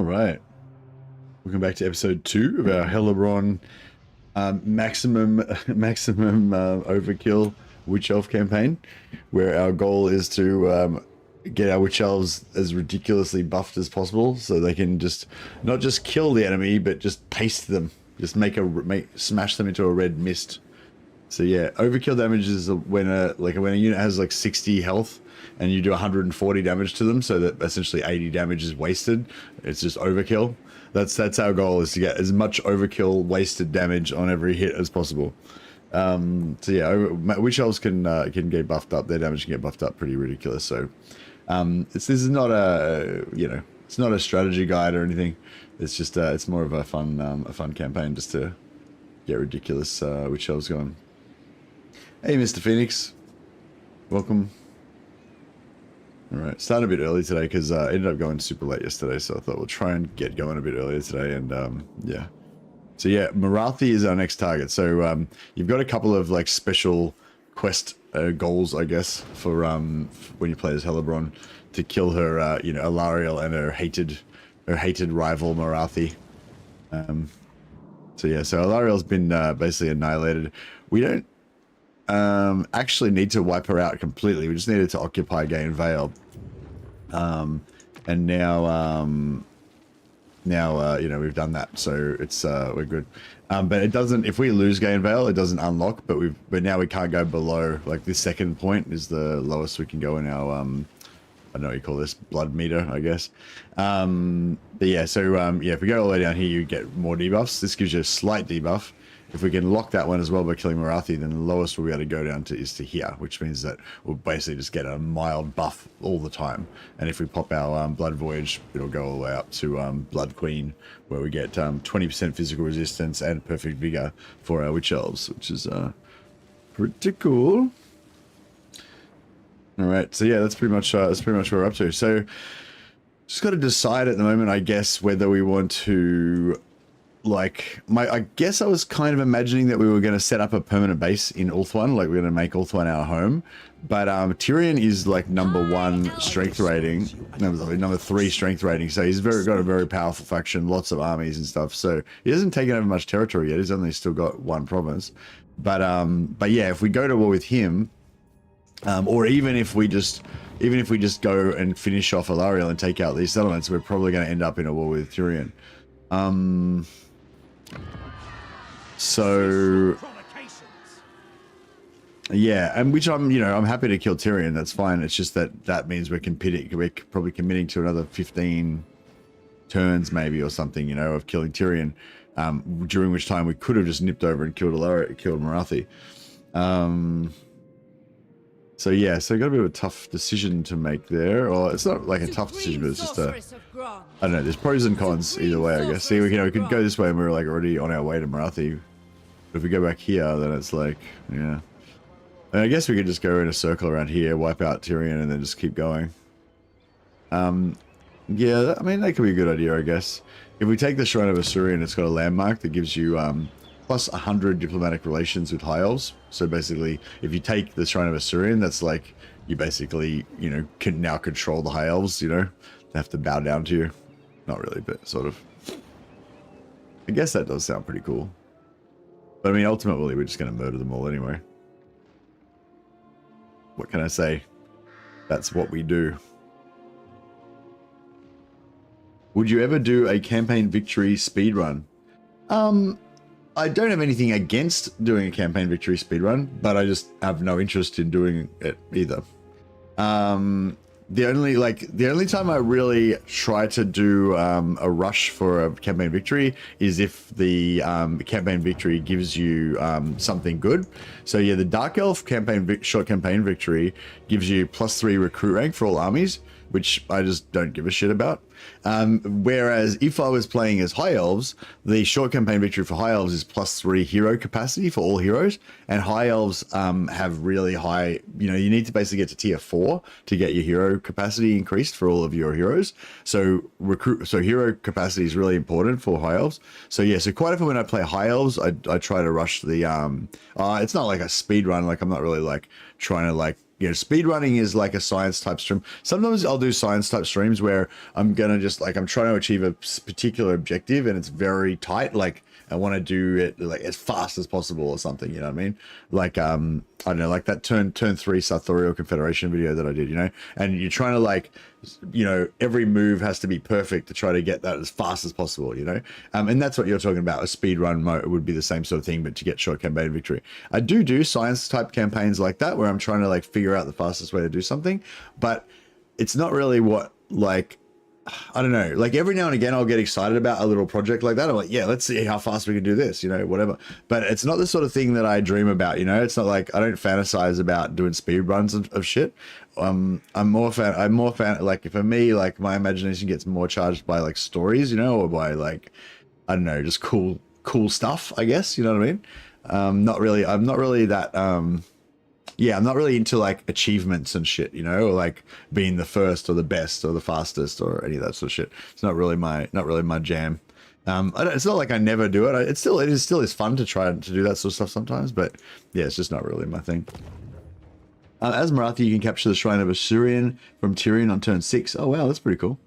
right. Welcome back to episode 2 of our Hellebron maximum overkill witch elf campaign, where our goal is to get our witch elves as ridiculously buffed as possible, so they can just not just kill the enemy, but just paste them, just smash them into a red mist. So yeah, overkill damage is when a unit has like 60 health and you do 140 damage to them, so that essentially 80 damage is wasted. It's just overkill. That's our goal, is to get as much overkill wasted damage on every hit as possible. So yeah, witch elves can get buffed up. Their damage can get buffed up pretty ridiculous. So this is not a it's not a strategy guide or anything. It's just it's more of a fun campaign just to get ridiculous witch elves going. Hey, Mr. Phoenix, welcome. All right, started a bit early today because I ended up going super late yesterday, so I thought we'll try and get going a bit earlier today. And yeah, so yeah, Morathi is our next target. So you've got a couple of like special quest goals, I guess, for when you play as Hellebron, to kill her, Alarielle and her hated rival Morathi. So yeah, so Alarielle's been basically annihilated. We don't actually need to wipe her out completely. We just needed to occupy Gain Vale, and now we've done that, so it's we're good. But it doesn't, if we lose Gain Vale, it doesn't unlock. But now we can't go below, like, this second point is the lowest we can go in our I don't know what you call this, blood meter, I guess. But yeah, so yeah, if we go all the way down here, you get more debuffs. This gives you a slight debuff. If we can lock that one as well by killing Morathi, then the lowest we'll be able to go down to is to here, which means that we'll basically just get a mild buff all the time. And if we pop our Blood Voyage, it'll go all the way up to Blood Queen, where we get 20% physical resistance and perfect vigor for our witch elves, which is pretty cool. All right, so yeah, that's pretty much what we're up to. So just got to decide at the moment, I guess, whether we want to. I guess I was kind of imagining that we were going to set up a permanent base in Ulthuan, like we're going to make Ulthuan our home. But Tyrion is like #1 strength rating, number 3 strength rating. So he's got a very powerful faction, lots of armies and stuff. So he hasn't taken over much territory yet. He's only still got 1 province. But yeah, if we go to war with him, or even if we just go and finish off Alarielle and take out these settlements, we're probably going to end up in a war with Tyrion. So yeah, and which I'm happy to kill Tyrion. That's fine. It's just that means we're probably committing to another 15 turns maybe or something, of killing Tyrion. During which time we could have just nipped over and killed Morathi. So yeah, so got a bit of a tough decision to make there, or it's not like a tough decision, but it's just I don't know. There's pros and cons either way, I guess. See, we could go this way and we're like already on our way to Morathi. But if we go back here, then it's like, yeah. And I guess we could just go in a circle around here, wipe out Tyrion, and then just keep going. Yeah, I mean, that could be a good idea, I guess. If we take the Shrine of Asuryan, it's got a landmark that gives you plus 100 diplomatic relations with High Elves. So basically, if you take the Shrine of Asuryan, that's like, you basically, can now control the High Elves, they have to bow down to you. Not really, but sort of. I guess that does sound pretty cool. But I mean, ultimately, we're just going to murder them all anyway. What can I say? That's what we do. Would you ever do a campaign victory speedrun? I don't have anything against doing a campaign victory speedrun, but I just have no interest in doing it either. The only time I really try to do a rush for a campaign victory is if the campaign victory gives you something good. So yeah, the Dark Elf short campaign victory gives you +3 recruit rank for all armies, which I just don't give a shit about. Whereas if I was playing as High Elves, the short campaign victory for High Elves is +3 hero capacity for all heroes, and High Elves have really high, you need to basically get to tier 4 to get your hero capacity increased for all of your heroes. So hero capacity is really important for High Elves. So yeah, so quite often when I play High Elves, I try to rush the it's not like a speed run, like I'm not really like trying to like you know, speedrunning is like a science type stream. Sometimes I'll do science type streams where I'm gonna just like, I'm trying to achieve a particular objective and it's very tight. Like I want to do it like as fast as possible or something, you know what I mean? Like I don't know, like that turn 3 Sartorial Confederation video that I did, you know, and you're trying to like, you know, every move has to be perfect to try to get that as fast as possible, you know. And that's what you're talking about. A speed run mode would be the same sort of thing, but to get short campaign victory. I do science type campaigns like that where I'm trying to like figure out the fastest way to do something, but it's not really what, like, I don't know, like every now and again I'll get excited about a little project like that. I'm like, yeah, let's see how fast we can do this, you know, whatever. But it's not the sort of thing that I dream about, you know. It's not like I don't fantasize about doing speed runs of shit. I'm more fan like, for me, like my imagination gets more charged by like stories, you know, or by like, I don't know, just cool stuff, I guess, you know what I mean? I'm not really that yeah, I'm not really into like achievements and shit, you know, or like being the first or the best or the fastest or any of that sort of shit. It's not really my jam. It's not like I never do it. It still is fun to try to do that sort of stuff sometimes, but yeah, it's just not really my thing. As Morathi, you can capture the Shrine of Assyrian from Tyrion on turn 6. Oh wow, that's pretty cool.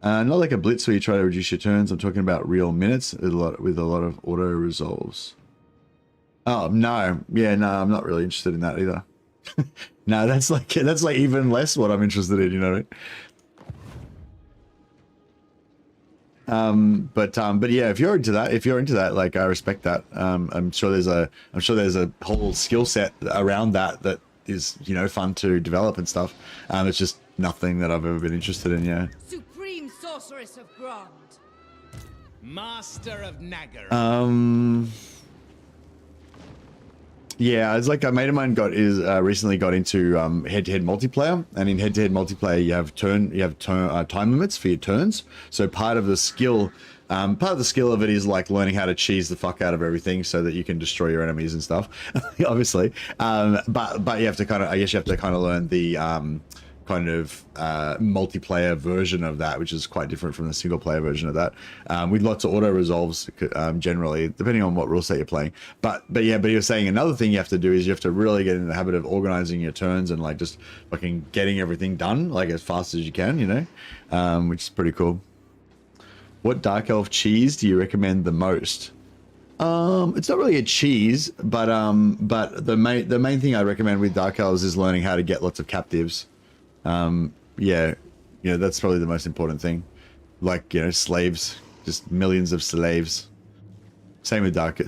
Not like a blitz where you try to reduce your turns. I'm talking about real minutes with a lot of auto resolves. Oh no, yeah, no, I'm not really interested in that either. No, that's like even less what I'm interested in, you know what I mean? But yeah, if you're into that, like I respect that. I'm sure there's a whole skill set around that is, you know, fun to develop and stuff. It's just nothing that I've ever been interested in. Yeah. Supreme Sorceress of Grond, Master of Nagar. Yeah, it's like a mate of mine recently got into head-to-head multiplayer, and in head-to-head multiplayer you have time limits for your turns. So part of the skill of it is like learning how to cheese the fuck out of everything so that you can destroy your enemies and stuff. Obviously, but you have to kind of learn the multiplayer version of that, which is quite different from the single player version of that, with lots of auto resolves, generally, depending on what rule set you're playing. But you're saying another thing you have to do is you have to really get in the habit of organizing your turns and like just fucking getting everything done like as fast as you can, you know, which is pretty cool. What Dark Elf cheese do you recommend the most? It's not really a cheese, but the main thing I recommend with Dark Elves is learning how to get lots of captives. Yeah, you know, that's probably the most important thing. Like, you know, slaves, just millions of slaves. Same with Dark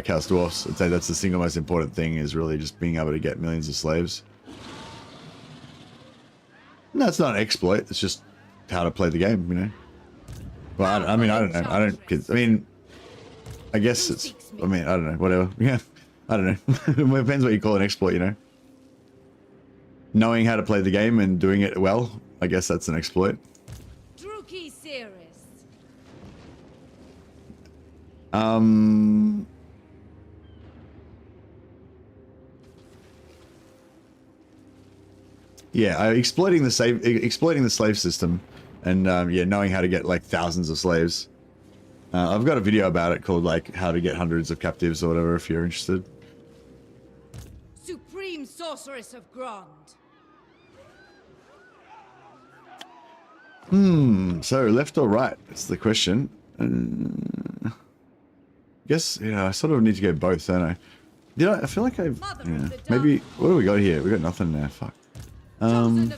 House Dwarfs. I'd say that's the single most important thing, is really just being able to get millions of slaves. No, it's not an exploit. It's just how to play the game, you know. Well, I mean, I don't know. I guess it's, I don't know, whatever. Yeah, I don't know. It depends what you call an exploit, you know. Knowing how to play the game and doing it well, I guess that's an exploit. Yeah, exploiting the slave system, and yeah, knowing how to get like thousands of slaves. I've got a video about it called like how to get hundreds of captives or whatever, if you're interested. Supreme Sorceress of Grond. So left or right? That's the question. I guess, yeah, I sort of need to go both, don't I? I feel like I've, yeah, maybe, what do we got here? We got nothing there, fuck. Didn't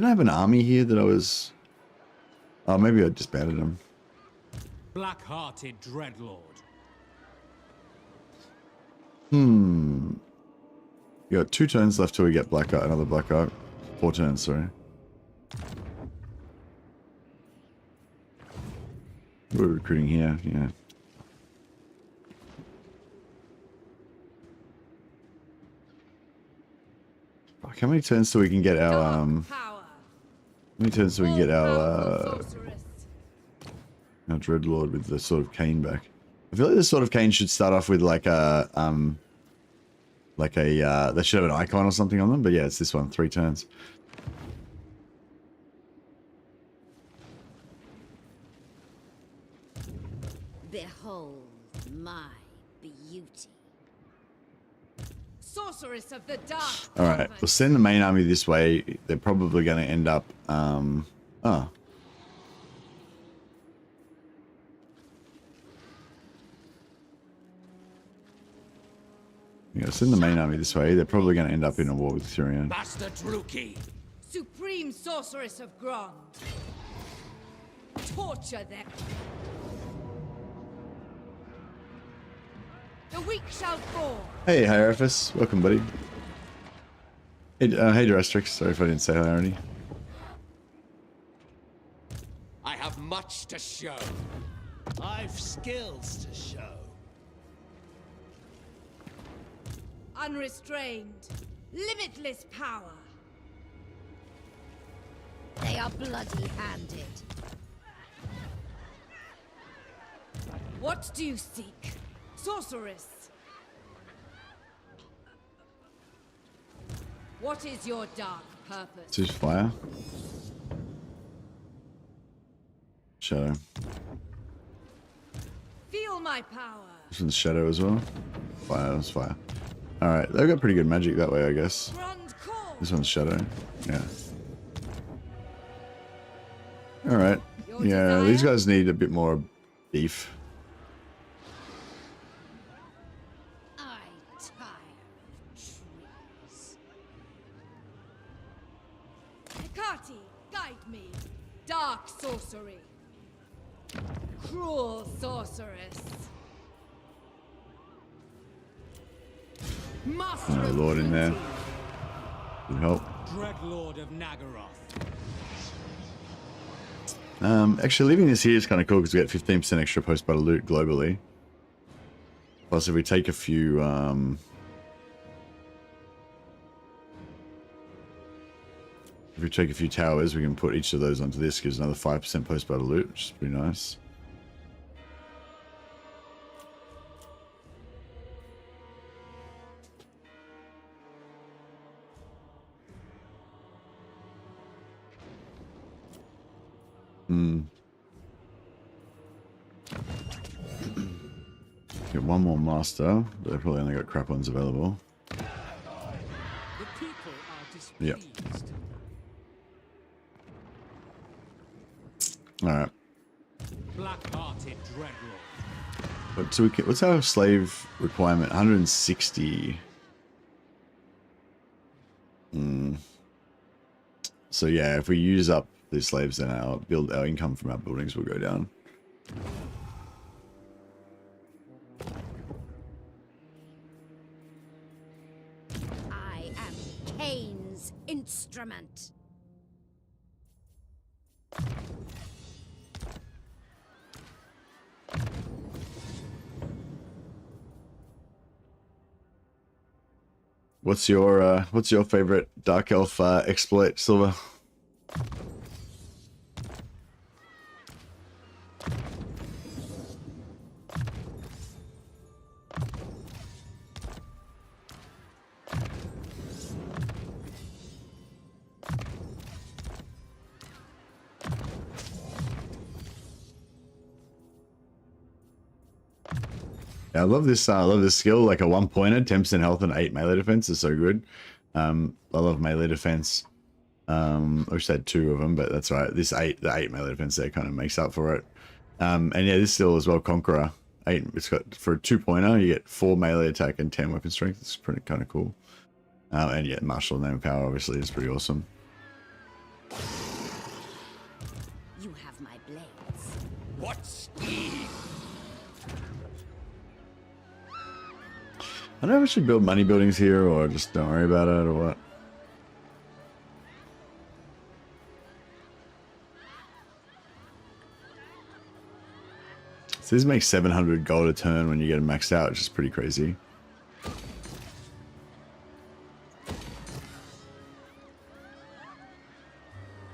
I have an army here that I was, oh, maybe I disbanded them. Black-hearted Dreadlord. You got 2 turns left till we get another Blackheart. 4 turns, sorry. We're recruiting here, yeah. Fuck, how many turns so we can get our, how many turns so we can get our Dreadlord with the Sword of Cain back? I feel like the Sword of Cain should start off with like a, they should have an icon or something on them, but yeah, it's this one, 3 turns. Behold my beauty. sorceress of the dark. All right, we'll send the main army this way. They're probably going to end up. Oh. Yeah, send the main army this way. They're probably going to end up in a war with Thurian. Master Druki. Supreme sorceress of Grond. Torture them. The weak shall fall. Hey, Hierophus. Welcome, buddy. Hey, Durastrix. Sorry if I didn't say hi already. I have much to show. I've skills to show. Unrestrained. Limitless power. They are bloody-handed. What do you seek? Sorceress. What is your dark purpose? Choose fire. Shadow. Feel my power. This one's shadow as well. Fire, that's fire. Alright, they've got pretty good magic that way, I guess. Grond call. This one's shadow. Yeah. Alright. Yeah, these guys need a bit more beef. I tire of trees. Hecate, guide me. Dark sorcery. Cruel sorceress. Master Oh, of Lord in there. plenty. Good help. Dreadlord of Nagaroth. Actually, leaving this here is kind of cool because we get 15% extra post-battle loot globally. Plus, if we take a few, towers, we can put each of those onto this. Gives another 5% post-battle loot, which is pretty nice. Get one more master, but they probably only got crap ones available. The people are displeased. Yep. Alright. Black-hearted Dreadlord. What's our slave requirement? 160. So yeah, if we use up the slaves, then our income from our buildings will go down. I am Cain's instrument. What's your favorite dark elf exploit, Silver? Yeah, I love this skill, like a one-pointer, 10% health and 8 melee defense is so good. I love melee defense. I wish I had 2 of them, but that's right. The 8 melee defense there kind of makes up for it. And yeah, this skill as well, Conqueror. 8, it's got, for a 2-pointer, you get 4 melee attack and 10 weapon strength. It's pretty kind of cool. And yeah, martial name power obviously is pretty awesome. You have my blades. What speed? I don't know if I should build money buildings here or just don't worry about it or what. So this makes 700 gold a turn when you get them maxed out, which is pretty crazy.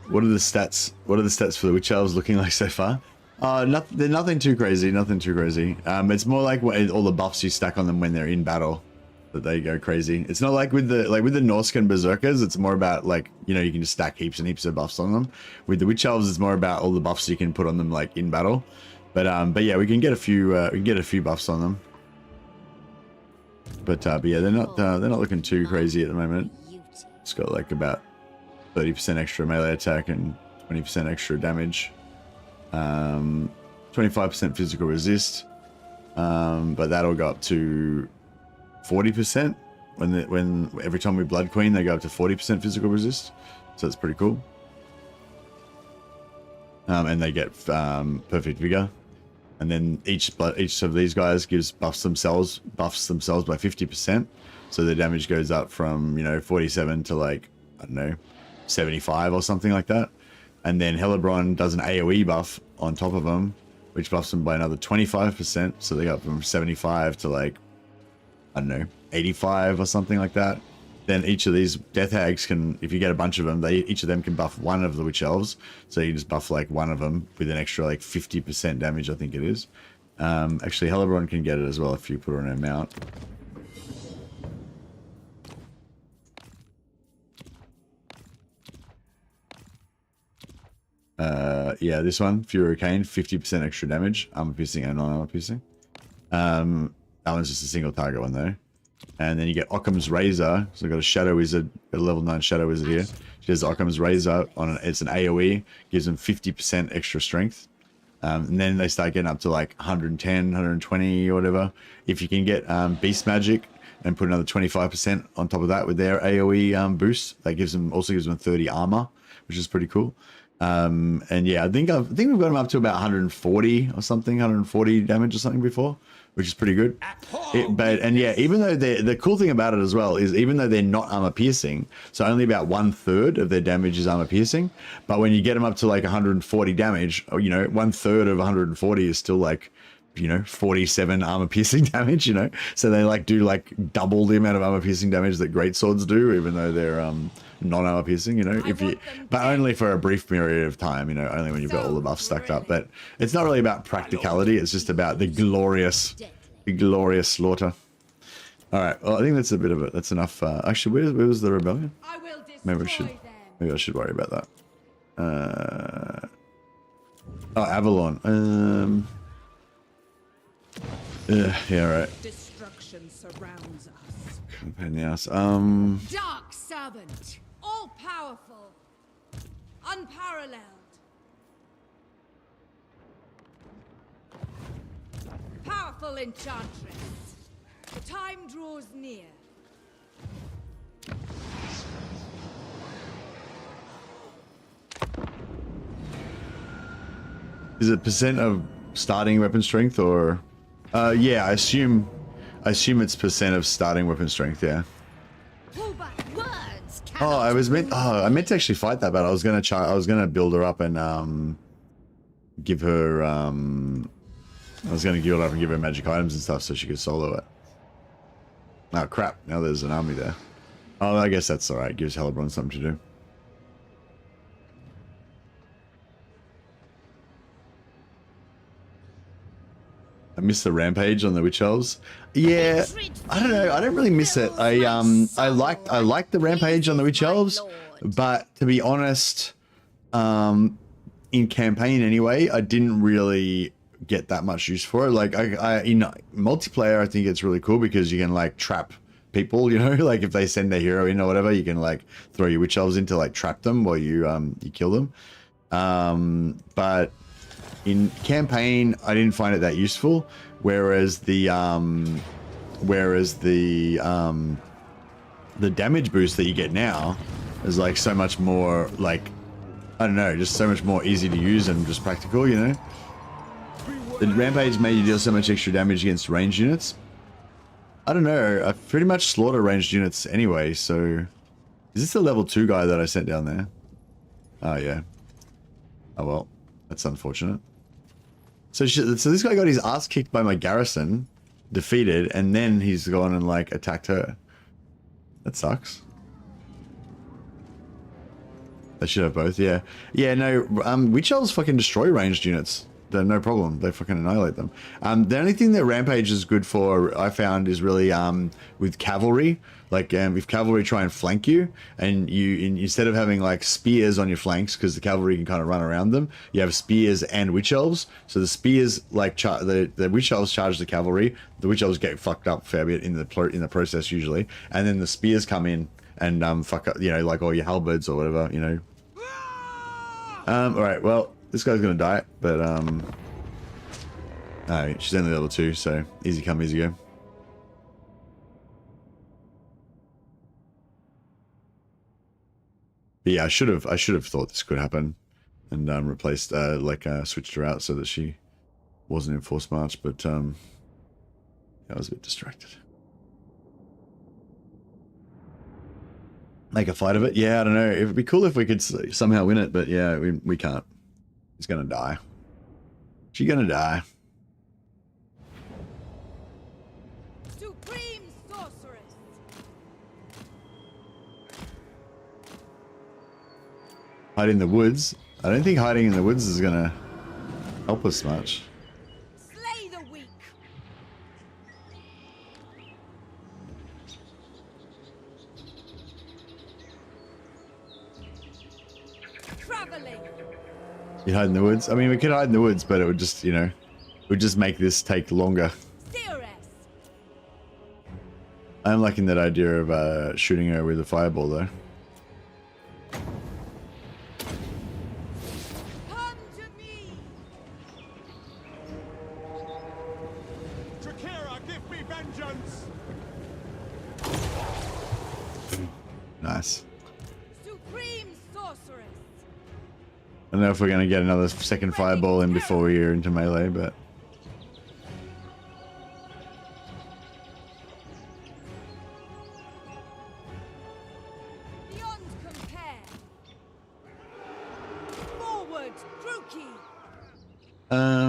What are the stats? What are the stats for the witch elves looking like so far? They're nothing too crazy. Nothing too crazy. It's more like all the buffs you stack on them when they're in battle that they go crazy. It's not like with the Norscan berserkers. It's more about like, you know, you can just stack heaps and heaps of buffs on them. With the witch elves, it's more about all the buffs you can put on them like in battle. But yeah, we can get a few buffs on them. But yeah, they're not looking too crazy at the moment. It's got like about 30% extra melee attack and 20% extra damage. 25% physical resist. But that'll go up to 40% when every time we Blood Queen, they go up to 40% physical resist. So that's pretty cool. And they get perfect vigor. And then each of these guys buffs themselves by 50%. So the damage goes up from, 47 to like, I don't know, 75 or something like that. And then Hellebron does an AoE buff on top of them, which buffs them by another 25%. So they go up from 75 to like, I don't know, 85 or something like that. Then each of these Death Hags can, if you get a bunch of them, each of them can buff one of the Witch Elves. So you just buff like one of them with an extra like 50% damage, I think it is. Actually, Hellebron can get it as well if you put her on her mount. Yeah, this one, Fury Cane, 50% extra damage, armor piercing and non-armor piercing. That one's just a single target one though. And then you get Occam's Razor. So I've got a Shadow Wizard, a level 9 Shadow Wizard here. She has Occam's Razor it's an AoE, gives them 50% extra strength. And then they start getting up to like 110, 120 or whatever. If you can get Beast Magic and put another 25% on top of that with their AoE boost, that also gives them 30 armor, which is pretty cool. And yeah, I think we've got them up to about 140 or something, 140 damage or something before, which is pretty good. And yeah, even though the cool thing about it as well is even though they're not armor piercing, so only about 1/3 of their damage is armor piercing. But when you get them up to like 140 damage, 1/3 of 140 is still like, 47 armor piercing damage, So they like do like double the amount of armor piercing damage that great swords do, even though they're non-armor piercing, but only for a brief period of time, only when you've got all the buffs stacked up. But it's not really about practicality, it's just about the glorious slaughter. All right, well, I think that's that's enough. Actually, where was the rebellion? Maybe I should worry about that. Avalon. Yeah, right. Destruction surrounds us. Pain in the ass. Dark Servant, all powerful, unparalleled. Powerful enchantress. The time draws near. Is it percent of starting weapon strength or? Yeah, I assume it's percent of starting weapon strength. Yeah. Oh, I meant to actually fight that, but I was gonna build her up and give her I was gonna build her up and give her magic items and stuff so she could solo it. Oh crap! Now there's an army there. Oh, I guess that's all right. Gives Hellebron something to do. I miss the rampage on the Witch Elves. Yeah, I don't know. I don't really miss it. I liked the rampage on the Witch Elves, but to be honest, in campaign anyway, I didn't really get that much use for it. Like in multiplayer, I think it's really cool because you can like trap people. Like if they send their hero in or whatever, you can like throw your Witch Elves in to like trap them while you kill them. But in campaign, I didn't find it that useful, whereas the damage boost that you get now is like so much more like, I don't know, just so much more easy to use and just practical, The rampage made you deal so much extra damage against ranged units. I don't know, I pretty much slaughter ranged units anyway, so... Is this the level 2 guy that I sent down there? Oh yeah. Oh well, that's unfortunate. So this guy got his ass kicked by my garrison, defeated, and then he's gone and like attacked her. That sucks. They should have both, yeah. Yeah, no, Witch Elves fucking destroy ranged units. they're no problem. They fucking annihilate them. The only thing that Rampage is good for, I found, is really with cavalry. Like if cavalry try and flank you, and instead of having like spears on your flanks, because the cavalry can kind of run around them, you have spears and witch elves. So the spears, like the witch elves charge the cavalry. The witch elves get fucked up a fair bit in the process usually, and then the spears come in and fuck up, you know, like all your halberds or whatever, you know. All right, well, this guy's gonna die, but no, she's only level 2, so easy come, easy go. But yeah, I should have thought this could happen, and replaced switched her out so that she wasn't in force march. But I was a bit distracted. Make a fight of it? Yeah, I don't know. It'd be cool if we could somehow win it, but yeah, we can't. He's gonna die. She's gonna die. Supreme sorceress. Hide in the woods. I don't think hiding in the woods is gonna help us much. Slay the weak. Traveling. You hide in the woods? I mean, we could hide in the woods, but it would just, you know, it would just make this take longer. Seeress. I'm liking that idea of shooting her with a fireball, though. Come to me. Drakira, give me vengeance! Nice. Supreme sorceress. I don't know if we're going to get another second fireball in before we're into melee, but... Beyond compare. Forward, Druki.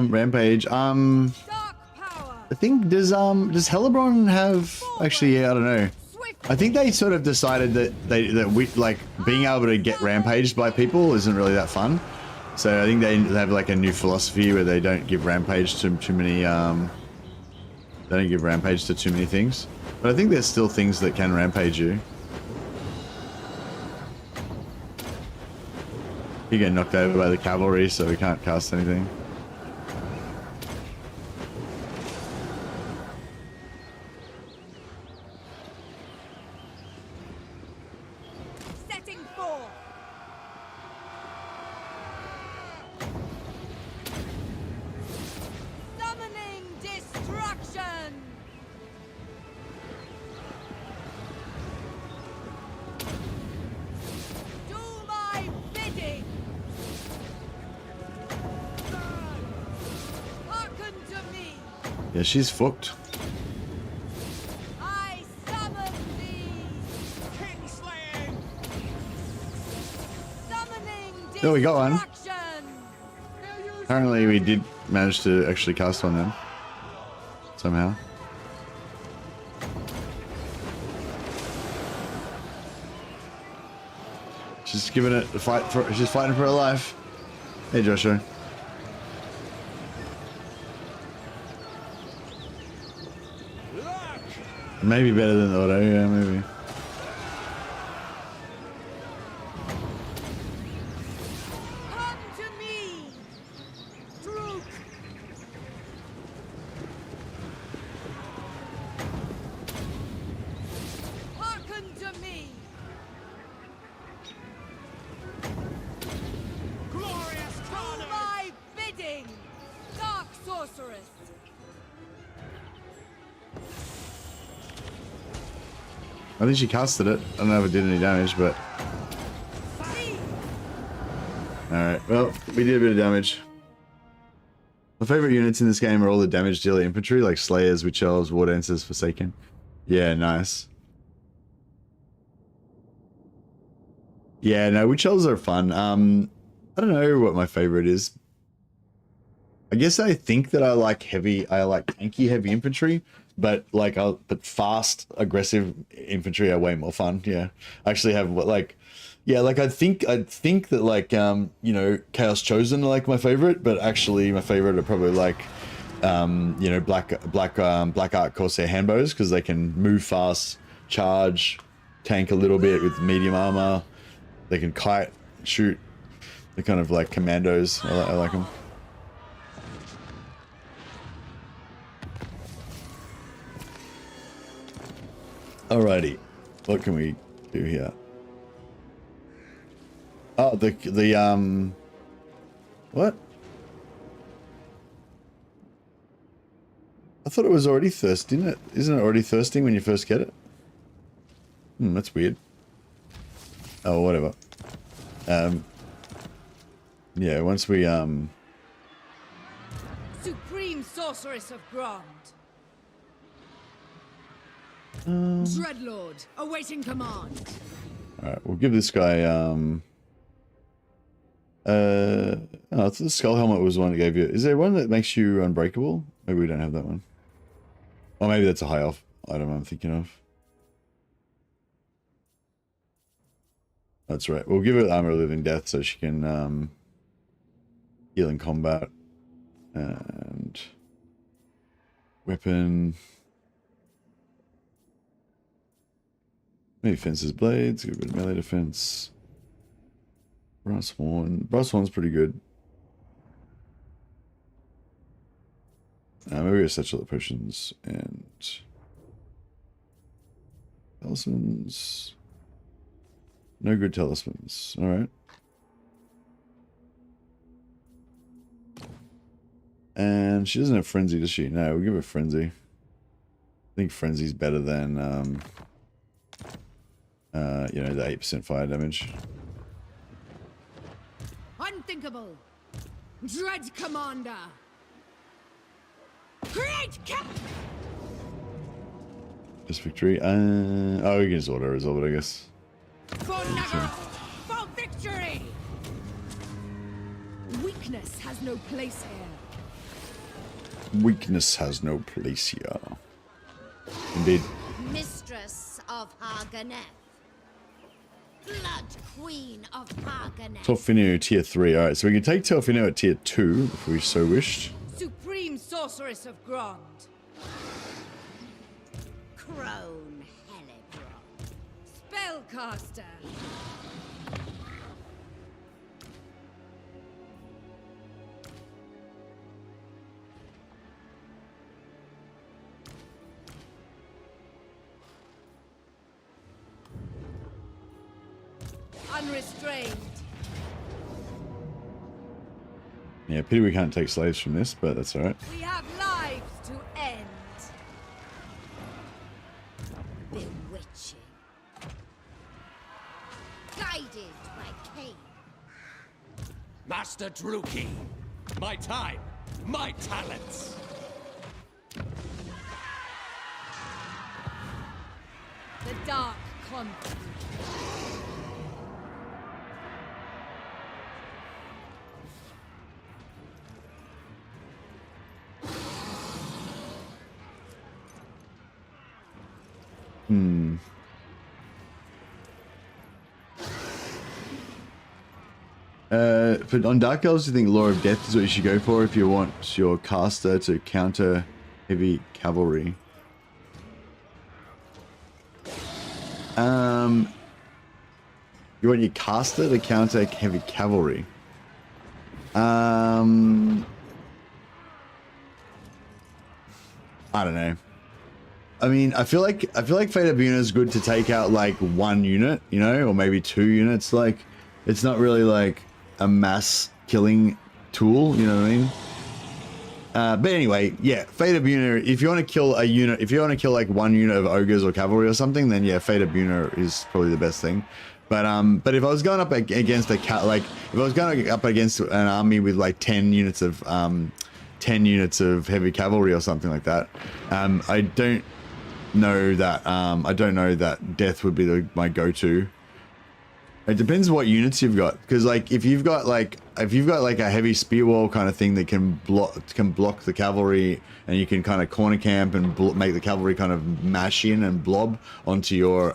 Rampage. Dark power. I think does Hellebron have actually? Yeah, I don't know. Swift. I think they sort of decided that we like being able to get rampaged by people isn't really that fun. So I think they have like a new philosophy where they don't give rampage to too many. They don't give rampage to too many things. But I think there's still things that can rampage you. You get knocked over by the cavalry, so we can't cast anything. Setting forth. Summoning destruction. Do my bidding. Hearken to me. Yeah, she's fucked. I summon thee. Kingslaying! Summoning destruction. There we go, one. Apparently we did manage to actually cast on them. Somehow. She's giving it a fight for, she's fighting for her life. Hey Joshua. Maybe better than the auto, yeah, maybe. Come to me. Druk. Hearken to me. Glorious Do carnage! my bidding. Dark sorceress. I think she casted it. I don't know if it did any damage, but... See. Alright, well, we did a bit of damage. My favorite units in this game are all the damage dealer infantry, like Slayers, Witch Elves, War Dancers, Forsaken. Yeah, nice. Yeah, no, Witch Elves are fun. I don't know what my favorite is. I guess I think that I like tanky heavy infantry, but but fast, aggressive infantry are way more fun. Yeah, I actually have like Yeah, like I'd think that like you know, Chaos Chosen are like my favorite, but actually my favorite are probably like you know, Black Ark Corsair handbows, because they can move fast, charge, tank a little bit with medium armor. They can kite, shoot. They're kind of like commandos. I like them. Alrighty, what can we do here? Oh, the what? I thought it was already thirsting. Isn't it already thirsting when you first get it? That's weird. Oh, whatever. Yeah, once we Supreme Sorceress of Grond. Dreadlord, awaiting command. Alright, we'll give this guy oh, it's the skull helmet was the one that gave you. Is there one that makes you unbreakable? Maybe we don't have that one. Or maybe that's a high elf item I'm thinking of. That's right. We'll give her Armor of Living Death so she can heal in combat. And weapon. Maybe fences, blades, give a bit of melee defense. Brass horn. Brass horn's pretty good. Maybe a satchel of potions and talismans. No good talismans. Alright. And she doesn't have frenzy, does she? No, we'll give her frenzy. I think frenzy's better than you know, the 8% fire damage. Unthinkable. Dread Commander. Great cap. Just victory. Oh, we can just auto resolve it, I guess. For Nagara. For victory. Weakness has no place here. Weakness has no place here. Indeed. Mistress of Haganeth. Blood Queen of Haganeth. Telfinu tier 3. Alright, so we can take Telfinu at tier 2 if we so wished. Supreme Sorceress of Grond. Crone Hellebron. Spellcaster. Unrestrained. Yeah, pity we can't take slaves from this, but that's alright. We have lives to end. Bewitching. Guided by Cain. Master Druki, my time, my talents. The Dark Conflict. But on Dark Elves, I think Law of Death is what you should go for if you want your caster to counter heavy cavalry. You want your caster to counter heavy cavalry. I don't know. I mean, I feel like Fate of Buna is good to take out like one unit, you know, or maybe 2 units. Like, it's not really like a mass killing tool, you know what I mean? But anyway, yeah, Fate of Buna, if you want to kill a unit, if you want to kill like 1 unit of ogres or cavalry or something, then yeah, Fate of Buna is probably the best thing. But if I was going up against if I was going up against an army with like 10 units of heavy cavalry or something like that, I don't know that death would be my go-to. It depends what units you've got, because like if you've got like a heavy spear wall kind of thing that can block the cavalry, and you can kind of corner camp and make the cavalry kind of mash in and blob onto your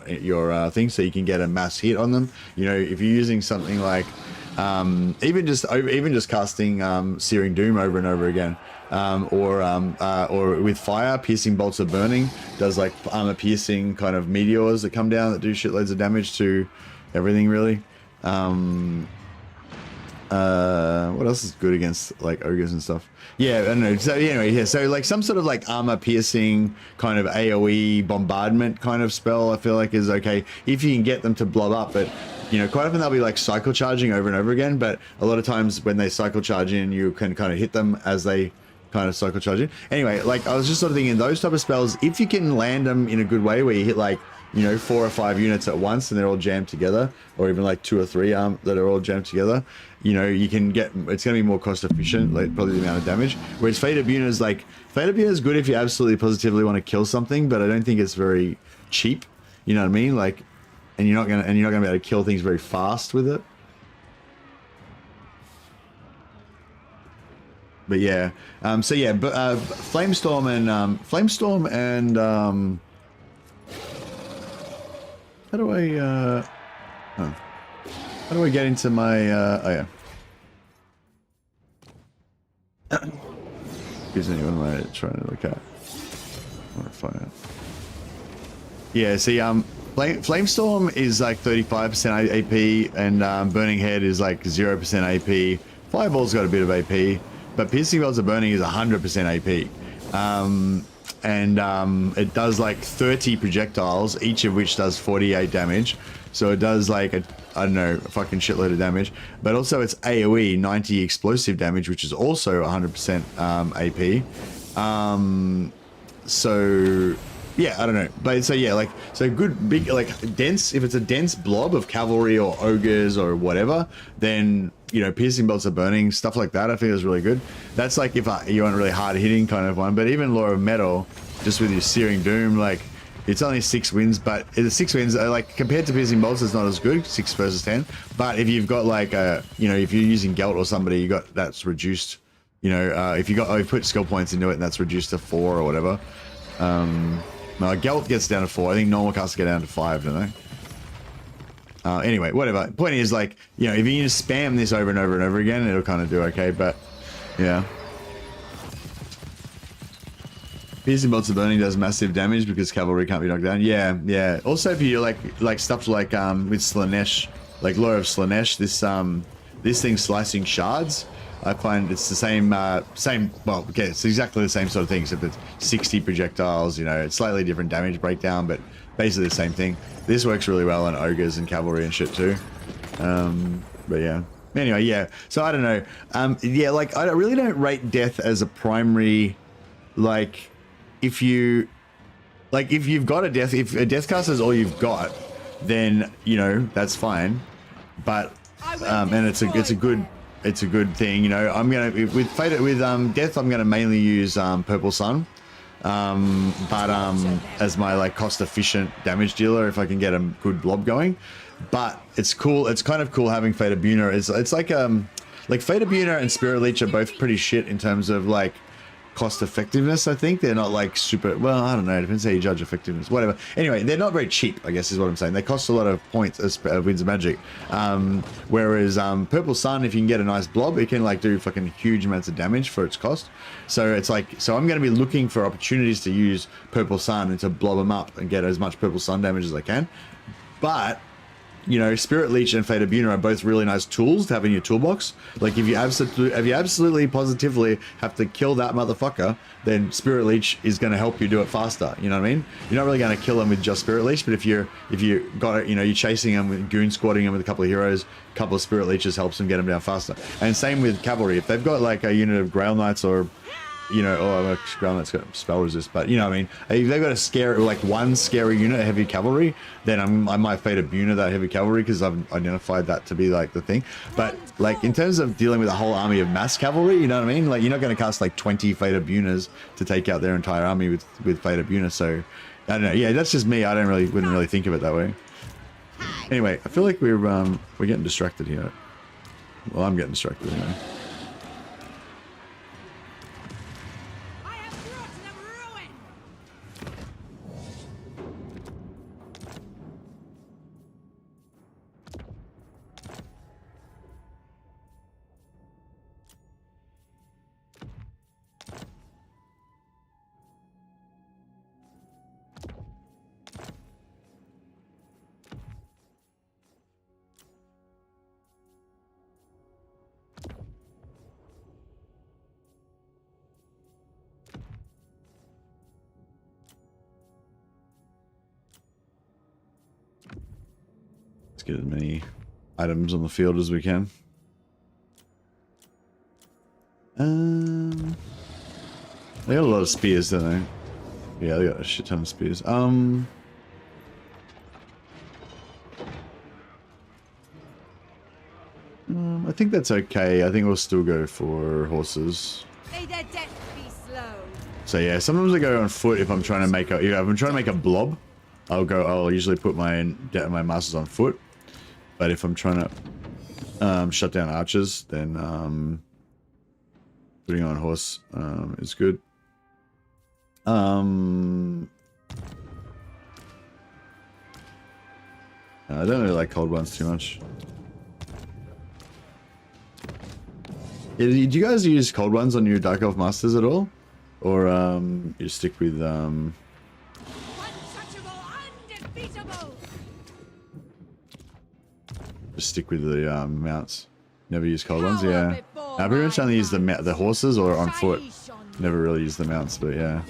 thing, so you can get a mass hit on them. You know, if you're using something like even just casting Searing Doom over and over again, or with fire, piercing bolts of burning does like armor piercing kind of meteors that come down that do shitloads of damage to everything really. What else is good against like ogres and stuff? Yeah, I don't know. So anyway, yeah, so like some sort of like armor piercing kind of AoE bombardment kind of spell I feel like is okay if you can get them to blob up. But you know, quite often they'll be like cycle charging over and over again, but a lot of times when they cycle charge in, you can kind of hit them as they kind of cycle charge in. Anyway, like I was just sort of thinking those type of spells, if you can land them in a good way where you hit like, you know, 4 or 5 units at once and they're all jammed together, or even like 2 or 3 that are all jammed together, you know, you can get, it's going to be more cost efficient, like probably the amount of damage. Whereas Fate of Buna is like, Fate of Buna is good if you absolutely positively want to kill something, but I don't think it's very cheap. You know what I mean? Like, and you're not gonna be able to kill things very fast with it. But yeah, so yeah, but Flamestorm and how do I get into my oh yeah. Excuse me, what am I trying to look at? I want to find out. Yeah, see, Flamestorm is like 35% AP, and Burning Head is like 0% AP. Fireball's got a bit of AP, but Piercing Bolts of Burning is 100% AP. It does like 30 projectiles, each of which does 48 damage. So it does like I don't know, a fucking shitload of damage. But also it's AoE 90 explosive damage, which is also 100% AP. So yeah, I don't know, but so yeah, like, so good big, like dense, if it's a dense blob of cavalry or ogres or whatever, then, you know, Piercing Bolts of Burning, stuff like that, I think is really good. That's like if you want a really hard hitting kind of one. But even Law of Metal, just with your Searing Doom, like, it's only 6 wins, but the 6 wins are like, compared to Piercing Bolts, it's not as good, 6 versus 10. But if you've got like a, you know, if you're using Gelt or somebody, you got, that's reduced, you know, if you put skill points into it and that's reduced to 4 or whatever. No, Gelt gets down to 4. I think normal casts get down to 5, don't they? Anyway, whatever. Point is, like, you know, if you just spam this over and over and over again, it'll kind of do okay, but yeah. Piercing Bolts of Burning does massive damage because cavalry can't be knocked down. Yeah, yeah. Also, if you like stuff like with Slanesh, like Law of Slanesh, this thing slicing shards, I find it's the same, well, okay, it's exactly the same sort of thing, except it's 60 projectiles, you know, it's slightly different damage breakdown, but basically the same thing. This works really well on ogres and cavalry and shit too. But yeah. Anyway, yeah, so I don't know. Yeah, like, I really don't rate death as a primary, like, if you've got a death, if a death cast is all you've got, then, you know, that's fine. But, and it's a good thing, you know. I'm gonna with death, I'm gonna mainly use Purple Sun, as my like cost efficient damage dealer if I can get a good blob going. But it's cool. It's kind of cool having Fate of Buna. It's like Fate of Buna and Spirit Leech are both pretty shit in terms of like cost effectiveness. I think they're not like super, well, I don't know, it depends how you judge effectiveness, whatever. Anyway, they're not very cheap, I guess is what I'm saying. They cost a lot of points as Winds of Magic, whereas Purple Sun, if you can get a nice blob, it can like do fucking huge amounts of damage for its cost. So it's like, so I'm going to be looking for opportunities to use Purple Sun and to blob them up and get as much Purple Sun damage as I can. But you know, Spirit Leech and Fate of Buna are both really nice tools to have in your toolbox. Like if you absolutely positively have to kill that motherfucker, then Spirit Leech is going to help you do it faster. You know what I mean? You're not really going to kill them with just Spirit Leech, but if you got it, you know, you're chasing them with goon squatting them with a couple of heroes, a couple of Spirit Leeches helps them get them down faster. And same with cavalry. If they've got like a unit of Grail Knights or, you know, oh, Grail Knight's got spell resist, but you know what I mean? If they've got a scary, like one scary unit of heavy cavalry, then I might Fate of Buna that heavy cavalry because I've identified that to be like the thing. But like in terms of dealing with a whole army of mass cavalry, you know what I mean? Like you're not going to cast like 20 Fate of Bunas to take out their entire army with Fate of Buna. So I don't know. Yeah, that's just me. I wouldn't really think of it that way. Anyway, I feel like we're getting distracted here. Well, I'm getting distracted anyway. I have brought them ruin. Let's get as many items on the field as we can. They got a lot of spears, don't they? Yeah, they got a shit ton of spears. I think that's okay. I think we'll still go for horses. May their death be slow. So yeah, sometimes I go on foot if I'm trying to make a if I'm trying to make a blob. I'll usually put my masters on foot. But if I'm trying to shut down archers, then putting on horse is good. I don't really like cold ones too much. Yeah, do you guys use cold ones on your Dark Elf Masters at all? Or you stick with Untouchable, undefeatable. just stick with the mounts? Never use cold ones, yeah. I pretty much only use the horses or on foot. Never really use the mounts, but yeah.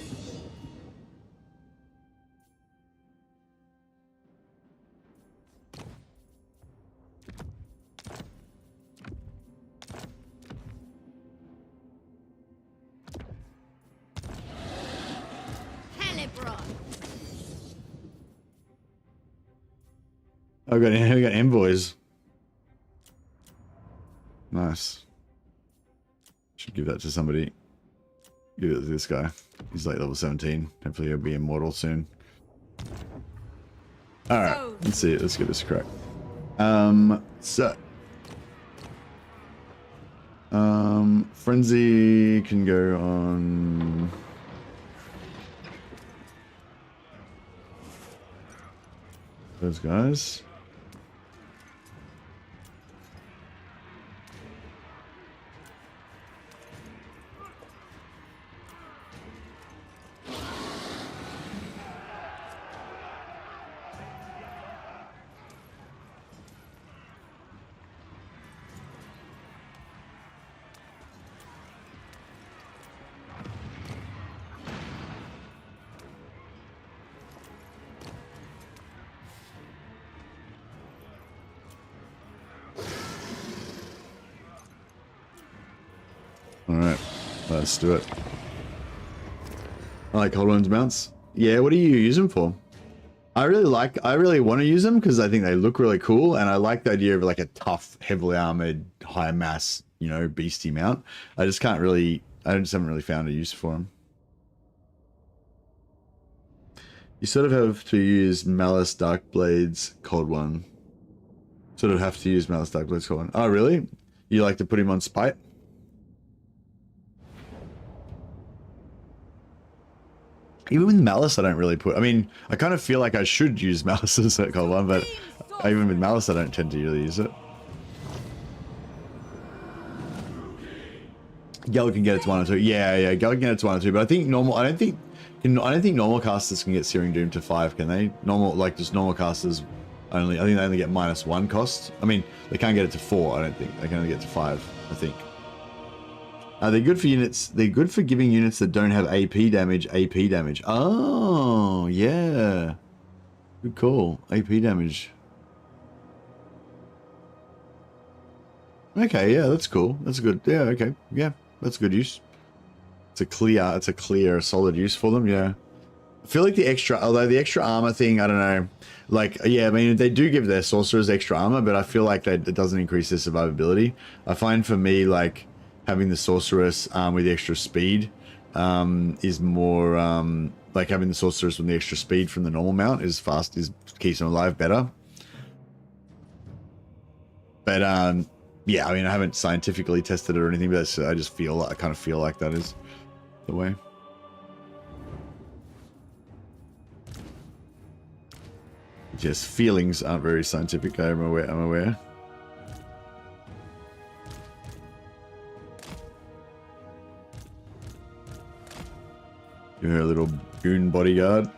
Hellebron. We got envoys. Nice. Should give that to somebody. Give it to this guy. He's like level 17. Hopefully he'll be immortal soon. Alright, let's see it. Let's get this crack. Frenzy can go on those guys. Alright, let's do it. I like cold ones mounts. Yeah, what do you use them for? I really want to use them because I think they look really cool, and I like the idea of like a tough, heavily armored, high mass, you know, beastie mount. I just haven't really found a use for them. You sort of have to use Malice Darkblade's cold one. Sort of have to use Malice Darkblade's cold one. Oh, really? You like to put him on spite? Even with Malice, I don't really put... I mean, I kind of feel like I should use Malice as a cold one, but even with Malice, I don't tend to really use it. Gel can get it to 1 or 2. Yeah, Gel can get it to 1 or 2, but I think normal... I don't think normal casters can get Searing Doom to 5, can they? Just normal casters only... I think they only get -1 cost. I mean, they can't get it to 4, I don't think. They can only get to 5, I think. They're good for units. They're good for giving units that don't have AP damage. Oh, yeah. Good call. AP damage. Okay, yeah, that's cool. That's good. Yeah, okay. Yeah, that's good use. It's a clear, solid use for them, yeah. I feel like the extra armor thing, I don't know. Like, yeah, I mean, they do give their sorcerers extra armor, but I feel like it doesn't increase their survivability. I find for me, like, having the sorceress with the extra speed is more like having the sorceress with the extra speed from the normal mount is keeps them alive better. But yeah, I mean, I haven't scientifically tested it or anything, but I just feel, I kind of feel like that is the way. Yes, feelings aren't very scientific. I'm aware. You're a little goon bodyguard.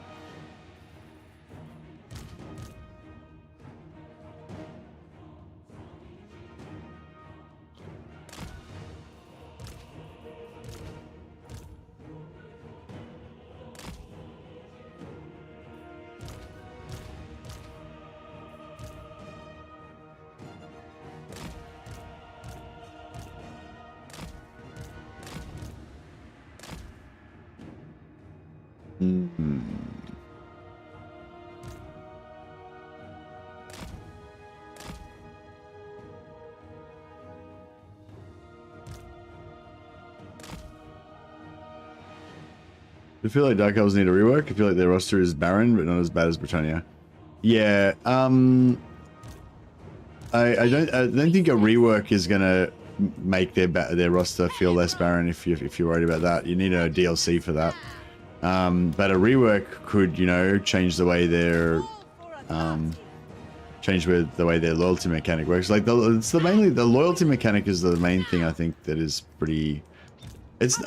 I feel like Dark Elves need a rework. I feel like their roster is barren, but not as bad as Britannia. Yeah, I don't think a rework is gonna make their roster feel less barren. If you're worried about that, you need a DLC for that. But a rework could, you know, change the way their the way their loyalty mechanic works. Like mainly the loyalty mechanic is the main thing I think that is pretty. It's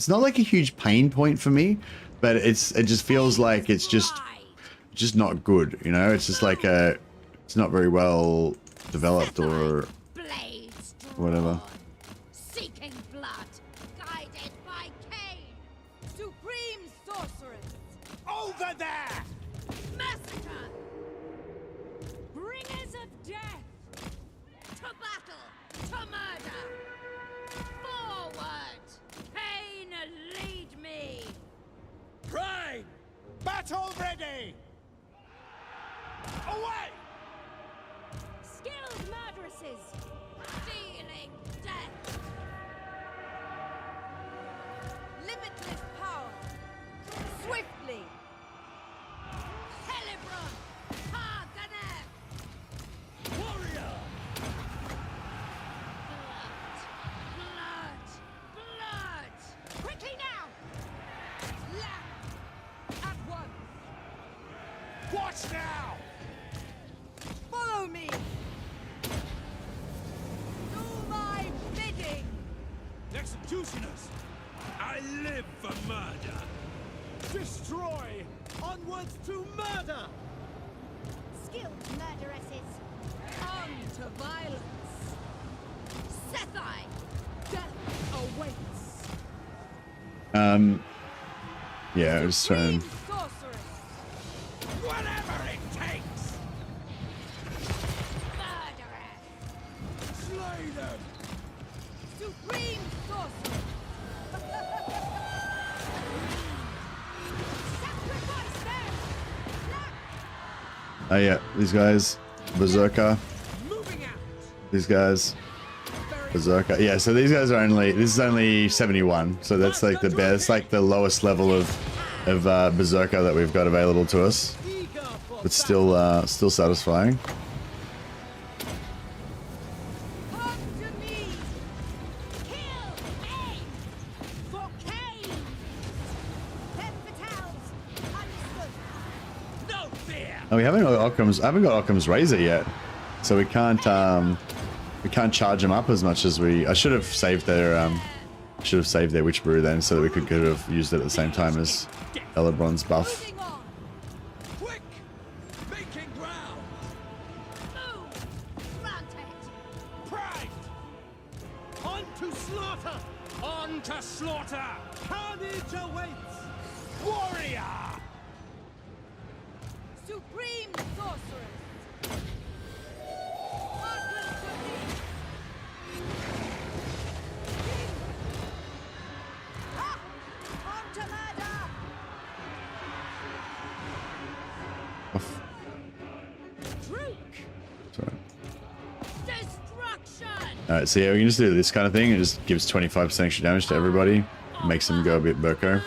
not like a huge pain point for me, but it just feels like it's just not good, you know. It's just like it's not very well developed or whatever. Seeking blood, guided by Cain. Supreme sorceress. Over there! Massacre. Bringers of death. To battle, to murder. Forward. Cain, lead me. Prime! Battle ready! Away! Skilled murderesses. Dealing death. Limitless power. Swiftly. Hellebron. Harganev. Warrior! Blood. Blood. Quickly now. Lamp. At once. Watch now! Follow me. Do my bidding. Executioners! I live for murder! Destroy! Onwards to murder! Skilled murderesses. On to violence. Sethai. Death awaits. Yeah, I was trying. Sorceress. Whatever it takes! Murderer. Slay them! Supreme sorceress. Sacrifice them. Oh yeah, these guys, Berserker. Moving out! These guys, Berserker. Yeah, so these guys are only. This is only 71. So that's like the best, like the lowest level of Berserker that we've got available to us. Eager for But still satisfying. Come to me. Kill. Aim. For Cain. Pet fatals. Understood. no fear! Oh, we haven't got Occam's. I haven't got Occam's Razor yet, so we can't charge them up as much as we. I should have saved their Witch Brew then, so that we could have used it at the same time as Hellebron's buff. Moving on. Quick! Making ground! Move. Granted. Pride! On to slaughter! On to slaughter! Carnage awaits! Warrior! Supreme sorceress. Hearken to me. King. Ha! On to murder. Druk. Sorry. Destruction. Alright, so yeah, we can just do this kind of thing. It just gives 25% extra damage to everybody. Makes them go a bit burko, Blood.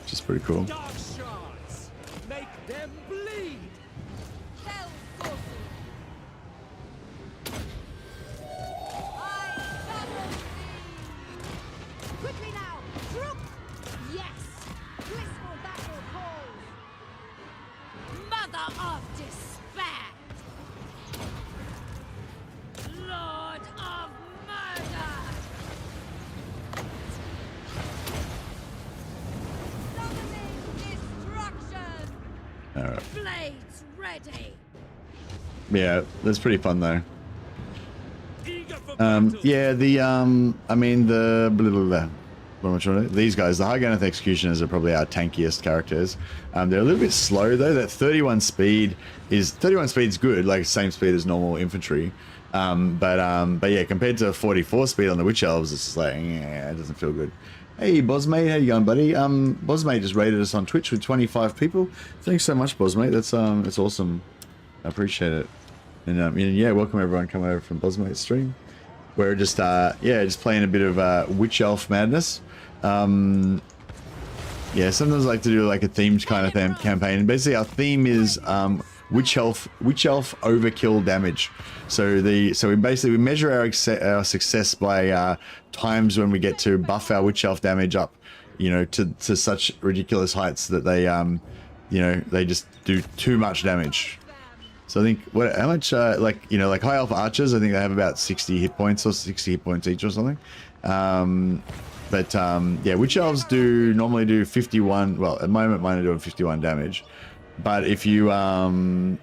which is pretty cool. Dark shards! Make them bleed! Hell sorcery. blades ready. Yeah, that's pretty fun though. Eager for battle. Yeah, the I mean the blah, blah, blah. What am I trying to do? These guys, the High Gunner Executioners, are probably our tankiest characters. They're a little bit slow though. That 31 speed is good, like same speed as normal infantry. But yeah, compared to 44 speed on the Witch Elves, it's just like, yeah, it doesn't feel good. Hey, Bosmate, how you going, buddy? Bosmate just rated us on Twitch with 25 people. Thanks so much, Bosmate. That's awesome. I appreciate it. And yeah, welcome everyone coming over from Bosmate's stream. We're just just playing a bit of Witch Elf madness. Yeah, sometimes I like to do like a themed kind of campaign. Basically, our theme is Witch Elf overkill damage. So we measure our success by times when we get to buff our Witch Elf damage up, you know, to such ridiculous heights that they you know, they just do too much damage. So I think how much like High Elf Archers, I think they have about 60 hit points or 60 hit points each or something. Yeah, Witch Elves normally do 51. Well, at the moment mine are doing 51 damage. But if you I don't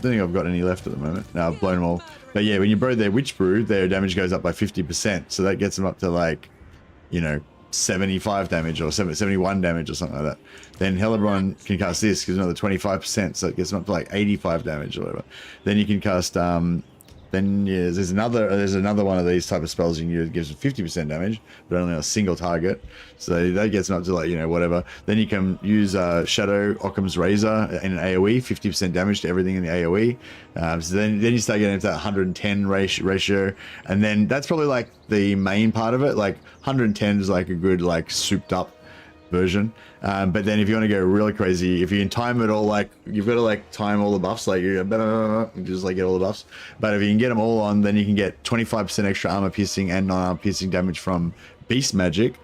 think I've got any left at the moment. No, I've blown them all. But yeah, when you brew their Witch Brew, their damage goes up by 50%. So that gets them up to like, you know, 75 damage or 71 damage or something like that. Then Hellebron can cast this, gives another 25%, so it gets them up to like 85 damage or whatever. Then you can cast then yeah, there's another one of these type of spells you can use that gives 50% damage, but only on a single target. So that gets them up to like, you know, whatever. Then you can use Shadow Occam's Razor in an AoE, 50% damage to everything in the AoE. So then you start getting into that 110 ratio, and then that's probably like the main part of it. Like 110 is like a good like souped up version. But then if you want to go really crazy, if you can time it all, like you've got to like time all the buffs, like you just like get all the buffs. But if you can get them all on, then you can get 25% extra armor piercing and non-armor piercing damage from beast magic,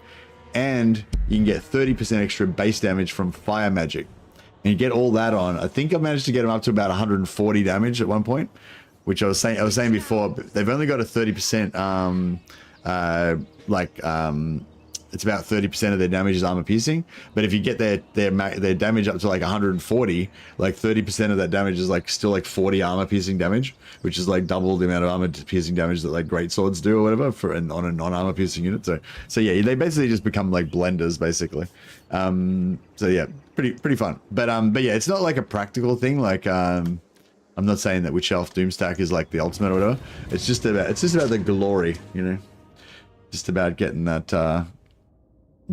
and you can get 30% extra base damage from fire magic. And you get all that on. I think I've managed to get them up to about 140 damage at one point, which I was saying before. But they've only got a 30% it's about 30% of their damage is armor piercing. But if you get their damage up to like 140, like 30% of that damage is like still like 40 armor piercing damage, which is like double the amount of armor piercing damage that like great swords do or whatever on a non-armor piercing unit. So yeah, they basically just become like blenders basically. So yeah, pretty fun. But yeah, it's not like a practical thing. Like I'm not saying that Witch Elf Doomstack is like the ultimate or whatever. It's just about the glory, you know, just about getting that.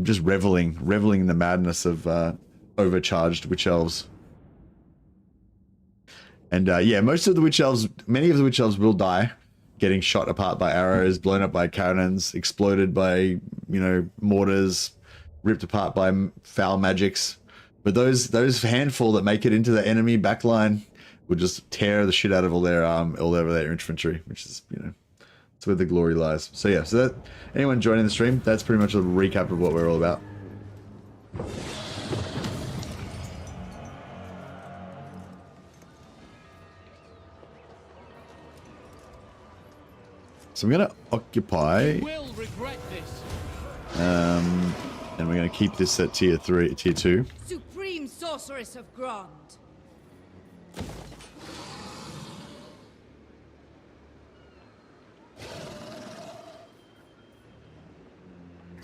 Just reveling in the madness of overcharged Witch Elves. And yeah, many of the Witch Elves will die, getting shot apart by arrows, blown up by cannons, exploded by, you know, mortars, ripped apart by foul magics. But those handful that make it into the enemy backline will just tear the shit out of all their infantry, which is, you know, that's where the glory lies. So yeah, so that anyone joining the stream, that's pretty much a recap of what we're all about. So I'm gonna occupy. You will regret this. And we're gonna keep this at tier 2. Supreme Sorceress of Grond.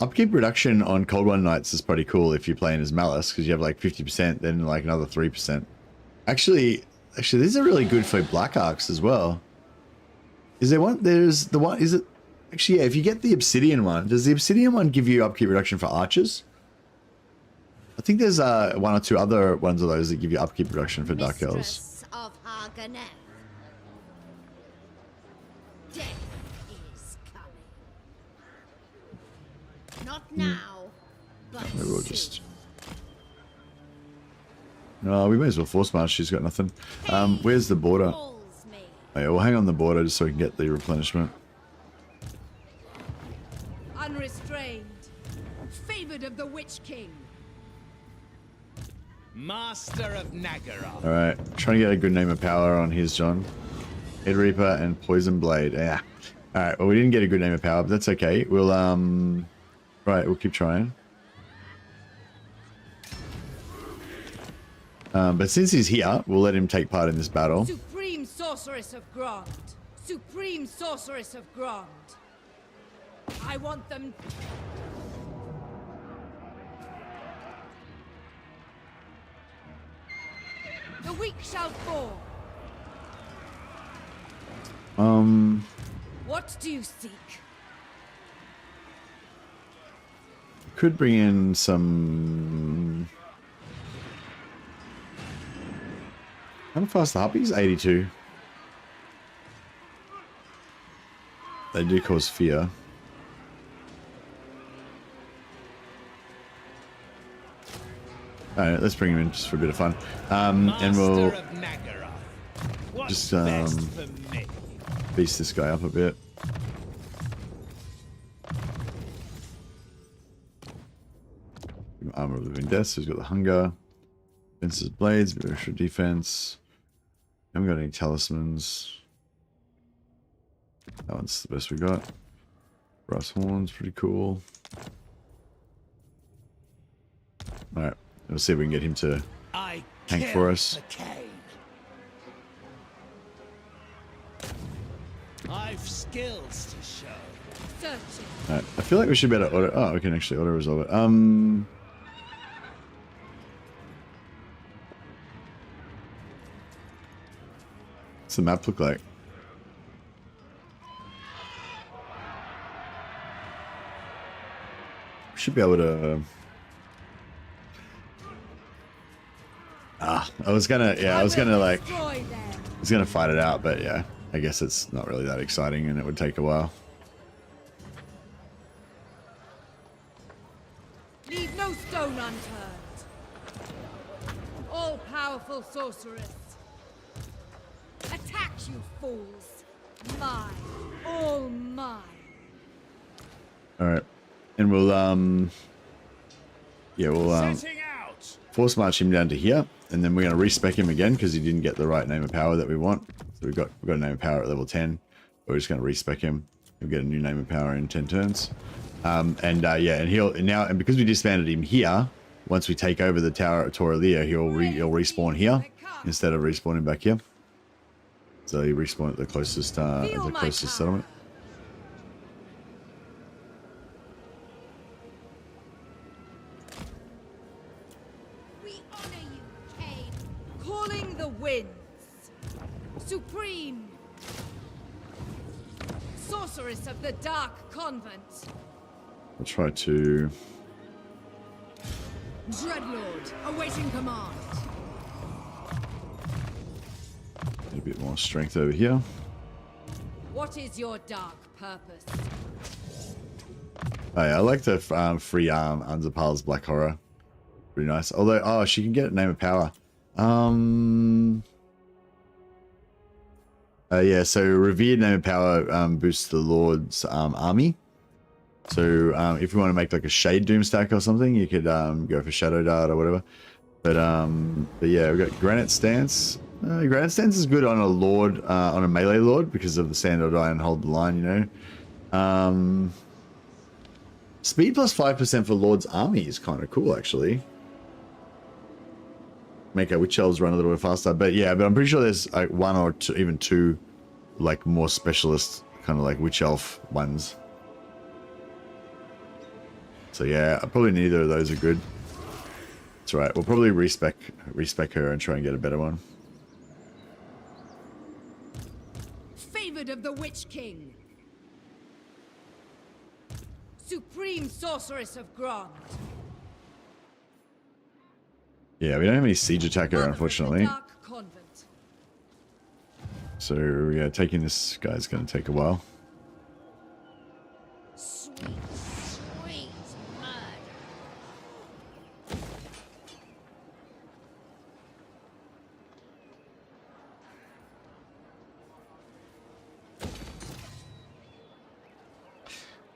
Upkeep reduction on Cold One Knights is pretty cool if you're playing as Malice, because you have like 50%, then like another 3%. Actually, these are really good for Black Arcs as well. Is there one? There's the one. Is it? Actually, yeah. If you get the Obsidian one, does the Obsidian one give you upkeep reduction for archers? I think there's one or two other ones of those that give you upkeep reduction for Dark Elves. Mistress of Haganeth. Death is coming. Not now, but Maybe we'll soon. just. No, we may as well force march. She's got nothing. Where's the border? Calls me. Oh, yeah, we'll hang on the border just so we can get the replenishment. Unrestrained, favored of the Witch King. Master of Nagara. All right, trying to get a good name of power on his John. Head Reaper and Poison Blade. Yeah. All right. Well, we didn't get a good name of power, but that's okay. We'll right. We'll keep trying. But since he's here, we'll let him take part in this battle. Supreme Sorceress of Grond. Supreme Sorceress of Grond. I want them. The weak shall fall. What do you seek? Could bring in some. How fast are the harpies? 82. They do cause fear. Alright, let's bring him in just for a bit of fun. And we'll just beast this guy up a bit. Armor of Living Death, so he's got the hunger. Defense's blades, bit of extra defense. Haven't got any talismans. That one's the best we got. Brass horns, pretty cool. Alright, we'll see if we can get him to tank for us. I've skills to show. Searching. Alright, I feel like we should be able to auto. Oh, we can actually auto resolve it. What's the map look like? Should be able to. I was gonna like, Destroy them. I was gonna fight it out, but yeah, I guess it's not really that exciting, and it would take a while. Leave no stone unturned. All-powerful sorceress. Attack, you fools. Mine. All mine. All right, and we'll yeah, we'll Setting out. force march him down to here, and then we're gonna respec him again because he didn't get the right name of power that we want. So we've got a name of power at level 10. We're just gonna respec him. We'll get a new name of power in 10 turns. Yeah, and he'll now, and because we disbanded him here, once we take over the tower at Alarielle, he'll respawn here instead of respawning back here. So he respawn at the closest settlement. We honor you, Cain. Calling the winds. Supreme. Sorceress of the Dark Convent. I'll try to. Dreadlord, awaiting command. Get a bit more strength over here. What is your dark purpose? Oh, yeah, I like the free Unzapal's Black Horror. Pretty nice. Although, oh, she can get a name of power. Yeah, so revered name of power boosts the Lord's army. So if you want to make like a Shade Doom stack or something, you could go for Shadow Dart or whatever. But yeah, we've got Granite Stance. Granite Stance is good on a Lord, on a melee Lord because of the stand or die and hold the line, you know. Speed plus 5% for Lord's army is kind of cool, actually. Make our Witch Elves run a little bit faster. But yeah, but I'm pretty sure there's like one or two, even two, like more specialist kind of like Witch Elf ones. So yeah, probably neither of those are good. That's right. We'll probably respec her and try and get a better one. Favored of the Witch King. Supreme Sorceress of Grond. Yeah, we don't have any siege attacker, unfortunately. Dark Convent. So yeah, taking this guy's going to take a while. Sweet, sweet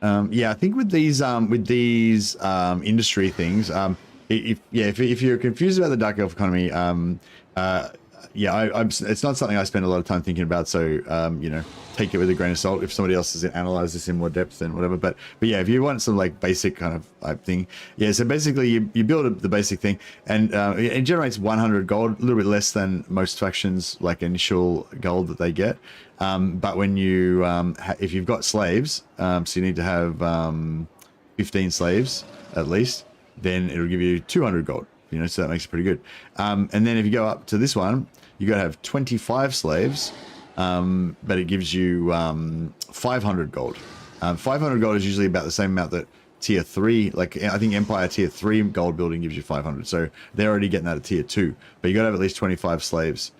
murder. Yeah, I think with these industry things, if you're confused about the Dark Elf economy, yeah, it's not something I spend a lot of time thinking about. So, you know, take it with a grain of salt. If somebody else has analyzed this in more depth, then whatever. But yeah, if you want some like basic kind of thing, yeah. So basically, you build the basic thing, and it generates 100 gold, a little bit less than most factions like initial gold that they get. But when you, if you've got slaves, so you need to have 15 slaves at least, then it'll give you 200 gold. You know, so that makes it pretty good. And then if you go up to this one, you got to have 25 slaves, but it gives you 500 gold. 500 gold is usually about the same amount that tier 3, like I think Empire tier 3 gold building gives you 500. So they're already getting that at tier 2, but you got to have at least 25 slaves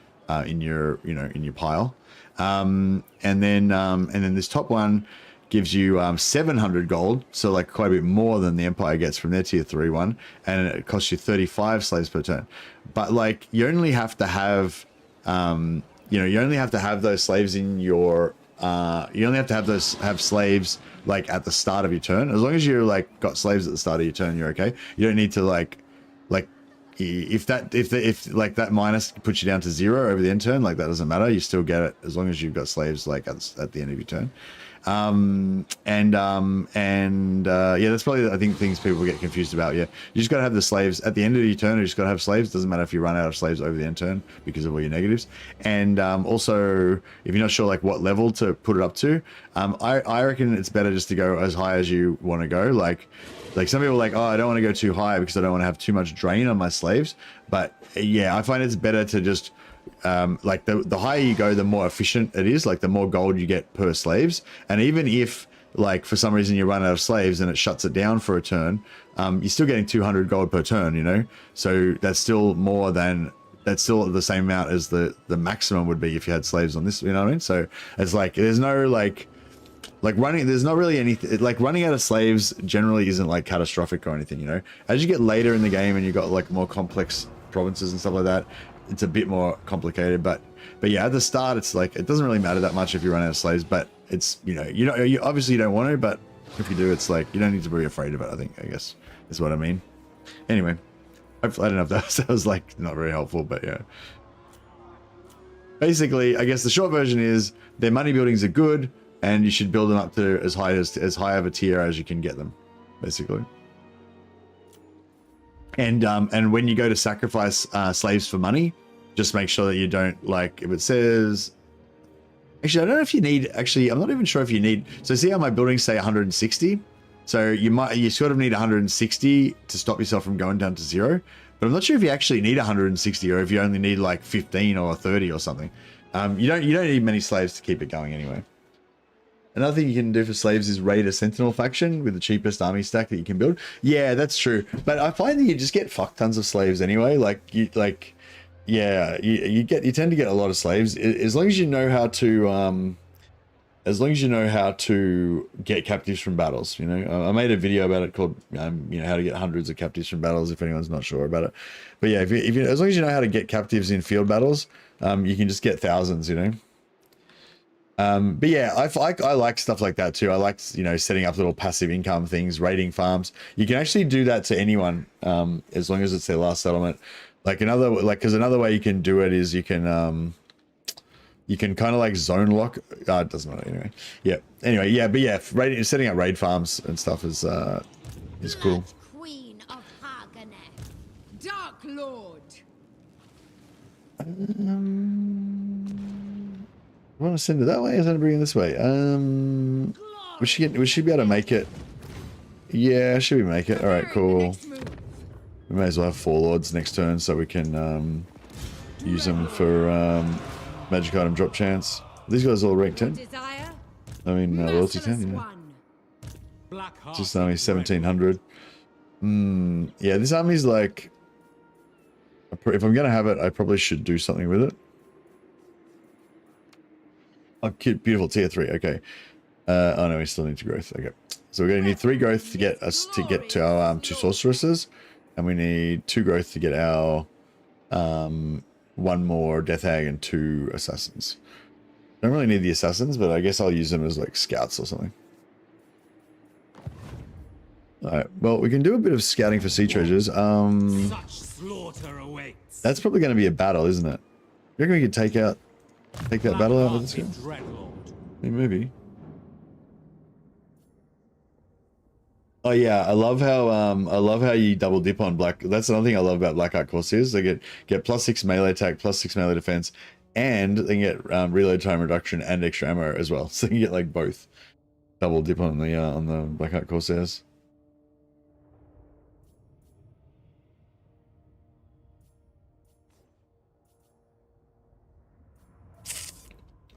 in your, you know, in your pile. And then this top one gives you 700 gold, so like quite a bit more than the Empire gets from their tier 3 one, and it costs you 35 slaves per turn. But like you only have to have, you know, you only have to have those slaves in your, you only have to have slaves like at the start of your turn. As long as you're like got slaves at the start of your turn, you're okay. You don't need to like if that minus puts you down to 0 over the end turn, like that doesn't matter. You still get it as long as you've got slaves like at the end of your turn. Yeah, that's probably I think things people get confused about. Yeah, you just got to have the slaves at the end of your turn. You just got to have slaves. Doesn't matter if you run out of slaves over the end turn because of all your negatives. And also, if you're not sure like what level to put it up to, I reckon it's better just to go as high as you want to go. Like some people are like, oh, I don't want to go too high because I don't want to have too much drain on my slaves. But yeah, I find it's better to just like the higher you go, the more efficient it is, like the more gold you get per slaves. And even if like for some reason you run out of slaves and it shuts it down for a turn, you're still getting 200 gold per turn, you know, so that's still the same amount as the maximum would be if you had slaves on this, you know what I mean? So it's like there's no like running, there's not really anything like running out of slaves generally isn't like catastrophic or anything, you know. As you get later in the game and you've got like more complex provinces and stuff like that, it's a bit more complicated. But yeah, at the start it's like it doesn't really matter that much if you run out of slaves, but it's, you obviously you don't want to, but if you do, it's like you don't need to be afraid of it, I guess is what I mean. Anyway, hopefully, I don't know if that was like not very helpful, but yeah, basically I guess the short version is their money buildings are good and you should build them up to as high of a tier as you can get them, basically. And when you go to sacrifice slaves for money, just make sure that you don't, like, if it says, actually, I don't know if you need, actually, I'm not even sure if you need, so see how my buildings say 160? So you sort of need 160 to stop yourself from going down to 0, but I'm not sure if you actually need 160 or if you only need like 15 or 30 or something. You don't need many slaves to keep it going anyway. Another thing you can do for slaves is raid a sentinel faction with the cheapest army stack that you can build. Yeah, that's true. But I find that you just get fuck tons of slaves anyway. You tend to get a lot of slaves as long as you know how to get captives from battles. You know, I made a video about it called how to get hundreds of captives from battles if anyone's not sure about it. But yeah, if you as long as you know how to get captives in field battles, you can just get thousands. You know. But yeah, I like stuff like that too. I like, setting up little passive income things, raiding farms. You can actually do that to anyone, as long as it's their last settlement. Because another way you can do it is you can kind of like zone lock. It doesn't matter anyway. Yeah. Anyway, yeah, but yeah, setting up raid farms and stuff is cool. Queen of Haganeth, Dark Lord. I want to send it that way, or send it bring it this way? We should be able to make it. Yeah, should we make it? All right, cool. We may as well have 4 lords next turn so we can use them for magic item drop chance. These guys all rank 10. I mean, loyalty 10, yeah. Just only 1700. Yeah, this army's like, if I'm gonna have it, I probably should do something with it. Oh, cute, beautiful tier 3. Okay. Oh no, we still need 2 growth. Okay. So we're gonna need 3 growth to get to our 2 sorceresses, and we need 2 growth to get our 1 more death hag and 2 assassins. Don't really need the assassins, but I guess I'll use them as like scouts or something. All right. Well, we can do a bit of scouting for sea treasures. Such slaughter awaits. That's probably going to be a battle, isn't it? You reckon we could take that battle out with this guy? Dreadlord. Yeah, maybe. Oh yeah, I love how you double dip on black. That's another thing I love about Black Art Corsairs. They get +6 melee attack, +6 melee defense, and they get reload time reduction and extra ammo as well. So you get like both. Double dip on the Black Art Corsairs.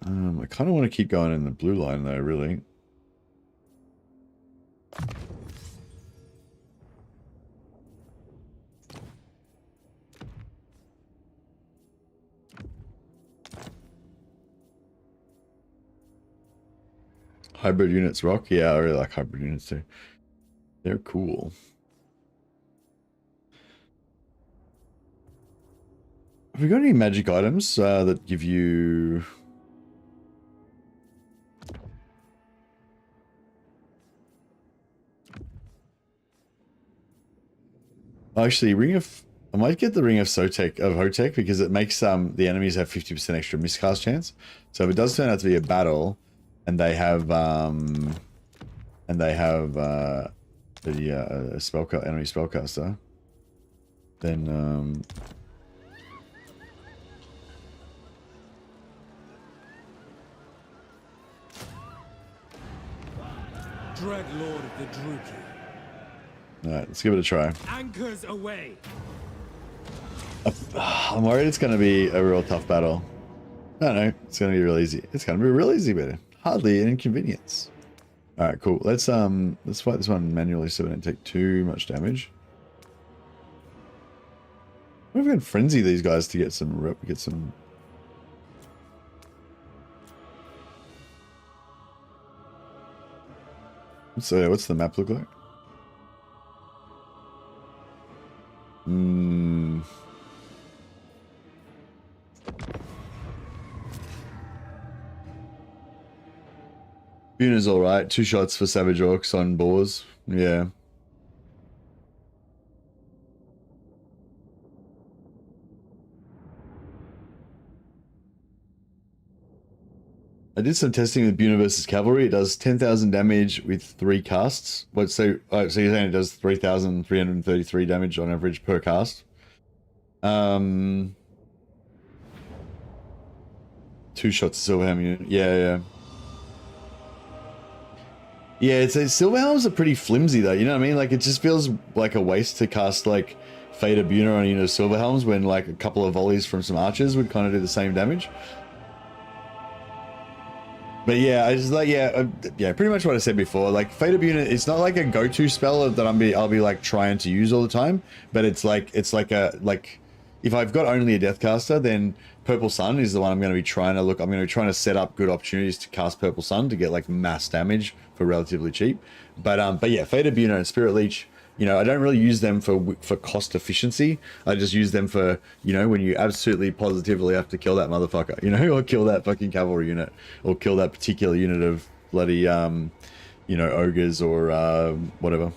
I kind of want to keep going in the blue line though, really. Hybrid units rock? Yeah, I really like hybrid units too. They're cool. Have we got any magic items that give you... Actually, I might get the Ring of Hotek because it makes the enemies have 50% extra miscast chance. So if it does turn out to be a battle, and they have the enemy spellcaster, then Dreadlord of the Druki. Alright, let's give it a try. Anchors away. I'm worried it's going to be a real tough battle. No, it's going to be real easy. It's going to be real easy, but hardly an inconvenience. All right, cool. Let's fight this one manually so we don't take too much damage. We've got to frenzy these guys to get some So what's the map look like? Buna's alright. 2 shots for Savage Orcs on boars. Yeah. I did some testing with Buna versus Cavalry. It does 10,000 damage with 3 casts. So you're saying it does 3,333 damage on average per cast. 2 shots of Silverhelm unit. Yeah. Yeah, it's Silverhelms are pretty flimsy though, you know what I mean? Like, it just feels like a waste to cast like Fate of Buna on, Silverhelms when like a couple of volleys from some archers would kind of do the same damage. But yeah, I just like, pretty much what I said before. Like, Fate of Buna, it's not like a go-to spell that I'll be like trying to use all the time, but it's like if I've got only a Deathcaster, then Purple Sun is the one I'm going to be trying to look. I'm going to be trying to set up good opportunities to cast Purple Sun to get like mass damage for relatively cheap. But yeah, Fate of Buna and Spirit Leech, I don't really use them for cost efficiency. I just use them for, when you absolutely positively have to kill that motherfucker, or kill that fucking cavalry unit, or kill that particular unit of bloody, ogres or whatever.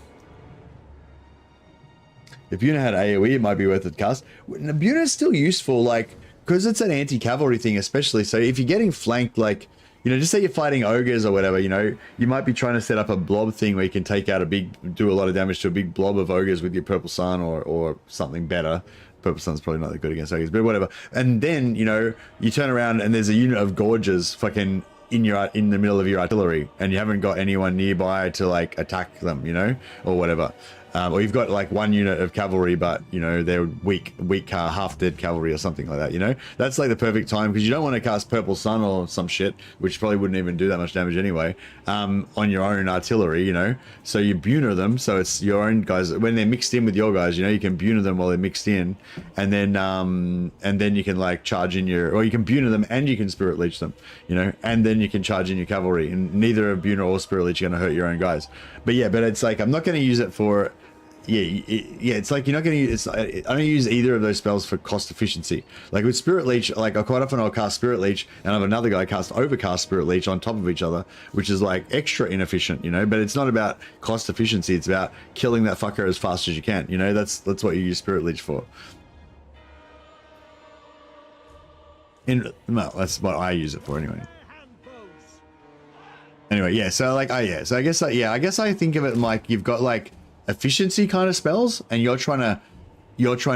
If Buna had AoE, it might be worth it cast. Buna is still useful, like, because it's an anti-cavalry thing, especially. So if you're getting flanked, like, just say you're fighting ogres or whatever, you might be trying to set up a blob thing where you can take out do a lot of damage to a big blob of ogres with your Purple Sun or something better. Purple Sun's probably not that good against ogres, but whatever. And then, you turn around and there's a unit of gorges fucking in the middle of your artillery, and you haven't got anyone nearby to like attack them, or whatever. Or you've got like one unit of cavalry, but they're weak, half dead cavalry or something like that. That's like the perfect time, because you don't want to cast Purple Sun or some shit, which probably wouldn't even do that much damage anyway, on your own artillery. So you Buna them, so it's your own guys when they're mixed in with your guys. You can Buna them while they're mixed in, and then you can like charge in or you can Buna them and you can Spirit Leech them, and then you can charge in your cavalry, and neither of Buna or Spirit Leech are going to hurt your own guys. But it's like I'm not going to use it for. It's like you're not going to use. I don't use either of those spells for cost efficiency. Like with Spirit Leech, like quite often I'll cast Spirit Leech and I have another guy cast Overcast Spirit Leech on top of each other, which is like extra inefficient, But it's not about cost efficiency. It's about killing that fucker as fast as you can. That's what you use Spirit Leech for. Well, that's what I use it for anyway. Anyway, yeah. So like, so I guess like, I guess I think of it like you've got like efficiency kind of spells, and you're trying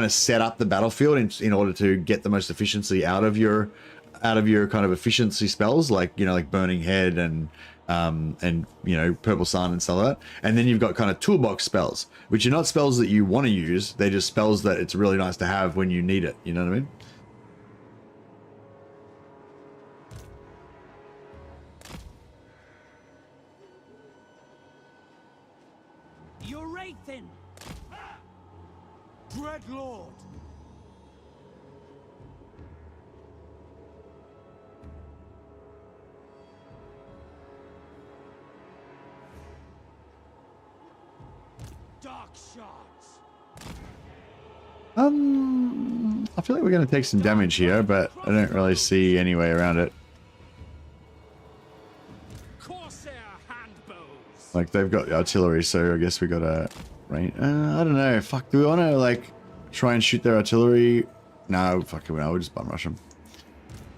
to set up the battlefield in order to get the most efficiency out of your kind of efficiency spells, like, you know, like Burning Head and you know, Purple Sun and stuff like that. And then you've got kind of toolbox spells, which are not spells that you want to use. They're just spells that it's really nice to have when you need it. You know what I mean? You're right then. Dreadlord. Dark shards. I feel like we're going to take some damage here, but I don't really see any way around it. Corsair handbows. Like, they've got the artillery, so I guess we got a rain. I don't know. Fuck, do we want to like try and shoot their artillery? No, fuck it, no, we'll just bum rush them.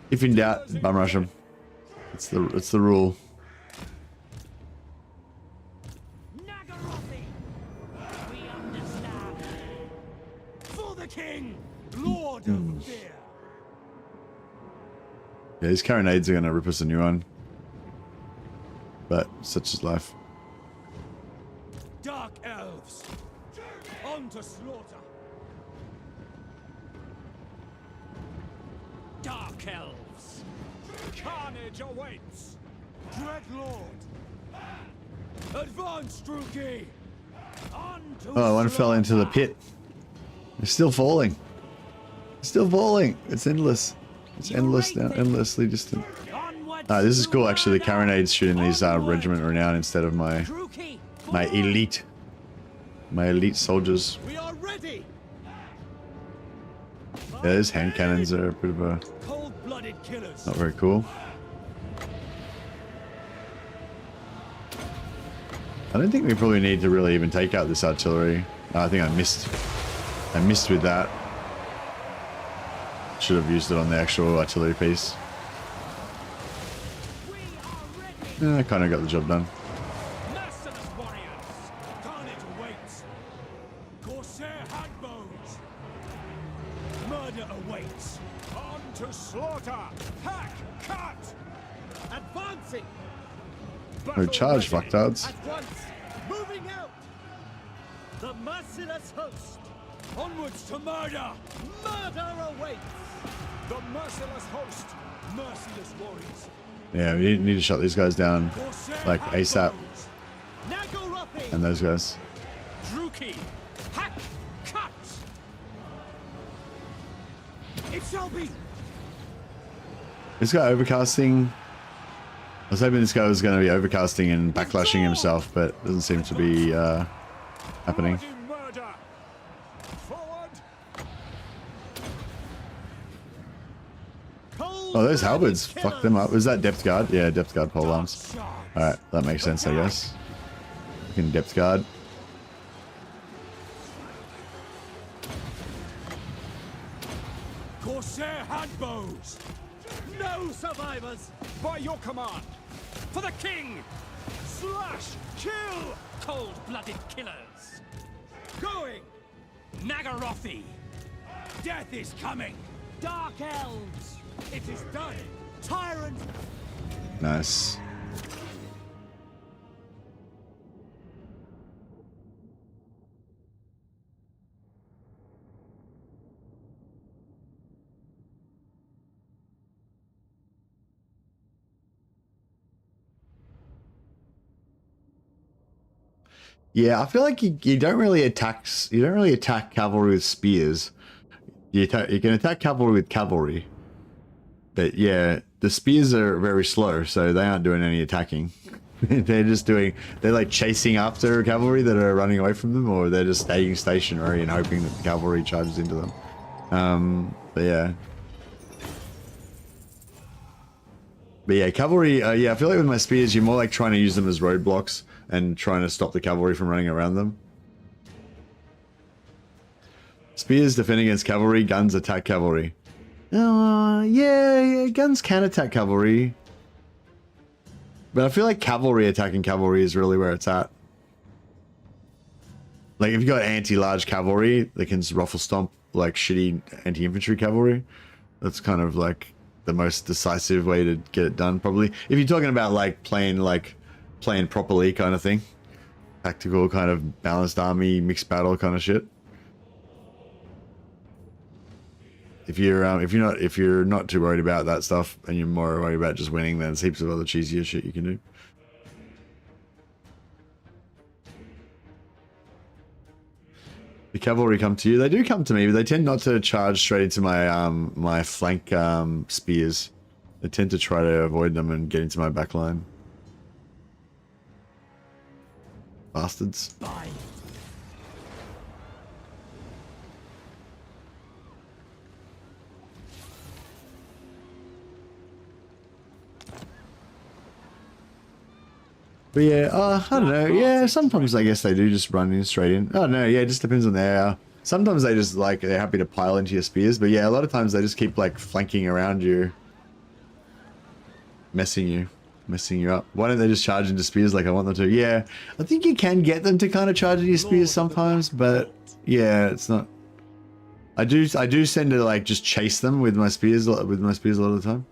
If in doubt, bum rush them. It's the rule. We understand. For the king, Lord of Fear. Yeah, these carronades are going to rip us a new one. But such is life. Dark elves. On to slaughter. Dark elves. Carnage awaits. Dreadlord. Advance, Druki. On to Oh, one fell into the pit. It's still falling. It's still falling. It's endless. It's endless now, endlessly distant. This is cool actually. The carronades shooting these regiment renown instead of my elite soldiers. We are ready. Yeah, those hand cannons are a bit of a Cold-blooded killers. not very cool. I don't think we probably need to really even take out this artillery. I think I missed with that. Should have used it on the actual artillery piece. I kind of got the job done. Merciless warriors. Carnage awaits. Corsair handbows. Murder awaits. On to slaughter. Hack, cut. Advancing. No charge, fucktards. At once. Moving out. The merciless host. Onwards to murder. Murder awaits. The merciless host. Merciless warriors. Yeah, we need to shut these guys down like ASAP. And those guys. Druki, hack, cut. It shall be. This guy overcasting. I was hoping this guy was going to be overcasting and backlashing himself, but it doesn't seem to be happening. Murder. Forward. Oh, those halberds fucked them up. Was that depth guard? Yeah, depth guard pole arms. Alright, that makes sense, I guess. We can depth guard. Corsair handbows. No survivors. By your command. For the king. Slash. Kill. Cold-blooded killers. Going. Nagarothi. Death is coming. Dark elves. It is done. Tyrant. Nice. Yeah, I feel like you don't really attack cavalry with spears. You can attack cavalry with cavalry. But yeah, the spears are very slow, so they aren't doing any attacking. They're like chasing after cavalry that are running away from them, or they're just staying stationary and hoping that the cavalry charges into them. But yeah, cavalry, yeah, I feel like with my spears, you're more like trying to use them as roadblocks and trying to stop the cavalry from running around them. Spears defend against cavalry, guns attack cavalry. Yeah, guns can attack cavalry. But I feel like cavalry attacking cavalry is really where it's at. Like, if you got anti-large cavalry, they can ruffle stomp like shitty anti-infantry cavalry. That's kind of like the most decisive way to get it done, probably. If you're talking about like playing properly kind of thing. Tactical kind of balanced army, mixed battle kind of shit. If you're not too worried about that stuff and you're more worried about just winning, then there's heaps of other cheesier shit you can do. The cavalry come to you. They do come to me, but they tend not to charge straight into my my flank spears. They tend to try to avoid them and get into my back line. Bastards. Bye. But yeah, I don't know. Yeah, sometimes I guess they do just run in straight in. Oh no, yeah, it just depends on their. Sometimes they just like they're happy to pile into your spears, but yeah, a lot of times they just keep like flanking around you, messing you up. Why don't they just charge into spears like I want them to? Yeah, I think you can get them to kind of charge into your spears sometimes, but yeah, it's not. I do tend to like just chase them with my spears a lot of the time.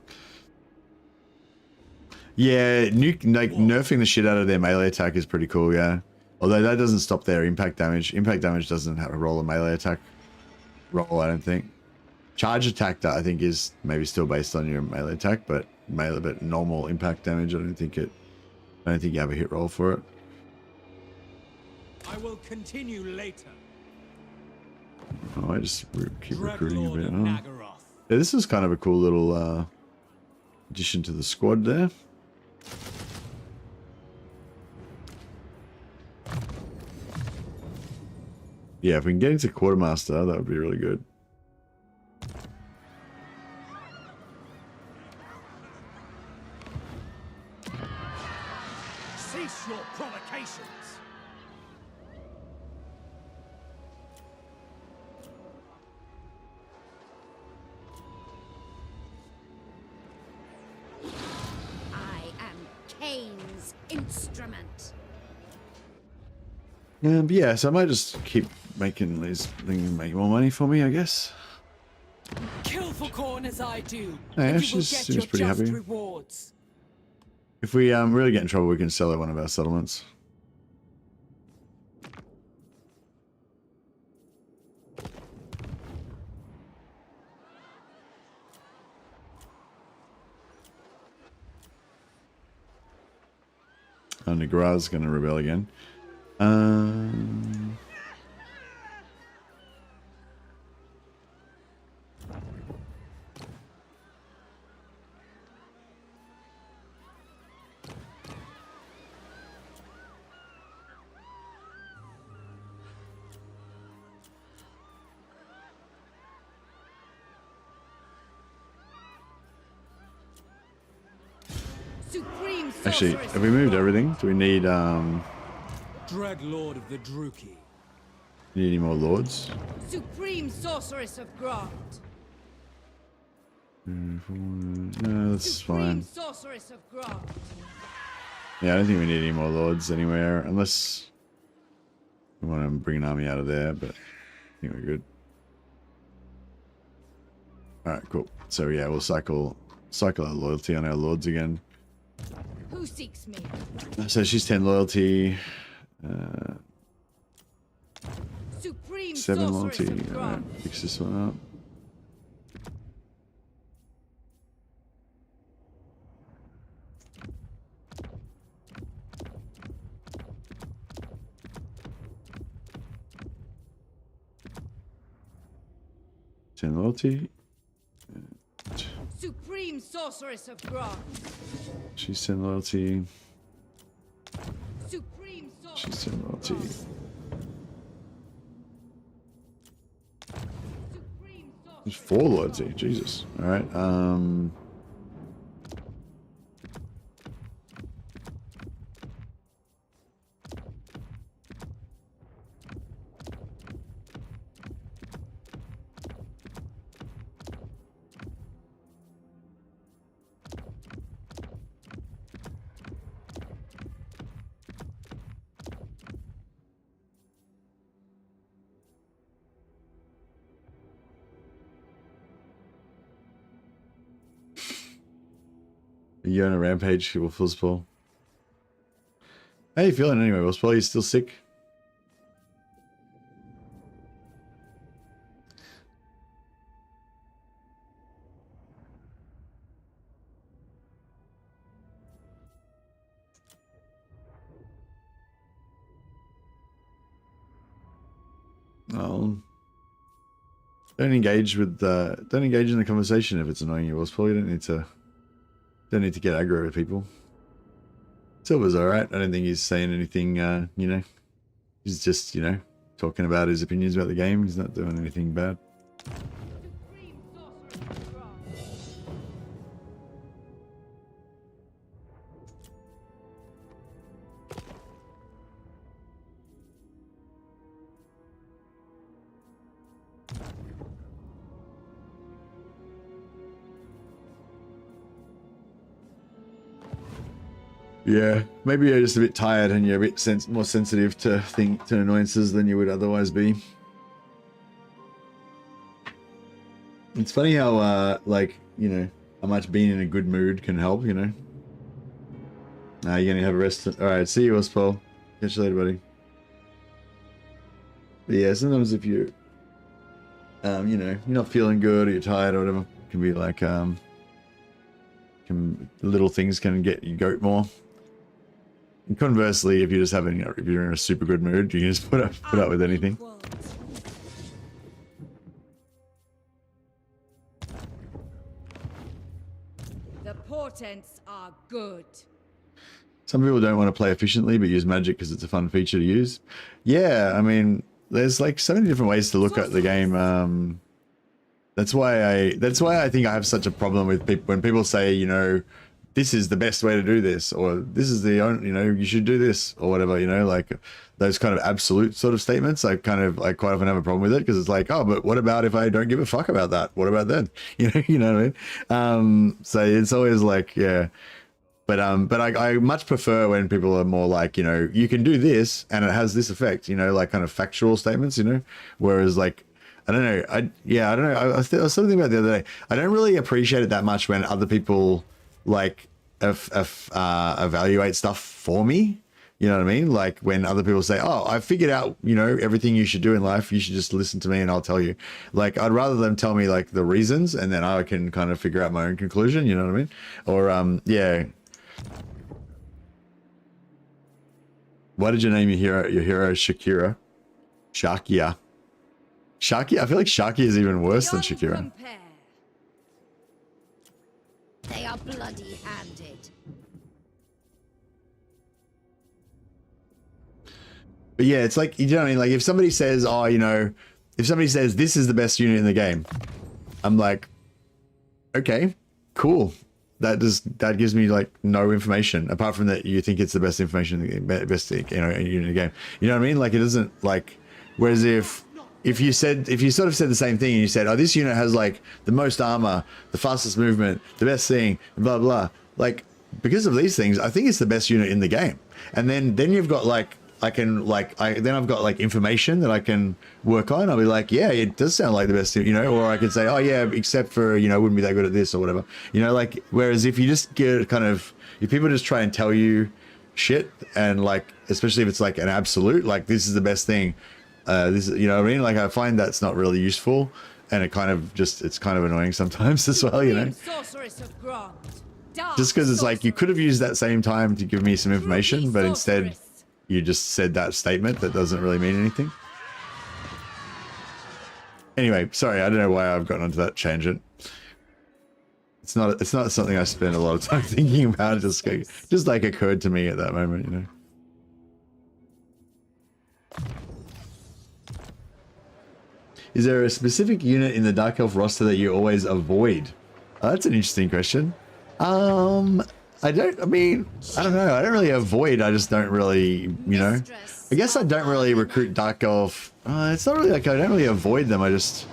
Yeah, nerfing the shit out of their melee attack is pretty cool, yeah. Although that doesn't stop their impact damage. Impact damage doesn't have a roll a melee attack roll, I don't think. Charge attack, I think, is maybe still based on your melee attack, but normal impact damage, I don't think you have a hit roll for it. I will continue later. Oh, I just keep recruiting a bit. Oh. Yeah, this is kind of a cool little addition to the squad there. Yeah, if we can get into quartermaster, that would be really good. Cease your provocations. I am Cain's instrument. But yeah, so I might just keep making these things make more money for me, I guess. Kill for corn as I do. Yeah, and you she will seems get your pretty just happy. rewards. If we really get in trouble, we can sell at one of our settlements. And Negra's going to rebel again. Supreme Actually, sorceress have we moved everything? Do we need Dread Lord of the Druki. any more lords? Supreme sorceress of Grant. No, that's Supreme fine. sorceress of Grant. Yeah, I don't think we need any more lords anywhere, unless we want to bring an army out of there, but I think we're good. Alright, cool. So yeah, we'll cycle our loyalty on our lords again. Who seeks me? So she's 10 loyalty, Supreme 7 sorceress loyalty. of Alright, Grant. fix this one up. Ten loyalty. Supreme sorceress of Grant. She's 10 loyalty. Supreme sorceress. She's 10 loyalty. Supreme There's sorceress. 4 loyalty. Jesus. Alright, Are you on a rampage, Wolfspaw? How you feeling anyway, Wolfspaw? You still sick? Oh, don't engage with don't engage in the conversation if it's annoying you, Wolfspaw. You don't need to get aggro with people. Silver's alright. I don't think he's saying anything, you know. He's just, you know, talking about his opinions about the game. He's not doing anything bad. Yeah, maybe you're just a bit tired and you're a bit more sensitive to annoyances than you would otherwise be. It's funny how, like, you know, how much being in a good mood can help, you know. You're gonna have a rest. Alright, see you, Paul. Catch you later, buddy. But yeah, sometimes if you, you know, you're not feeling good or you're tired or whatever, it can be like, little things can get you goat more. And conversely, if you're just having, if you're in a super good mood, you can just put up with anything. The portents are good. Some people don't want to play efficiently, but use magic because it's a fun feature to use. Yeah, I mean, there's like so many different ways to look at the game. That's why I think I have such a problem with people when people say, you know, this is the best way to do this, or this is the only, you know, you should do this, or whatever, you know, like those kind of absolute sort of statements. I quite often have a problem with it because it's like, oh, but what about if I don't give a fuck about that? What about then? You know what I mean? So it's always like, yeah. But I much prefer when people are more like, you know, you can do this and it has this effect, you know, like kind of factual statements, you know, whereas like, I don't know. I don't know. I was something about the other day. I don't really appreciate it that much when other people like evaluate stuff for me. You know what I mean? Like when other people say, "Oh, I figured out, you know, everything you should do in life. You should just listen to me and I'll tell you." Like I'd rather them tell me like the reasons and then I can kind of figure out my own conclusion. You know what I mean? Or yeah. Why did you name your hero Shakira? Shakia. Shaki? I feel like Shaki is even worse than Shakira. Compare. They are bloody-handed. But yeah, it's like, you know what I mean? Like if somebody says, oh, you know, if somebody says this is the best unit in the game, I'm like, okay, cool. That gives me like no information apart from that you think it's the best information, best, you know, unit in the game. You know what I mean? Like it doesn't like, whereas if you sort of said the same thing and you said, oh, this unit has like the most armor, the fastest movement, the best thing, blah blah, like because of these things, I think it's the best unit in the game. And then you've got like then I've got like information that I can work on. I'll be like, yeah, it does sound like the best, you know, or I could say, oh yeah, except for, you know, wouldn't be that good at this or whatever, you know, like whereas if you just get kind of, if people just try and tell you shit and like, especially if it's like an absolute, like this is the best thing. This, you know what I mean? Like I find that's not really useful, and it kind of just, it's kind of annoying sometimes as well, you know? Just because it's like, you could have used that same time to give me some information, but instead you just said that statement that doesn't really mean anything. Anyway, sorry, I don't know why I've gotten onto that tangent. It's not something I spend a lot of time thinking about. It just like occurred to me at that moment, you know? Is there a specific unit in the Dark Elf roster that you always avoid? That's an interesting question. I don't know. I don't really avoid. I just don't really, you know. I guess I don't really recruit Dark Elf. It's not really like I don't really avoid them. I just,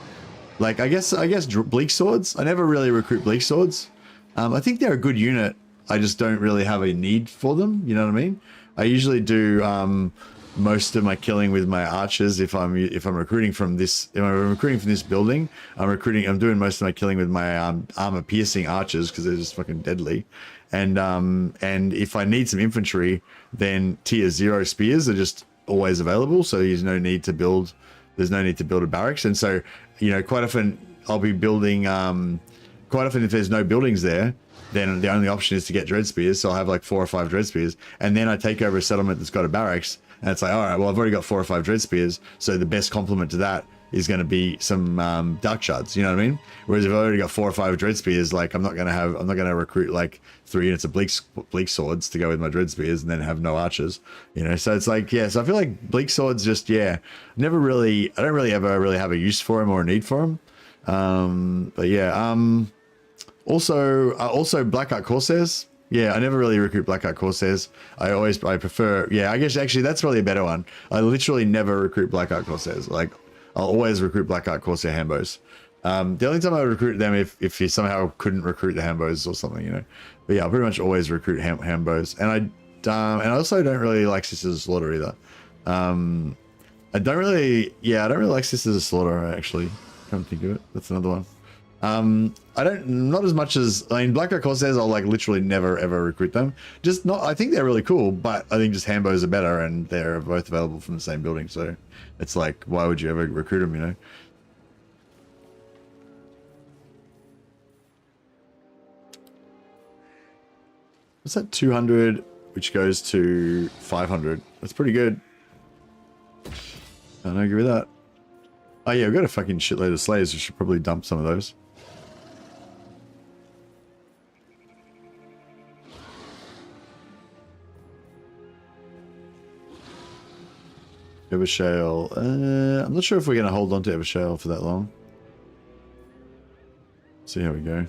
like, I guess Bleak Swords. I never really recruit Bleak Swords. I think they're a good unit. I just don't really have a need for them. You know what I mean? I usually do most of my killing with my archers. If I'm recruiting from this, building, I'm doing most of my killing with my armor piercing archers because they're just fucking deadly. and if I need some infantry, then tier 0 spears are just always available. So there's no need to build a barracks. And so, you know, quite often I'll be building, quite often if there's no buildings there, then the only option is to get dread spears. So I'll have like 4 or 5 dread spears, and then I take over a settlement that's got a barracks, and it's like, all right, well, I've already got 4 or 5 dread spears. So the best complement to that is going to be some dark shards, you know what I mean? Whereas if I've already got 4 or 5 dread spears, like I'm not going to recruit like 3 units of bleak swords to go with my dread spears and then have no archers, you know? So it's like, yeah, so I feel like bleak swords just, yeah, I don't really ever have a use for them or a need for them. But yeah, also Black Art Corsairs. Yeah, I never really recruit Black Art Corsairs. I prefer, yeah, I guess actually that's probably a better one. I literally never recruit Black Art Corsairs. Like, I'll always recruit Black Art Corsair Hambos. The only time I would recruit them if you somehow couldn't recruit the Hambos or something, you know. But yeah, I pretty much always recruit Hambos. And I also don't really like Sisters of Slaughter either. I don't really like Sisters of Slaughter, actually. Come to think of it. That's another one. Not as much as, I mean, Black Art Corsairs, I'll like literally never ever recruit them. I think they're really cool, but I think just Hambos are better, and they're both available from the same building. So it's like, why would you ever recruit them, you know? What's that 200, which goes to 500? That's pretty good. I don't agree with that. Oh yeah, we've got a fucking shitload of slaves. We should probably dump some of those. Evershale. I'm not sure if we're going to hold on to Evershale for that long. See how we go.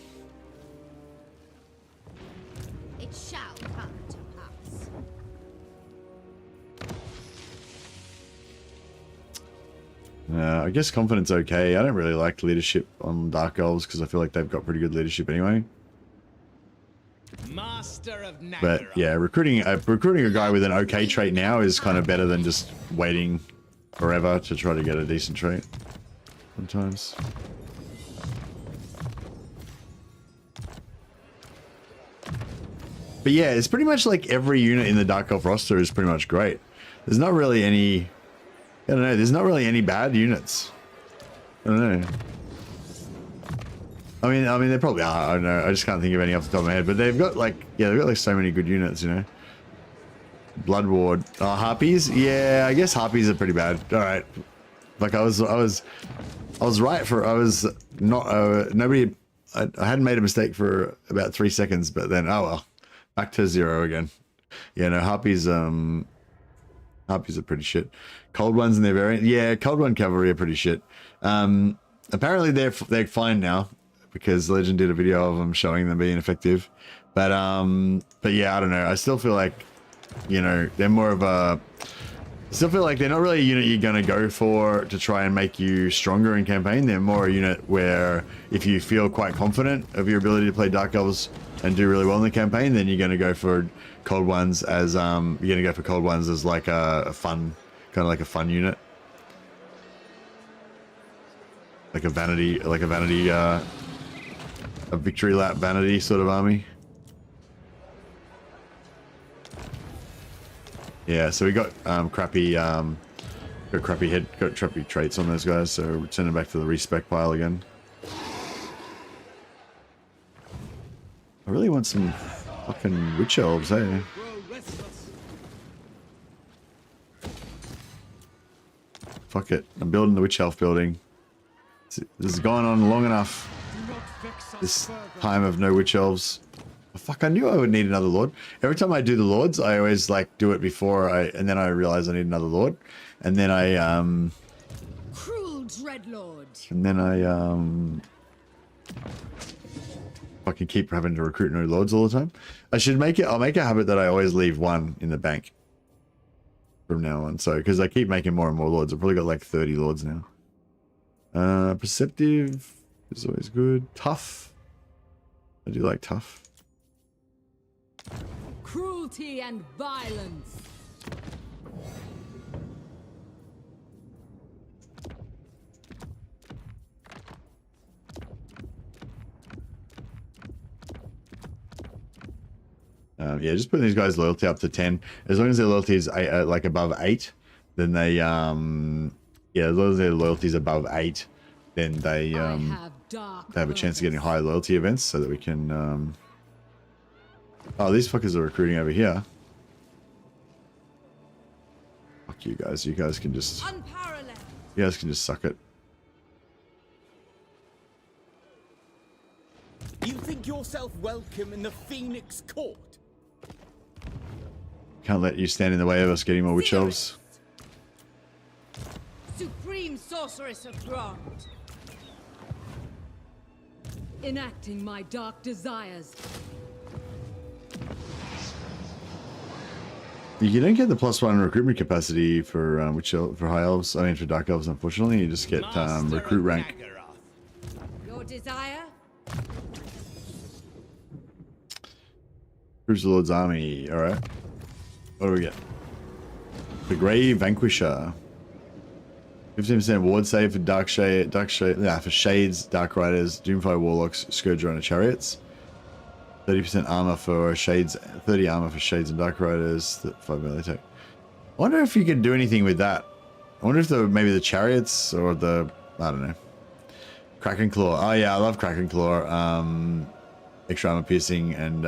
It shall come to pass. I guess confidence okay. I don't really like leadership on Dark Elves because I feel like they've got pretty good leadership anyway. Master of But yeah, recruiting a guy with an okay trait now is kind of better than just waiting forever to try to get a decent trait sometimes. But yeah, it's pretty much like every unit in the Dark Elf roster is pretty much great. There's not really any, I don't know, there's not really any bad units. I don't know. I mean, they probably are. I don't know. I just can't think of any off the top of my head. But they've got like, yeah, they've got like so many good units, you know. Blood Ward. Harpies. Yeah, I guess Harpies are pretty bad. All right. Like I was right for. I was not. Nobody. I hadn't made a mistake for about 3 seconds, but then oh well, back to 0 again. Yeah, no, Harpies. Harpies are pretty shit. Cold Ones and their variant. Yeah, Cold One Cavalry are pretty shit. Apparently they're fine now, because Legend did a video of them showing them being effective. But yeah, I don't know. I still feel like, you know, they're more of a... I still feel like they're not really a unit you're going to go for to try and make you stronger in campaign. They're more a unit where if you feel quite confident of your ability to play Dark Elves and do really well in the campaign, then you're going to go for Cold Ones as like a fun, kind of like a fun unit. Like a vanity, a victory lap vanity sort of army. Yeah, so we got crappy traits on those guys, so we're turning back to the respec pile again. I really want some fucking witch elves, eh? Fuck it, I'm building the witch elf building. This has gone on long enough. This time of no witch elves. Oh, fuck, I knew I would need another lord. Every time I do the lords, I always like do it before and then I realize I need another lord. And then I Cruel dreadlord. and then I fucking keep having to recruit new lords all the time. I'll make a habit that I always leave one in the bank from now on. So because I keep making more and more lords. I've probably got like 30 lords now. Perceptive is always good. Tough. I do like tough. Cruelty and violence. yeah, just putting these guys' loyalty up to 10. As long as their loyalty is like above 8, then they yeah, as long as their loyalty is above 8, then they have a chance of getting higher loyalty events, so that we can oh, these fuckers are recruiting over here. Fuck you guys. You guys can just suck it. You think yourself welcome in the Phoenix Court? Can't let you stand in the way of us getting more witch elves. Supreme sorceress of Grond. Enacting my dark desires. You don't get the +1 recruitment capacity for for high elves. I mean, for dark elves, unfortunately, you just get recruit rank. Your desire? Who's the Lord's army? All right. What do we get? The Grey Vanquisher. 15% ward save for for Shades, Dark Riders, Doomfire Warlocks, Scourge Runner Chariots. 30% armor for Shades, 30 armor for Shades and Dark Riders, 5 melee attack. I wonder if you could do anything with that. I wonder if maybe the chariots or the, I don't know. Kraken Claw. Oh yeah, I love Kraken Claw. Extra armor piercing and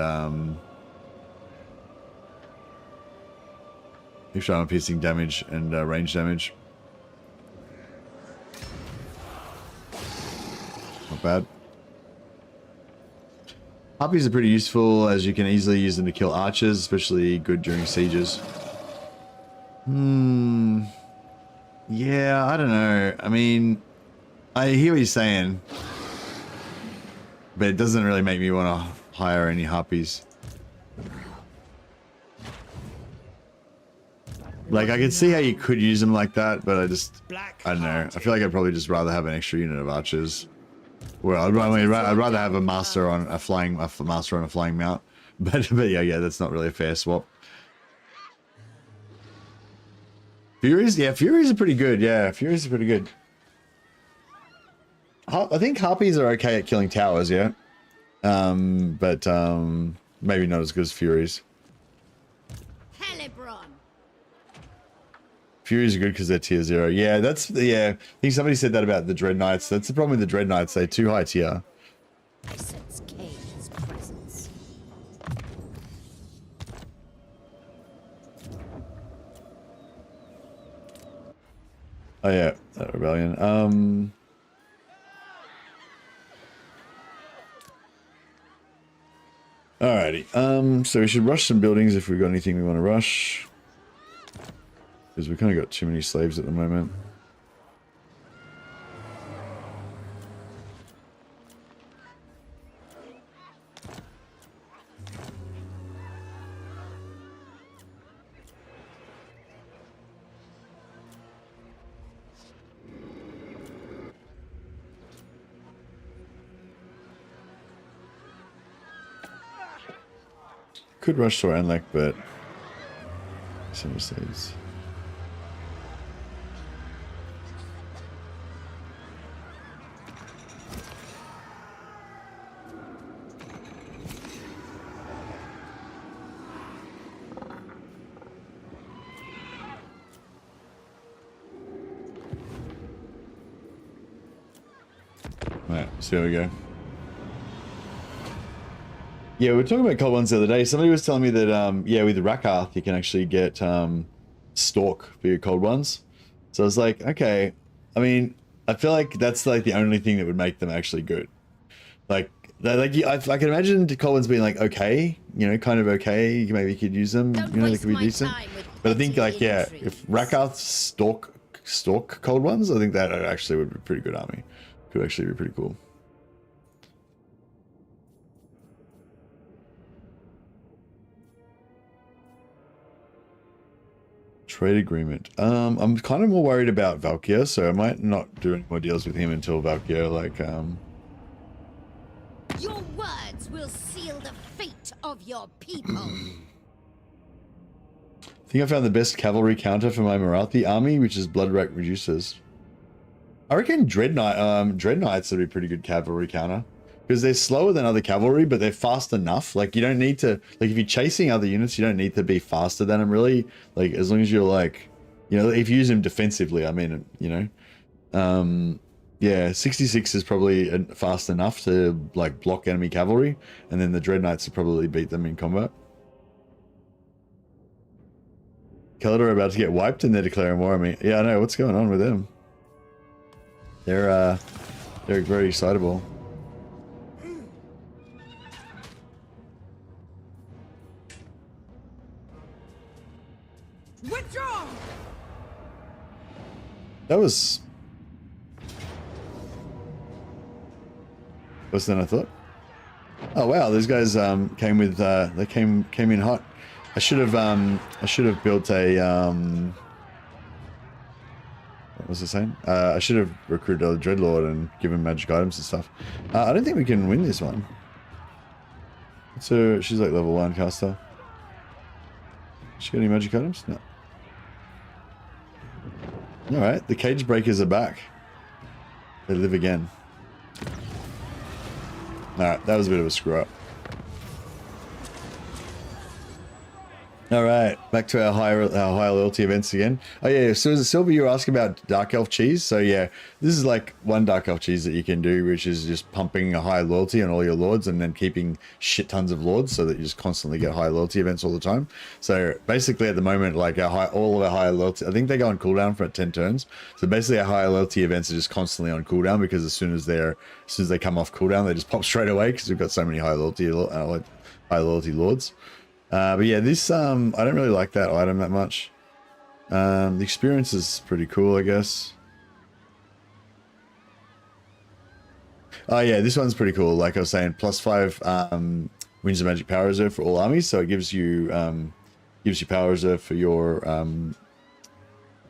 extra armor piercing damage and range damage. Not bad. Harpies are pretty useful, as you can easily use them to kill archers, especially good during sieges. Yeah, I don't know. I mean, I hear what you're saying, but it doesn't really make me want to hire any harpies. Like, I can see how you could use them like that, but I don't know. I feel like I'd probably just rather have an extra unit of archers. Well, I'd rather have a master on a flying mount, but yeah, that's not really a fair swap. Furies, yeah, Furies are pretty good. Yeah, Furies are pretty good. I think Harpies are okay at killing towers, yeah, but maybe not as good as Furies. Hellebron. Furies are good because they're tier 0. Yeah, I think somebody said that about the Dread Knights. That's the problem with the Dread Knights. They're too high tier. I sense Kane's presence. Oh yeah, that rebellion. Alrighty. So we should rush some buildings if we've got anything we want to rush. Because we've kind of got too many slaves at the moment. Could rush to Anlek, but some slaves. Right, so here we go. Yeah, we were talking about cold ones the other day. Somebody was telling me that, yeah, with Rakath, you can actually get Stalk for your cold ones. So I was like, okay. I mean, I feel like that's like the only thing that would make them actually good. Like I can imagine the cold ones being like, okay, you know, kind of okay. Maybe you could use them, you know, they could be decent. But I think like, yeah, if Rakath Stalk cold ones, I think that actually would be a pretty good army. Could actually be pretty cool. Trade agreement. I'm kind of more worried about Valkyr, so I might not do any more deals with him until Valkyr, like, Your words will seal the fate of your people. I think I found the best cavalry counter for my Morathi army, which is Blood Rack Reducers. I reckon Dread Knights would be a pretty good cavalry counter. because they're slower than other cavalry, but they're fast enough. Like you don't need to, like if you're chasing other units, you don't need to be faster than them really. Like as long as you're like, you know, if you use them defensively, I mean, you know, yeah, 66 is probably fast enough to like block enemy cavalry, and then the dreadnoughts will probably beat them in combat. Kalador are about to get wiped and they're declaring war on me. Yeah, I know, what's going on with them? They're very excitable. Withdraw! That was worse than I thought. Oh wow, these guys came with they came in hot. I should have built a what was I saying? I should have recruited a Dreadlord and given magic items and stuff. I don't think we can win this one. So she's like level 1 caster. She got any magic items? No. Alright, the cage breakers are back. They live again. Alright, that was a bit of a screw up. Alright, back to our higher loyalty events again. Oh yeah, so as a Silver, you were asking about Dark Elf cheese. So yeah, this is like one Dark Elf cheese that you can do, which is just pumping a high loyalty on all your lords and then keeping shit tons of lords so that you just constantly get high loyalty events all the time. So basically at the moment, like all of our higher loyalty, I think they go on cooldown for 10 turns. So basically our higher loyalty events are just constantly on cooldown because as soon as they come off cooldown, they just pop straight away because we've got so many high loyalty lords. But yeah, this, I don't really like that item that much. The experience is pretty cool, I guess. Oh yeah, this one's pretty cool. Like I was saying, +5 Winds of Magic Power Reserve for all armies. So it gives you power reserve for your,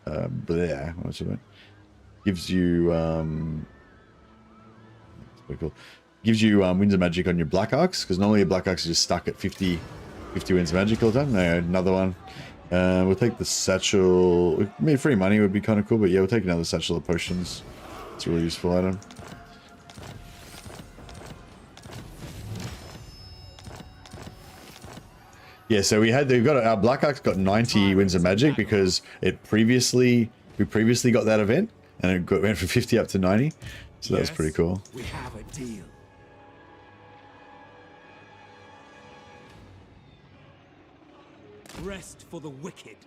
what's it? Gives you, pretty cool. Gives you Winds of Magic on your Black Arcs, because normally your Black Arcs are just stuck at 50 Winds of Magic all the time. No, another one. We'll take the satchel. I mean, free money would be kind of cool, but yeah, we'll take another satchel of potions. It's a really useful item. Yeah, so our Black Arcs got 90 Winds of Magic because we previously got that event and it went from 50 up to 90. So that's pretty cool. We have a deal. Rest for the wicked.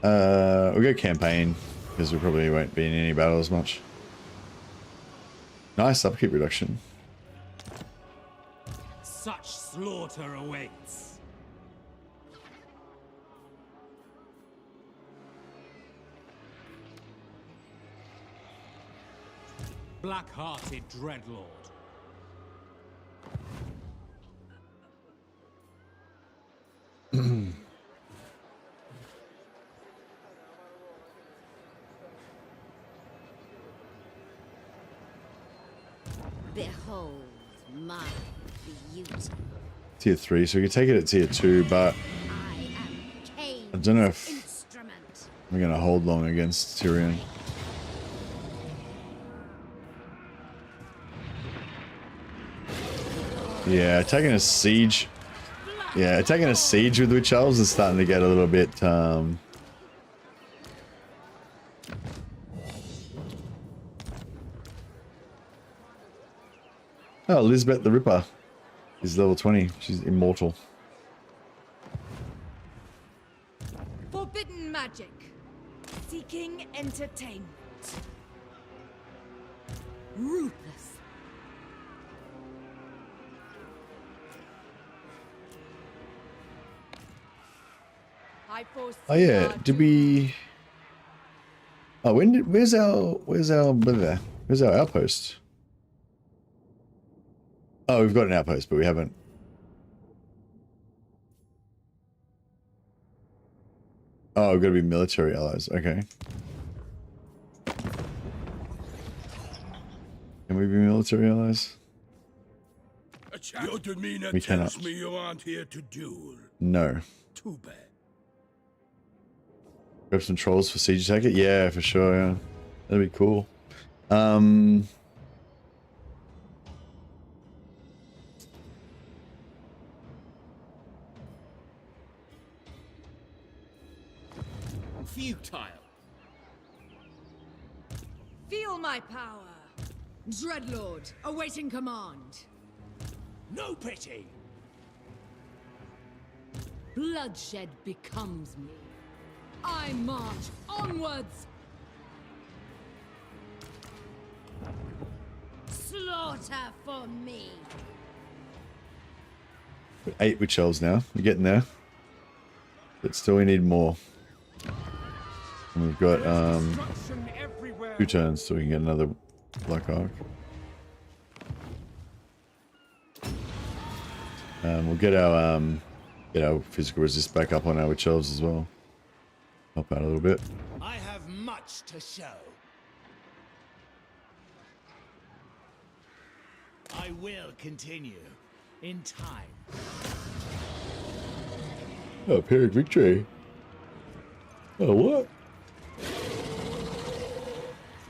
We'll go campaign because we probably won't be in any battles much. Nice upkeep reduction. Such slaughter awaits. Black-hearted Dreadlord. Behold my beauty. Tier 3, so we can take it at tier 2, but I don't know if we're going to hold long against Tyrion. Yeah, taking a siege. Yeah, taking a siege with Witch Elves is starting to get a little bit, Oh, Lisbeth the Ripper is level 20. She's immortal. Forbidden magic. Seeking entertainment. Ruthless. Oh yeah, did we? Oh, where's our outpost? Oh, we've got an outpost, but we haven't. Oh, we've got to be military allies. Okay. Can we be military allies? Your demeanor We tells cannot. me you aren't here to duel. No. Too bad. Grab some trolls for siege attacker? Yeah, for sure, yeah. That'd be cool. futile. Feel my power. Dreadlord, awaiting command. No pity. Bloodshed becomes me. I march onwards. Slaughter for me. 8 witch elves now. We're getting there. But still we need more. And we've got Destruction everywhere. 2 turns so we can get another Black Ark. We'll get our physical resist back up on our witch elves as well. Help out a little bit. I have much to show. I will continue in time. Oh, Pyrrhic victory. Oh, what?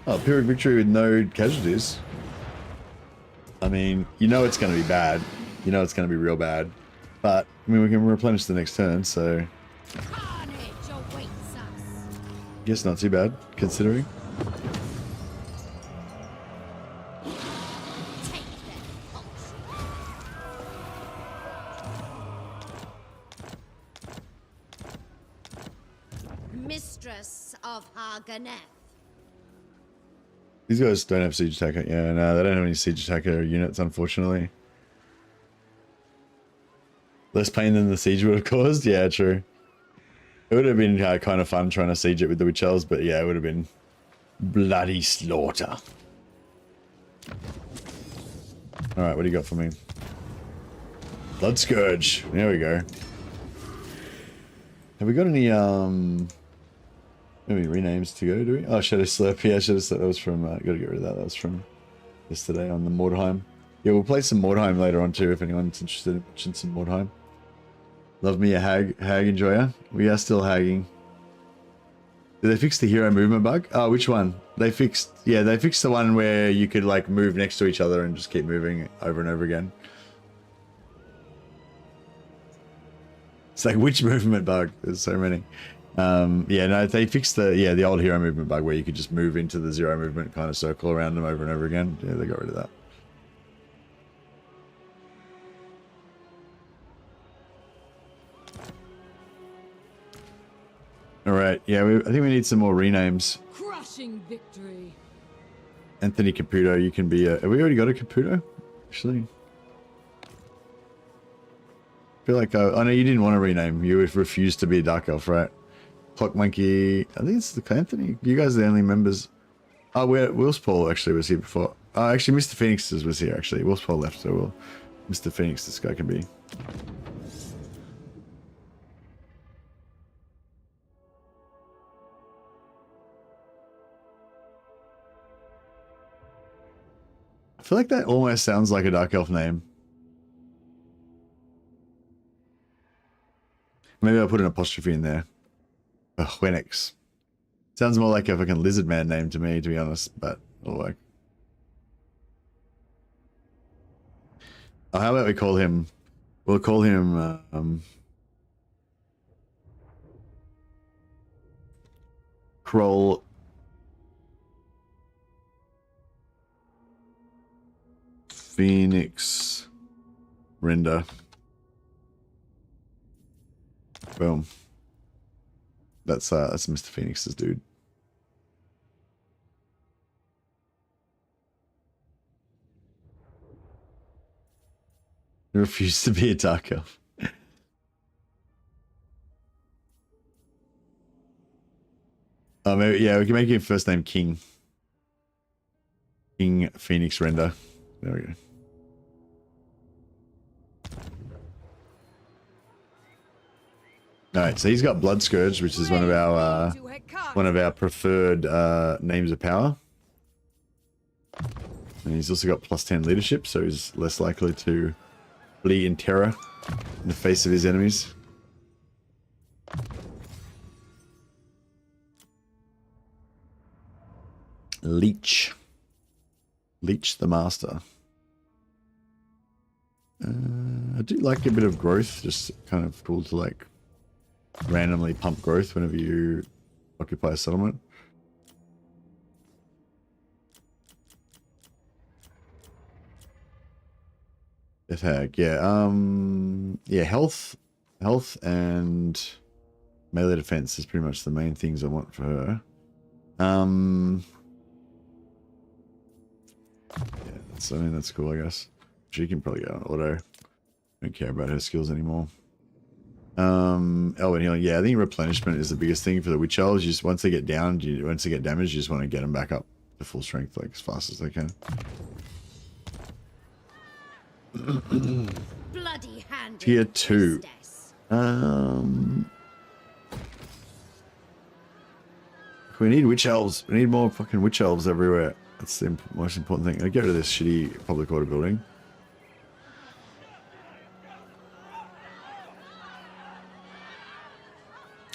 Oh, Pyrrhic victory with no casualties. I mean, you know it's going to be bad. You know it's going to be real bad. But, I mean, we can replenish the next turn, so... Carnage awaits us. Guess not too bad, considering. Take them, folks. Mistress of Harganeth. These guys don't have siege attacker. Yeah, no, they don't have any siege attacker units, unfortunately. Less pain than the siege would have caused? Yeah, true. It would have been kind of fun trying to siege it with the witch elves, but yeah, it would have been bloody slaughter. Alright, what do you got for me? Blood Scourge. There we go. Have we got any, maybe renames to go, do we? Oh, Shadow Slurp. Yeah, Shadow Slurp. That was from, gotta get rid of that. That was from yesterday on the Mordheim. Yeah, we'll play some Mordheim later on too, if anyone's interested in watching some Mordheim. Love me a hag enjoyer. We are still hagging. Did they fix the hero movement bug? Oh, which one? They fixed, yeah, they fixed the one where you could like move next to each other and just keep moving over and over again. It's like, which movement bug? There's so many. Yeah, no, they fixed the old hero movement bug where you could just move into the zero movement kind of circle around them over and over again. Yeah, they got rid of that. All right, yeah, I think we need some more renames. Crushing victory. Anthony Caputo, you can be a... Have we already got a Caputo? Actually? I feel like... I know you didn't want to rename. You refused to be a Dark Elf, right? Clock Monkey... I think it's the Anthony. You guys are the only members... Oh, Will's Paul actually was here before. Actually, Mr. Phoenix was here, actually. Will's Paul left, so Mr. Phoenix, this guy can be... I feel like that almost sounds like a Dark Elf name. Maybe I'll put an apostrophe in there. Wenix. Sounds more like a fucking lizard man name to me, to be honest, but it'll work. Oh, how about we call him... We'll call him... Kroll... Phoenix Render. Boom. That's Mr. Phoenix's dude. He refused to be a Dark Elf. Oh, maybe, yeah, we can make him first name King. King Phoenix Render. There we go. Alright, so he's got Blood Scourge, which is one of our preferred names of power. And he's also got +10 leadership, so he's less likely to flee in terror in the face of his enemies. Leech. Leech the Master. I do like a bit of growth, just kind of cool to like randomly pump growth whenever you Occupy a settlement. Death hag, yeah. Yeah, health and melee defense is pretty much the main things I want for her. Yeah, I mean that's cool, I guess. She can probably go on auto. Don't care about her skills anymore. Elven healing, yeah, I think replenishment is the biggest thing for the witch elves. You just once they get down, once they get damaged, you just want to get them back up to full strength like as fast as they can. Bloody hand. Tier 2. We need witch elves. We need more fucking witch elves everywhere. That's the most important thing. I get rid of this shitty public order building.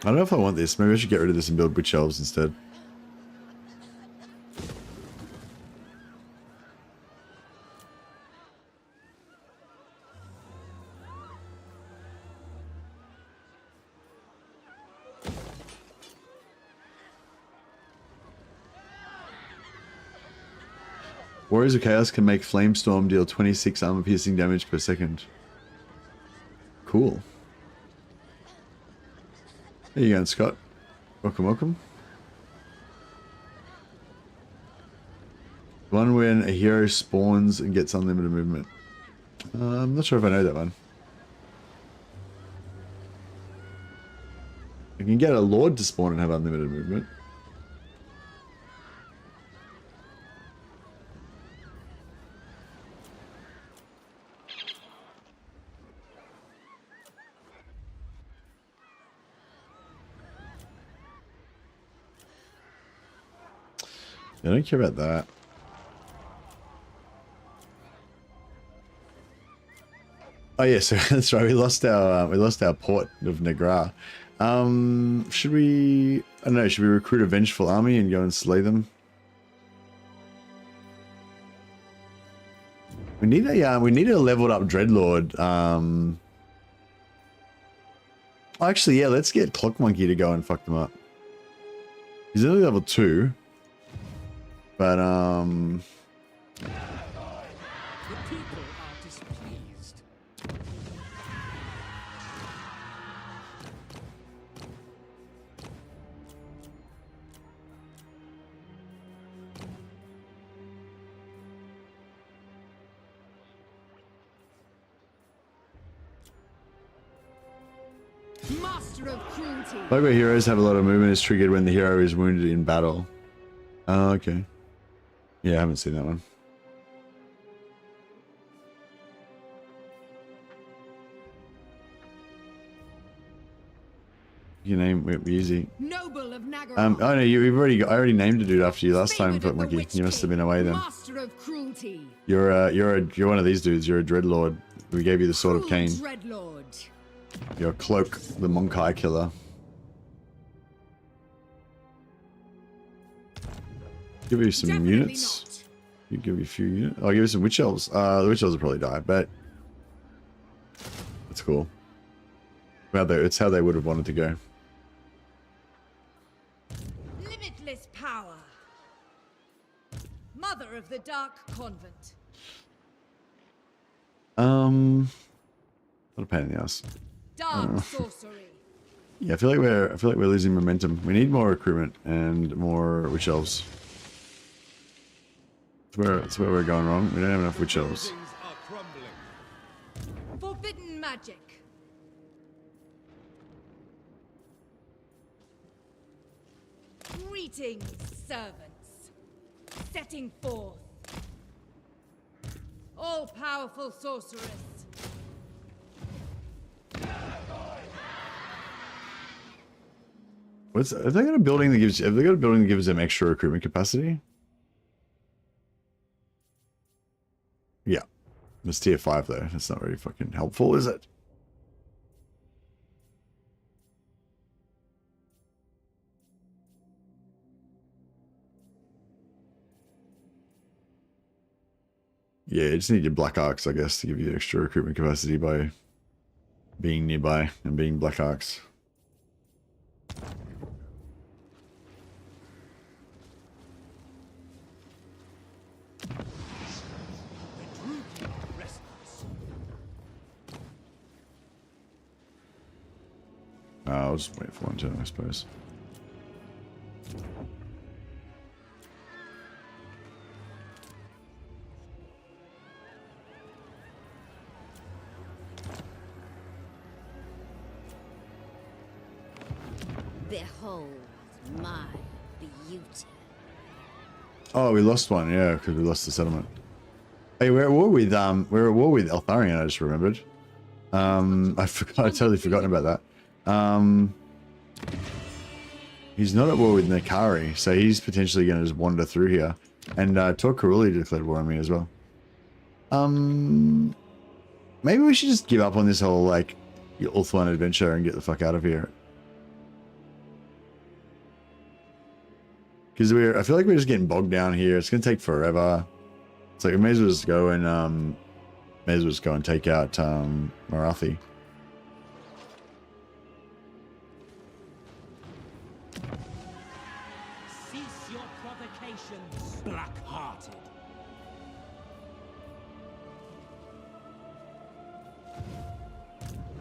I don't know if I want this. Maybe I should get rid of this and build witch elves instead. Warriors of Chaos can make Flamestorm deal 26 armor-piercing damage per second. Cool. There you go, Scott. Welcome, welcome. One when a hero spawns and gets unlimited movement. I'm not sure if I know that one. I can get a Lord to spawn and have unlimited movement. I don't care about that. Oh yeah, so that's right. We lost our port of Negra. Should we? I don't know. Should we recruit a vengeful army and go and slay them? We need a leveled up dreadlord. Actually, yeah. Let's get Clock Monkey to go and fuck them up. He's only level 2. But, The people are displeased. Master of cruelty. like where heroes have a lot of movement is triggered when the hero is wounded in battle. Oh, okay. Yeah, I haven't seen that one. You name it easy. Noble of Nagaron. Oh no, I already named a dude after you last time, Favorite of Foot the Monkey. Witch You must have King, been away then. Master of cruelty. You're one of these dudes. You're a dreadlord. We gave you the sword of Cruel Cain. Dreadlord. You're Cloak, the Monkai killer. Give you some Definitely units. not. You give you a few units. I'll give you some witch elves. The witch elves will probably die, but that's cool. Well, it's how they would have wanted to go. Limitless power. Mother of the Dark Convent. What a pain in the ass. Dark sorcery. Yeah, I feel like we're losing momentum. We need more recruitment and more witch elves. That's where we're going wrong. We don't have enough witch elves. Things are crumbling. Forbidden magic. Greetings, servants. Setting forth. All-powerful sorceress. Have they got a building that gives them extra recruitment capacity? Yeah. It's tier 5 though. That's not very fucking helpful, is it? Yeah, you just need your black arcs, I guess, to give you extra recruitment capacity by being nearby and being black arcs. The Druid are restless. I'll just wait for one turn, I suppose. Behold my beauty. Oh, we lost one, yeah, because we lost the settlement. Hey, we're at war with Eltharion, I just remembered. I totally forgotten about that. He's not at war with Nakari, so he's potentially going to just wander through here. And Tor Karuli declared war on me as well. Maybe we should just give up on this whole, like, Ulthuan adventure and get the fuck out of here. Because I feel like we're just getting bogged down here. It's going to take forever. It's like we may as well just go and, take out, Morathi. Cease your provocations, black-hearted.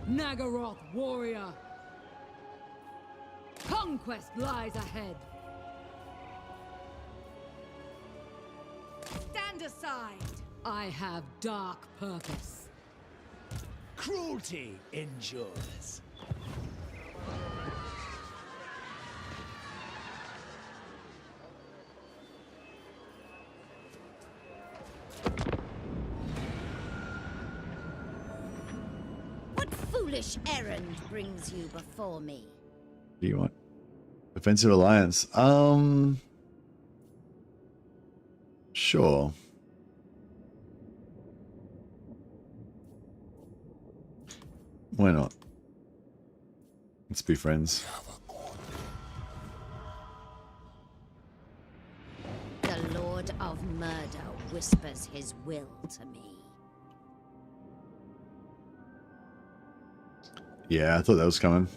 Nagaroth warrior. Conquest lies ahead. Stand aside. I have dark purpose. Cruelty endures. What foolish errand brings you before me? What do you want? Offensive alliance. Sure. Why not? Let's be friends. The Lord of Murder whispers his will to me. Yeah, I thought that was coming.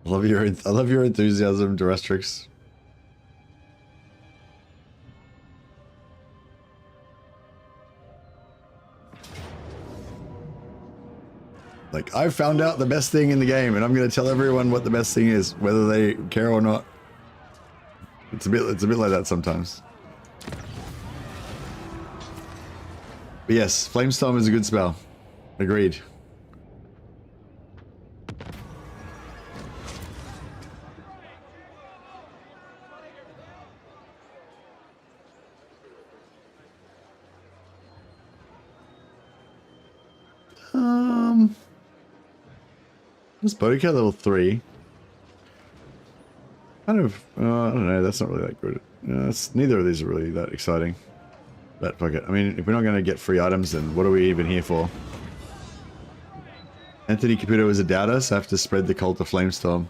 I love your enthusiasm, Durestrix. Like, I found out the best thing in the game, and I'm going to tell everyone what the best thing is, whether they care or not. It's a bit like that sometimes. But yes, Flamestorm is a good spell. Agreed. This Overkill level 3. Kind of, I don't know, that's not really that good. Neither of these are really that exciting. But fuck it. I mean, if we're not going to get free items, then what are we even here for? Anthony Caputo is a doubter, so I have to spread the cult of Flamestorm.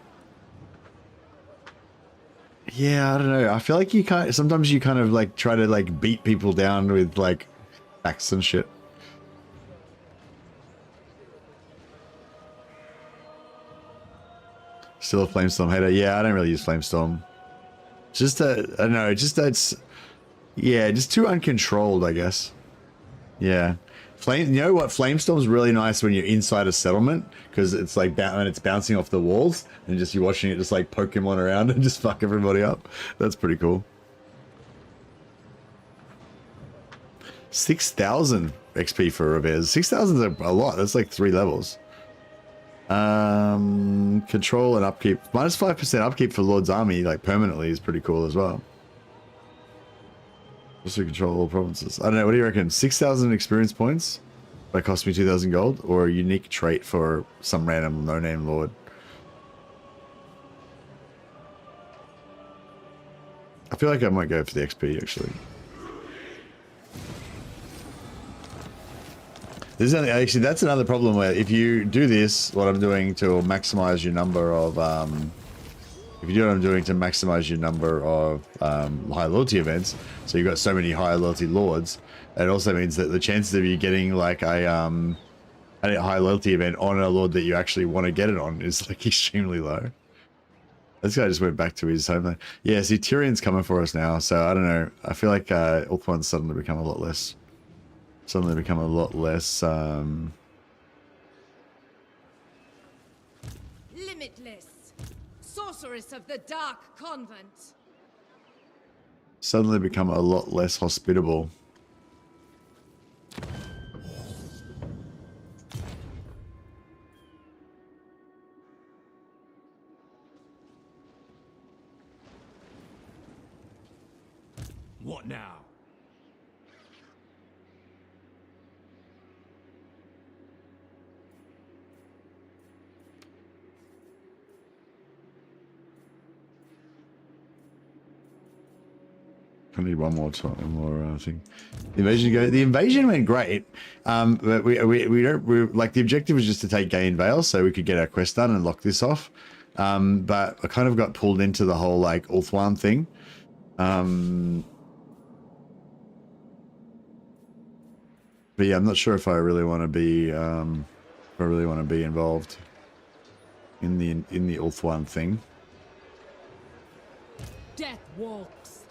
Yeah, I don't know. I feel like sometimes you kind of like try to like beat people down with like facts and shit. Still a Flamestorm hater. Yeah, I don't really use Flamestorm. Just I don't know, just yeah, just too uncontrolled, I guess. Yeah. You know what? Flamestorm's really nice when you're inside a settlement, because it's like when it's bouncing off the walls and just you're watching it just like Pokemon around and just fuck everybody up. That's pretty cool. 6,000 XP for Revers. 6,000 is a lot. That's like 3 levels. Control and upkeep. Minus 5% upkeep for Lord's Army, like permanently, is pretty cool as well. Also control all provinces. I don't know, what do you reckon? 6,000 experience points? That cost me 2,000 gold? Or a unique trait for some random no-name lord? I feel like I might go for the XP, actually. Actually, that's another problem where if you do this, what I'm doing to maximize your number of, if you do what I'm doing to maximize your number of high loyalty events, so you've got so many high loyalty lords, it also means that the chances of you getting like a a high loyalty event on a lord that you actually want to get it on is like extremely low. This guy just went back to his homeland. Yeah, see, Tyrion's coming for us now, so I don't know. I feel like Ulthuan's suddenly become a lot less. Limitless. Sorceress of the Dark Convent. Suddenly become a lot less hospitable. What now? I need one more thing. The invasion went great, but we like the objective was just to take Gain Vale so we could get our quest done and lock this off. But I kind of got pulled into the whole like Ulthuan thing. But yeah, I'm not sure if I really want to be involved in the Ulthuan thing. Death walks.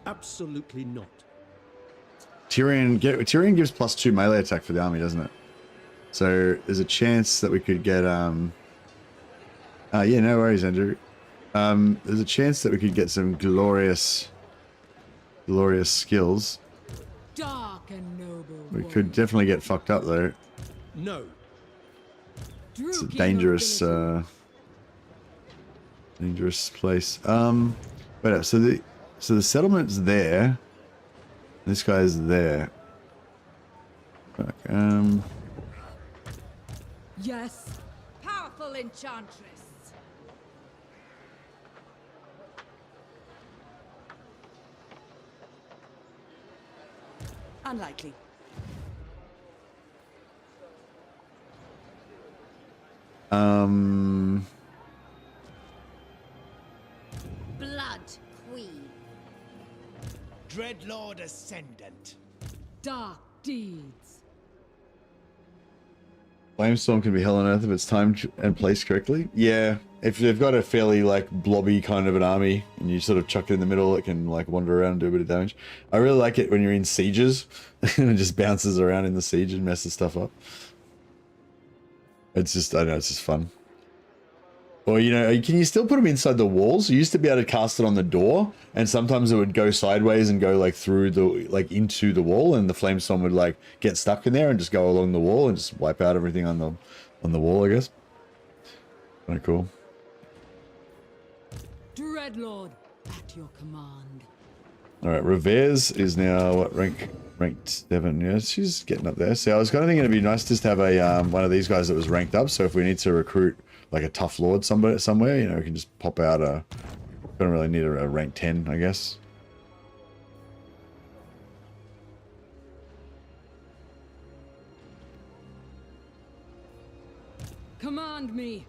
Absolutely not. Tyrion gives +2 melee attack for the army, doesn't it? So there's a chance that we could get yeah, no worries, Andrew. There's a chance that we could get some glorious skills. Dark and noble. We could definitely get fucked up though. No. It's a dangerous dangerous place. Wait up, so the settlement's there. This guy's there. Fuck, Yes. Powerful enchantress. Unlikely. Blood Queen. Dreadlord Ascendant. Dark deeds. Flamestorm can be hell on earth if it's timed and placed correctly. Yeah, if they've got a fairly like blobby kind of an army and you sort of chuck it in the middle, it can like wander around and do a bit of damage. I really like it when you're in sieges and it just bounces around in the siege and messes stuff up. It's just, I don't know, it's just fun. Or, you know, can you still put them inside the walls? You used to be able to cast it on the door, and sometimes it would go sideways and go like through the, like into the wall, and the flamestorm would like get stuck in there and just go along the wall and just wipe out everything on the wall, I guess. Kind of cool. Dreadlord, at your command. All right, Revers is now what ranked 7. Yeah, she's getting up there. So I was kind of thinking it'd be nice just to have a one of these guys that was ranked up. So if we need to recruit like a tough lord somewhere, you know, we can just pop out a. Don't really need a rank 10, I guess. Command me.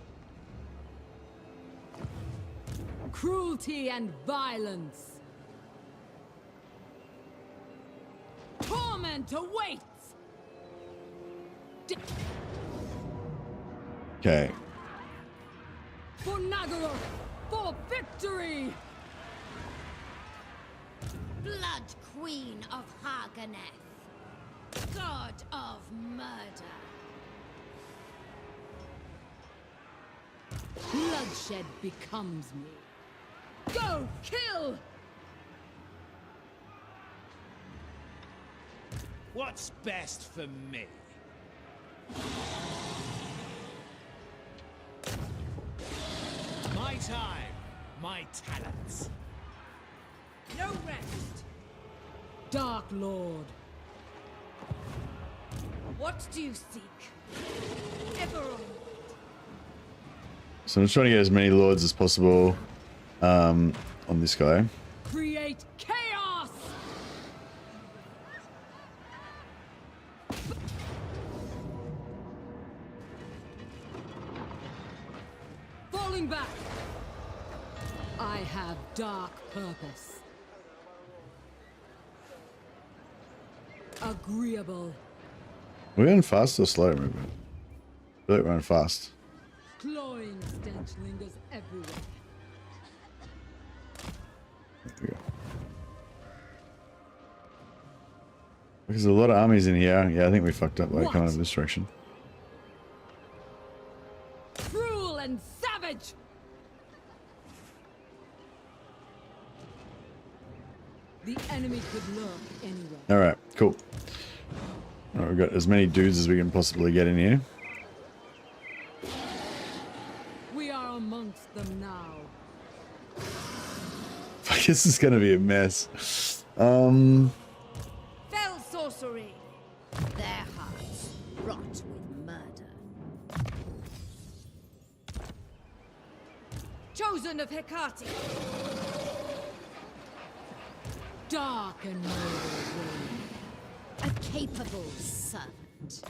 Cruelty and violence. Torment awaits. Okay. For Nagaroth, for victory! Blood Queen of Harganeth. God of murder. Bloodshed becomes me. Go kill! What's best for me? My time, my talents. No rest. Dark Lord. What do you seek? Eberron. So I'm just trying to get as many lords as possible on this guy. Create chaos! Falling back! I have dark purpose. Agreeable. We're going fast or slow movement? I feel like we're going fast. Cloying stench lingers everywhere. There we go. There's a lot of armies in here. Yeah, I think we fucked up by coming in this direction. Cruel and savage! The enemy could lurk anywhere. Alright, cool. Alright, we've got as many dudes as we can possibly get in here. We are amongst them now. This is gonna be a mess. Fell sorcery. Their hearts rot with murder. Chosen of Hecate. Dark and noble. A capable servant.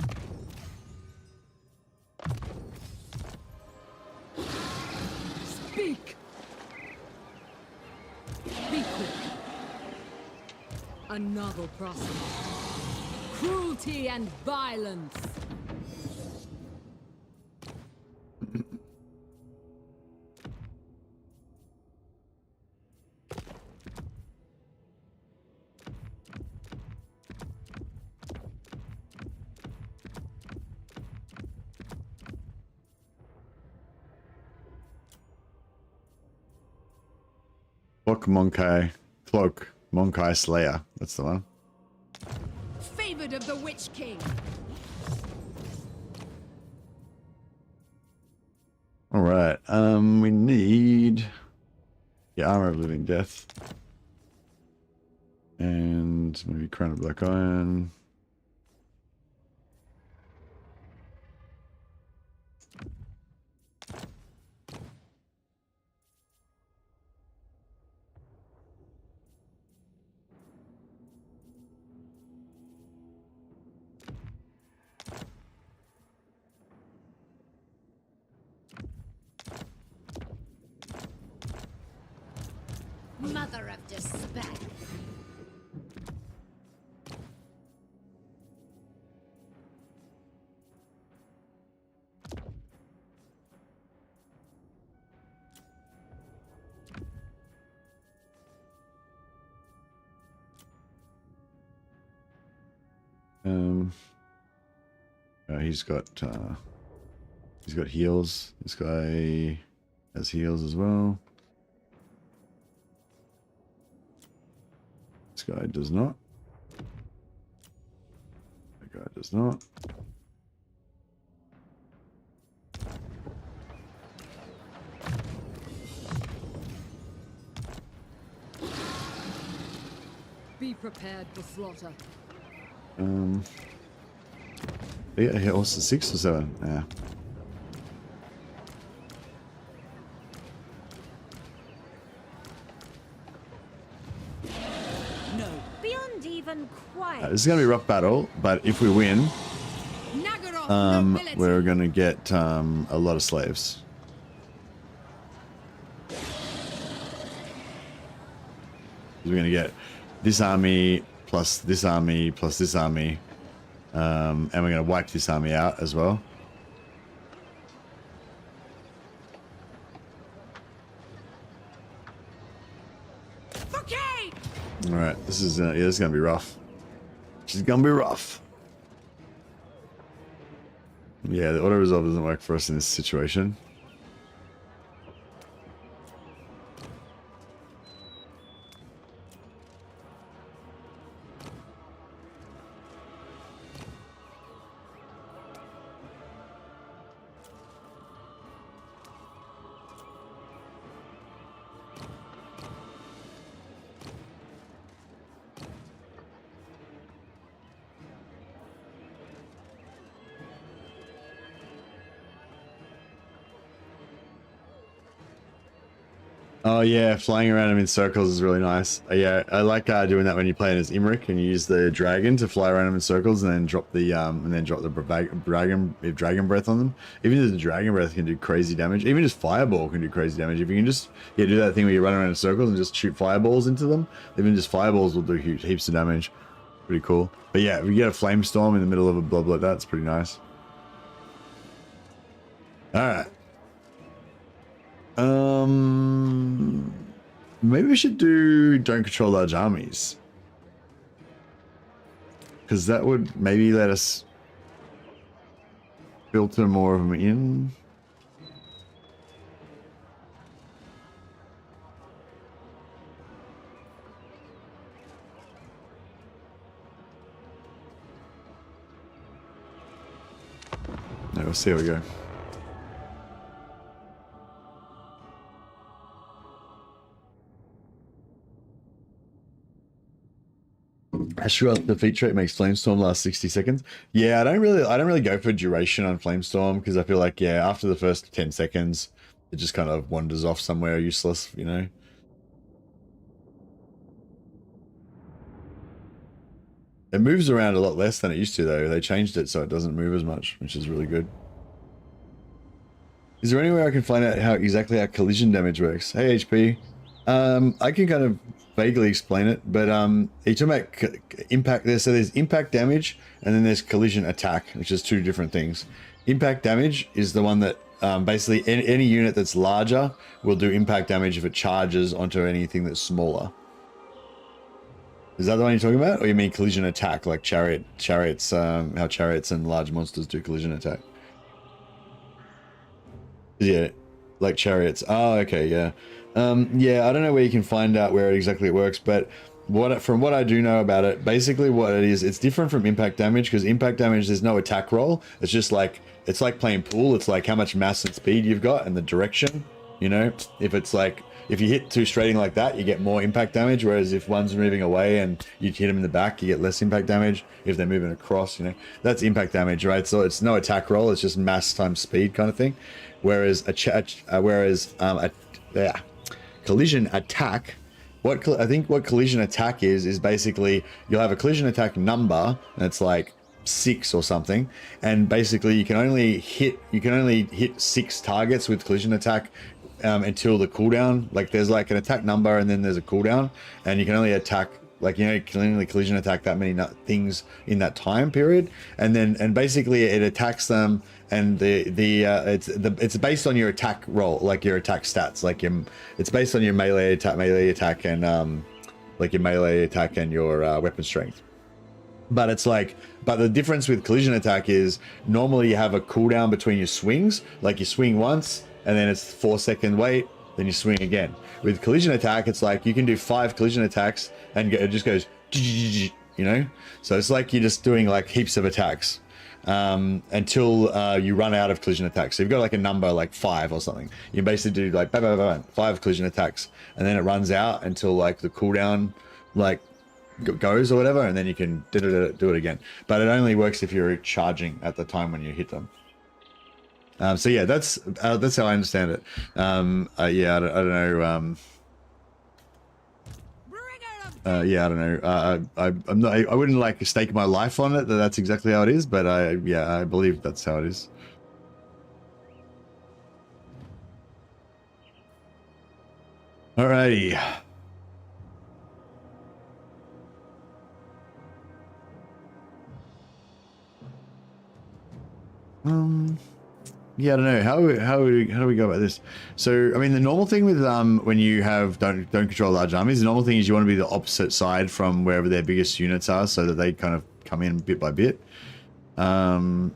Speak! Be quick. Another process. Cruelty and violence. Cloak Monkai Slayer. That's the one. Favored of the Witch King. Alright, we need Armor of Living Death. And maybe Crown of Black Iron. Mother of despair. He's got heals. This guy has heals as well. This guy does not. That guy does not. Be prepared for slaughter. Yeah, he also 6 or 7. Yeah. No. Beyond even quiet. This is gonna be a rough battle, but if we win, Nagaroth nobility. we're gonna get a lot of slaves. We're gonna get this army plus this army plus this army, and we're gonna wipe this army out as well. Okay. All right, this is this is gonna be rough. This is gonna be rough. Yeah, the auto resolve doesn't work for us in this situation. Oh yeah, flying around him in circles is really nice. Yeah, I like doing that when you're playing as Imric and you use the dragon to fly around him in circles and then drop the dragon breath on them. Even the dragon breath can do crazy damage. Even just fireball can do crazy damage. If you can just do that thing where you run around in circles and just shoot fireballs into them, even just fireballs will do heaps of damage. Pretty cool. But yeah, we get a flame storm in the middle of a blob like that. It's pretty nice. All right. Maybe we should do don't control large armies, because that would maybe let us filter more of them in. No, we'll see how we go. Astral defeat trait makes Flamestorm last 60 seconds. Yeah, I don't really go for duration on Flamestorm, because I feel like, yeah, after the first 10 seconds, it just kind of wanders off somewhere useless, you know? It moves around a lot less than it used to, though. They changed it so it doesn't move as much, which is really good. Is there any way I can find out exactly how collision damage works? Hey, HP. I can kind of vaguely explain it, but you're talking about impact there. So there's impact damage, and then there's collision attack, which is two different things. Impact damage is the one that basically any unit that's larger will do impact damage if it charges onto anything that's smaller. Is that the one you're talking about, or you mean collision attack, like chariots? How chariots and large monsters do collision attack? Yeah, like chariots. Oh, okay, yeah. Yeah, I don't know where you can find out where exactly it works, but from what I do know about it, basically what it is, it's different from impact damage, because impact damage, there's no attack roll. It's just like, it's like playing pool. It's like how much mass and speed you've got and the direction, you know? If it's like, if you hit two straighting like that, you get more impact damage, whereas if one's moving away and you hit them in the back, you get less impact damage. If they're moving across, you know, that's impact damage, right? So it's no attack roll. It's just mass times speed kind of thing. Whereas collision attack, I think what collision attack is basically you'll have a collision attack number, and it's like 6 or something, and basically you can only hit 6 targets with collision attack until the cooldown. Like there's like an attack number, and then there's a cooldown, and you can only attack, like, you know, you can only collision attack that many things in that time period, and basically it attacks them, and it's based on your attack roll, like your attack stats, like it's based on your melee attack, and like your melee attack and your weapon strength. But it's like, but the difference with collision attack is normally you have a cooldown between your swings, like you swing once, and then it's 4-second wait, then you swing again. With collision attack, it's like you can do 5 collision attacks and it just goes, you know? So it's like you're just doing like heaps of attacks until you run out of collision attacks. So you've got like a number like 5 or something. You basically do like 5 collision attacks, and then it runs out until like the cooldown like goes or whatever, and then you can do it again. But it only works if you're charging at the time when you hit them. So yeah, that's how I understand it. Yeah, I don't know. Yeah, I don't know. I'm not. I wouldn't like stake my life on it that that's exactly how it is, but I believe that's how it is. Alrighty. Yeah, I don't know. How do we go about this? So, I mean, the normal thing with when you have don't control large armies, the normal thing is you want to be the opposite side from wherever their biggest units are, so that they kind of come in bit by bit. But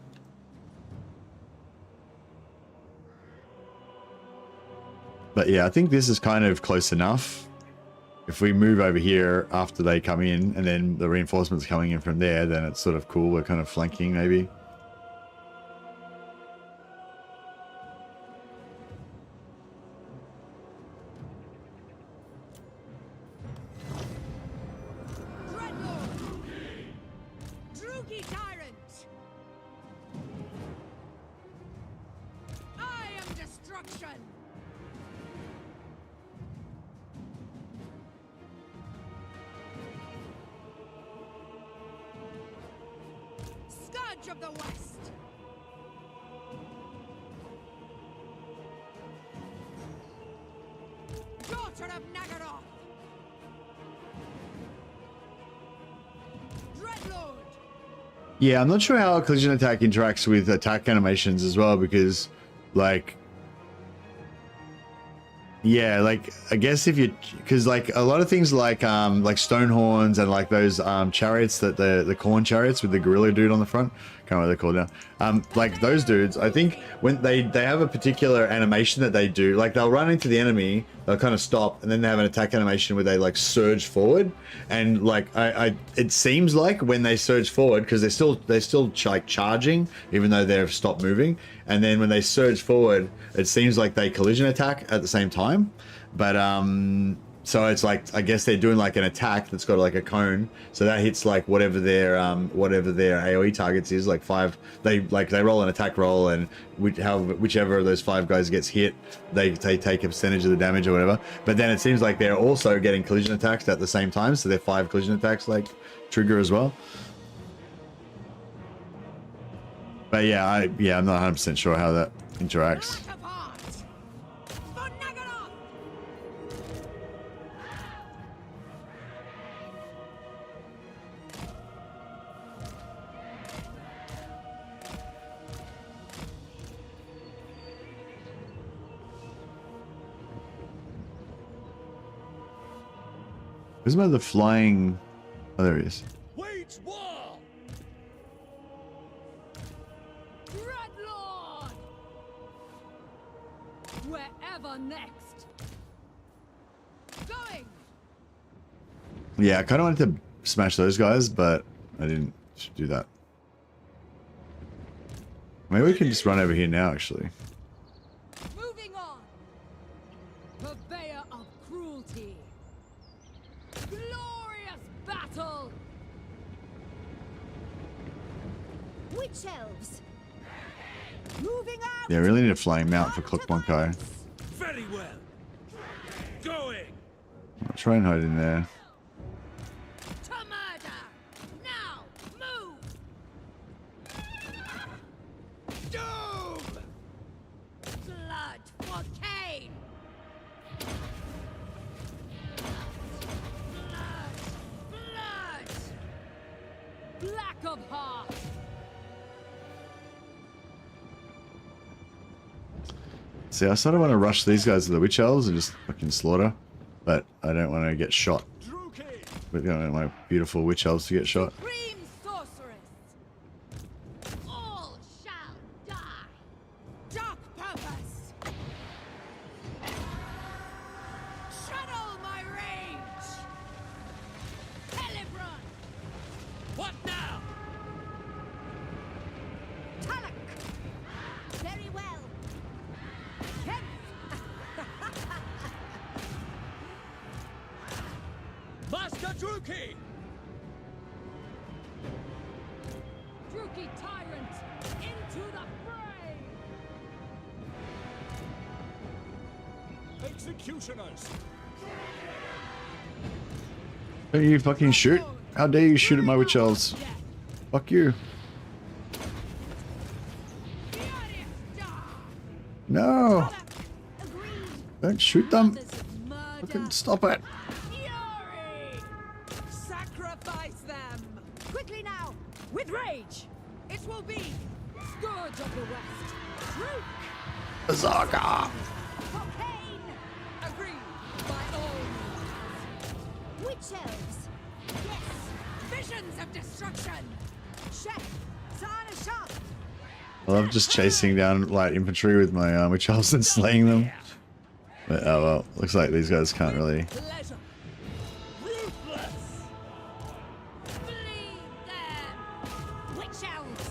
yeah, I think this is kind of close enough. If we move over here after they come in, and then the reinforcements coming in from there, then it's sort of cool. We're kind of flanking, maybe. Of the West. Daughter of Nagaroth. Yeah, I'm not sure how collision attack interacts with attack animations as well, because, like, yeah, like, I guess if you, because like a lot of things like stone horns and like those chariots, that the corn chariots with the gorilla dude on the front, can't remember what they're called now. Like those dudes, I think when they have a particular animation that they do, like they'll run into the enemy, they'll kind of stop, and then they have an attack animation where they like surge forward, and like it seems like when they surge forward, because they're still like charging even though they've stopped moving, and then when they surge forward, it seems like they collision attack at the same time. But so it's like, I guess they're doing like an attack that's got like a cone, so that hits like whatever their AoE targets is, like 5. They roll an attack roll, and whichever of those 5 guys gets hit, they take a percentage of the damage or whatever. But then it seems like they're also getting collision attacks at the same time, so their 5 collision attacks like trigger as well. But yeah, I'm not 100% sure how that interacts. Where's my the flying? Oh, there he is. Wage war! Dreadlord! Wherever next? Going! Yeah, I kind of wanted to smash those guys, but I didn't do that. Maybe we can just run over here now, actually. Moving on! Purveyor of cruelty! Glorious battle! Witch elves. Moving out. Yeah, I really need a flying mount for Clock Bonkai. Very well. Going. I'll try and hide in there. To murder. Now, move. Doom! Blood for Cain. Blood. Black of heart! See, I sort of want to rush these guys to the witch elves and just fucking slaughter, but I don't want to get shot. But I don't want my beautiful witch elves to get shot. Supreme sorceress. All shall die. Dark purpose. Shuttle my rage. Hellebron. What now? Talak. Very well. Kemp. Master Druki! Druki tyrant! Into the fray! Executioners! Don't you fucking shoot? How dare you shoot at my witch elves? Fuck you. No! Don't shoot them. Fucking stop it. Fury. Sacrifice them. Quickly now. With rage. It will be. Scourge of the West! True. Berserker! For Cain. Agreed! By all means! Witch elves. Yes. Visions of destruction. Chef. Sana shot. I love just chasing down light infantry with my witch elves and slaying them. But, oh well, looks like these guys can't really. Pleasure. Ruthless! Bleed them. Witch elves.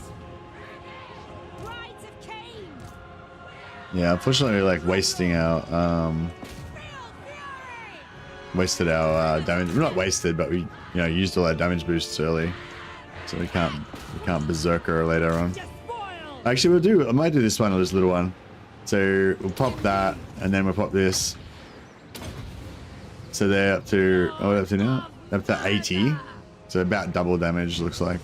Brides of Cain. Yeah, unfortunately, we're like wasting our Real fury. wasted our damage. We're not wasted, but we used all our damage boosts early, so we can't berserker later on. Actually, I might do this one or this little one. So we'll pop that, and then we'll pop this. So they're up to, oh, what up to now? Up to 80. So about double damage, looks like.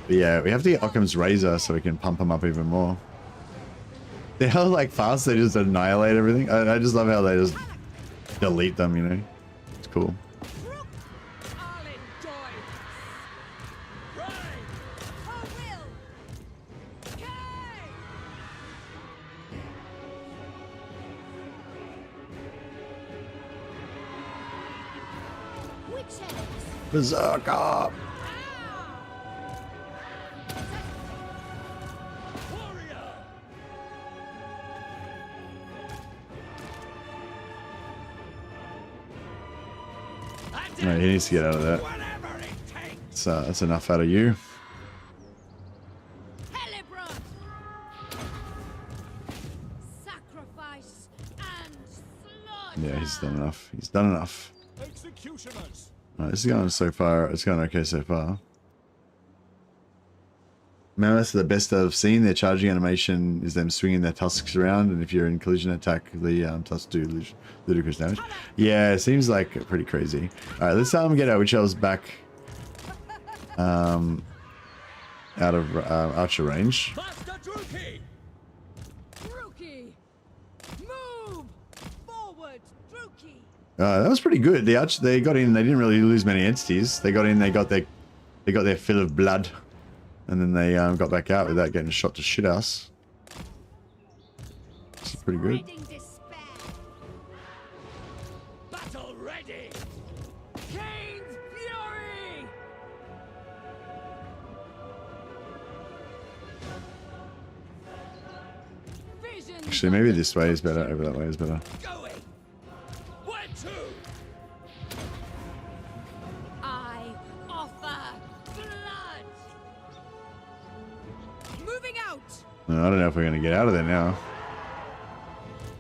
But yeah, we have to get Occam's Razor so we can pump them up even more. They're all like fast, they just annihilate everything. I just love how they just delete them, It's cool. I'll enjoy Which elves? Berserker! Warrior! No, he needs to get out of that. Whatever it takes! That's enough out of you. Hellebron! Sacrifice and slaughter! Yeah, he's done enough. He's done enough. Executioners! Alright, this is going so far. It's going okay so far. Mammoths are the best I've seen. Their charging animation is them swinging their tusks around, and if you're in collision attack, the tusks do ludicrous damage. Yeah, it seems like pretty crazy. Alright, let's get our witch elves back out of archer range. Master Druki! Druki! Move! Forward, Druki! That was pretty good. They got in. They didn't really lose many entities. They got in. They got their fill of blood, and then they got back out without getting shot to shit house. It's pretty good. Spreading despair! Battle ready! Kane's fury! Vision! Actually, maybe this way is better. Over that way is better. Going! Where to? I offer blood! Moving out! No, I don't know if we're gonna get out of there now.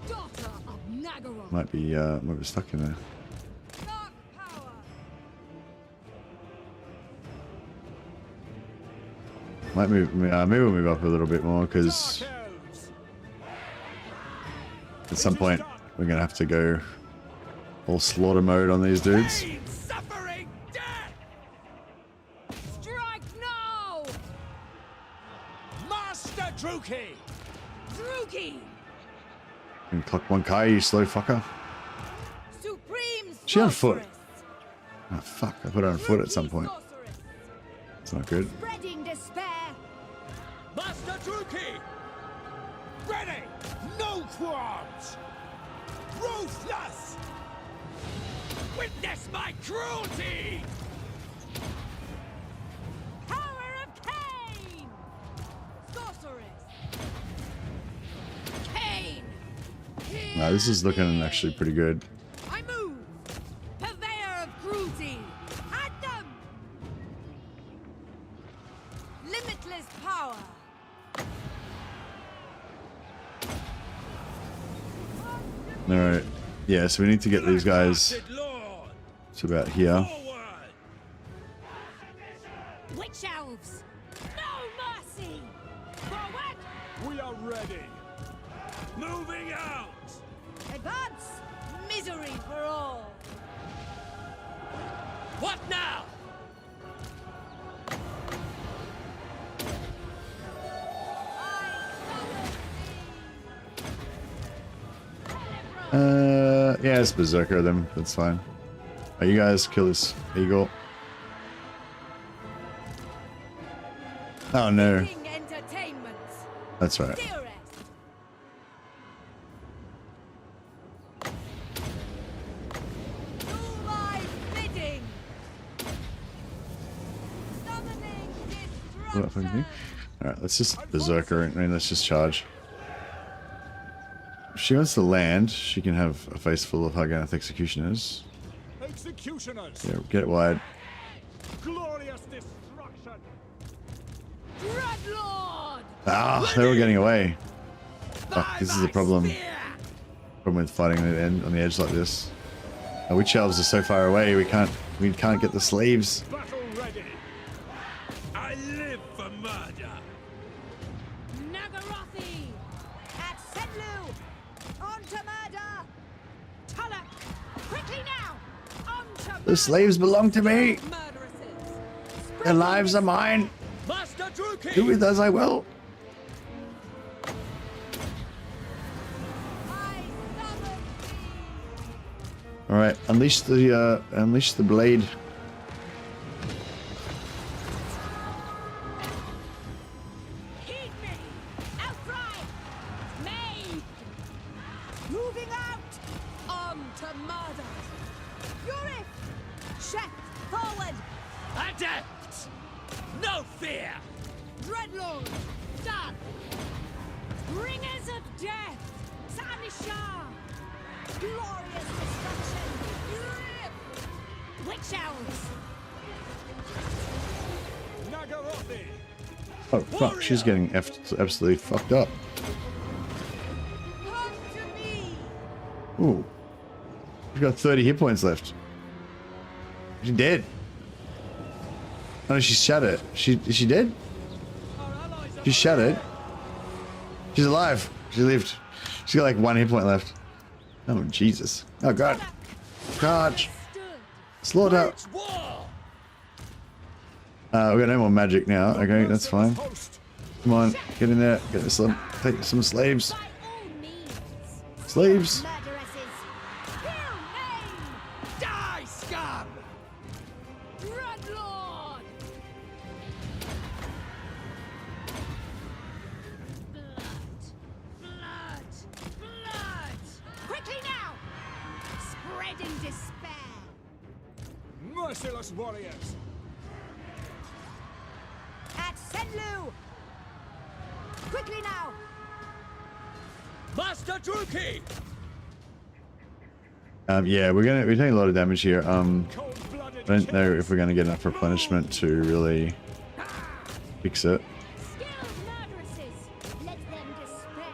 Daughter of Nagaroth! Might be stuck in there. Dark power! Might move. Maybe we'll move up a little bit more because Dark elves! at some point we're gonna have to go all slaughter mode on these dudes. Pain, suffering, death! Strike now! Master Druki! Druki! And clock 1K, you slow fucker. Supreme She on foot? sorceress! Oh fuck! I put her on foot at some point. Sorceress. It's not good. Spreading despair! Master Druki! Ready! No qualms! Ruthless! Witness my cruelty! Power of Cain! Sorceress! Cain! Nah, this is looking actually pretty good. I move! Purveyor of cruelty! At them! Limitless power! All right. Yeah, so we need to get these guys Black-hearted Lord! to about here. Forward! Witch elves! No mercy! Forward! We are ready! Moving out! Advance! Misery for all! What now? Yeah, it's Berserker them. That's fine. Oh, you guys kill this eagle. Oh no, King entertainments! that's right. Dearest! Do my bidding! Summoning What fucking destruction! thing? All right, let's just Berserker. I mean, let's just charge. If she wants to land, she can have a face full of Haganath Executioners. Executioners! Yeah, get it wide. Glorious destruction! Dreadlord! Ah, they were getting away. Fuck, this is the problem. Problem with fighting on the edge like this. Our witch elves are so far away, we can't get the slaves. Battle ready! I live for murder! Nagarothi! At Sedlu! On to murder! Tulloch! Quickly now! On to murder! The slaves belong to me. Murderesses! Their lives are mine. Master Druki! Do with as I will. I summon thee! All right, unleash the blade. Heed me! Outcry! Made! Moving out! On to murder! Fury! Chef, forward! Adept! No fear! Dreadlord! Done! Bringers of death! Sanishar! Glorious destruction! Rip! Witch elves! Nagarothi! Oh fuck, she's getting absolutely fucked up. Come to me! Ooh. She's got 30 hit points left. She's dead. Oh no, she's shattered. Is she dead? She's shattered. She's alive. She lived. She's got like 1 hit point left. Oh Jesus. Oh god. Charge. Slaughter. We got no more magic now. Okay, that's fine. Come on, get in there. Get some. Take some slaves. By all means! Slaves. Murderesses! Kill me! Die, scum! Dreadlord! Blood! Blood! Quickly now! Spreading despair! Merciless warriors! At Senlu! Quickly now! Master Druki! Yeah, we're taking a lot of damage here. I Cold-blooded don't know killers. if we're gonna get enough replenishment to really fix it. Skilled murderesses! Let them despair!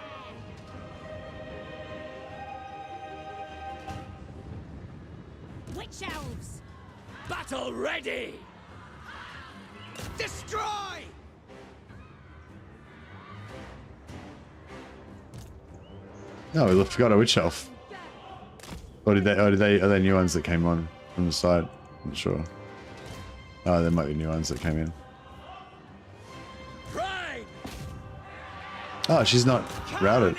Witch elves! Battle ready! Destroy! Oh, we forgot a witch elf. Or did they? Are they new ones that came on from the side? I'm not sure. Oh, there might be new ones that came in. Pride! Oh, she's not routed.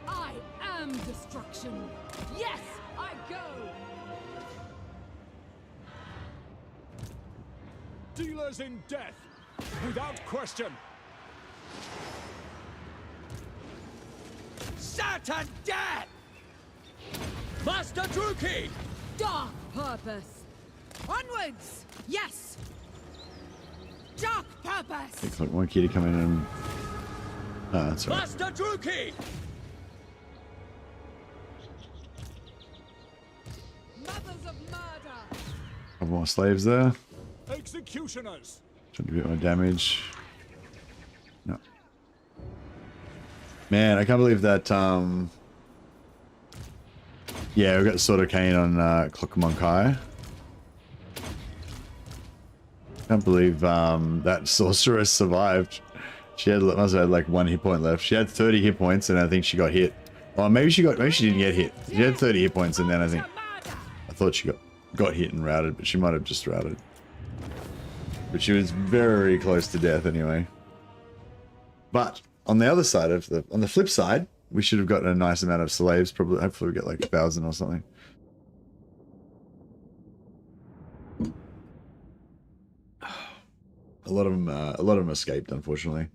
I am destruction! Yes, I go! Dealers in death, without question. Certain death! Master Druki! Dark purpose! Onwards! Yes! Dark purpose! Looks like one kitty come in and. Oh, that's right. Master Druki! Mothers of murder! Couple more slaves there. Executioners! Trying to do a bit more damage. No. Man, I can't believe that. Yeah, we got Sword of Cain on Clockamonkai. Can't believe that sorceress survived. She must have had like 1 hit point left. She had 30 hit points, and I think she got hit. Well, maybe she didn't get hit. She had 30 hit points, and then I thought she got hit and routed, but she might have just routed. But she was very close to death anyway. But on the other side of on the flip side, we should have gotten a nice amount of slaves. Probably, hopefully, we get like 1,000 or something. A lot of them escaped, unfortunately.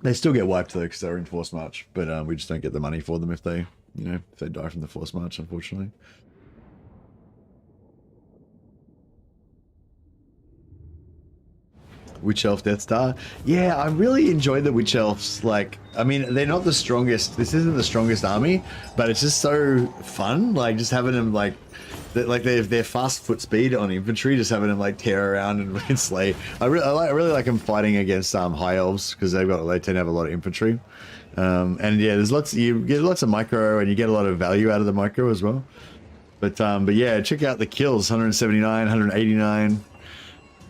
They still get wiped though because they're in force march, but we just don't get the money for them if they die from the force march, unfortunately. Witch Elf Death Star. Yeah, I really enjoy the Witch Elves. Like, I mean, they're not the strongest. This isn't the strongest army, but it's just so fun. Like, just having them like their fast foot speed on infantry, just having them like tear around and slay. I really like them fighting against high elves because they tend to have a lot of infantry. And yeah, you get lots of micro and you get a lot of value out of the micro as well. But yeah, check out the kills: 179, 189.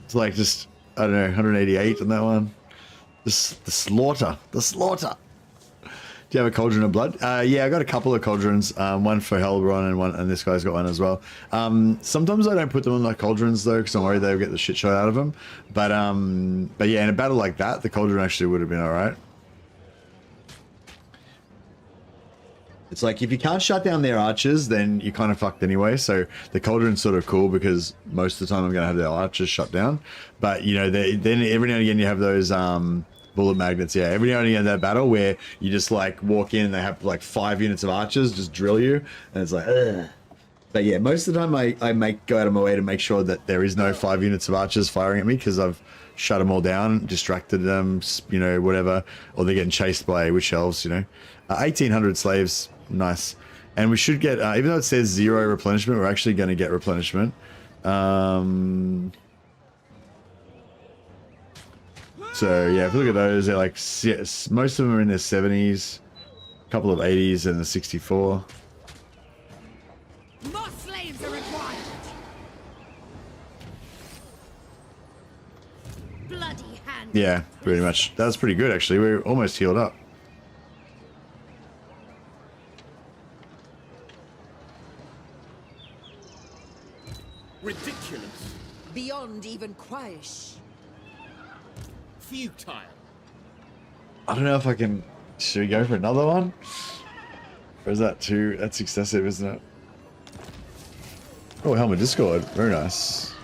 It's like just, I don't know, 188 on that one. The slaughter. Do you have a cauldron of blood? Yeah, I got a couple of cauldrons. One for Hellebron and this guy's got one as well. Sometimes I don't put them on the cauldrons though, because I'm worried they'll get the shit shot out of them. But yeah, in a battle like that, the cauldron actually would have been alright. It's like, if you can't shut down their archers, then you're kind of fucked anyway. So the cauldron's sort of cool because most of the time I'm going to have their archers shut down. But, you know, then every now and again you have those Bullet magnets, yeah. Every now and again, that battle where you just like walk in and they have like 5 units of archers just drill you, and it's like, ugh. But yeah, most of the time I go out of my way to make sure that there is no 5 units of archers firing at me, because I've shut them all down, distracted them, you know, whatever, or they're getting chased by witch elves, you know. 1800 slaves, nice. And we should get, even though it says 0 replenishment, we're actually going to get replenishment. So yeah, if you look at those, they're like, yes, most of them are in their 70s, a couple of 80s, and the 64. More slaves are required. Bloody hand. Yeah, pretty much. That was pretty good, actually. We're almost healed up. Ridiculous. Beyond even Quaish. Futile. I don't know if I can... Should we go for another one? Or is that too... That's excessive, isn't it? Oh, Helmet Discord. Very nice.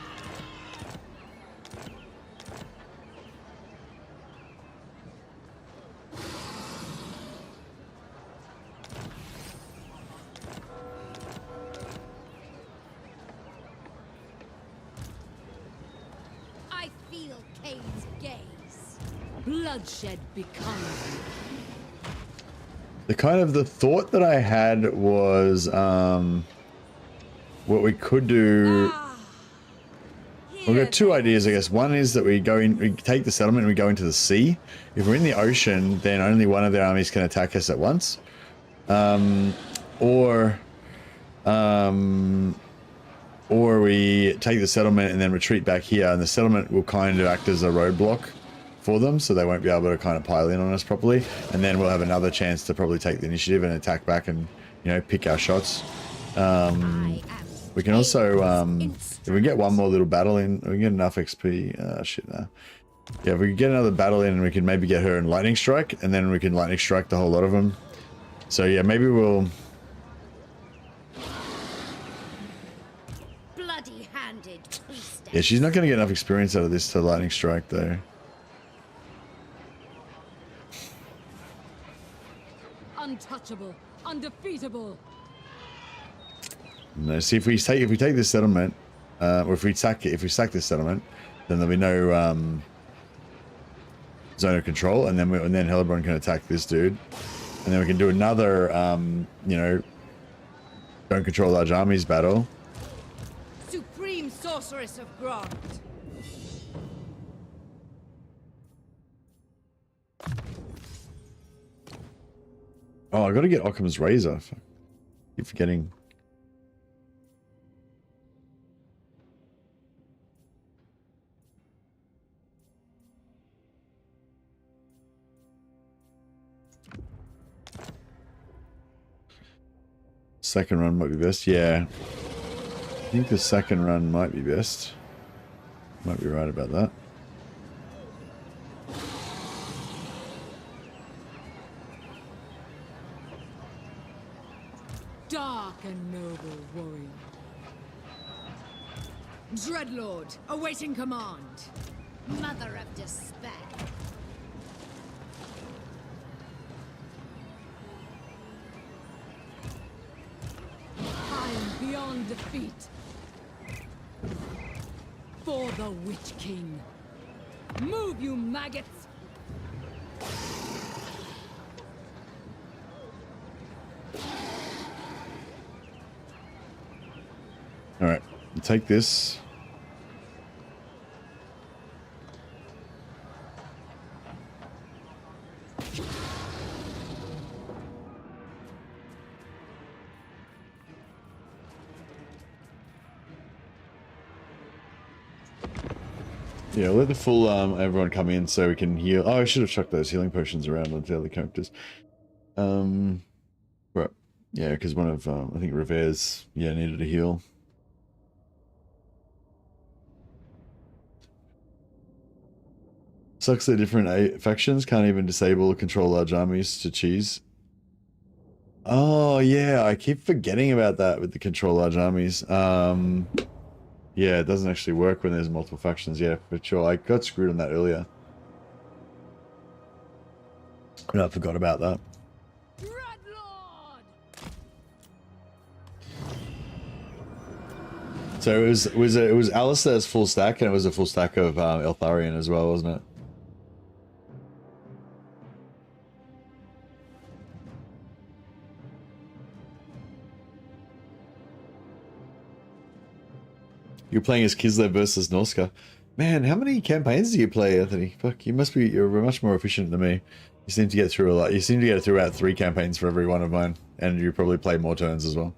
I feel Kane's gaze. Bloodshed becomes. The kind of the thought that I had was what we could do. We've got two ideas, I guess. One is that we take the settlement and we go into the sea. If we're in the ocean, then only one of their armies can attack us at once. Or we take the settlement and then retreat back here, and the settlement will kind of act as a roadblock for them, so they won't be able to kind of pile in on us properly, and then we'll have another chance to probably take the initiative and attack back and, you know, pick our shots. We can also, if we get one more little battle in, we can get enough XP. Shit, no. Yeah, if we can get another battle in, we can maybe get her in lightning strike, and then we can lightning strike the whole lot of them. So yeah, maybe we'll... Bloody-handed priestess. Yeah, she's not going to get enough experience out of this to lightning strike, though. Untouchable, undefeatable. No, see, if we take this settlement, or if we sack this settlement, then there'll be no zone of control, and then Hellebron can attack this dude, and then we can do another, you know, don't control large armies battle. Supreme sorceress of Grant. Oh, I got to get Occam's Razor. Fuck. Keep forgetting. Second run might be best. Yeah. I think the second run might be best. Might be right about that. Dark and noble warrior. Dreadlord, awaiting command. Mother of despair. I am beyond defeat. For the Witch King. Move, you maggots! Alright, take this. Yeah, let the full everyone come in so we can heal. Oh, I should have chucked those healing potions around onto the other characters. Right. Yeah, because one of I think Revere's needed a heal. Sucks that different factions can't even disable or control large armies to cheese. Oh yeah, I keep forgetting about that with the control large armies. Yeah, it doesn't actually work when there's multiple factions. Yeah, for sure. I got screwed on that earlier. Oh, I forgot about that. Dreadlord! So it was Alistair's full stack, and it was a full stack of Eltharion as well, wasn't it? You're playing as Kislev versus Norska. Man, how many campaigns do you play, Anthony? Fuck, you're much more efficient than me. You seem to get through a lot. You seem to get through about 3 campaigns for every one of mine, and you probably play more turns as well.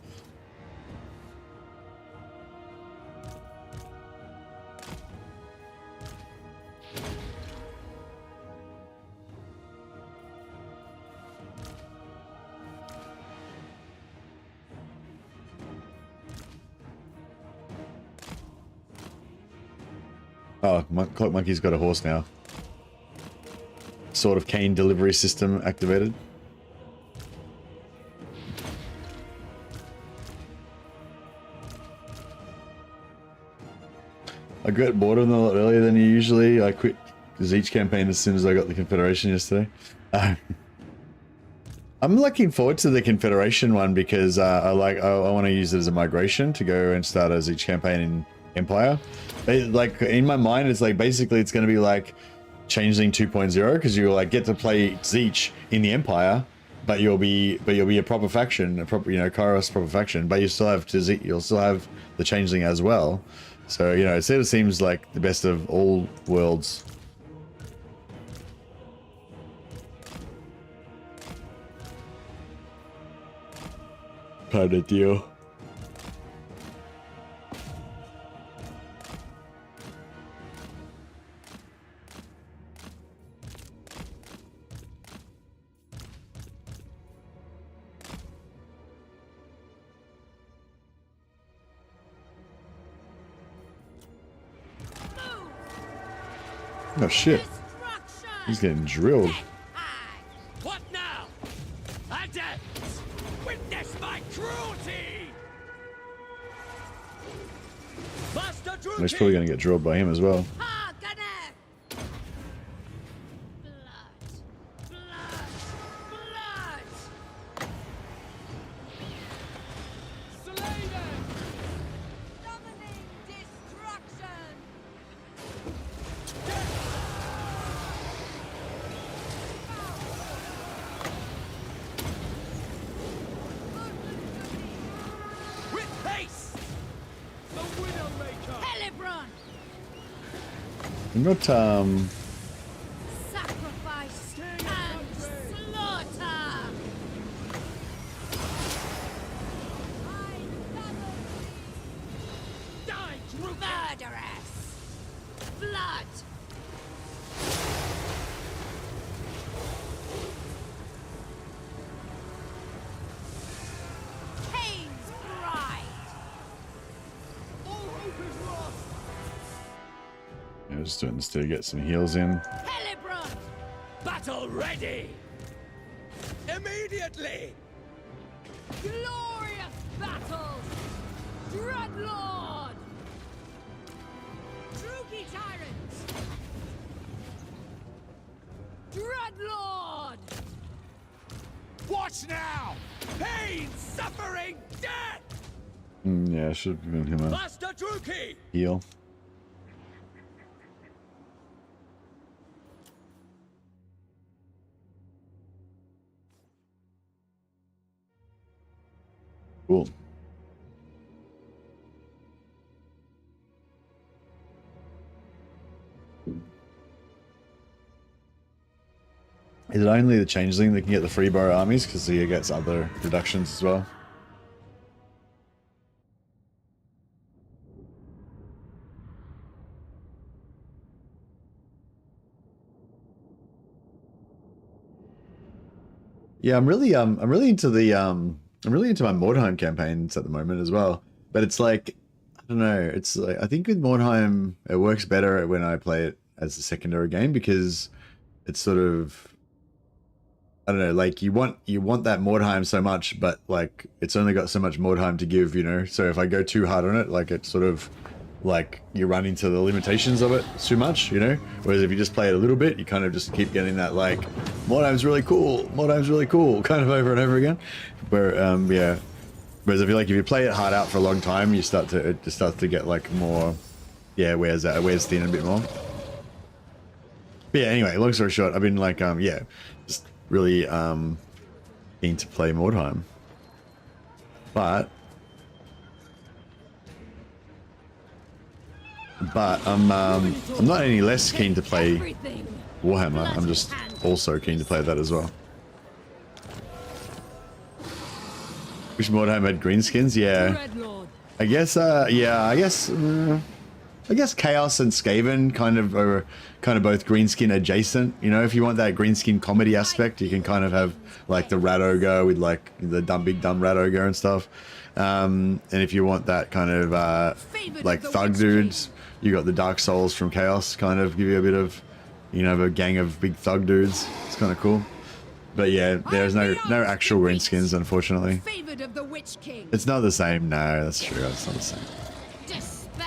Oh, Cloak Monkey's got a horse now. Sword of Cain delivery system activated. I got bored of them a lot earlier than you usually. I quit each campaign as soon as I got the Confederation yesterday. I'm looking forward to the Confederation one because I want to use it as a migration to go and start as each campaign in Empire. Like in my mind, it's like basically it's going to be like Changeling 2.0 because you'll like get to play Zeech in the Empire, but you'll be a proper faction, a proper Kairos proper faction, but you still have you'll still have the Changeling as well. So it sort of seems like the best of all worlds. Kind of deal. Oh shit. He's getting drilled. What now? Adepts, witness my cruelty! Master Druid! He's probably going to get drilled by him as well. I'm not Sacrifice and slaughter. Die, Druid! Murderous. Blood. Cain's bride. All hope is lost! Yeah, just doing this to get some heals in. Hellebron. Battle ready! Immediately! Glorious battles! Dreadlord! Drugi tyrants. Dreadlord! Watch now! Pain, suffering, death! Yeah, I should have given him a Master Druki! heal. Cool. Is it only the Changeling that can get the free bar armies? Because he gets other reductions as well. Yeah, I'm really into the I'm really into my Mordheim campaigns at the moment as well. But it's like, I don't know, it's like, I think with Mordheim it works better when I play it as a secondary game because it's sort of, I don't know, like you want that Mordheim so much, but like it's only got so much Mordheim to give, so if I go too hard on it, like it sort of like you run into the limitations of it too much, you know. Whereas if you just play it a little bit, you kind of just keep getting that like Mordheim's really cool, kind of over and over again. Where yeah. Whereas I feel like if you play it hard out for a long time, it just starts to get like more, yeah, wears thin a bit more. But yeah, anyway, long story short, I've been like, yeah, just really keen to play Mordheim. But I'm not any less keen to play Warhammer. I'm just also keen to play that as well. Which Mordheim had green skins? Yeah. I guess yeah, I guess Chaos and Skaven kind of are both green skin adjacent. You know, if you want that green skin comedy aspect, you can kind of have like the Rat Ogre with like the big dumb Rat Ogre and stuff. And if you want that kind of like thug dudes, you got the Dark Souls from Chaos, kind of give you a bit of, you know, a gang of big thug dudes. It's kind of cool. But yeah, there's no actual green skins, unfortunately. Favored of the Witch King. It's not the same. No, that's true. It's not the same. Despair.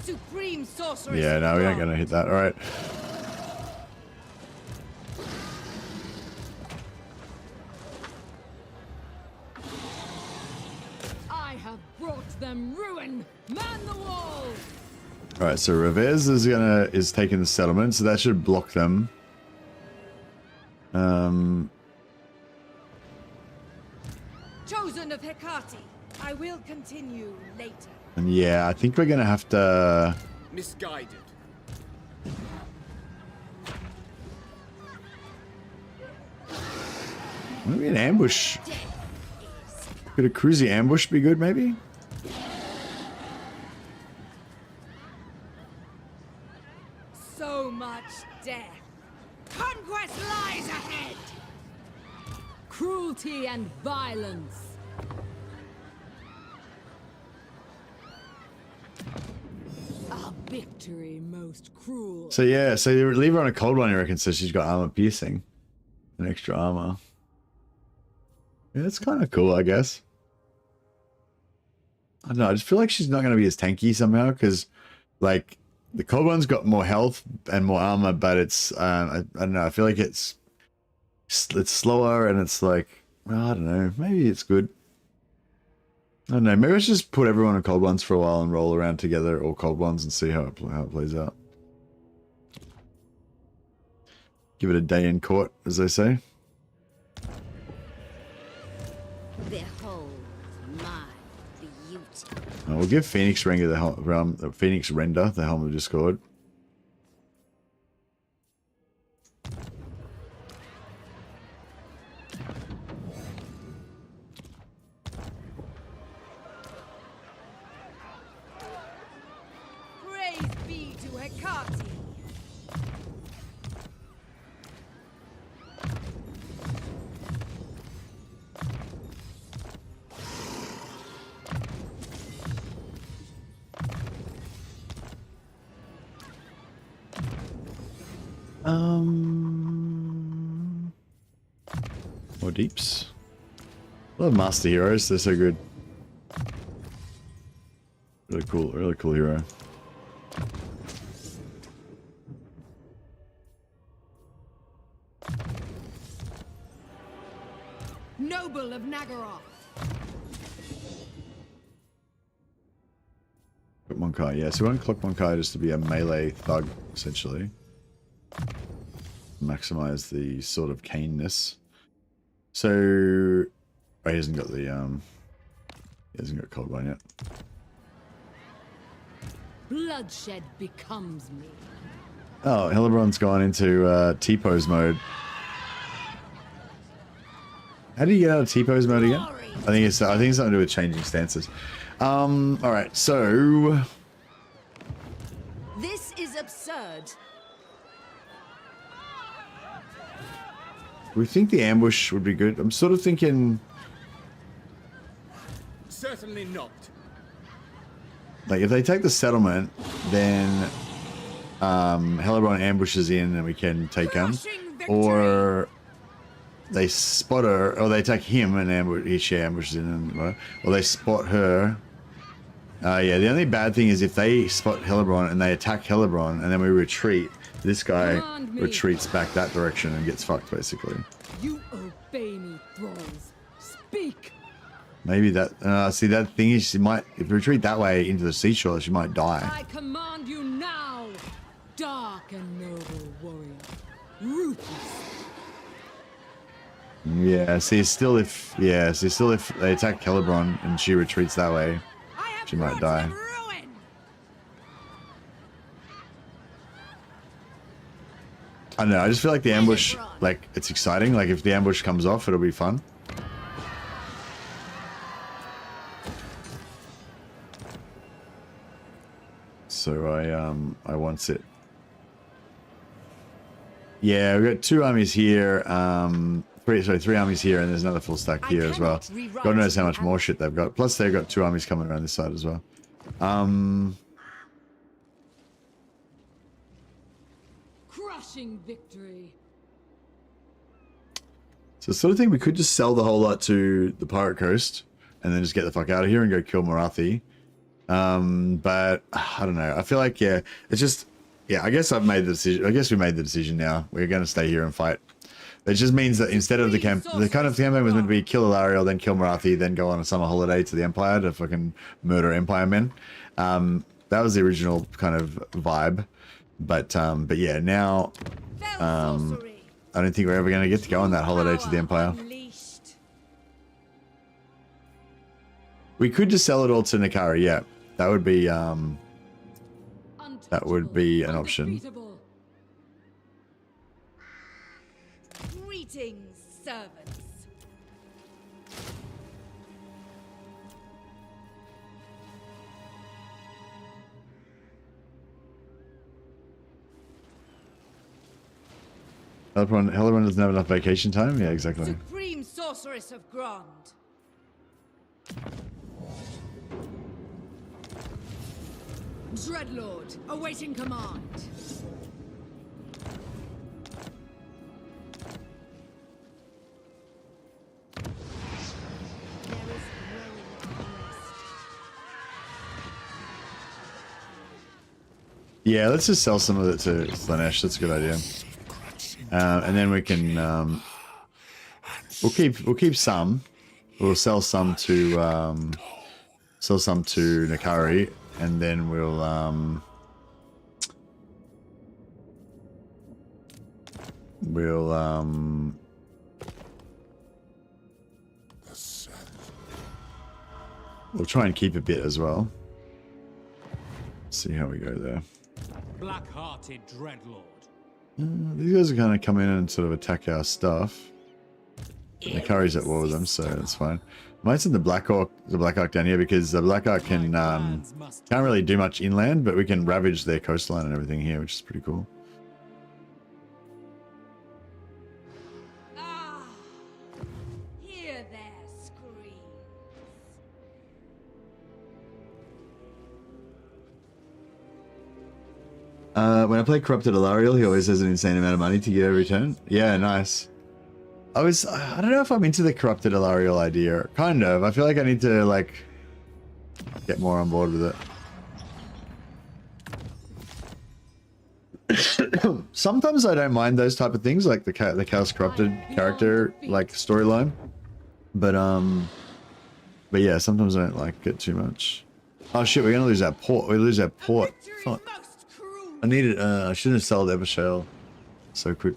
Supreme sorceress. Yeah, no, we ain't gonna hit that. All right. I have brought them ruin. Man the walls. All right. So Revez is taking the settlement, so that should block them. Chosen of Hecate. I will continue later. And yeah, I think we're gonna have to. Misguided. Maybe an ambush. Could a cruisy ambush be good? Maybe. So much death. Conquest lies ahead. Cruelty and violence. A victory most cruel. So yeah, so you leave her on a cold one, you reckon? So she's got armor piercing, an extra armor. Yeah, it's kind of cool, I guess. I don't know. I just feel like she's not going to be as tanky somehow because, like, the cold one's got more health and more armor, but it's I don't know. I feel like it's slower and it's like, well, I don't know. Maybe it's good. I don't know. Maybe let's just put everyone on cold ones for a while and roll around together, all cold ones, and see how it plays out. Give it a day in court, as they say. Behold my beauty. We'll give Phoenix Render the Helm of Discord. Praise be to Hecate. More deeps. I love Master Heroes, they're so good. Really cool hero. Noble of Nagaroth. Got Monkai, yeah, so we want to clock Monkai just to be a melee thug, essentially. Maximize the sort of caneness. So, oh, he hasn't got the, he hasn't got cold one yet. Bloodshed becomes me. Oh, Hellebron's gone into T-pose mode. How do you get out of T-pose mode again? I think it's something to do with changing stances. All right, so This is absurd. we think the ambush would be good. I'm sort of thinking, Certainly not. like, if they take the settlement, then Hellebron ambushes in and we can take him, or they spot her, or they attack him and she ambushes in, and or they spot her Yeah, the only bad thing is if they spot Hellebron and they attack Hellebron and then we retreat, this guy retreats back that direction and gets fucked, basically. You obey me, thralls. Speak. Maybe that... see, that thing is, she might... If you retreat that way into the seashore, she might die. I command you now, dark and noble warrior. Ruthless. Yeah, see, still if... Yeah, see, still if they attack Hellebron and she retreats that way, she might die. I don't know, I just feel like the ambush, like, it's exciting. Like, if the ambush comes off, it'll be fun. So I want it. Yeah, we've got 2 armies here, 3 armies here, and there's another full stack here as well. God knows how much more shit they've got. Plus, they've got 2 armies coming around this side as well. Crushing victory. So the sort of thing, we could just sell the whole lot to the Pirate Coast and then just get the fuck out of here and go kill Morathi. But I don't know. I feel like, yeah, it's just, yeah, I guess I've made the decision. I guess we made the decision now. We're going to stay here and fight. It just means that instead of the kind of campaign was meant to be kill Alarielle, then kill Morathi, then go on a summer holiday to the Empire to fucking murder Empire men. That was the original kind of vibe. But yeah, now, I don't think we're ever going to get to go on that holiday to the Empire. We could just sell it all to Nakari, yeah. That would be an option. Greetings, servants. Hellebron doesn't have enough vacation time? Yeah, exactly. Supreme sorceress of Grond. Dreadlord, awaiting command. Yeah, let's just sell some of it to Slanesh. That's a good idea. And then we can we'll keep some. We'll sell some to Nakari, and then we'll try and keep a bit as well. See how we go there. Black-hearted dreadlord. These guys are going to come in and sort of attack our stuff. Nakari's at war with them, so that's fine. I might send the Black Orc down here because the Black Orc can can't really do much inland, but we can ravage their coastline and everything here, which is pretty cool. Hear their screams. When I play Corrupted Alarielle, he always has an insane amount of money to get every turn. Yeah, nice. I don't know if I'm into the Corrupted Alarielle idea. Kind of. I feel like I need to, like, get more on board with it. Sometimes I don't mind those type of things, like the Chaos Corrupted character, like, storyline. But yeah, sometimes I don't like it too much. Oh shit, we're gonna lose our port. We lose our port. Fuck. I needed, I shouldn't have sold Evershale so quick.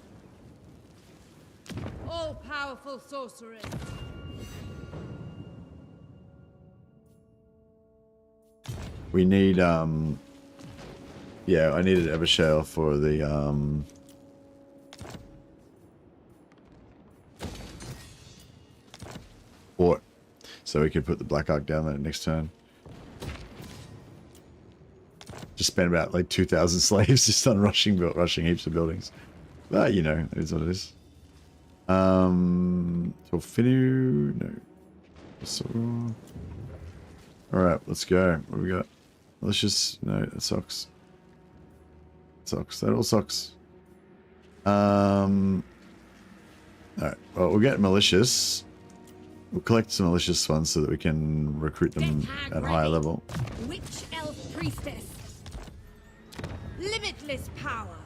All-powerful sorceress. We need, yeah, I needed Evershale for the, port. So we could put the Black Ark down there next turn. Just spent about like 2,000 slaves just on rushing heaps of buildings. But you know, it is what it is. Torfinu, no. So, all right, let's go. What do we got? Let's just no, that sucks. That all sucks. All right. Well, we'll get malicious. We'll collect some malicious ones so that we can recruit them at a higher level. Witch elf priestess. Limitless power.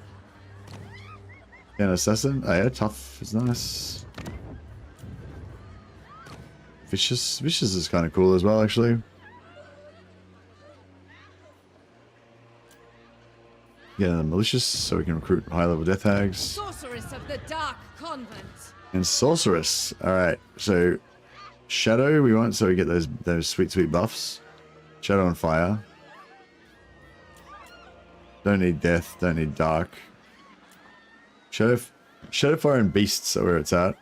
And assassin. Oh yeah, tough is nice. Vicious. Vicious is kind of cool as well, actually. Yeah, malicious, so we can recruit high level death hags. Sorceress of the Dark Convent. And sorceress. Alright, so shadow we want so we get those sweet buffs. Shadow and fire. Don't need death, don't need dark. Shadow fire and beasts are where it's at.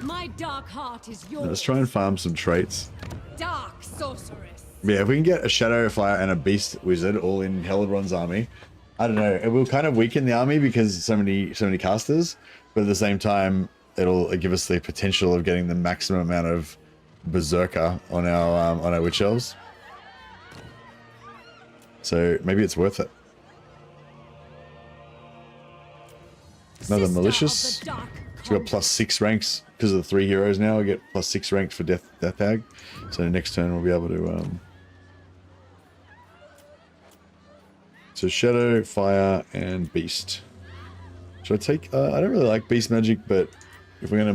My dark heart is yours. Let's try and farm some traits. Dark sorceress. Yeah, if we can get a shadow fire and a beast wizard all in Hellebron's army, I don't know. It will kind of weaken the army because so many casters, but at the same time, it'll give us the potential of getting the maximum amount of berserker on our witch elves. So maybe it's worth it. Another malicious. So we got +6 ranks because of the 3 heroes now. We get +6 ranks for death hag. So next turn we'll be able to. So shadow, fire, and beast. Should I take? I don't really like beast magic, but if we're gonna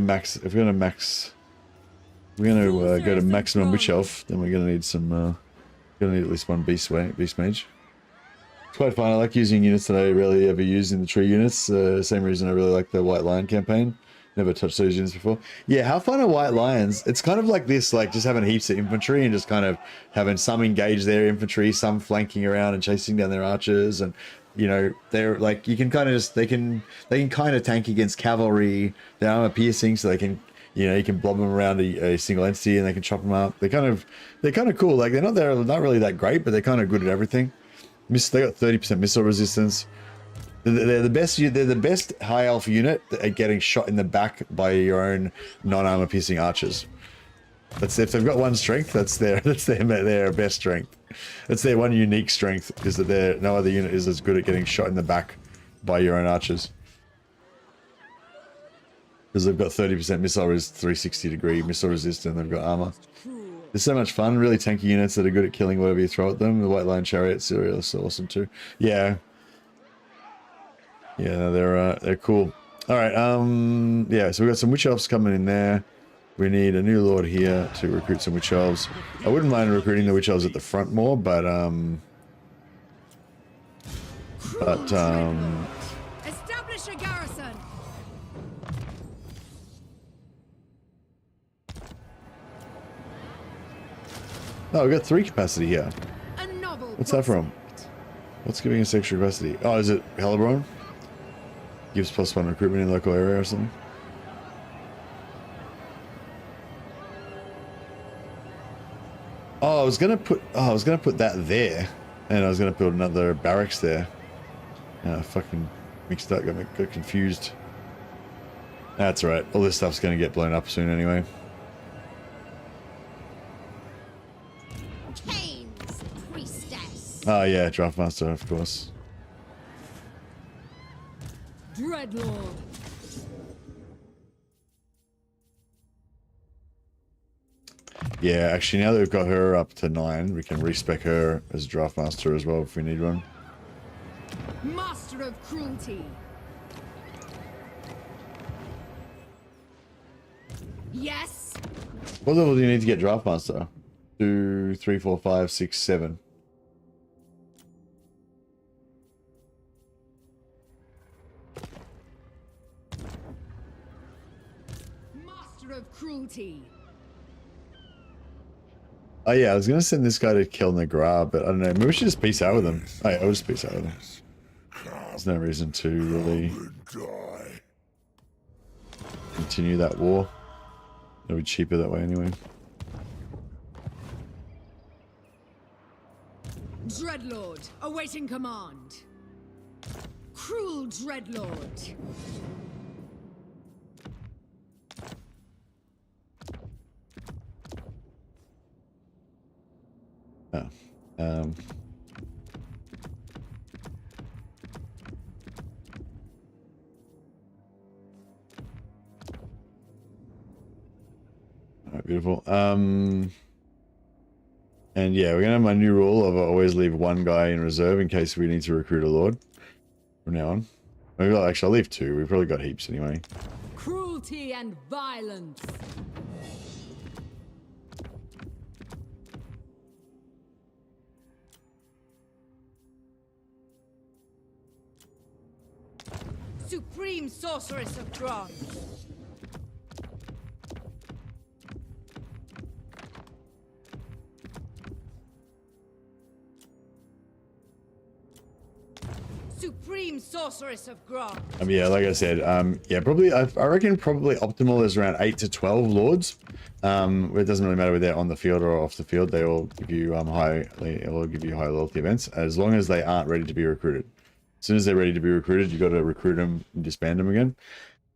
go to maximum witch elf, then we're gonna need some. Gonna need at least one beast mage. It's quite fun. I like using units that I rarely ever use in the tree units. Same reason I really like the White Lion campaign. Never touched those units before. Yeah, how fun are White Lions? It's kind of like this, like just having heaps of infantry and just kind of having some engage their infantry, some flanking around and chasing down their archers, and you know they're like you can kind of just they can kind of tank against cavalry. Their armor piercing, so they can you can blob them around a single entity and they can chop them up. They're kind of cool. Like they're not really that great, but they're kind of good at everything. They got 30% missile resistance. They're the best. They're the best high elf unit at getting shot in the back by your own non-armor piercing archers. That's if they've got one strength. That's their best strength. That's their one unique strength, is that no other unit is as good at getting shot in the back by your own archers. Because they've got 30% missile resist, 360 degree missile resist, and they've got armor. There's so much fun. Really tanky units that are good at killing whatever you throw at them. The White Lion Chariots are so awesome too. Yeah. Yeah, they're cool. All right. Yeah. So we got some witch elves coming in there. We need a new lord here to recruit some witch elves. I wouldn't mind recruiting the witch elves at the front more, but Establish a garrison. oh, we got 3 capacity here. A novel What's that from? What's giving us extra capacity? Oh, is it Hellebron? Gives +1 recruitment in local area or something. Oh, I was gonna put that there, and I was gonna build another barracks there. Fucking mixed up, got confused. That's right. All this stuff's gonna get blown up soon anyway. Chains, priestess. Oh yeah, Draftmaster, of course. Dreadlord. Yeah, actually, now that we've got her up to 9, we can respec her as Draftmaster as well if we need one. Master of cruelty. Yes. What level do you need to get Draftmaster? 2, 3, 4, 5, 6, 7. Master of cruelty. Oh yeah, I was gonna send this guy to kill Nagra, but I don't know. Maybe we should just peace out with him. Oh, yeah, I'll just peace out with him. There's no reason to really continue that war. It'll be cheaper that way anyway. Dreadlord, awaiting command. Cruel Dreadlord. Oh. Beautiful. And yeah, we're gonna have my new rule of always leave one guy in reserve in case we need to recruit a lord from now on. Maybe actually I'll leave two. We've probably got heaps anyway. Cruelty and violence. Supreme sorceress of bronze. Supreme sorceress of Grog. Yeah, like I said, yeah, probably, I reckon probably optimal is around 8 to 12 lords. It doesn't really matter whether they're on the field or off the field. They all give you high loyalty events as long as they aren't ready to be recruited. As soon as they're ready to be recruited, you got to recruit them and disband them again.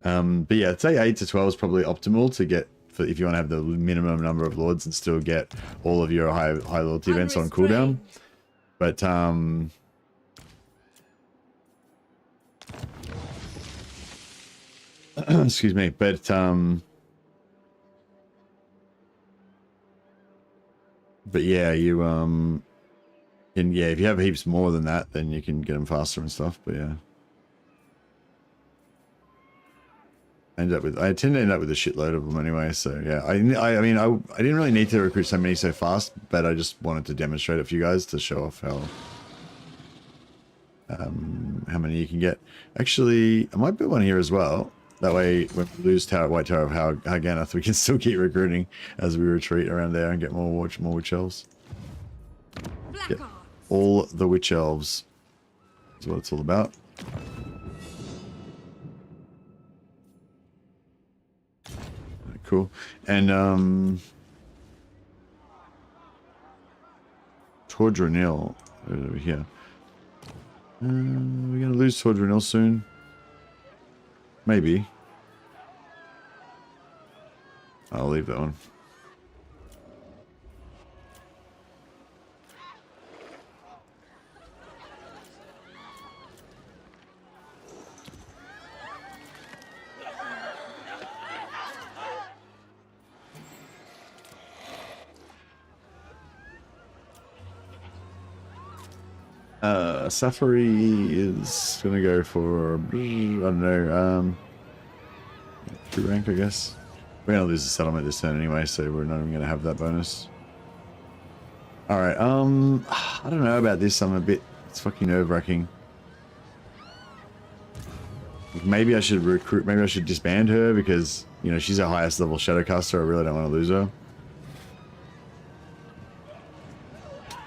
But yeah, I'd say 8 to 12 is probably optimal to get for if you want to have the minimum number of lords and still get all of your high loyalty events on cooldown. But excuse me, but yeah, you and yeah, if you have heaps more than that, then you can get them faster and stuff. But yeah, I tend to end up with a shitload of them anyway. So yeah, I mean, I didn't really need to recruit so many so fast, but I just wanted to demonstrate it for you guys to show off how many you can get. Actually, I might put one here as well. That way, when we lose White Tower of Harganeth, we can still keep recruiting as we retreat around there and get more witch elves. Get all the witch elves is what it's all about. Cool. And Tordranil over here. We're gonna lose Tordranil soon. Maybe. I'll leave that one. Safari is gonna go for, I don't know, 2 rank, I guess. We're gonna lose the settlement this turn anyway, so we're not even gonna have that bonus. Alright, I don't know about this. It's fucking nerve-wracking. Maybe I should maybe I should disband her because, you know, she's our highest level Shadowcaster. I really don't want to lose her.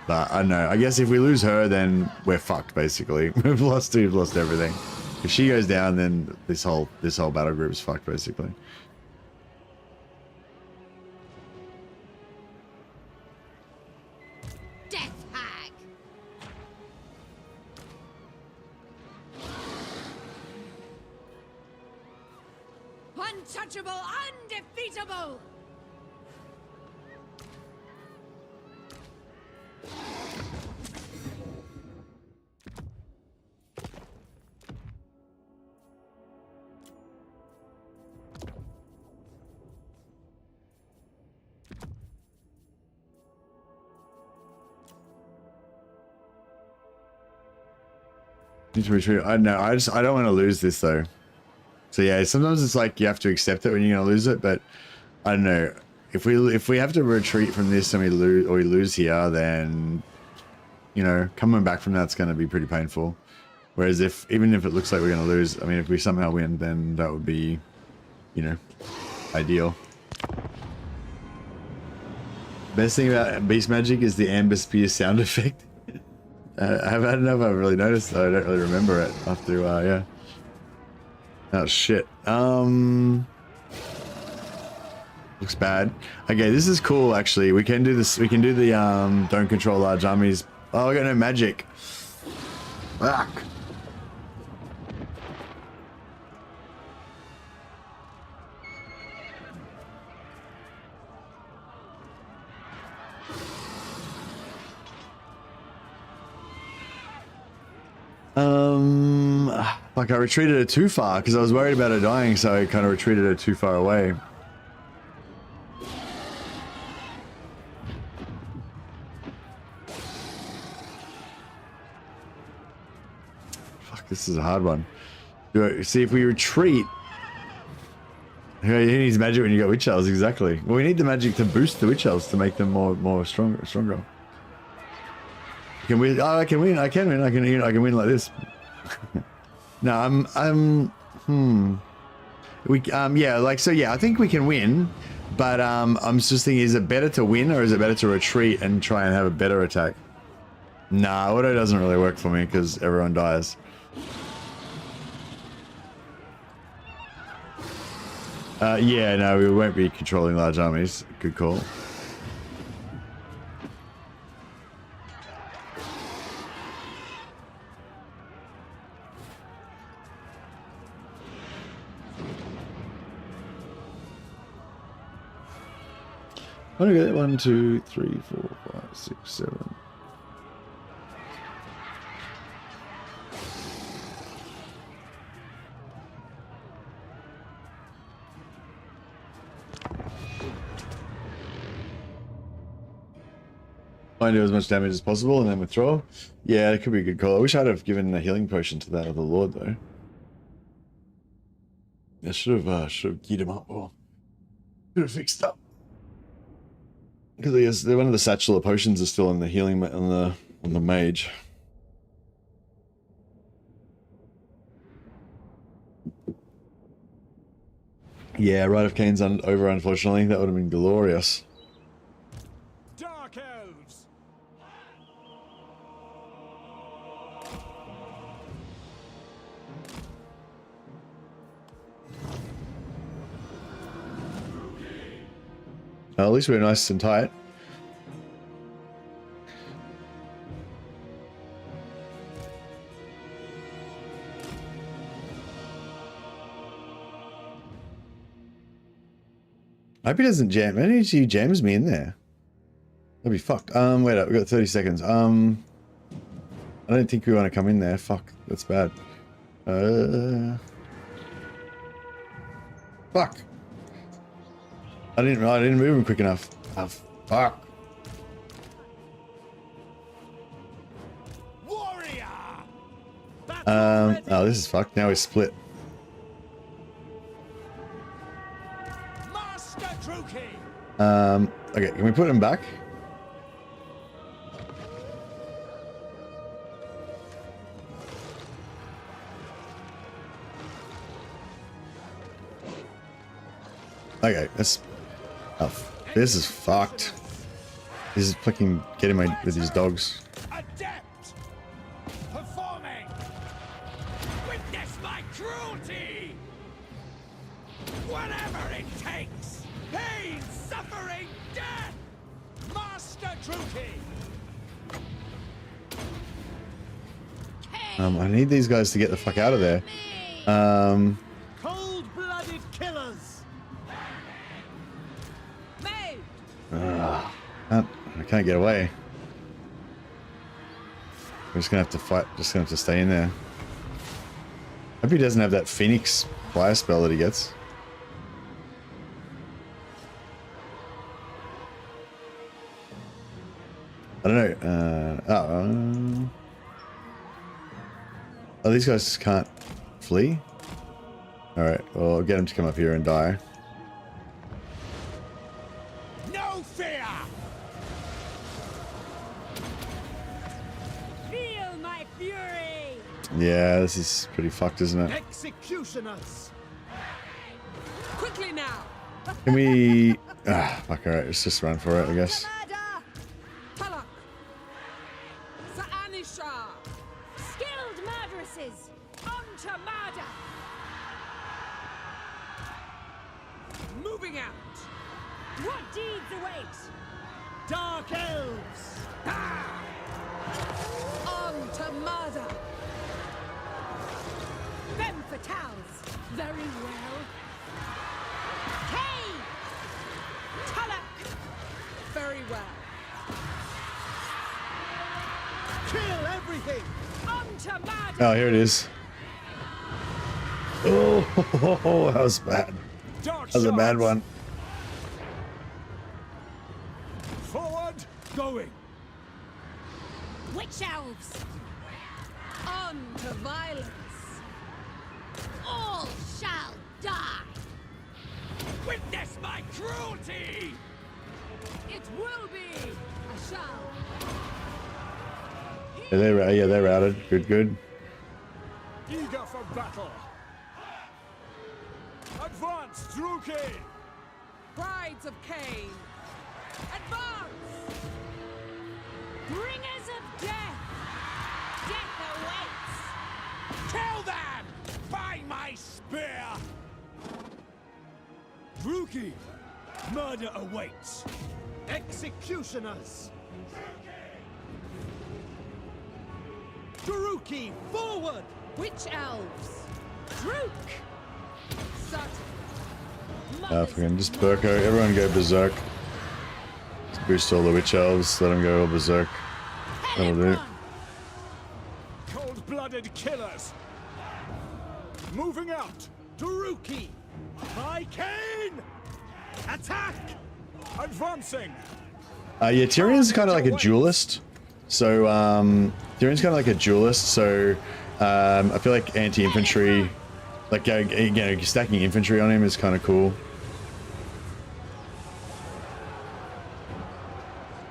But I don't know. I guess if we lose her, then we're fucked. Basically, we've lost everything. If she goes down, then this whole battle group is fucked. Basically. Death hag. Untouchable, undefeatable. Need to retreat. I know. I don't want to lose this though. So yeah, sometimes it's like you have to accept it when you're gonna lose it. But I don't know. If we have to retreat from this and we lose here, then you know coming back from that's going to be pretty painful. Whereas even if it looks like we're going to lose, I mean, if we somehow win, then that would be, you know, ideal. Best thing about Beast Magic is the Amber Spear sound effect. I don't know if I've really noticed though. I don't really remember it after, yeah. Oh shit. Looks bad. Okay, this is cool actually. We can do this. We can do the don't control large armies. Oh, I got no magic. Fuck. Like I retreated her too far because I was worried about her dying, so I kind of retreated her too far away. this is a hard one. See, if we retreat, who needs magic when you got witch elves? Exactly. Well, we need the magic to boost the witch elves to make them more stronger. Can we? Oh, I can win. I can win. I can win like this. No, yeah, like so. Yeah, I think we can win, but I'm just thinking: is it better to win or is it better to retreat and try and have a better attack? Nah, auto doesn't really work for me because everyone dies. Yeah, no, we won't be controlling large armies. Good call. I'm gonna get 1, 2, 3, 4, 5, 6, 7. Try and do as much damage as possible and then withdraw. Yeah, it could be a good call. I wish I'd have given a healing potion to that other lord though. I should have geared him up or could have fixed up. Because one of the satchel of potions is still in the healing on the mage. Yeah, Rite of Cain's over, unfortunately. That would have been glorious. Dark elves. At least we're nice and tight. I hope he doesn't jam. Maybe he jams me in there. That'd be fucked. Wait up. We've got 30 seconds. I don't think we want to come in there. Fuck. That's bad. Fuck. I didn't move him quick enough. Oh, fuck. Warrior. Oh, this is fucked. Now we're split. Master Druki. Okay, can we put him back? Okay, that's... Oh, this is fucked. This is fucking getting with these dogs. Adept. Performing. Witness my cruelty. Whatever it takes. Pain, suffering, death. Master Druki. I need these guys to get the fuck out of there. Cold-blooded killers. I can't get away. We're just gonna have to fight. Just gonna have to stay in there. Hope he doesn't have that Phoenix fire spell that he gets. I don't know. Oh, these guys just can't flee? Alright, well, I'll get them to come up here and die. No fear. Feel my fury! Yeah, this is pretty fucked, isn't it? Executioners. Quickly now! Can we... fuck, alright, let's just run for it, I guess. Talak! Sa'anisha! Skilled murderesses! On to murder! Moving out! What deeds await? Dark elves. On to murder! Femme fatales! Very well. Hey! Tulloch! Very well. Kill everything. On to murder! Oh, here it is. Oh, that was bad. Dark That was a bad shards. one. Forward. Going. Witch elves! On to violence! Morathi! It will be. I shall. They're routed. Good. Eager for battle! Advance, Druki! Brides of Cain. Advance. Bringers of death! Death awaits! Kill them! By my spear! Druki! Murder awaits! Executioners! Druki, forward! Witch elves. Drook. Sut. If we can just Burko, everyone go berserk. Let's boost all the witch elves, let them go all berserk. That'll do. Hellebron. Cold-blooded killers! Moving out! Druki! By Cain! Attack! Advancing! Yeah, Tyrion's kind of like a duelist. So, Tyrion's kind of like a duelist. So, I feel like anti-infantry, like again, stacking infantry on him is kind of cool.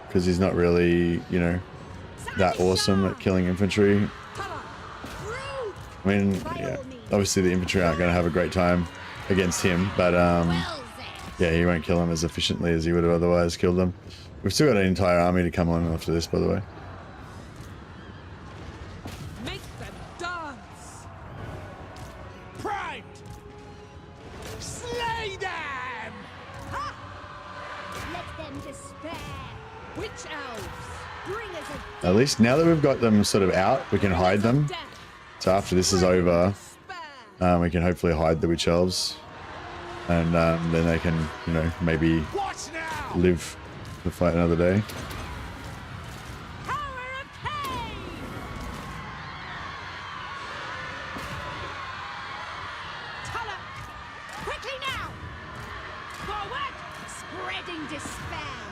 Because he's not really, you know, that awesome at killing infantry. I mean, yeah, obviously the infantry aren't going to have a great time against him, but yeah, he won't kill them as efficiently as he would have otherwise killed them. We've still got an entire army to come on after this, by the way. Make them dance. Primed! Slay them! Ha! Let them despair! Witch elves. Bringers of At least now that we've got them sort of out, we can hide them. Death. So after this is over, Spare. we can hopefully hide the witch elves. And then they can, you know, maybe Watch now! live to fight another day. Power of Cain! Tuller! Quickly now! Forward! Spreading despair!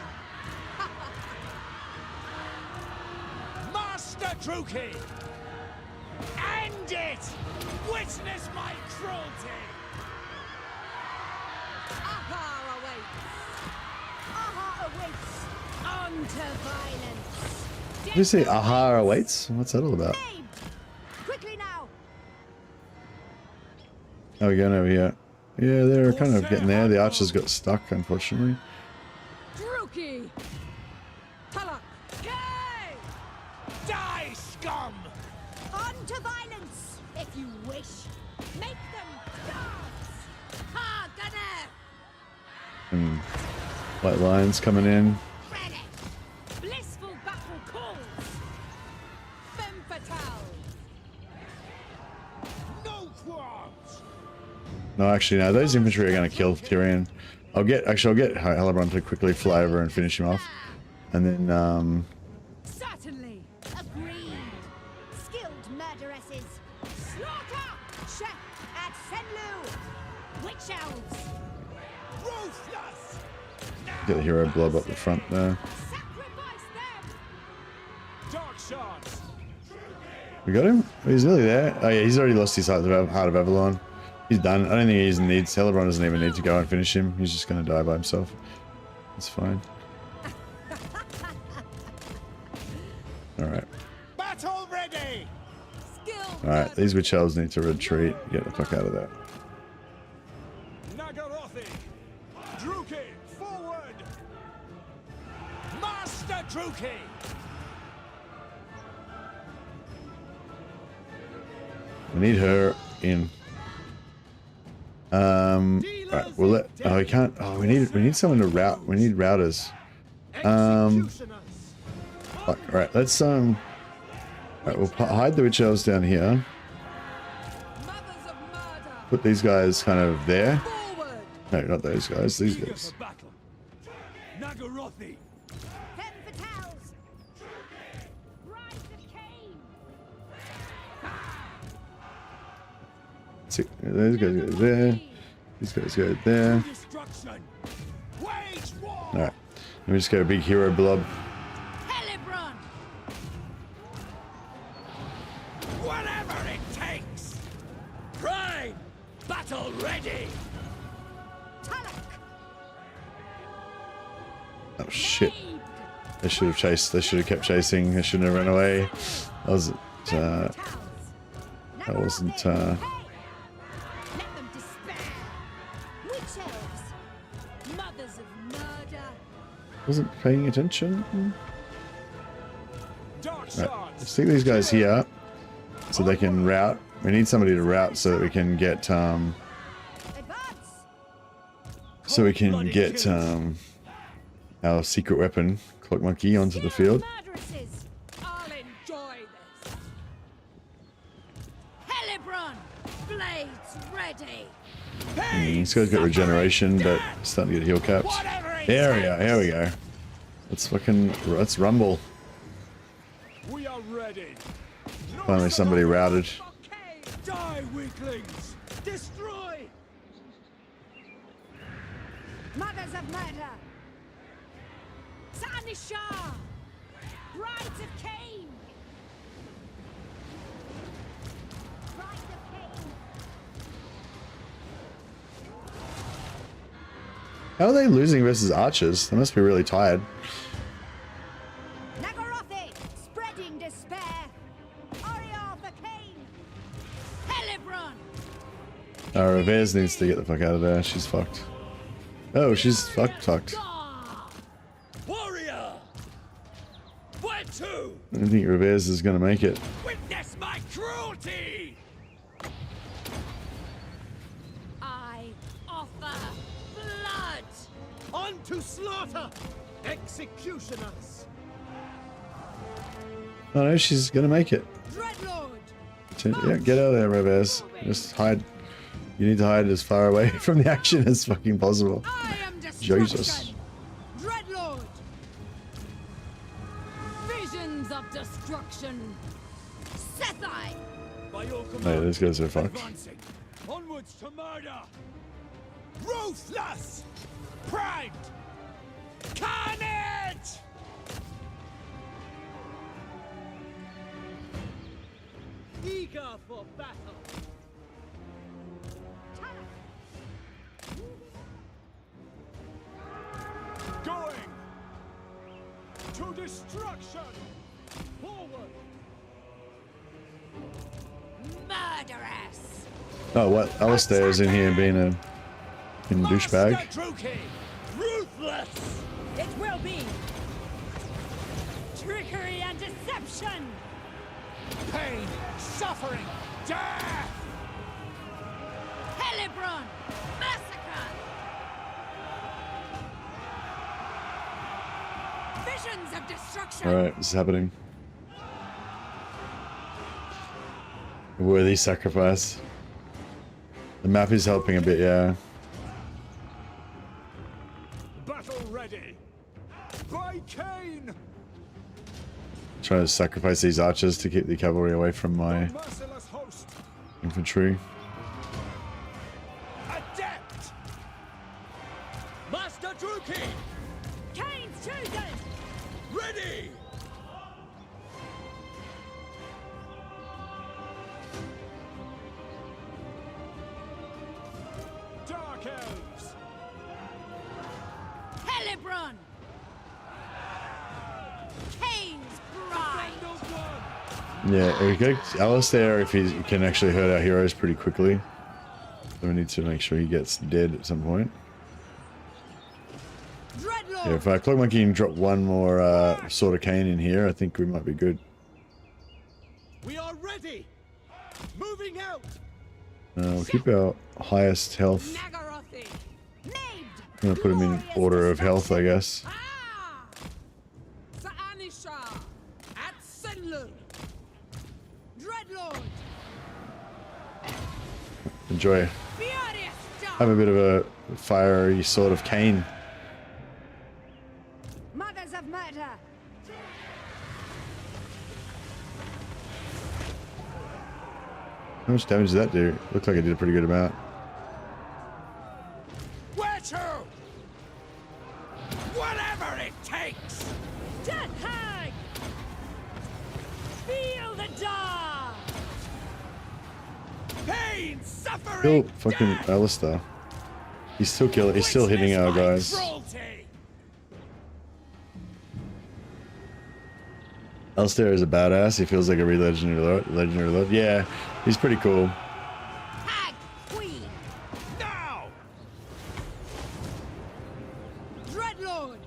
Master Druki! End it! Witness my cruelty! Aha Aha awaits! On to violence! Did you say aha awaits? What's that all about? Aim! Quickly now! Oh, we're going over here. Yeah, they're kind of getting there. The archers got stuck, unfortunately. Druki. Talak. Gay. Die, scum! On to violence, if you wish! Make them dance! Ha, gunner! And white lions coming in. Ready! Blissful battle calls! Femme fatale. No qualms! No, actually, no. Those infantry are going to kill Tyrion. I'll get Hellebron to quickly fly over and finish him off, and then Certainly. Agreed! Skilled murderesses! Slaughter! Chef at Senlu! Witch elves! Ruthless! get the hero blob up the front there. Sacrifice them! Dark shards! We got him. Oh, he's nearly there. Oh yeah, he's already lost his Heart of Avalon. He's done. I don't think he even needs. Hellebron doesn't even need to go and finish him. He's just going to die by himself. It's fine. All right. Battle ready! Skill. All right. These witch elves need to retreat. Get the fuck out of there. Nagarothi! Druki, forward! Master Druki! We need her in. Right, we'll let. Oh, we can't. Oh, we need someone to route. We need routers. Executioners! Fuck. All right, let's All right, we'll hide the witch elves down here. Mothers of murder. Put these guys kind of there. Forward. No, not those guys. These Eager guys. for battle! Nagarothi! Femme fatales! Brides of Cain! See, those guys go there. These guys go there. Destruction! Wage war! All right, let me just get a big hero blob. Hellebron! Whatever it takes! Prime! Battle ready! Tulloch! Oh shit. They should have chased. They should have kept chasing. They shouldn't have run away. That wasn't. That wasn't. Let them despair. Witch elves, mothers of murder. Wasn't paying attention. Dark Right. shards. Let's take these guys here, so they can route. We need somebody to route so that we can get. Advance. So we can get our secret weapon, Clock Monkey, onto the field. Murderesses. I'll enjoy this. Hellebron. Blades ready. This guy's got regeneration, but it's starting to get heal caps. There we go. Here we go. Let's rumble. We are ready. Finally, somebody routed. Die, weaklings! Destroy! Mothers of murder. Sanishar. Brides of Cain. Brides of Cain. How are they losing versus archers? They must be really tired. Nagarathi. Spreading despair. Oriole for Cain. Hellebron. Revez needs to get the fuck out of there. She's fucked. Oh, she's fucked. Warrior! Where to? I don't think Revez is gonna make it. Witness my cruelty! I offer blood. On to slaughter! Executioners! Oh no, she's gonna make it. Dreadlord. Yeah, get out of there, Revez. Just hide. You need to hide as far away from the action as fucking possible. I am destruction. Jesus. Dreadlord. Visions of destruction. Sethai. By your No, command, these guys are fucked. advancing. Onwards to murder! Ruthless! Pride! Carnage! Eager for battle! Going! To destruction! Forward! Murderess. Oh, what? Alistair is in here being a fucking douchebag. Master Druki! Ruthless! It will be. Trickery and deception. Pain! Suffering! Death! Hellebron. Massacre. Visions of destruction. Alright, this is happening. A worthy sacrifice. The map is helping a bit, yeah. Battle ready! By Cain! Trying to sacrifice these archers to keep the cavalry away from my Merciless host! infantry. Adept! Master Druki! Cain's chosen. Ready! Dark elves! Hellebron. Cain's bride. Yeah, we got Alistair if he can actually hurt our heroes pretty quickly. So we need to make sure he gets dead at some point. Dreadlord. Yeah, if Clock Monkey can drop one more Sword of Cain in here, I think we might be good. We are ready! Moving out! We'll keep our highest health. Nagarathi. Named. I'm gonna put him in order of health, I guess. Ah! Sa'anisha. At Senlu. Dreadlord. Enjoy. Furious dark. Have a bit of a fiery Sword of Cain. Mothers of murder. How much damage did that do? Looked like it did a pretty good amount. Where to? Whatever it takes! Death hag. Feel the dark. Pain! Suffering! Kill fucking death! Alistair. He's still killing. He's still hitting our Witness my guys. cruelty! Alistair is a badass. He feels like a real legendary lord. Yeah, he's pretty cool. Hag Queen. Now! Dreadlord.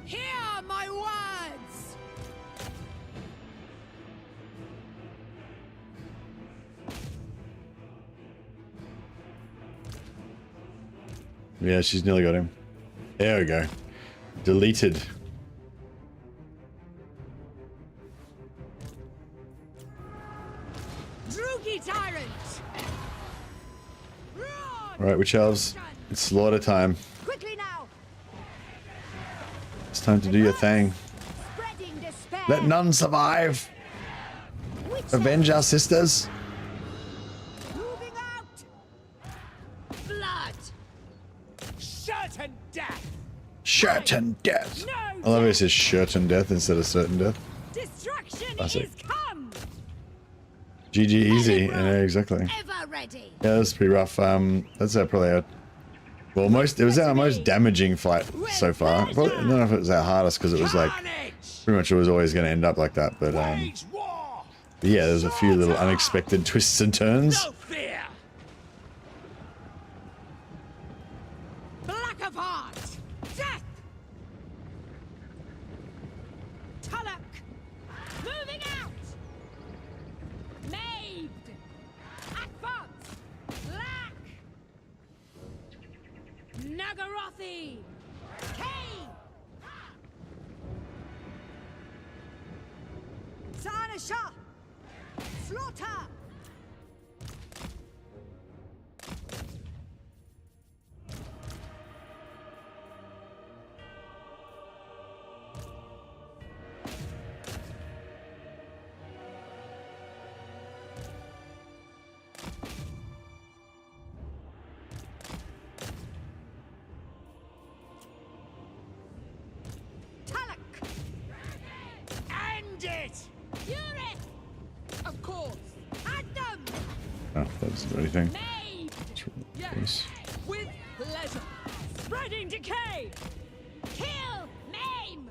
Hear my words. Yeah, she's nearly got him. There we go. Deleted. Drugi tyrant. Alright, witch elves. It's slaughter time. Quickly now. It's time to do your thing. Spreading despair. Let none survive. Witches. Avenge our sisters. Moving out. Blood. Certain death! Certain death. No I love how it says certain death instead of certain death. Destruction Classic. is come. GG easy. Yeah, exactly. Ever ready. Yeah, that's pretty rough. That's probably our it was our most damaging fight so far. Probably, I don't know if it was our hardest because it was like Carnage! pretty much it was always going to end up like that. But Wage war! yeah, there's a few little unexpected twists and turns. No fear! Black of heart. Death. Tulloch. Moving out. Maved. Advance. Black. Nagarothi. Kane. Sarasha. Slaughter. Tulloch. End it! Fury. Of course. Had them. Oh, that doesn't do anything. Made. Yes. With pleasure. Spreading decay. Kill. Maim.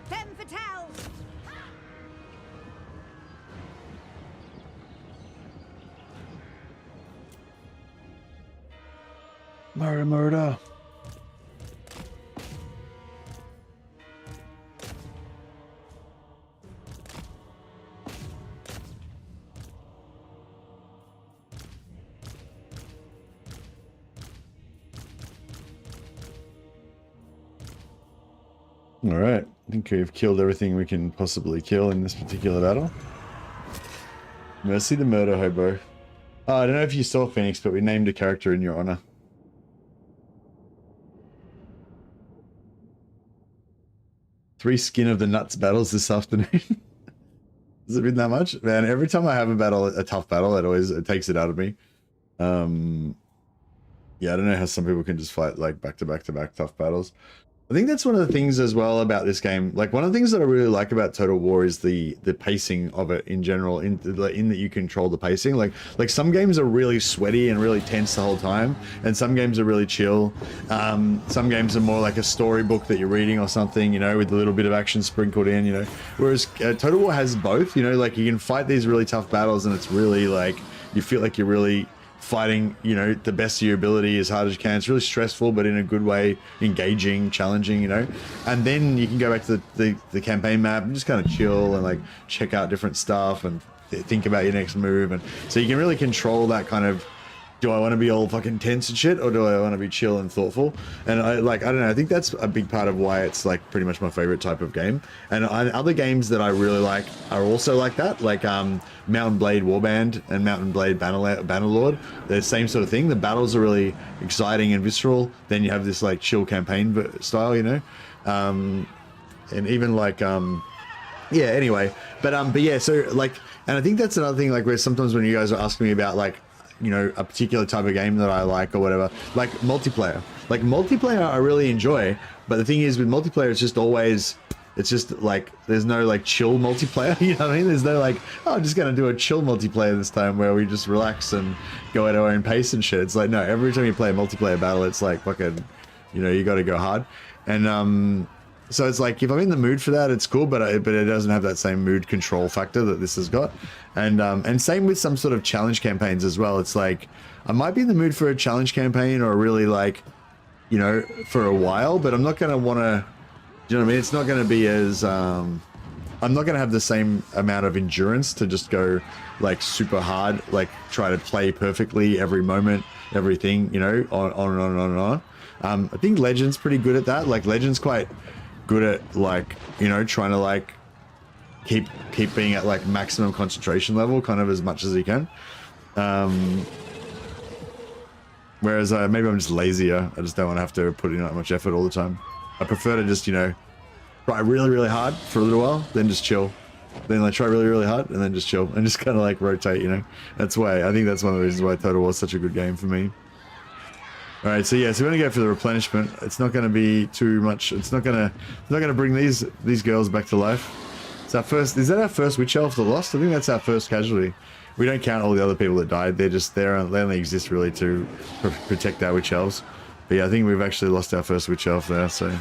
Femme fatale. Murder. All right, I think we've killed everything we can possibly kill in this particular battle. Mercy the murder hobo. Oh, I don't know if you saw Phoenix, but we named a character in your honor. 3 skin of the nuts battles this afternoon. Has it been that much? Man, every time I have a battle, a tough battle, it takes it out of me. Yeah, I don't know how some people can just fight like back to back to back tough battles. I think that's one of the things as well about this game. Like one of the things that I really like about Total War is the pacing of it in general. In that you control the pacing. Like some games are really sweaty and really tense the whole time, and some games are really chill. Some games are more like a storybook that you're reading or something, you know, with a little bit of action sprinkled in, you know. Whereas Total War has both, you know, like you can fight these really tough battles, and it's really like you feel like you're really fighting, you know, the best of your ability as hard as you can. It's really stressful, but in a good way, engaging, challenging, you know. And then you can go back to the campaign map and just kind of chill and like check out different stuff and think about your next move. And so you can really control that kind of, do I want to be all fucking tense and shit, or do I want to be chill and thoughtful? And I don't know, I think that's a big part of why it's like pretty much my favorite type of game. And other games that I really like are also like that, like Mountain Blade Warband and Mountain Blade Bannerlord. They're the same sort of thing. The battles are really exciting and visceral. Then you have this like chill campaign style, you know. And even like yeah, anyway, but yeah, so like, and I think that's another thing, like where sometimes when you guys are asking me about like, you know, a particular type of game that I like or whatever, like multiplayer I really enjoy, But the thing is, with multiplayer, it's just always, it's just like, there's no like chill multiplayer, you know what I mean? There's no like, oh, I'm just going to do a chill multiplayer this time where we just relax and go at our own pace and shit. It's like, no, every time you play a multiplayer battle, it's like fucking, you know, you got to go hard. And so it's like, if I'm in the mood for that, it's cool, but it doesn't have that same mood control factor that this has got. And same with some sort of challenge campaigns as well. It's like, I might be in the mood for a challenge campaign or really like, you know, for a while, but I'm not going to want to, do you know what I mean? It's not going to be as, I'm not going to have the same amount of endurance to just go like super hard, like try to play perfectly every moment, everything, you know, on and on and on and on. I think Legend's pretty good at that. Like Legend's quite good at like, you know, trying to like keep being at like maximum concentration level kind of as much as he can. Whereas maybe I'm just lazier. I just don't want to have to put in that much effort all the time. I prefer to just, you know, try really, really hard for a little while, then just chill. Then like try really, really hard and then just chill and just kind of like rotate, you know. That's why, I think that's one of the reasons why Total War's such a good game for me. All right, so yeah, so we're gonna go for the replenishment. It's not gonna be too much. It's not gonna bring these girls back to life. It's our first. Is that our first witch elf that lost? I think that's our first casualty. We don't count all the other people that died. They're just there. They only exist really to protect our witch elves. But yeah, I think we've actually lost our first witch elf there, so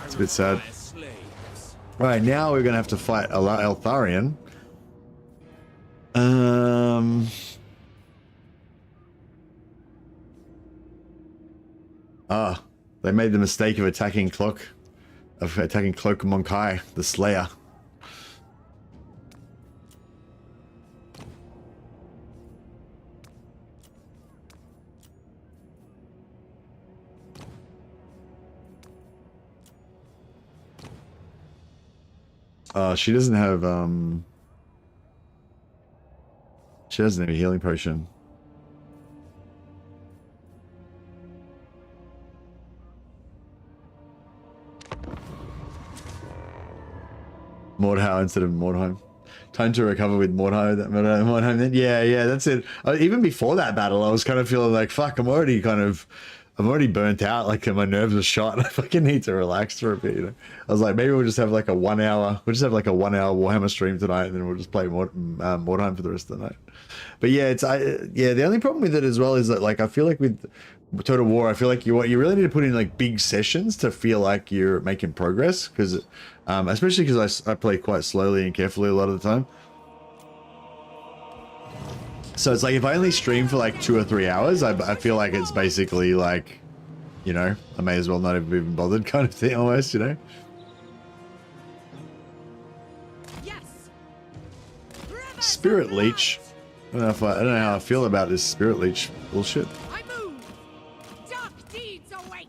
it's a bit sad. All right, now we're gonna have to fight Alarielle. They made the mistake of attacking Cloak Monkai, the Slayer. She doesn't have a healing potion. Mordhau instead of Mordheim. Time to recover with Mordheim. Mordheim then? Yeah, that's it. Even before that battle, I was kind of feeling like, fuck, I'm already burnt out. Like my nerves are shot. I fucking need to relax for a bit, you know. I was like, maybe we'll just have like a 1 hour. We'll just have like a 1 hour Warhammer stream tonight, and then we'll just play Mordheim for the rest of the night. But yeah, the only problem with it as well is that like I feel like with Total War, I feel like you really need to put in like big sessions to feel like you're making progress, because especially because I play quite slowly and carefully a lot of the time. So it's like if I only stream for like 2 or 3 hours, I feel like it's basically like, you know, I may as well not have even bothered kind of thing almost, you know. Yes. Spirit Leech. I don't know how I feel about this Spirit Leech bullshit. I move. Dark deeds await.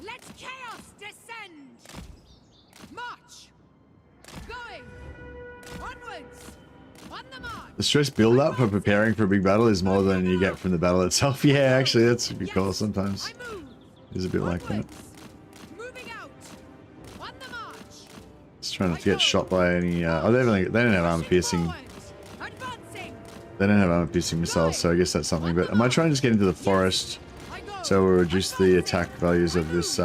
Let chaos descend. March. Going. Onwards. On the march. The stress build up for preparing for a big battle is more than you get from the battle itself. Yeah, actually, that's a good call sometimes. It's a bit like that. Moving out. On the march. Just trying not to get shot by any. They don't have armor piercing. They don't have armor piercing missiles, so I guess that's something. But I might try and just get into the forest, so we'll reduce the attack values of this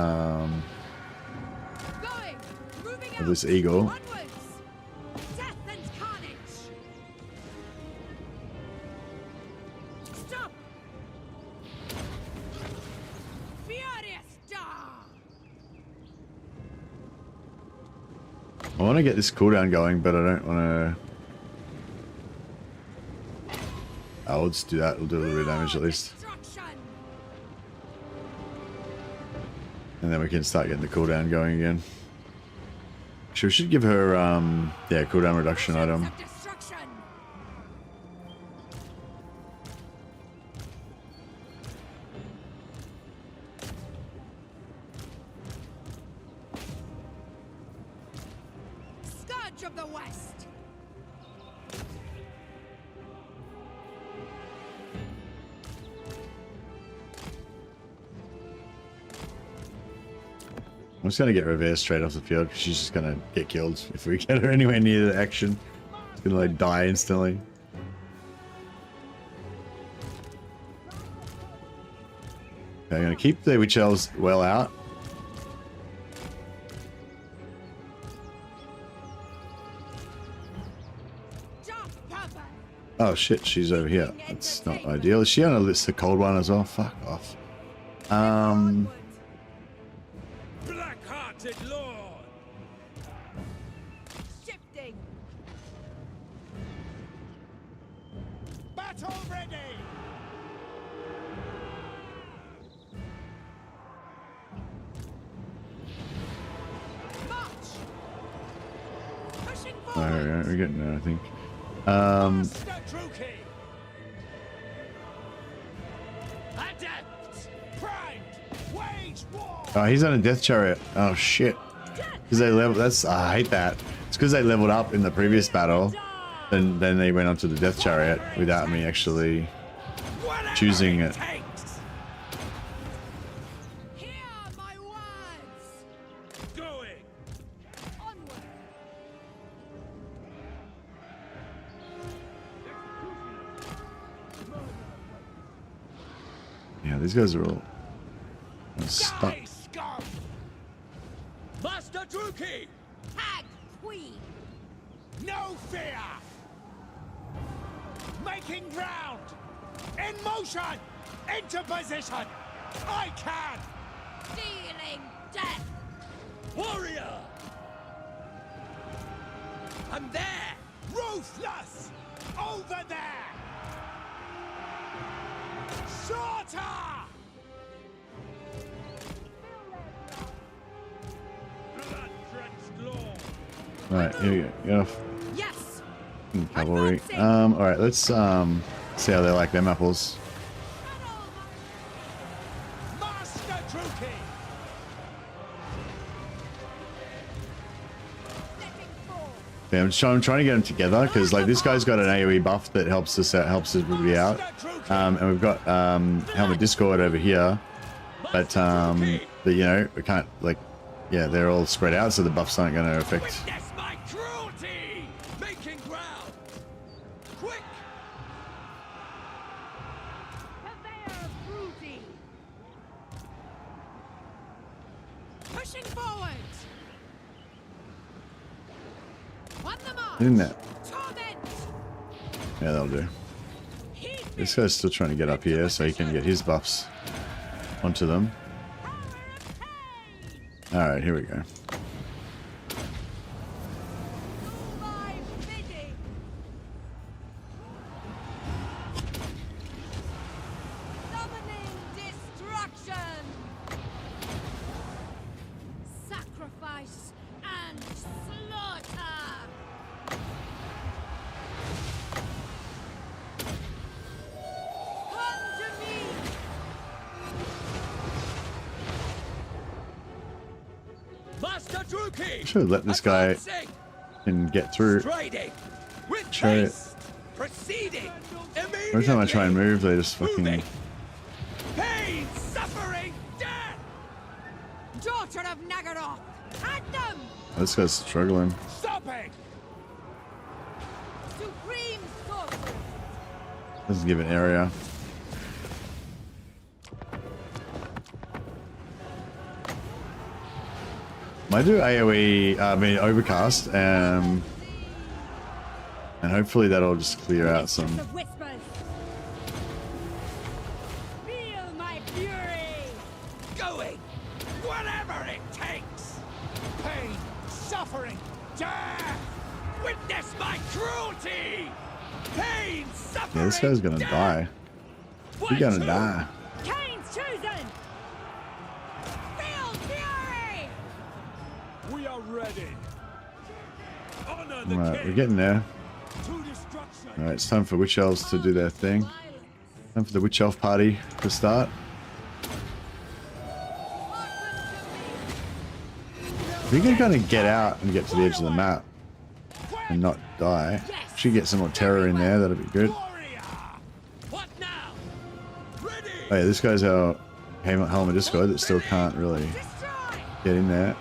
eagle. I want to get this cooldown going, but I don't want to. I'll just do that. We'll do a little bit of damage at least. And then we can start getting the cooldown going again. Actually, we should give her, yeah, cooldown reduction item. Scourge of the West. I'm just gonna get Revere straight off the field because she's just gonna get killed if we get her anywhere near the action. She's gonna like die instantly. Okay, I'm gonna keep the witch elves well out. Oh shit, she's over here. That's not ideal. Is she on a list, the cold one as well? Fuck off. Black-hearted lord. Shifting. Battle ready. March. Pushing Alright, forward. we're getting there, I think. Master Druki. Adept. Primed. Wage war. Oh, he's on a death chariot. Oh shit. Because they leveled. That's I hate that. It's because they leveled up in the previous battle, then they went onto the death chariot without me actually Whatever choosing it. takes. Hear my words. Going. Onward. Yeah, these guys are all stuck. Die, scum. Master Druki. Hag Queen. No fear. Making ground. In motion. Into position. I can. Dealing death. Warrior. I'm there. Ruthless. Over there. Shorter. Blood-drenched law. Alright, here we go. Get off. Yes. Cavalry. Alright, let's see how they like them apples. Master Druki. Letting fall. Yeah, I'm trying to get them together because like this guy's got an AoE buff that helps us out, helps everybody out. And we've got Helmet Discord over here, but you know, we can't like, yeah, they're all spread out, so the buffs aren't going to affect. Witness my cruelty. Making ground. Quick. Purveyor of cruelty. Pushing forward. On the march. Isn't that? Torment. Yeah, that'll do. Heed me. This guy's still trying to get up here so he can get his buffs onto them. Power of pain. All right, here we go. Do my bidding. Summoning destruction. Sacrifice and slaughter. Come to me. Master Druki. Should have let this guy Advancing. can get through. Striding. With Chariot. haste. Proceeding. Every time I try and move, they just fucking. Moving. Pain, suffering, death. Daughter of Nagaroth. At them. This guy's struggling. Stopping. Supreme sorcerer. Doesn't give an area. Might do AoE, I mean Overcast, and hopefully that'll just clear out some. Of whispers. Feel my fury. Going. Whatever it takes. Pain, suffering, death. Witness my cruelty. Pain, suffering. Yeah, this guy's gonna death. die. He's gonna die. Kane's chosen. Feel fury. We are ready. Honor the Alright, king. we're getting there. To destruction. Alright, it's time for Witch Elves to do their thing. Time for the Witch Elf party to start. If you can kind of get out and get to the edge of the map and not die, should get some more terror in there, that'll be good. Warrior. What now? Ready. Oh yeah, this guy's our Helmet Discord that still can't really Destroy. get in there.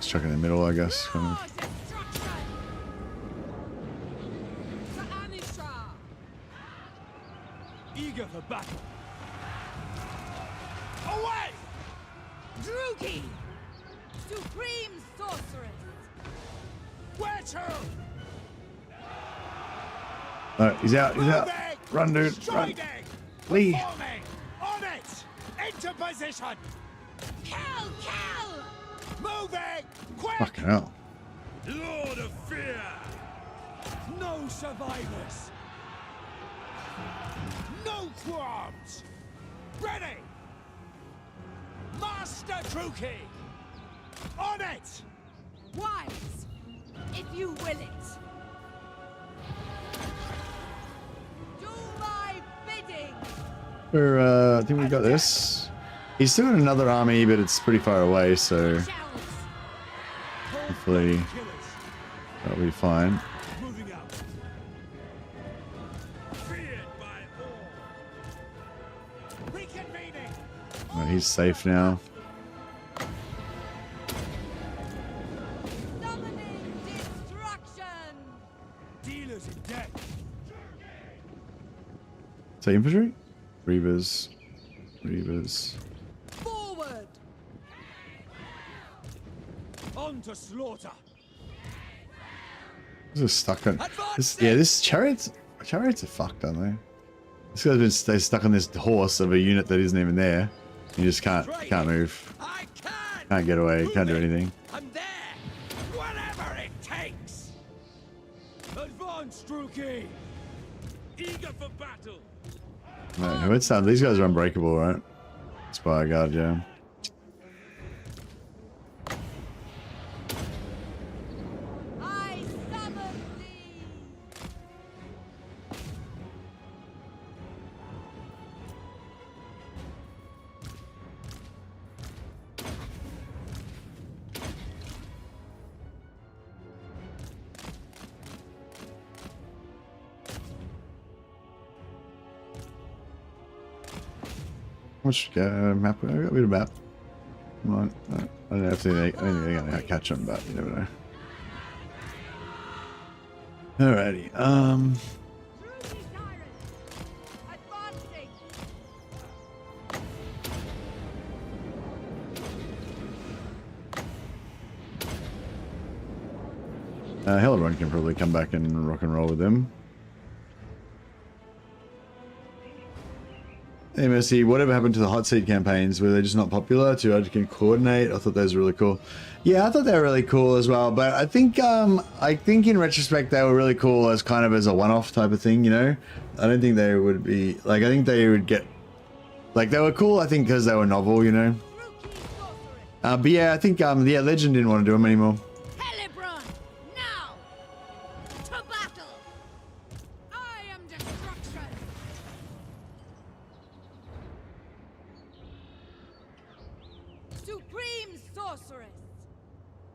Stuck in the middle, I guess. Kind More of. destruction. To Amisha. Eager for battle. Away. Drugi. Supreme sorceress. Where to? Alright, he's out, he's out. Run, dude, run. Striding. Lee. Forming. On it. Into position. Kill! Kill! Moving. Quick. Fucking hell. Lord of Fear. No survivors. No qualms. Ready. Master Truki. On it. Wise, if you will it. Do my bidding. We're, I think we got this. He's still in another army, but it's pretty far away, so Shells. hopefully that'll be fine. Moving out. Feared by all. Reconvening. Right, he's safe now. Summoning destruction. Dealers in debt. So infantry? Reavers. Reavers. Forward. On to slaughter. This is stuck on this. Yeah, this chariots are fucked, aren't they? This guy's been stay stuck on this horse of a unit that isn't even there. You just can't move. I can! Can't get away, can't do anything. I'm there! Whatever it takes! Advance, Druki. Eager for battle. Right, who it's these guys are unbreakable, right? Spire guard, yeah. I summon thee. Which map? I got a bit of map. Come on. I don't know if they're gonna catch them, but you never know. Alrighty. Truly tyrant. Advancing. Hellebron can probably come back and rock and roll with them. Hey Mercy, whatever happened to the hot seat campaigns? Were they just not popular? Too hard to coordinate? I thought those were really cool. Yeah, I thought they were really cool as well. But I think in retrospect they were really cool as kind of as a one-off type of thing. You know, I don't think they would be like. I think they would get like they were cool. I think because they were novel. You know. Rookie sorceress. But yeah, I think yeah, Legend didn't want to do them anymore. Hellebron. Now. To battle. I am destruction. Supreme sorceress.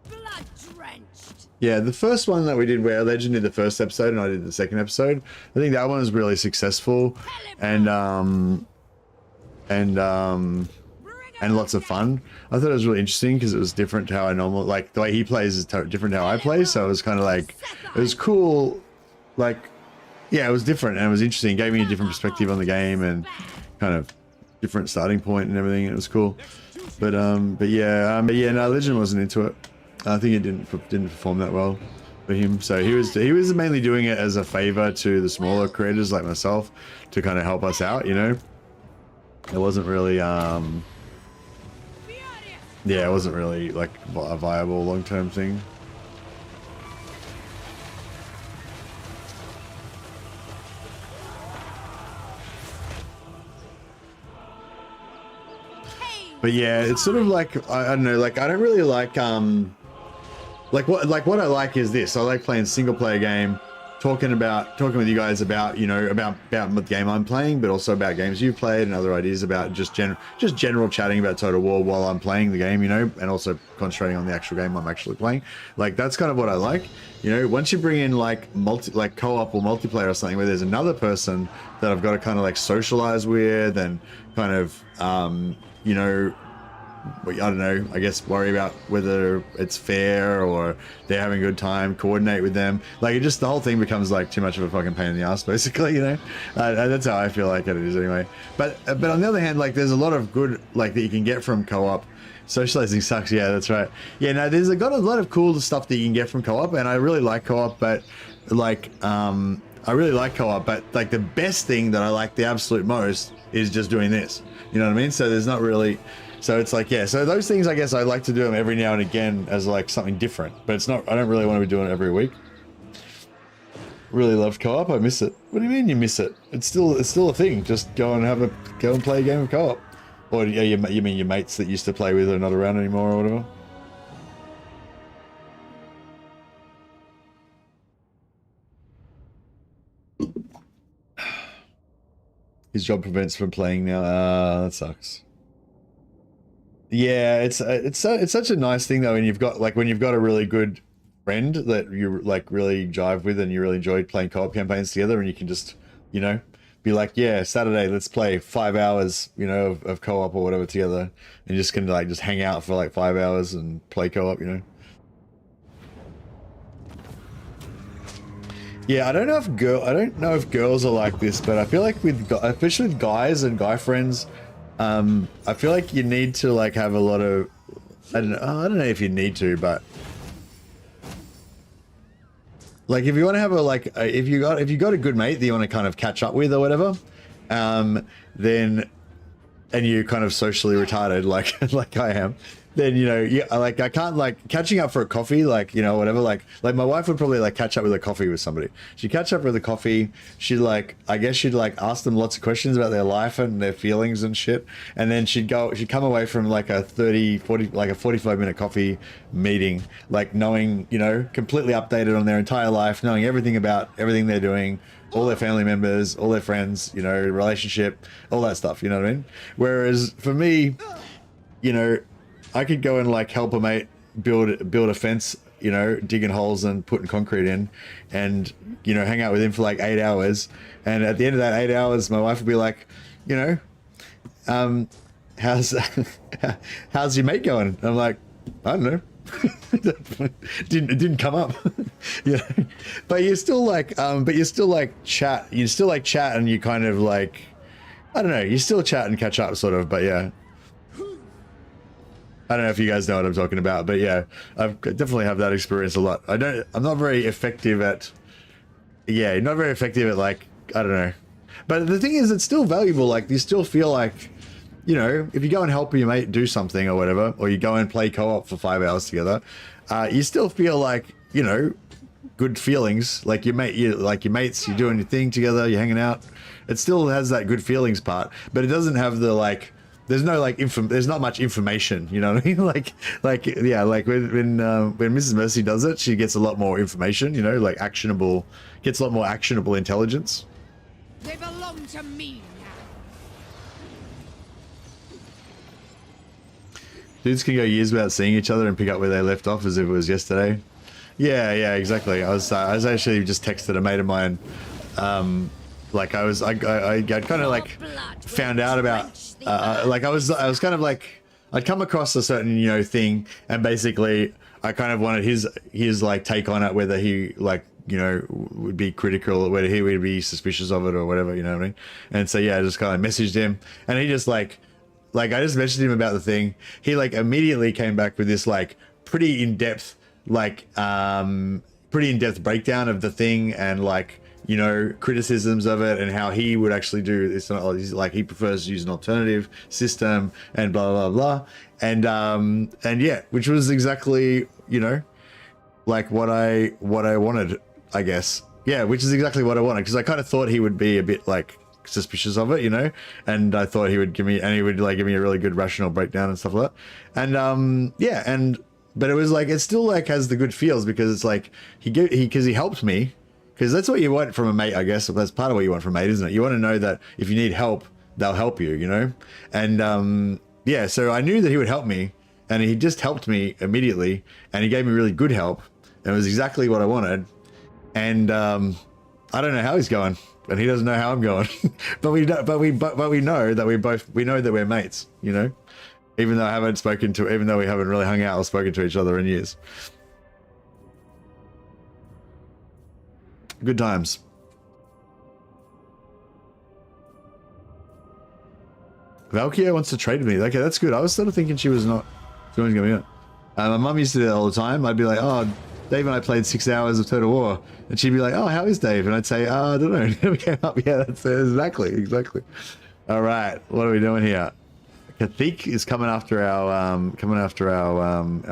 Blood drenched. Yeah, the first one that we did where Legend did the first episode and I did the second episode, I think that one was really successful and lots of fun. I thought it was really interesting because it was different to how I normally, like the way he plays is different to how I play, so it was kind of like, it was cool, like, yeah, it was different and it was interesting. It gave me a different perspective on the game and kind of different starting point and everything. It was cool. But yeah, no, Legend wasn't into it. I think it didn't perform that well for him. So he was mainly doing it as a favor to the smaller creators like myself to kind of help us out, you know. It wasn't really yeah, it wasn't really like a viable long-term thing. But yeah, it's sort of like I don't know, like I don't really like what I like is this. I like playing single player game, talking with you guys about, you know, about the game I'm playing, but also about games you've played and other ideas about just general chatting about Total War while I'm playing the game, you know, and also concentrating on the actual game I'm actually playing. Like that's kind of what I like, you know. Once you bring in like co-op or multiplayer or something where there's another person that I've got to kind of like socialize with and kind of you know, I don't know, I guess worry about whether it's fair or they're having a good time, coordinate with them. Like it just, the whole thing becomes like too much of a fucking pain in the ass, basically, you know. That's how I feel like it is anyway. But on the other hand, like there's a lot of good like that you can get from co-op Socializing sucks. Yeah, that's right. Yeah, no, there's got a lot of cool stuff that you can get from co-op, and I really like co-op, but like, I really like co-op, but like the best thing that I like the absolute most is just doing this. You know what I mean? So there's not really, so it's like, yeah, so those things, I guess I like to do them every now and again as like something different, but it's not, I don't really want to be doing it every week. Really love co-op. I miss it. What do you mean you miss it? It's still a thing. Just go and play a game of co-op. Or yeah, you mean your mates that used to play with are not around anymore or whatever? His job prevents from playing now. That sucks. Yeah, it's such a nice thing though, when you've got a really good friend that you like really jive with and you really enjoyed playing co-op campaigns together, and you can just, you know, be like, yeah, Saturday, let's play 5 hours, you know, of co-op or whatever together, and just can like just hang out for like 5 hours and play co-op, you know. Yeah, I don't know if girls are like this, but I feel like especially with guys and guy friends, I feel like you need to like have a lot of, I don't know if you need to, but like if you want to have if you got a good mate that you want to kind of catch up with or whatever, then, and you're kind of socially retarded like I am, then, you know, yeah, like I can't like catching up for a coffee, like, you know, whatever, like my wife would probably like catch up with a coffee with somebody. She'd catch up with a coffee. She'd like, I guess she'd like ask them lots of questions about their life and their feelings and shit. And then she'd come away from like a 45-minute coffee meeting, like knowing, you know, completely updated on their entire life, knowing everything about everything they're doing, all their family members, all their friends, you know, relationship, all that stuff, you know what I mean? Whereas for me, you know, I could go and like help a mate build a fence, you know, digging holes and putting concrete in, and, you know, hang out with him for like 8 hours. And at the end of that 8 hours, my wife would be like, you know, how's your mate going? And I'm like, I don't know. It didn't come up. You know? But you still like chat. You still like chat, and you kind of like, I don't know, you still chat and catch up sort of, but yeah. I don't know if you guys know what I'm talking about, but yeah, I definitely have that experience a lot. I'm not very effective at, like, I don't know. But the thing is, it's still valuable. Like, you still feel like, you know, if you go and help your mate do something or whatever, or you go and play co-op for 5 hours together, you still feel like, you know, good feelings. Like your mates, you're doing your thing together, you're hanging out. It still has that good feelings part, but it doesn't have the like, there's no like there's not much information, you know what I mean? like yeah, like when Mrs. Mercy does it, she gets a lot more information, you know, like gets a lot more actionable intelligence. They belong to me now. Dudes can go years without seeing each other and pick up where they left off as if it was yesterday. Yeah, exactly. I was actually just texted a mate of mine, like I kind of like found out about, like I was kind of like, I'd come across a certain, you know, thing, and basically I kind of wanted his like take on it, whether he like, you know, would be critical, or whether he would be suspicious of it or whatever, you know what I mean? And so yeah, I just kind of messaged him, and he just like I just messaged him about the thing. He like immediately came back with this like pretty in-depth breakdown of the thing, and like, you know, criticisms of it, and how he would actually do this. Like he prefers to use an alternative system, and blah blah blah. And yeah, which was exactly, you know, like what I wanted, I guess. Yeah, which is exactly what I wanted, because I kind of thought he would be a bit like suspicious of it, you know, and I thought he would give me a really good rational breakdown and stuff like that. And yeah, but it was like, it still like has the good feels, because it's like he helped me. Because that's what you want from a mate, I guess. That's part of what you want from a mate, isn't it? You want to know that if you need help, they'll help you, you know? And yeah, so I knew that he would help me, and he just helped me immediately, and he gave me really good help, and it was exactly what I wanted. And I don't know how he's going, and he doesn't know how I'm going. but we know that we know that we're mates, you know? Even though we haven't really hung out or spoken to each other in years. Good times. Valkyria wants to trade with me. Okay, that's good. I was sort of thinking she was not Join's going on. My mum used to do that all the time. I'd be like, oh, Dave and I played 6 hours of Total War. And she'd be like, oh, how is Dave? And I'd say, oh, I don't know. Never came up. Yeah, that's exactly. All right, what are we doing here? Kathik is coming after our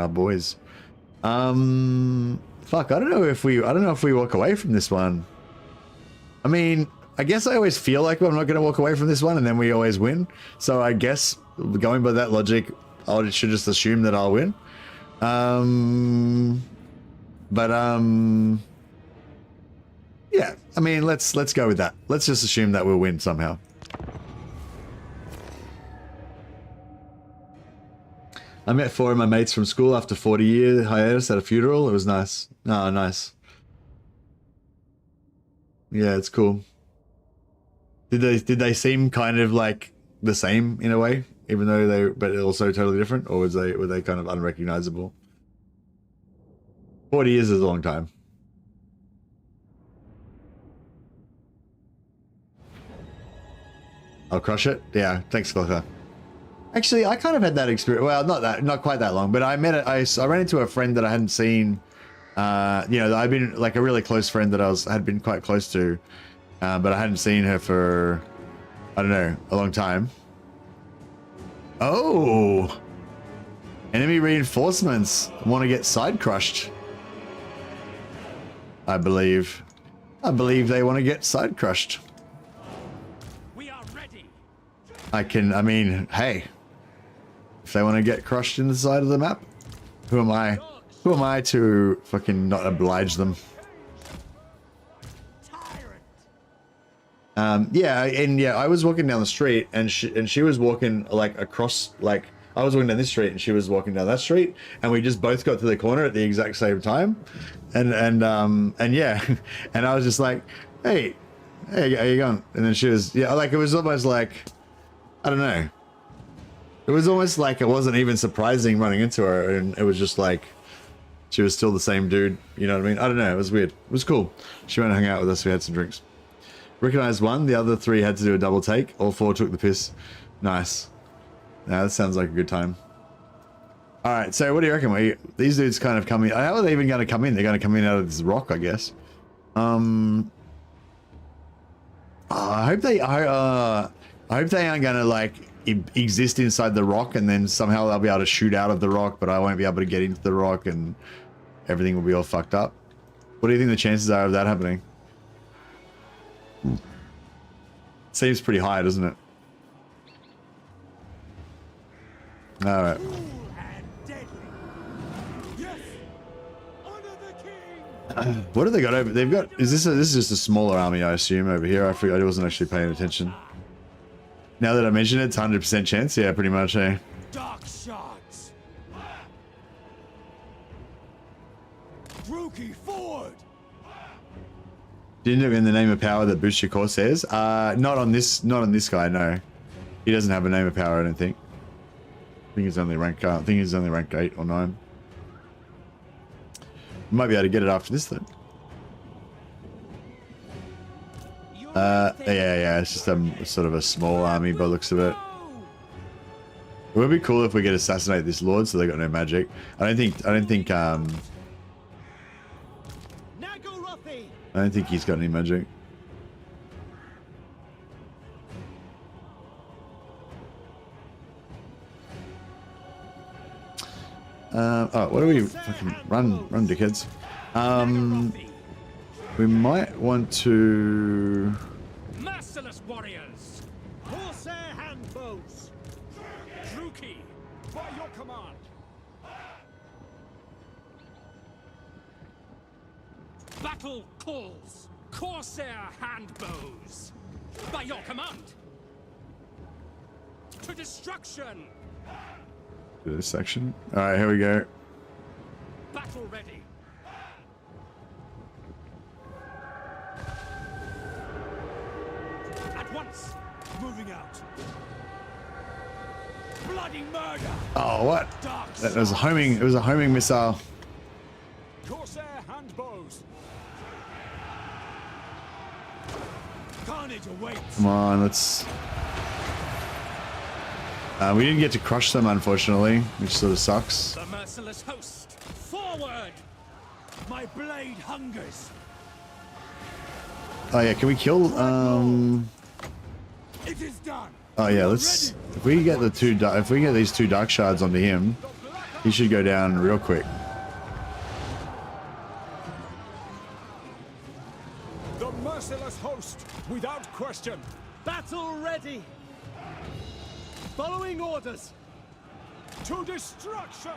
boys. Fuck, I don't know if we walk away from this one. I mean, I guess I always feel like I'm not going to walk away from this one, and then we always win. So I guess going by that logic, I should just assume that I'll win. Yeah, I mean, let's go with that. Let's just assume that we'll win somehow. I met 4 of my mates from school after 40-year hiatus at a funeral. It was nice. Oh, nice. Yeah, it's cool. Did they seem kind of like the same in a way, even though but also totally different, or were they kind of unrecognizable? 40 years is a long time. I'll crush it. Yeah, thanks, Clocker. Actually, I kind of had that experience. Well, not quite that long, but I ran into a friend that I hadn't seen. You know, I've been like a really close friend that had been quite close to, but I hadn't seen her for, I don't know, a long time. Oh, enemy reinforcements want to get side crushed. I believe they want to get side crushed. We are ready. I mean, hey, if they want to get crushed in the side of the map, who am I? Who am I to fucking not oblige them? Yeah, I was walking down the street, and she was walking like across, like I was walking down this street, and she was walking down that street, and we just both got to the corner at the exact same time, and yeah, and I was just like, hey, how you going? And then she was, yeah, like it was almost like, I don't know, it was almost like it wasn't even surprising running into her, and it was just like she was still the same dude, you know what I mean? I don't know, it was weird. It was cool. She went and hung out with us, we had some drinks. Recognized one, the other 3 had to do a double take. All 4 took the piss. Nice. Now that sounds like a good time. Alright, so what do you reckon? These dudes kind of come in. How are they even going to come in? They're going to come in out of this rock, I guess. I hope they aren't going to like exist inside the rock, and then somehow they'll be able to shoot out of the rock, but I won't be able to get into the rock, and everything will be all fucked up. What do you think the chances are of that happening? Seems pretty high, doesn't it? All right. What have they got over? They've got. This is just a smaller army, I assume, over here. I forgot. I wasn't actually paying attention. Now that I mention it, it's 100% chance. Yeah, pretty much. Eh? Dark shards. Rookie forward. Didn't it in the name of power that boosts your Corsairs? Not on this guy. No, he doesn't have a name of power. I don't think. I think he's only rank. I think he's only rank 8 or 9. Might be able to get it after this though. Yeah. It's just sort of a small army by the looks of it. It would be cool if we could assassinate this lord, so they got no magic. I don't think he's got any magic. Oh, what do we fucking run, dickheads? We might want to. Merciless warriors, Corsair handbows, Druki, by your command. Battle calls, Corsair handbows, by your command. To destruction. Do this section. All right, here we go. Battle ready. At once. Moving out. Bloody murder. Oh, what? That was a homing. It was a homing missile. Corsair handbows. Carnage awaits. Come on, let's. We didn't get to crush them, unfortunately, which sort of sucks. The merciless host, forward! My blade hungers. Oh yeah, can we kill? It is done. Oh yeah, let's. If we get if we get these 2 dark shards onto him, he should go down real quick. The merciless host, without question. Battle ready. Following orders. To destruction.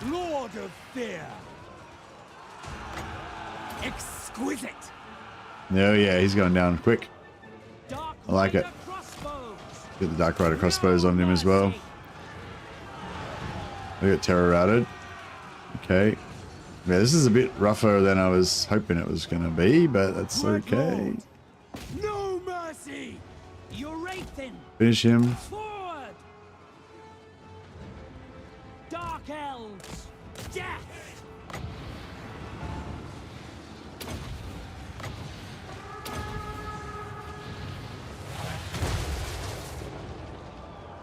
Lord of fear. Exquisite. Oh yeah, he's going down quick. Dark I like it. Rider crossbows. Get the Dark Rider crossbows on him as well. We got terror routed. Okay. Yeah, this is a bit rougher than I was hoping it was going to be, but that's okay. No mercy. Urathan. Finish him. Forward. Dark elves. Death.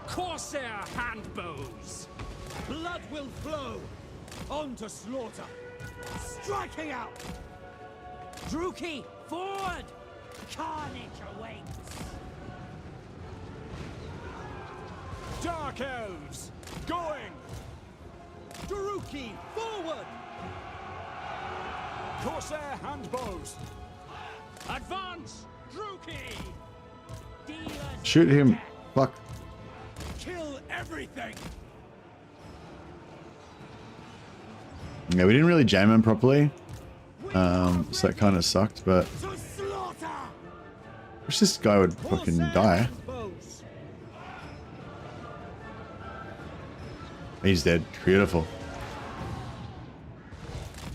Corsair handbows. Blood will flow. On to slaughter. Striking out. Druki, forward. Carnage awaits. Dark elves, going. Druki, forward. Corsair handbows. Advance, Druki. Dealers Shoot him. death. Fuck. Kill everything. Yeah, we didn't really jam him properly. So that kind of sucked, but To slaughter. I wish this guy would fucking Corsair die. handbows. He's dead. Beautiful.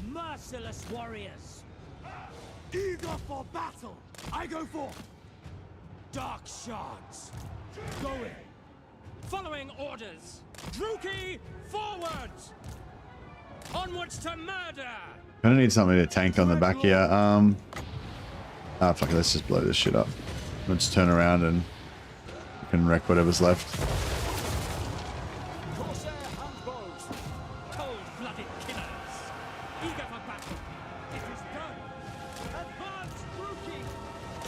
Merciless warriors. Eager for battle. I go for dark shards. Going. Following orders. Druki, forward. Onwards to murder. Gonna need something to tank on the back here. Ah, fuck it. Let's just blow this shit up. Let's turn around and we can wreck whatever's left. Corsair handbows. Cold-blooded killers. Eager for battle. It is done. Advance, Druki.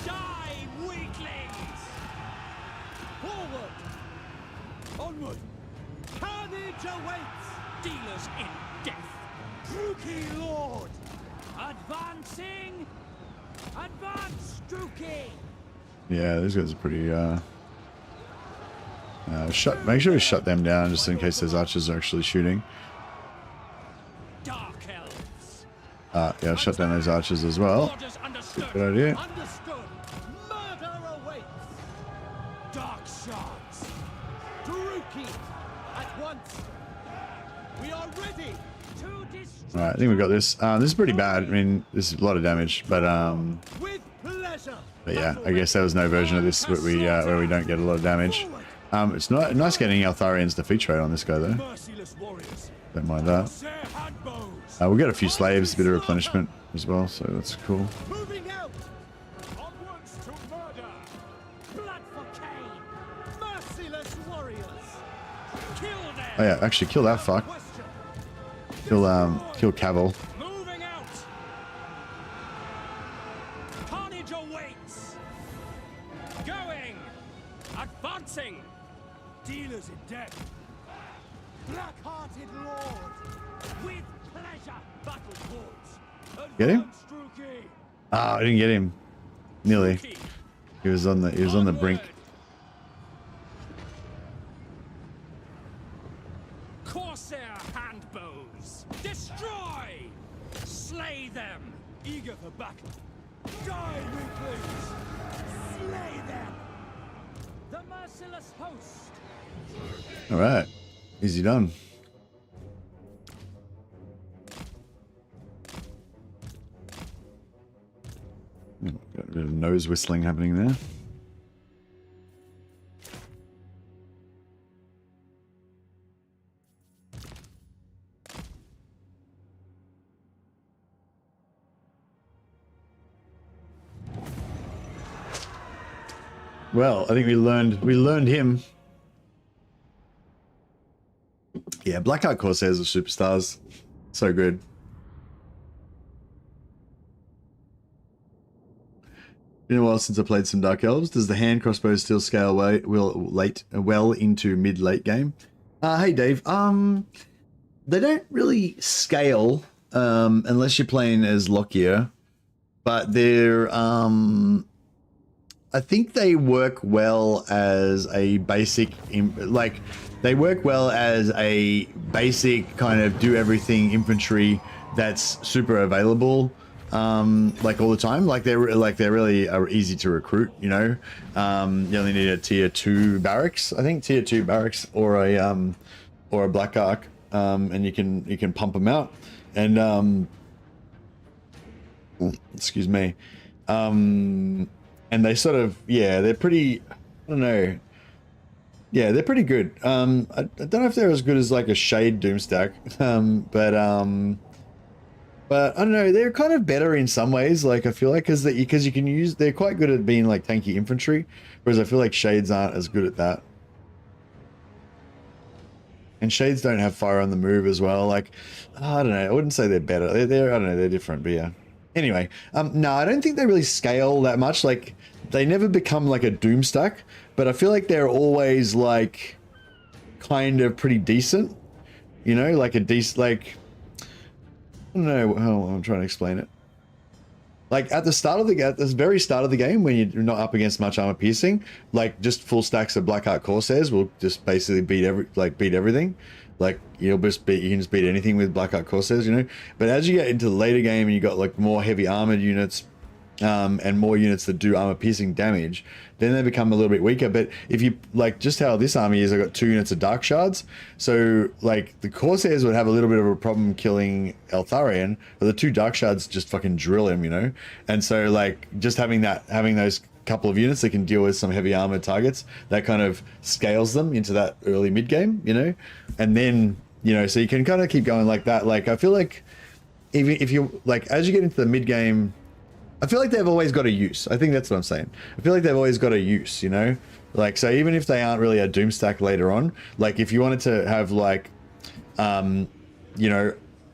Die, weaklings. Forward. Onward. Carnage awaits. Dealers in death. Druki Lord. Advancing. Advance, Druki. Yeah, these guys are pretty. Make sure we shut them down just in case those archers are actually shooting. Dark elves. Yeah, shut down those archers as well. Orders understood. Good idea. Understood. Murder awaits. Dark shards. Druki. At once. We are ready to destroy. Alright, I think we got this. This is pretty bad. I mean, this is a lot of damage, but With pleasure. yeah, I guess there was no version of this where we don't get a lot of damage. It's not nice getting Altharian's defeat rate on this guy though. Merciless warriors. Don't mind that. Corsair handbows. We'll get a few slaves, a bit of replenishment as well, so that's cool. Moving out. Onwards to murder. Blood for Cain. Merciless warriors. Kill them. Oh yeah, actually kill that fuck. Question. Kill Caval. Moving out. Carnage awaits. Going. Advancing. Dealers in death. Black-hearted lord. With pleasure. Battle cords. Get him? Advance, Druki. Ah, I didn't get him. Nearly. Druki. He was on the brink. Onward. Corsair handbows. Destroy. Slay them. Eager for battle. Die, weaklings. Slay them. The merciless host. Alright. Easy done. Got a bit of nose whistling happening there. Well, I think we learned him. Yeah, Blackheart Corsairs are superstars. So good. Been a while since I played some Dark Elves. Does the hand crossbow still scale well into mid-late game? Hey Dave. They don't really scale unless you're playing as Lockyer, but they're I think they work well as a basic, like they work well as a basic kind of do everything infantry that's super available, like all the time. Like they're really are easy to recruit. You know, you only need a tier 2 barracks, I think, tier 2 barracks or a Black Ark, and you can pump them out. And excuse me. And they sort of, yeah, they're pretty, I don't know. Yeah, they're pretty good. I don't know if they're as good as like a Shade Doomstack, but I don't know, they're kind of better in some ways. Like I feel like because you can use, they're quite good at being like tanky infantry, whereas I feel like Shades aren't as good at that. And Shades don't have fire on the move as well. Like, I don't know, I wouldn't say they're better. They're I don't know, they're different, but yeah. Anyway, no, I don't think they really scale that much. Like, they never become like a Doomstack, but I feel like they're always like kind of pretty decent. You know, like a decent, like, I don't know how I'm trying to explain it. Like at the very start of the game, when you're not up against much armor piercing, like just full stacks of Blackheart Corsairs will just basically beat everything. Like you can just beat anything with Blackheart Corsairs, you know. But as you get into the later game and you got like more heavy armored units, and more units that do armor piercing damage, then they become a little bit weaker. But if you like just how this army is, I got 2 units of Dark Shards, so like the Corsairs would have a little bit of a problem killing Eltharion, but the 2 Dark Shards just fucking drill him, you know. And so like just having those couple of units that can deal with some heavy armored targets, that kind of scales them into that early mid game, you know. And then, you know, so you can kind of keep going like that. Like I feel like even if you like as you get into the mid game, I feel like they've always got a use. I think that's what I'm saying. I feel like they've always got a use, you know? Like, so even if they aren't really a Doomstack later on, like if you wanted to have like, you know,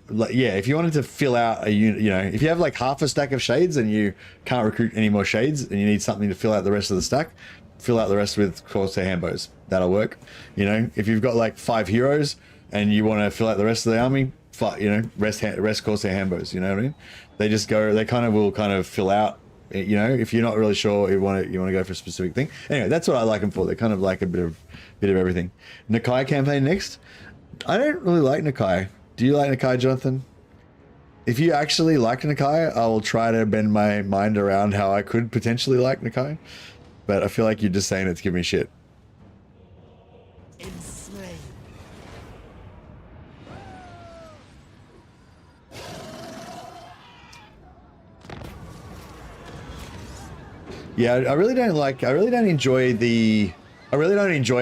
like, yeah, if you wanted to fill out a unit, you know, if you have like half a stack of Shades and you can't recruit any more Shades and you need something to fill out the rest of the stack, fill out the rest with Corsair Handbows. That'll work. You know, if you've got like 5 heroes and you want to fill out the rest of the army, you know, rest Corsair Handbows, you know what I mean? They just go, they kind of will kind of fill out, you know, if you're not really sure you want to go for a specific thing. Anyway, that's what I like them for. They're kind of like a bit of everything. Nakai campaign next. I don't really like Nakai. Do you like Nakai, Jonathan? If you actually like Nakai, I will try to bend my mind around how I could potentially like Nakai. But I feel like you're just saying it to give me shit. Yeah, I really don't enjoy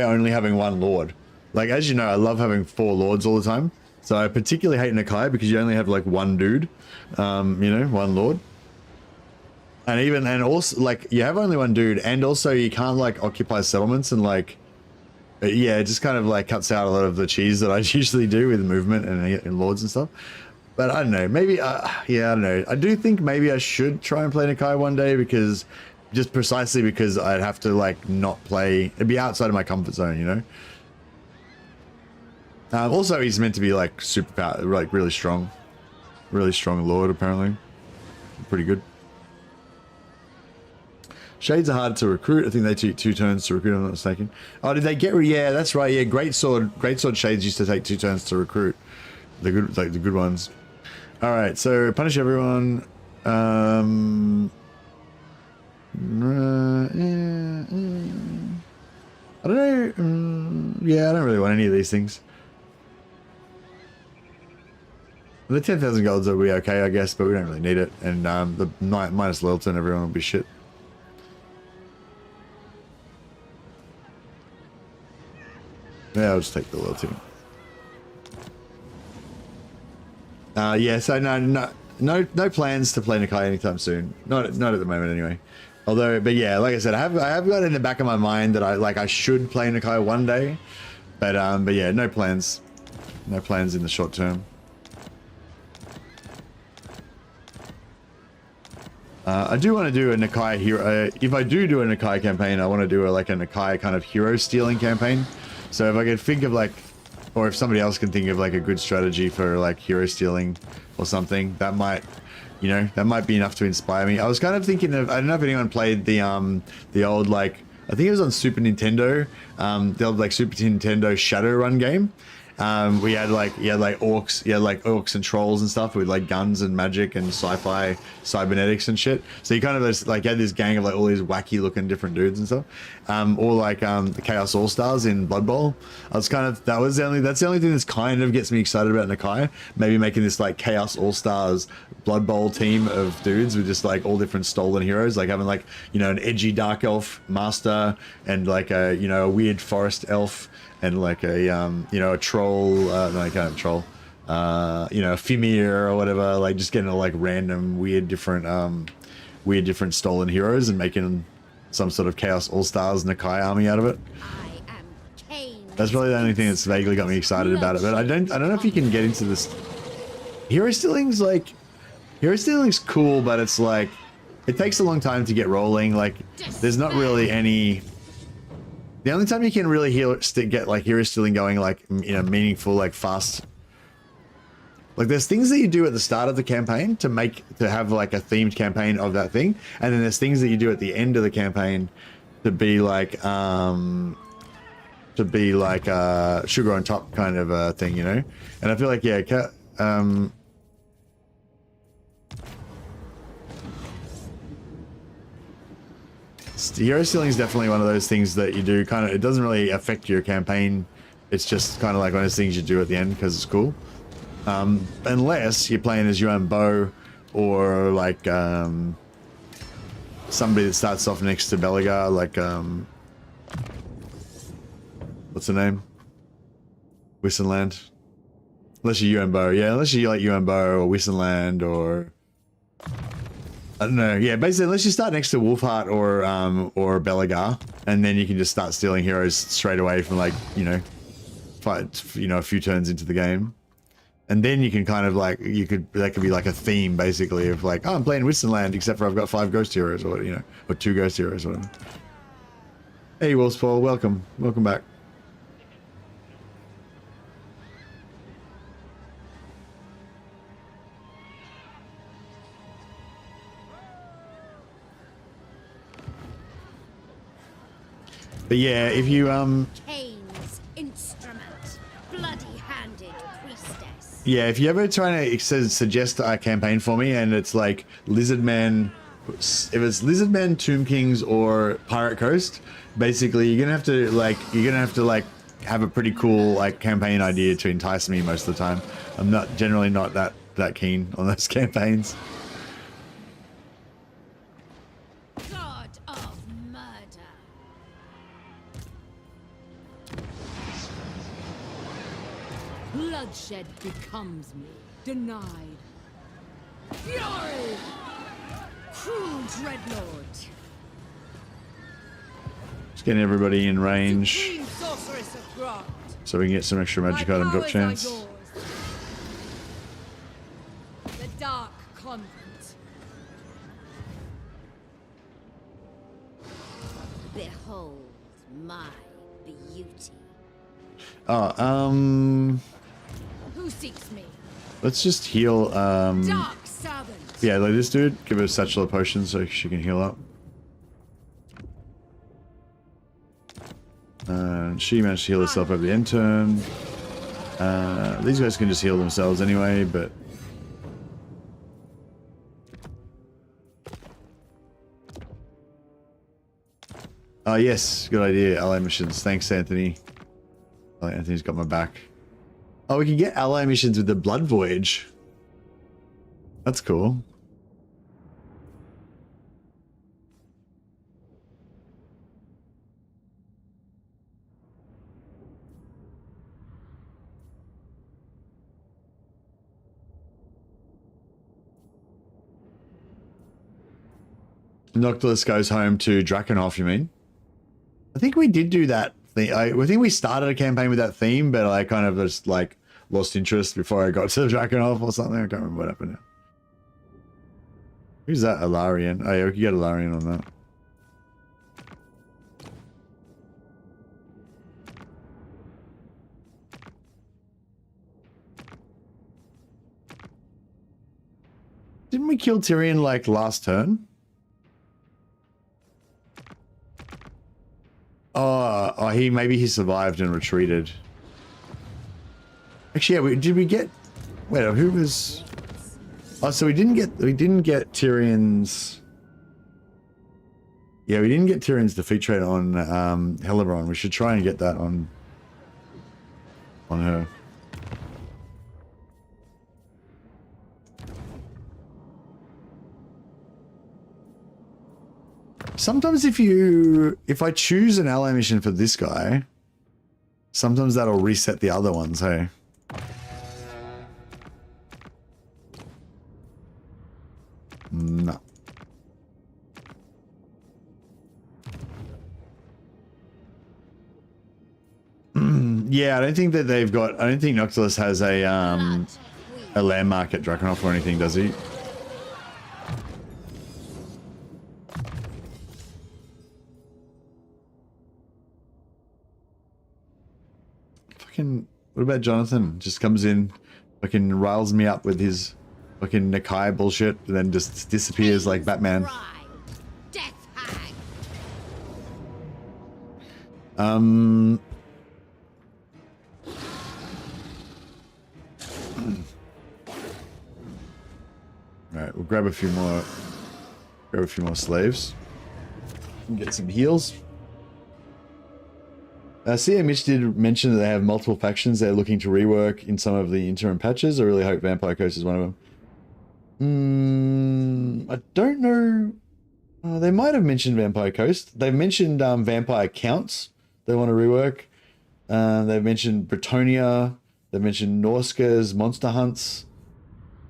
only having 1 Lord. Like, as you know, I love having 4 Lords all the time. So I particularly hate Nakai because you only have like 1 dude, you know, 1 Lord. And also like you have only 1 dude, and also you can't like occupy settlements, and like, yeah, it just kind of like cuts out a lot of the cheese that I usually do with movement and Lords and stuff. But I don't know, maybe, yeah, I don't know. I do think maybe I should try and play Nakai one day, because just precisely because I'd have to like not play, it'd be outside of my comfort zone, you know. Also, he's meant to be like super power, like really strong Lord, apparently. Pretty good. Shades are hard to recruit. I think they take 2 turns to recruit, I'm not mistaken. Oh, did they get, yeah, that's right, yeah, Greatsword Shades used to take 2 turns to recruit. The good, like the good ones. Alright, so punish everyone. I don't know. Yeah, I don't really want any of these things. The 10,000 golds will be okay, I guess, but we don't really need it. And the minus loyalty and everyone will be shit. Yeah, I'll just take the loyalty. Yeah, so no plans to play Nakai anytime soon. Not at the moment, anyway. Although, but yeah, like I said, I have got in the back of my mind that I should play Nakai one day, but yeah, no plans. No plans in the short term. I do want to do a Nakai hero. If I do a Nakai campaign, I want to do like a Nakai kind of hero stealing campaign. So if I could think of like, or if somebody else can think of like a good strategy for like hero stealing or something, that might, you know, that might be enough to inspire me. I was kind of thinking of, I don't know if anyone played the old, like, I think it was on Super Nintendo, the old like Super Nintendo Shadowrun game. We had like, orcs and trolls and stuff with like guns and magic and sci-fi cybernetics and shit. So you kind of just, like, had this gang of like all these wacky looking different dudes and stuff. Or like the Chaos All Stars in Blood Bowl. I was kind of, that's the only thing that's kind of gets me excited about Nakai. Maybe making this like Chaos All Stars Blood Bowl team of dudes with just like all different stolen heroes, like having like, you know, an edgy dark elf master and like a, you know, a weird forest elf. And like a, you know, a troll, no, kind of troll, you know, a Fimir or whatever, like just getting like random weird different stolen heroes and making some sort of Chaos All-Stars Nakai army out of it. I am Cain. That's really the only thing that's vaguely got me excited about it, but I don't know if you can get into this. Hero stealing's cool, but it's like, it takes a long time to get rolling. Like, there's not really any. The only time you can really get like hero stealing going, like, you know, meaningful, like fast, like there's things that you do at the start of the campaign to have like a themed campaign of that thing, and then there's things that you do at the end of the campaign to be like sugar on top kind of a thing, you know. And I feel like, yeah, hero stealing is definitely one of those things that you do kind of, it doesn't really affect your campaign. It's just kind of like one of those things you do at the end because it's cool. Unless you're playing as your own bow or like somebody that starts off next to Belagar, like what's her name? Wissenland. Unless you're UN Bow, yeah, unless you like UN Bow or Wissenland or I don't know. Yeah, basically, unless you start next to Wolfheart or Belagar, and then you can just start stealing heroes straight away from like, you know, a few turns into the game, and then you can kind of like that could be like a theme basically of like, oh, I'm playing Wissenland except for I've got 5 ghost heroes or, you know, or 2 ghost heroes or whatever. Hey, Wolfspaw, welcome back. But yeah, if you Cain's instrument, bloody-handed priestess. yeah, if you ever try to suggest a campaign for me and it's like Lizardman, if it's Lizardman, Tomb Kings, or Pirate Coast, basically you're gonna have to have a pretty cool like campaign idea to entice me most of the time. I'm generally not that keen on those campaigns. God of murder. Bloodshed becomes me, denied. Fury! Cruel dreadlord! Just getting everybody in range Supreme sorceress of Grant! so we can get some extra magic item drop powers are chance. yours. The Dark Convent. Behold my beauty. Oh, Who seeks me? let's just heal. Dark servant! Yeah, like this dude, give her a satchel of potions so she can heal up. She managed to heal herself over the end turn. These guys can just heal themselves anyway, but oh yes, good idea. Ally missions. Thanks, Anthony. Anthony's got my back. Oh, we can get ally missions with the Blood Voyage. That's cool. Noctilus goes home to Drakenhof, you mean? I think we did do that thing. I think we started a campaign with that theme, but I kind of just like lost interest before I got to Drakenhof or something. I can't remember what happened now. Who's that? Alarielle. Oh yeah, we can get Alarielle on that. Didn't we kill Tyrion like last turn? Oh, maybe he survived and retreated. Actually, yeah, did we get? Wait, who was? Oh, so we didn't get Tyrion's. Yeah, we didn't get Tyrion's defeat trait on Hellebron. We should try and get that on her. Sometimes if I choose an ally mission for this guy, sometimes that'll reset the other ones, hey? No. Yeah, I don't think that they've got, I don't think Noctilus has a landmark at Drakenhof or anything, does he? What about Jonathan? Just comes in, fucking riles me up with his fucking Nakai bullshit, and then just disappears like Batman. Death hag. Alright, we'll grab a few more slaves. And get some heals. CA Mitch did mention that they have multiple factions they're looking to rework in some of the interim patches. I really hope Vampire Coast is one of them. I don't know. They might have mentioned Vampire Coast. They've mentioned Vampire Counts they want to rework. They've mentioned Bretonia. They've mentioned Norska's Monster Hunts.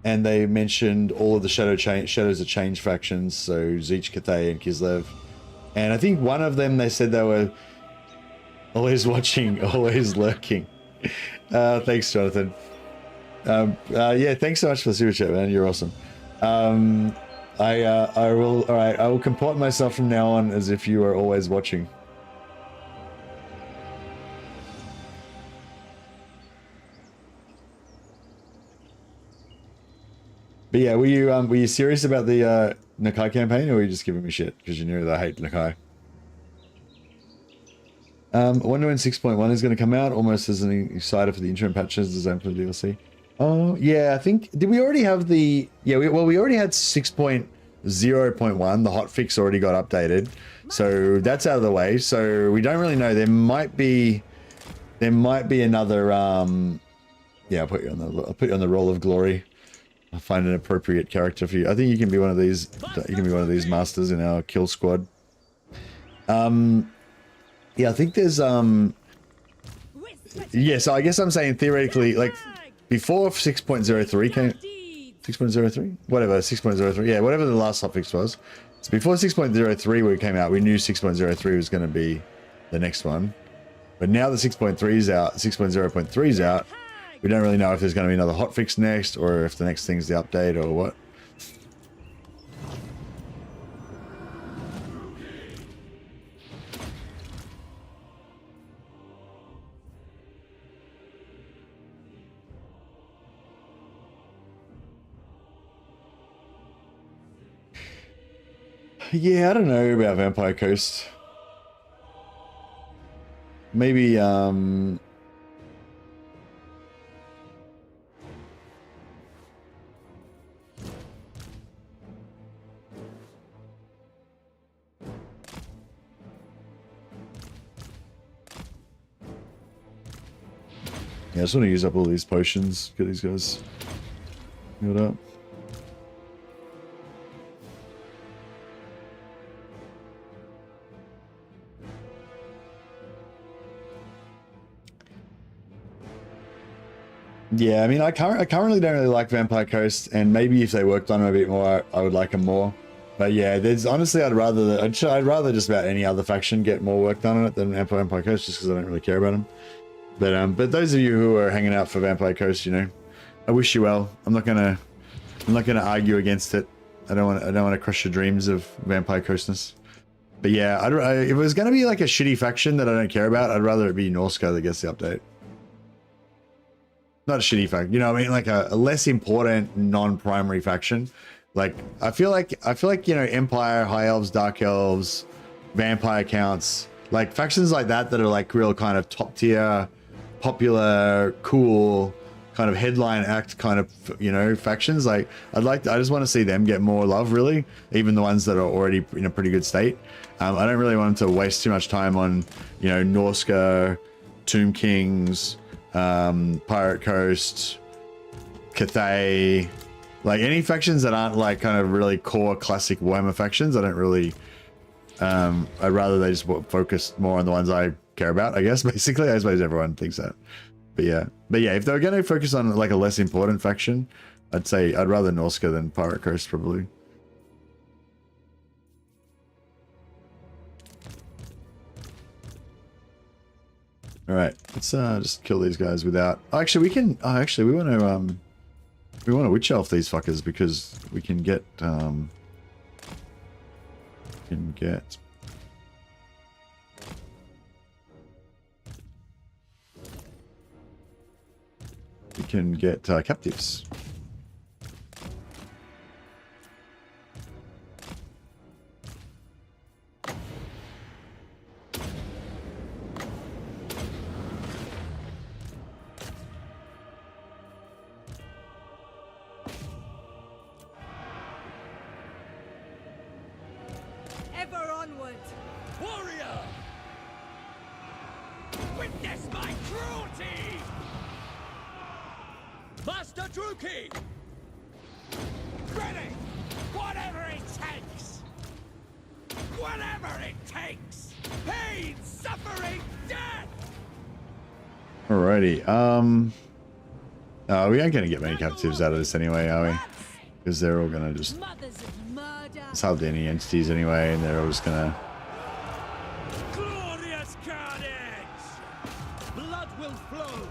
And they mentioned all of the Shadows of Change factions, so Zeech, Cathay, and Kislev. And I think one of them, they said they were always watching, always lurking. Thanks, Jonathan. Yeah, thanks so much for the super chat, man. You're awesome. I will comport myself from now on as if you are always watching. But yeah, were you serious about the Nakai campaign, or were you just giving me shit because you knew that I hate Nakai? I wonder when 6.1 is going to come out, almost as an excited for the interim patches designed for the DLC. Oh, yeah, I think... Did we already have the... Yeah, we already had 6.0.1. The hotfix already got updated. So that's out of the way. So we don't really know. There might be another... Yeah, I'll put you on the roll of glory. I'll find an appropriate character for you. I think you can be one of these... You can be one of these masters in our kill squad. Yeah, I think there's yeah, so I guess I'm saying theoretically, like before 6.03 came 6.03? Whatever, 6.03, yeah, whatever the last hotfix was. So before 6.03 came out, we knew 6.03 was gonna be the next one. But now that 6.3 is out, 6.0.3 is out, we don't really know if there's gonna be another hotfix next or if the next thing's the update or what. Yeah, I don't know about Vampire Coast. Maybe, yeah, I just want to use up all these potions, get these guys healed up. Yeah, I mean, I currently don't really like Vampire Coast, and maybe if they worked on them a bit more, I would like them more. But yeah, there's honestly, I'd rather just about any other faction get more work done on it than Vampire Coast, just because I don't really care about them. But those of you who are hanging out for Vampire Coast, you know, I wish you well. I'm not gonna argue against it. I don't want to crush your dreams of Vampire Coastness. But yeah, if it was gonna be like a shitty faction that I don't care about, I'd rather it be Norska that gets the update. Not a shitty faction, you know what I mean? Like a less important non-primary faction. Like I feel like you know, Empire, High Elves, Dark Elves, Vampire counts, like factions like that are like real kind of top tier, popular, cool, kind of headline act kind of, you know, factions. Like I just want to see them get more love, really, even the ones that are already in a pretty good state. I don't really want them to waste too much time on, you know, Norska, Tomb Kings, Pirate Coast, Cathay, like any factions that aren't like kind of really core classic Warhammer factions. I don't really, I'd rather they just focus more on the ones I care about, I guess. Basically, I suppose everyone thinks that. But yeah, if they're going to focus on like a less important faction, I'd say I'd rather Norska than Pirate Coast, probably. All right, let's just kill these guys without. Oh, actually, we can. Oh, actually, we want to witch elf these fuckers because we can get captives. Ever onward. Warrior! Witness my cruelty! Master Druki! Ready! Whatever it takes! Whatever it takes! Pain, suffering, death! Alrighty. We aren't gonna get many captives out of this anyway, are we? Because they're all gonna just. Mothers of murder. It's hardly any entities anyway, and they're all just gonna. Glorious carnage! Blood will flow!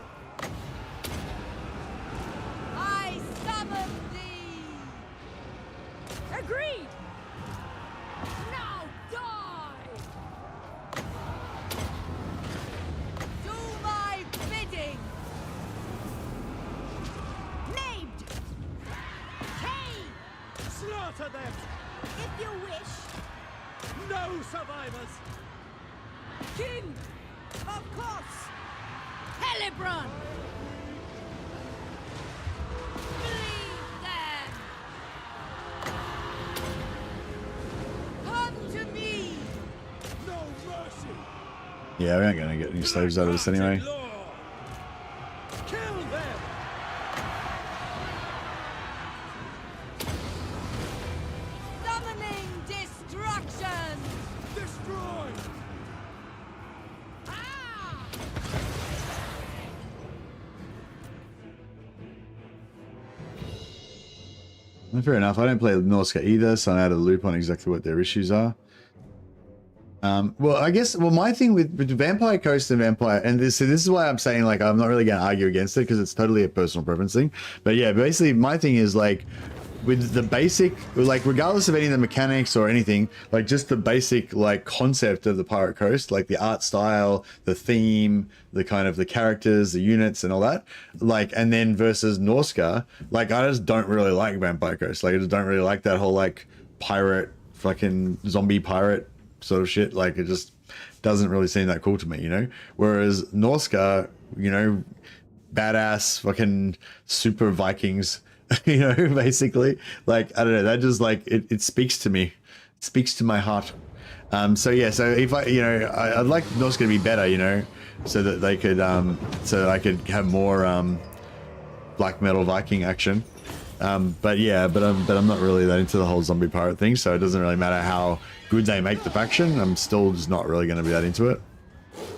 I summon thee. Agreed. Now die. Do my bidding. Named. Hey, Slaughter them! if you wish. No survivors! King. Of course. Hellebron. Bleed them. Come to me. No mercy! Yeah, we aren't gonna get any slaves out of this anyway. Law. Kill them! Summoning destruction. Destroy! Ah! Fair enough. I don't play Norska either, so I'm out of the loop on exactly what their issues are. Well, I guess, my thing with Vampire Coast and Vampire, and this is why I'm saying, like, I'm not really going to argue against it because it's totally a personal preference thing. But yeah, basically my thing is like, with the basic, like, regardless of any of the mechanics or anything, like, just the basic, like, concept of the Pirate Coast, like the art style, the theme, the kind of the characters, the units and all that, like, and then versus Norska, like, I just don't really like Vampire Coast. Like, I just don't really like that whole, like, pirate, fucking zombie pirate sort of shit. Like, it just doesn't really seem that cool to me, you know? Whereas Norska, you know, badass fucking super Vikings, you know, basically, like, I don't know, that just, like, it speaks to me, it speaks to my heart. So yeah, so if I, you know, I'd like Norska to be better, you know, so that they could, so that I could have more black metal Viking action. But yeah, but I'm not really that into the whole zombie pirate thing, so it doesn't really matter how good they make the faction. I'm still just not really going to be that into it.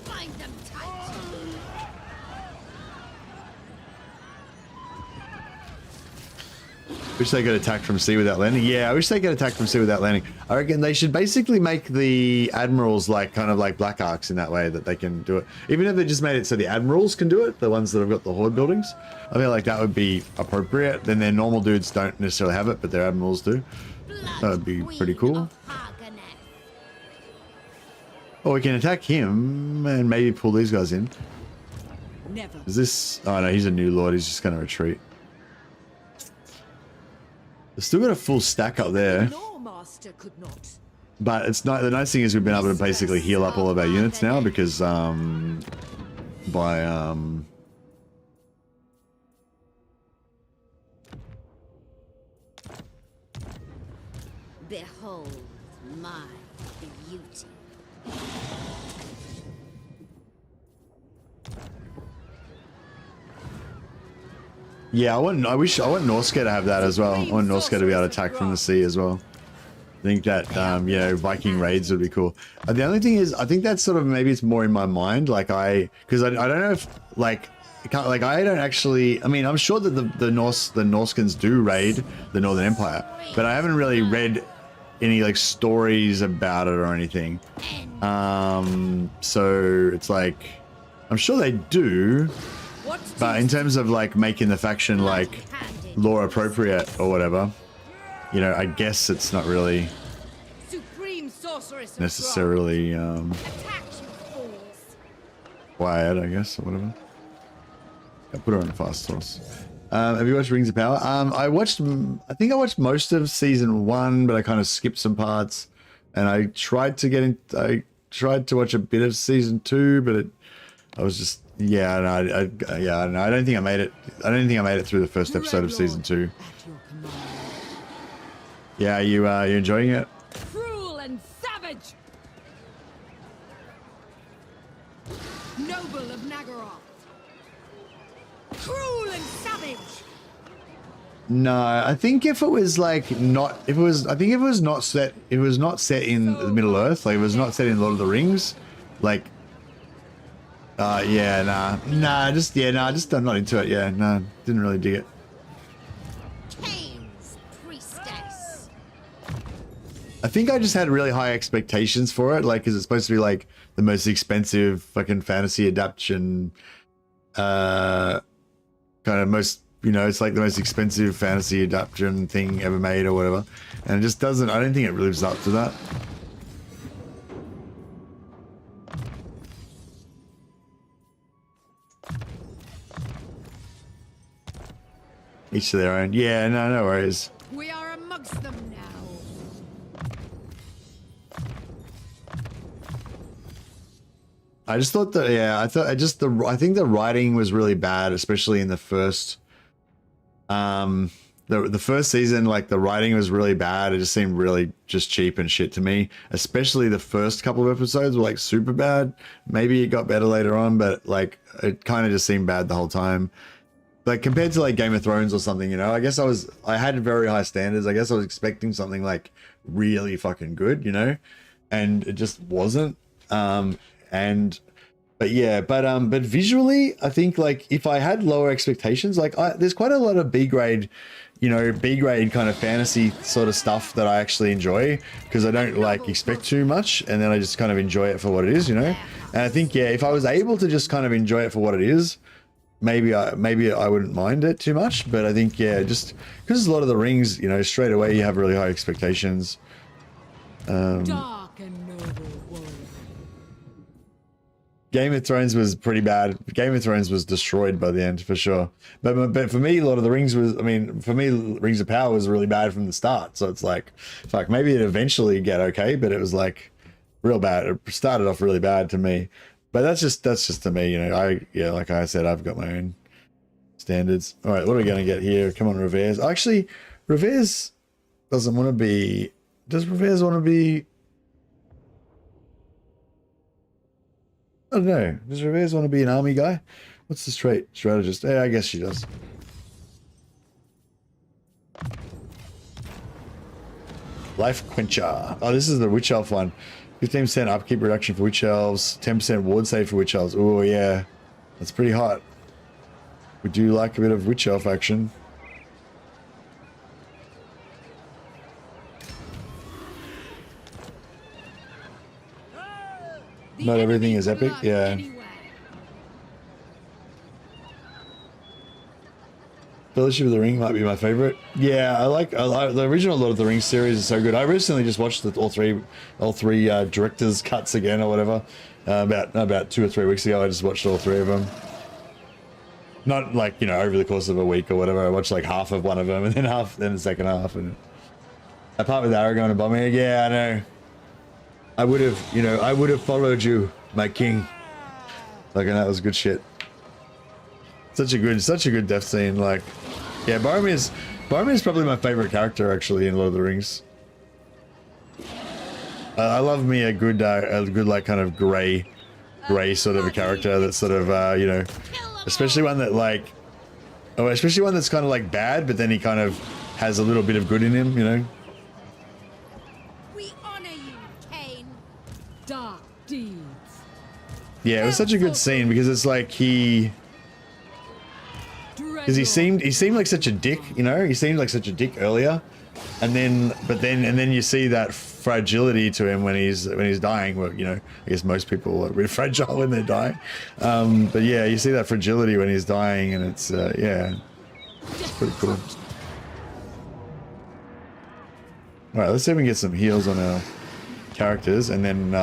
Bind them tight. Wish they could attack from sea without landing. Yeah, I wish they could attack from sea without landing. I reckon they should basically make the admirals like kind of like black arcs in that way that they can do it. Even if they just made it so the admirals can do it, the ones that have got the horde buildings, I feel like that would be appropriate. Then their normal dudes don't necessarily have it, but their admirals do. That would be pretty cool. Or we can attack him and maybe pull these guys in. Never. Is this... Oh no, he's a new lord. He's just going to retreat. They've still got a full stack up there. No master could not. But it's not... The nice thing is we've been able to basically heal up all of our units now because Behold my beauty. yeah, I want Norska to have that as well. I want Norska to be able to attack from the sea as well. I think that, you know, Viking raids would be cool. The only thing is, I think that's sort of, maybe it's more in my mind. Like because I don't know if, like, I don't actually, I mean, I'm sure that the Norskins do raid the Northern Empire, but I haven't really read any, like, stories about it or anything. So it's like, I'm sure they do, but in terms of, like, making the faction, like, lore appropriate or whatever, you know, I guess it's not really necessarily quiet, I guess, or whatever. I'll put her on a fast horse. Have you watched Rings of Power? I think I watched most of season 1, but I kind of skipped some parts, and I tried to watch a bit of season 2, but I was just, yeah, no, I don't think I made it. I don't think I made it through the first episode of season 2. Yeah, you enjoying it? Cruel and savage. Noble of Nagaroth. Cruel and savage. No, I think if it was like not, if it was, I think if it was not set, if it was not set in the Middle Earth, like it was not set in Lord of the Rings, like, yeah, nah, just I'm not into it. Yeah, no, didn't really dig it. I think I just had really high expectations for it, like, because it's supposed to be like the most expensive fucking fantasy adaptation, kind of most, you know, it's like the most expensive fantasy adaptation thing ever made or whatever, and it just doesn't. I don't think it lives up to that. Each to their own. Yeah, no worries. We are amongst them now. I just thought that, yeah, I think the writing was really bad, especially in the first, the first season. Like, the writing was really bad. It just seemed really just cheap and shit to me. Especially the first couple of episodes were like super bad. Maybe it got better later on, but like it kind of just seemed bad the whole time. Like, compared to like Game of Thrones or something, you know, I guess I had very high standards. I guess I was expecting something like really fucking good, you know, and it just wasn't. But visually, I think, like, if I had lower expectations, like, there's quite a lot of B grade kind of fantasy sort of stuff that I actually enjoy, because I don't like expect too much, and then I just kind of enjoy it for what it is, you know. And I think, yeah, if I was able to just kind of enjoy it for what it is, maybe I wouldn't mind it too much. But I think, yeah, just because a lot of the Rings, you know, straight away you have really high expectations. Dark and noble warrior. Game of Thrones was pretty bad. Game of Thrones was destroyed by the end, for sure. But for me, Lord of the Rings was, I mean, for me, Rings of Power was really bad from the start. So it's like, fuck, maybe it eventually get okay, but it was like real bad. It started off really bad to me. But that's just to me, you know. Like I said, I've got my own standards. All right, what are we gonna get here? Come on, Revers. Actually, Revers doesn't want to be. Does Revers want to be? I don't know. Does Revers want to be an army guy? What's this trait? Strategist. Yeah, I guess she does. Life Quencher. Oh, this is the Witch Elf one. 15% upkeep reduction for Witch Elves. 10% ward save for Witch Elves. Oh, yeah. That's pretty hot. Would you like a bit of Witch Elf action? The Not everything enemy is could epic, lurk yeah. anywhere. Fellowship of the Ring might be my favorite. Yeah, I like the original Lord of the Rings series is so good. I recently just watched all three director's cuts again or whatever. About 2 or 3 weeks ago, I just watched all 3 of them. Not like, you know, over the course of a week or whatever. I watched like half of one of them and then the second half. And that part with Aragorn and Boromir, yeah, I know. I would have followed you, my king. Like, and that was good shit. Such a good death scene. Like, yeah, Boromir's probably my favorite character actually in Lord of the Rings. I love me a good like kind of gray sort of a character that's sort of you know, especially one that like, especially one that's kind of like bad, but then he kind of has a little bit of good in him, you know. We honor you, Cain. Dark deeds. Yeah, it was such a good scene because it's like because he seemed like such a dick, you know. He seemed like such a dick earlier, and then you see that fragility to him when he's dying. Well, you know, I guess most people are a bit fragile when they're dying, but yeah, you see that fragility when he's dying, and it's yeah, it's pretty cool. All right, let's see if we can get some heals on our characters, and then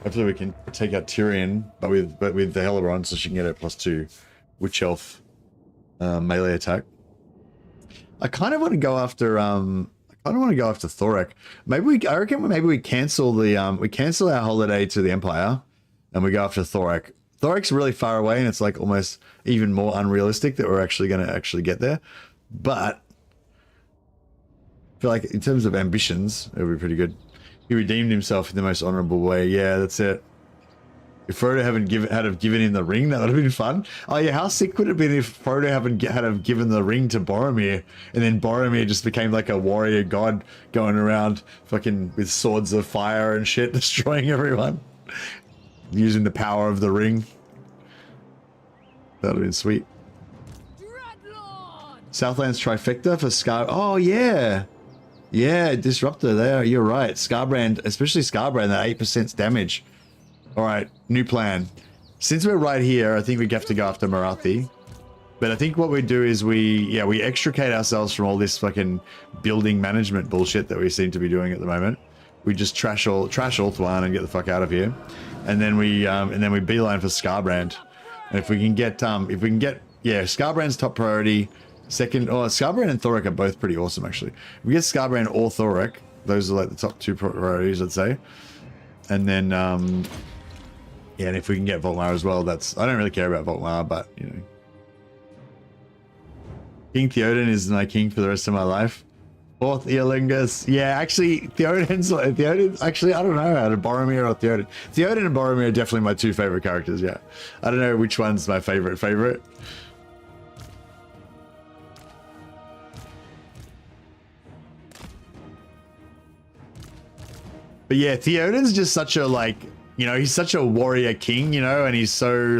hopefully we can take out Tyrion, but with the Hellebron, so she can get a +2 Witch Elf melee attack. I kind of want to go after Thorek. I reckon maybe we cancel our holiday to the Empire, and we go after Thorek. Thorek's really far away, and it's like almost even more unrealistic that we're actually going to get there. But I feel like in terms of ambitions, it would be pretty good. He redeemed himself in the most honorable way. Yeah, that's it. If Frodo had given him the ring, that would have been fun. Oh yeah, how sick would it have been if Frodo had given the ring to Boromir, and then Boromir just became like a warrior god going around fucking with swords of fire and shit, destroying everyone, using the power of the ring. That would have been sweet. Dreadlord. Southland's trifecta for Scar. Oh yeah, yeah, Disruptor. There, you're right. Scarbrand, especially Scarbrand, that 8% damage. All right, new plan. Since we're right here, I think we have to go after Morathi. But I think what we do is we extricate ourselves from all this fucking building management bullshit that we seem to be doing at the moment. We just trash Ulthuan and get the fuck out of here, and then we beeline for Scarbrand. And if we can get Scarbrand's top priority. Second, Scarbrand and Thorek are both pretty awesome actually. If we get Scarbrand or Thorek, those are like the top 2 priorities, I'd say. And then yeah, and if we can get Volkmar as well, I don't really care about Volkmar, but you know. King Theoden is my king for the rest of my life. 4th Earlingus. Yeah, actually Theoden's actually, I don't know, out of Boromir or Theoden. Theoden and Boromir are definitely my 2 favorite characters, yeah. I don't know which one's my favorite. But yeah, Theoden's just such a, like, you know, he's such a warrior king, you know, and he's so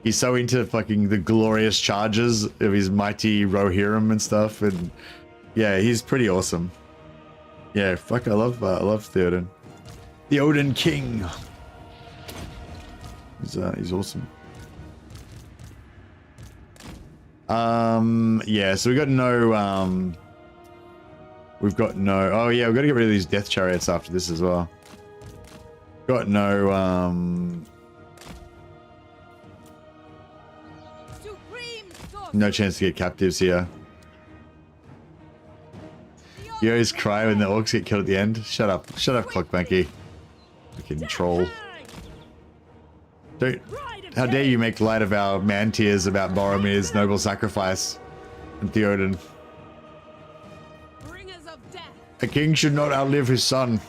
into fucking the glorious charges of his mighty Rohirrim and stuff, and yeah, he's pretty awesome. Yeah, fuck, I love Theoden. The Odin King. He's awesome. Yeah, so we've got no oh yeah, we've got to get rid of these death chariots after this as well. Got no no chance to get captives here. You always cry when the orcs get killed at the end. Shut up, Clockbanky. Fucking troll. How dare you make light of our man tears about Boromir's noble sacrifice and Theoden. A king should not outlive his son.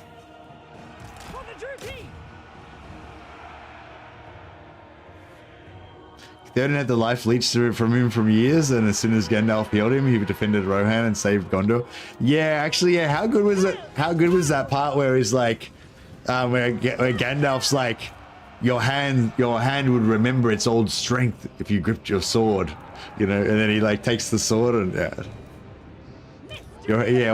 Theoden had the life leached from him from years, and as soon as Gandalf healed him, he defended Rohan and saved Gondor. Yeah, actually, yeah. How good was it? How good was that part where he's like, where Gandalf's like, your hand would remember its old strength if you gripped your sword, you know, and then he like takes the sword and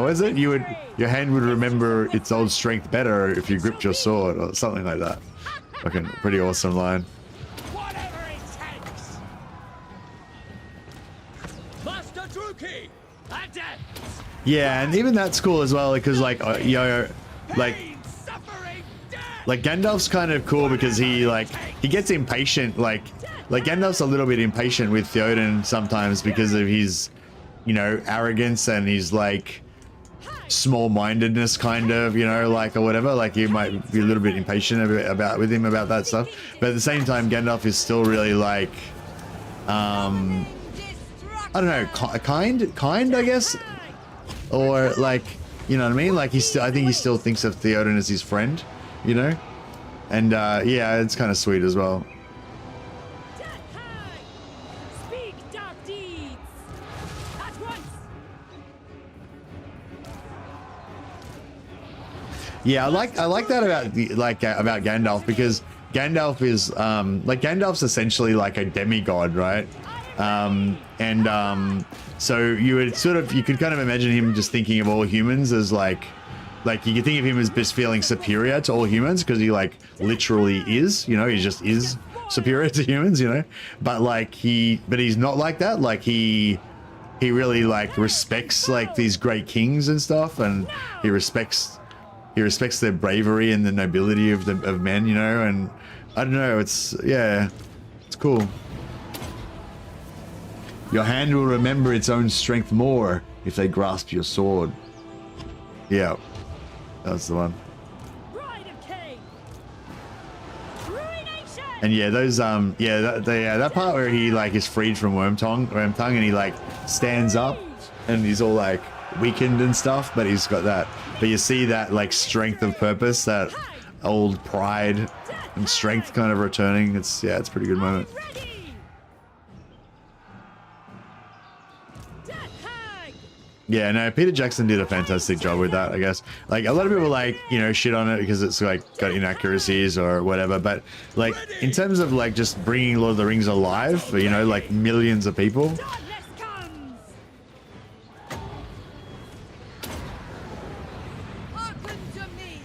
was it? Your hand would remember its old strength better if you gripped your sword or something like that. Fucking pretty awesome line. Whatever it takes. Master Druki, adept. Yeah, and even that's cool as well, because like like Pain, suffering, death. like Gandalf's kind of cool because he gets impatient. Like Gandalf's a little bit impatient with Theoden sometimes because of his, you know, arrogance and his like small-mindedness, kind of, you know, like, or whatever. Like, you might be a little bit impatient about with him about that stuff, but at the same time Gandalf is still really like I don't know, kind I guess, or like, you know what I mean, like I think he still thinks of Theoden as his friend, you know, and yeah, it's kind of sweet as well. Speak dark deeds at once. Yeah, I like that about Gandalf, because Gandalf is like, Gandalf's essentially like a demigod, right? So you could kind of imagine him just thinking of all humans as like you could think of him as just feeling superior to all humans, because he like literally is, you know, he just is superior to humans, you know. But like he's not like that. Like he really like respects like these great kings and stuff, and he respects their bravery and the nobility of men, you know. And I don't know, it's cool. Your hand will remember its own strength more if they grasp your sword. Yeah, that's the one. Bride of Cain. Ruination. And yeah, those that part where he like is freed from Wormtongue, and he like stands up and he's all like weakened and stuff, but he's got that. But you see that like strength of purpose, that old pride and strength kind of returning. It's a pretty good moment. Ready. Death hag. Yeah, no, Peter Jackson did a fantastic job with that, I guess. Like, a lot of people like, you know, shit on it because it's like got inaccuracies or whatever, but like in terms of like just bringing Lord of the Rings alive for, you know, like millions of people. Darkness comes. Hearken to me.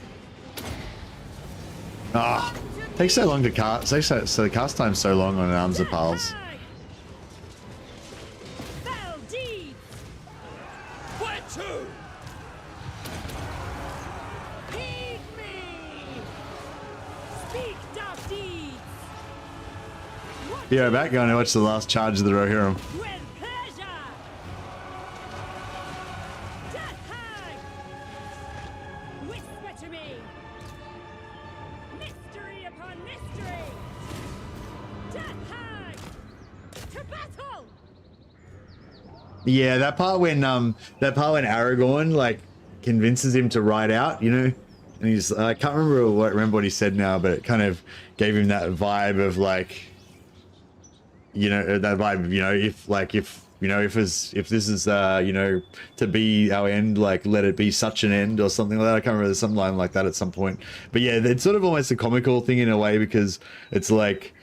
Ah, takes so long to cast. So the cast time's so long on Arms of Pals. Fell deeds. Where to? Heed me. Speak dark deeds. What Yeah, back going to watch the last charge of the Rohirrim. with pleasure. Death hag. Whisper to me. Mystery upon mystery. Death hag. To battle. Yeah, that part when Aragorn like convinces him to ride out, you know, and he's I can't remember what he said now, but it kind of gave him that vibe of like, you know, that vibe of, you know, if this is you know, to be our end, like let it be such an end or something like that. I can't remember, there's some line like that at some point. But yeah, it's sort of almost a comical thing in a way, because it's like,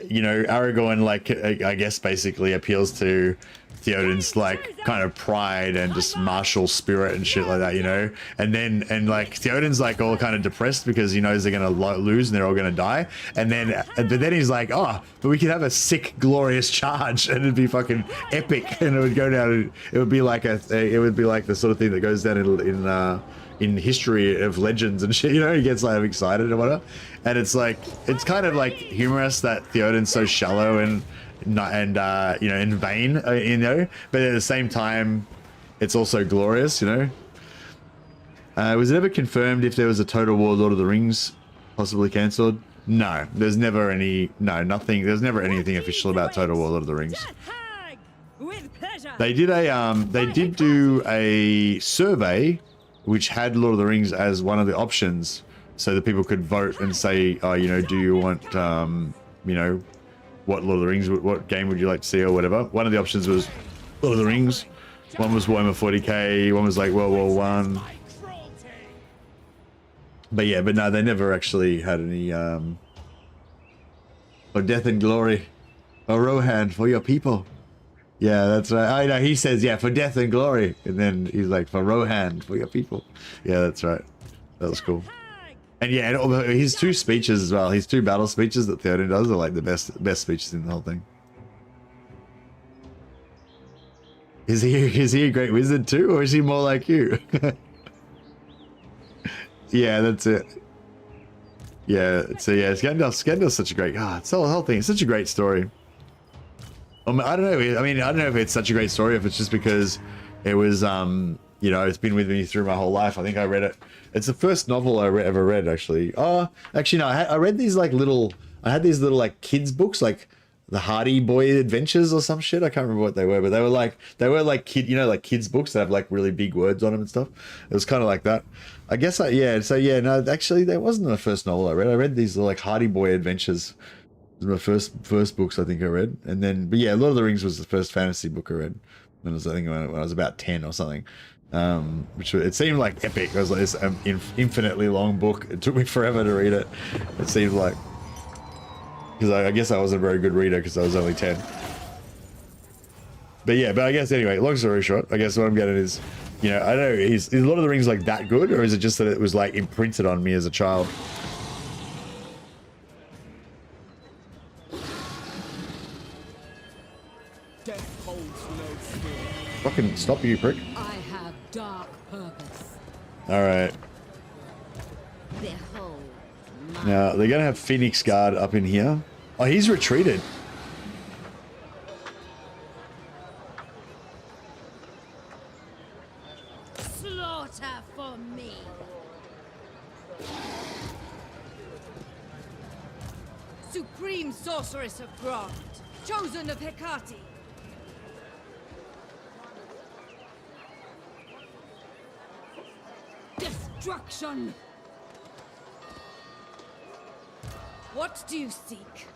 you know, Aragorn, like I guess basically appeals to Theoden's like kind of pride and just martial spirit and shit like that, you know. And like Theoden's like all kind of depressed because he knows they're gonna lose and they're all gonna die. But then he's like, oh, but we could have a sick, glorious charge and it'd be fucking epic, and it would go down. It would be like the sort of thing that goes down in history of legends and shit, you know. He gets like excited or whatever, and it's like, it's kind of like humorous that Theoden's so shallow and you know, in vain, you know, but at the same time it's also glorious, you know. Was it ever confirmed if there was a Total War Lord of the Rings possibly cancelled? No, there's never nothing, there's never anything official about Total War Lord of the Rings. Death hag. With pleasure. They did do a survey which had Lord of the Rings as one of the options, so that people could vote and say, oh, you know, do you want, you know, what Lord of the Rings, what game would you like to see or whatever. One of the options was Lord of the Rings. One was Warhammer 40k. One was like World War One. But yeah, but no, they never actually had any for death and glory, or Rohan for your people. Yeah, that's right. I know, he says, yeah, for death and glory, and then he's like, for Rohan for your people. Yeah, that's right. That was cool. Hag. And yeah, and his two speeches as well. His two battle speeches that Theoden does are like the best speeches in the whole thing. Is he a great wizard too, or is he more like you? Yeah, that's it. Yeah, so yeah, Scandal's such a great. It's the whole thing. It's such a great story. I don't know. I mean, I don't know if it's such a great story, if it's just because it was, you know, it's been with me through my whole life. I think I read it. It's the first novel I ever read, actually. Oh, actually, no, I read these like little. I had these little like kids books, like the Hardy Boy Adventures or some shit. I can't remember what they were, but they were like kid, you know, like kids books that have like really big words on them and stuff. It was kind of like that. I guess yeah. So yeah, no, actually, that wasn't the first novel I read. I read these like Hardy Boy Adventures. It was my first books I think I read, and then but yeah, Lord of the Rings was the first fantasy book I read. When I think when I was about 10 or something, which it seemed like epic. It was like this infinitely long book. It took me forever to read it. It seemed like, because I guess I wasn't a very good reader because I was only 10. But yeah, but I guess anyway, long story short, I guess what I'm getting is, you know, I don't know, is Lord of the Rings like that good, or is it just that it was like imprinted on me as a child? Death holds no fear. Fucking stop, you prick. I have dark purpose. All right. Behold, Now they're gonna have Phoenix Guard up in here. Oh, he's retreated. slaughter for me. Supreme sorceress of Grond, chosen of Hecate. Destruction! What do you seek?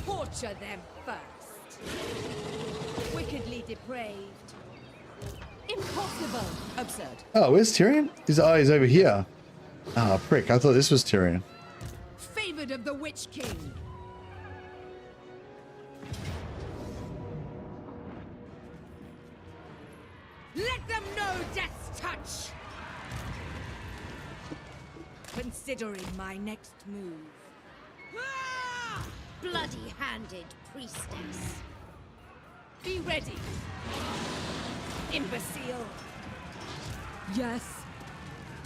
Torture them first. Wickedly depraved. Impossible. Absurd. Oh, where's Tyrion? He's over here. Ah, prick. I thought this was Tyrion. Favored of the Witch King. Let them know death's touch. Considering my next move. Ah! Bloody-handed priestess. Be ready. Imbecile. Yes.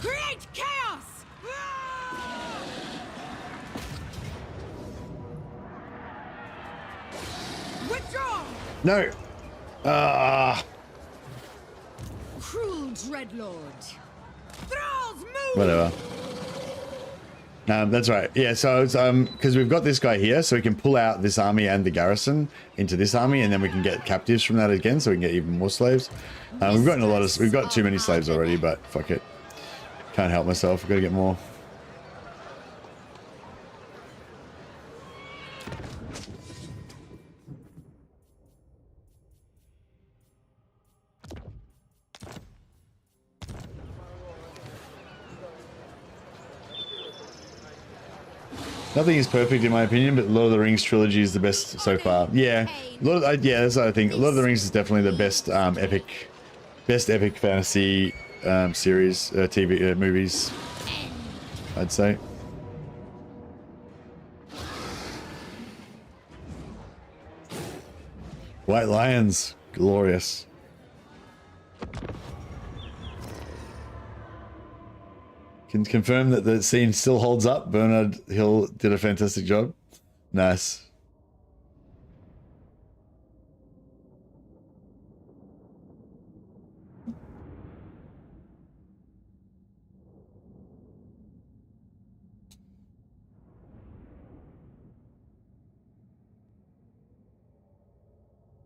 Create chaos! Ah! Withdraw! No. Ah. Cruel Dreadlord. Thralls move! Whatever. That's right. Yeah, so it's because we've got this guy here, so we can pull out this army and the garrison into this army, and then we can get captives from that again, so we can get even more slaves. We've got too many slaves already, but fuck it. Can't help myself. We've got to get more. Nothing is perfect in my opinion, but Lord of the Rings trilogy is the best so far. Yeah, yeah, that's what I think. Lord of the Rings is definitely the best epic fantasy series, TV movies, I'd say. White Lions, glorious. Can confirm that the scene still holds up. Bernard Hill did a fantastic job. Nice.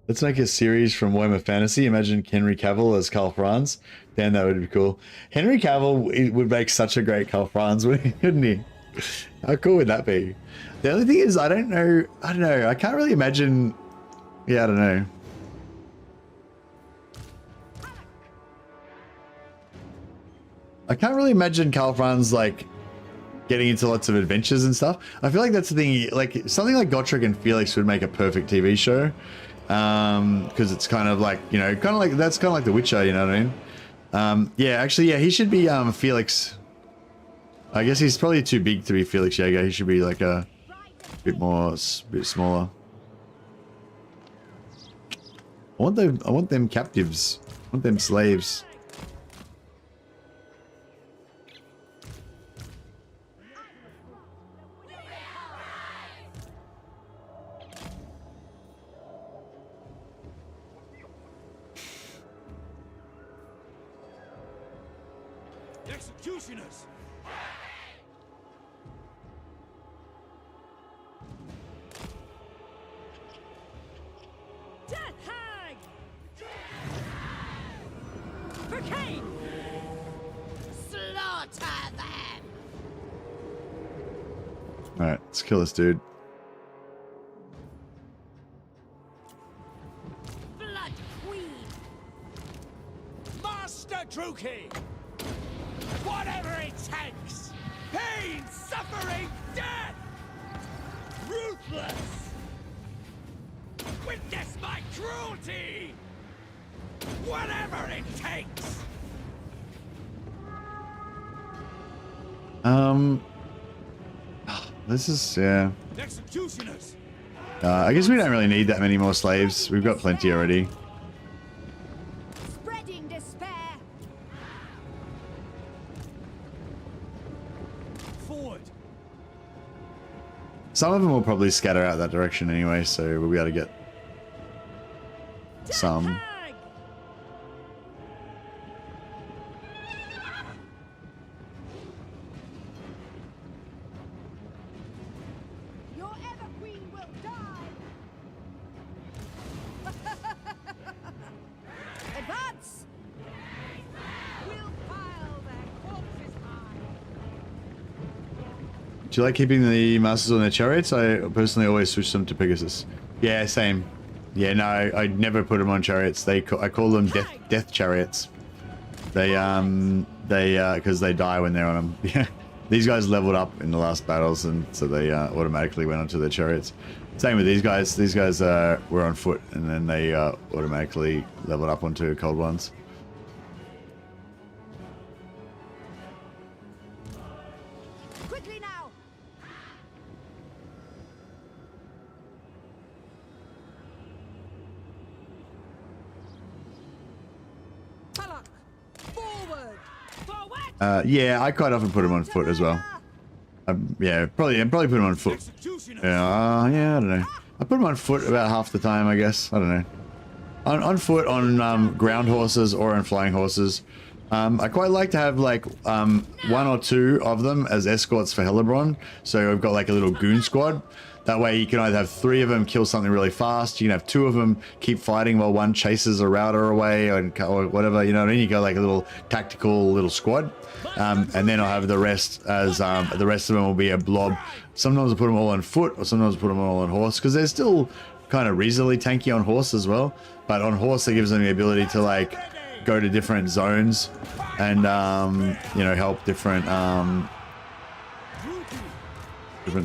Let's make a series from Warhammer Fantasy. Imagine Henry Cavill as Karl Franz. Damn, that would be cool. Henry Cavill would make such a great Karl Franz, wouldn't he? How cool would that be? The only thing is, I don't know. I can't really imagine. Yeah, I don't know. I can't really imagine Karl Franz like getting into lots of adventures and stuff. I feel like that's the thing. Like something like Gotrek and Felix would make a perfect TV show. Because it's kind of like, you know, that's kind of like The Witcher, you know what I mean? Yeah, actually, yeah, he should be Felix. I guess he's probably too big to be Felix Jaeger. He should be like a bit smaller. I want them captives. I want them slaves. Executioners! Death hag! For Cain! Slaughter them! Alright, let's kill this dude. Blood Queen! Master Druki! Whatever it takes! Pain, suffering, death! Ruthless! Witness my cruelty! Whatever it takes! This is, yeah. Executioners! I guess we don't really need that many more slaves. We've got plenty already. Spreading despair! Forward! Some of them will probably scatter out that direction anyway, so we'll be able to get some. Hag! Your ever queen will die! Advance! We'll pile their corpses high! Do you like keeping the masters on their chariots? I personally always switch them to Pegasus. Yeah, same. Yeah, no, I never put them on chariots. I call them death chariots. Because they die when they're on them. Yeah, these guys leveled up in the last battles, and so they automatically went onto their chariots. Same with these guys. These guys were on foot, and then they automatically leveled up onto cold ones. Quickly now! Talak! Forward! Forward! Yeah, I quite often put them on foot as well. Yeah, probably put them on foot. Executioners! Yeah, I don't know. I put them on foot about half the time, I guess. I don't know. On foot, on ground horses, or on flying horses. I quite like to have like one or two of them as escorts for Hellebron. So I've got like a little goon squad. That way you can either have 3 of them kill something really fast. You can have 2 of them keep fighting while one chases a router away or whatever. You know what I mean? You got like a little tactical little squad. And then I'll have the rest as the rest of them will be a blob. Sometimes I put them all on foot, or sometimes I put them all on horse, because they're still kind of reasonably tanky on horse as well. But on horse, it gives them the ability to like go to different zones and you know, help different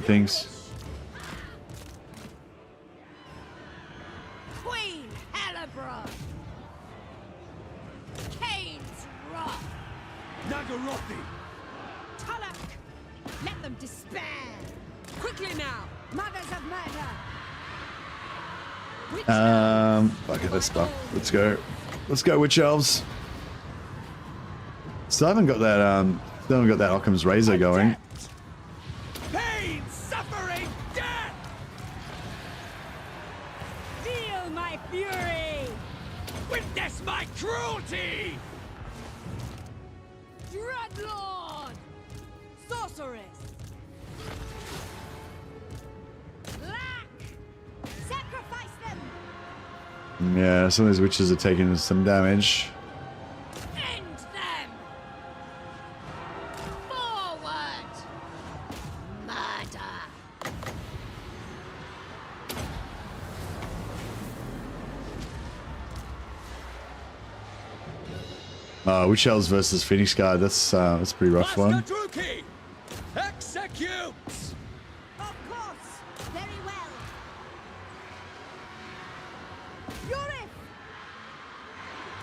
things. Queen Hellebron! Cain's wrath! Nagarothi! Talak! Let them despair! Quickly now! Mothers of murder! Fuck it, let's go. Let's go, witch elves. Still haven't got that Occam's razor going. Pain, suffering, death! Feel my fury! Witness my cruelty! Dreadlord! Sorceress! Lack! Sacrifice them! Yeah, some of these witches are taking some damage. End them! Forward! Murder! Witch elves versus Phoenix Guard. That's a pretty rough one. Master Druki! Execute! Of course! Very well! Yurif!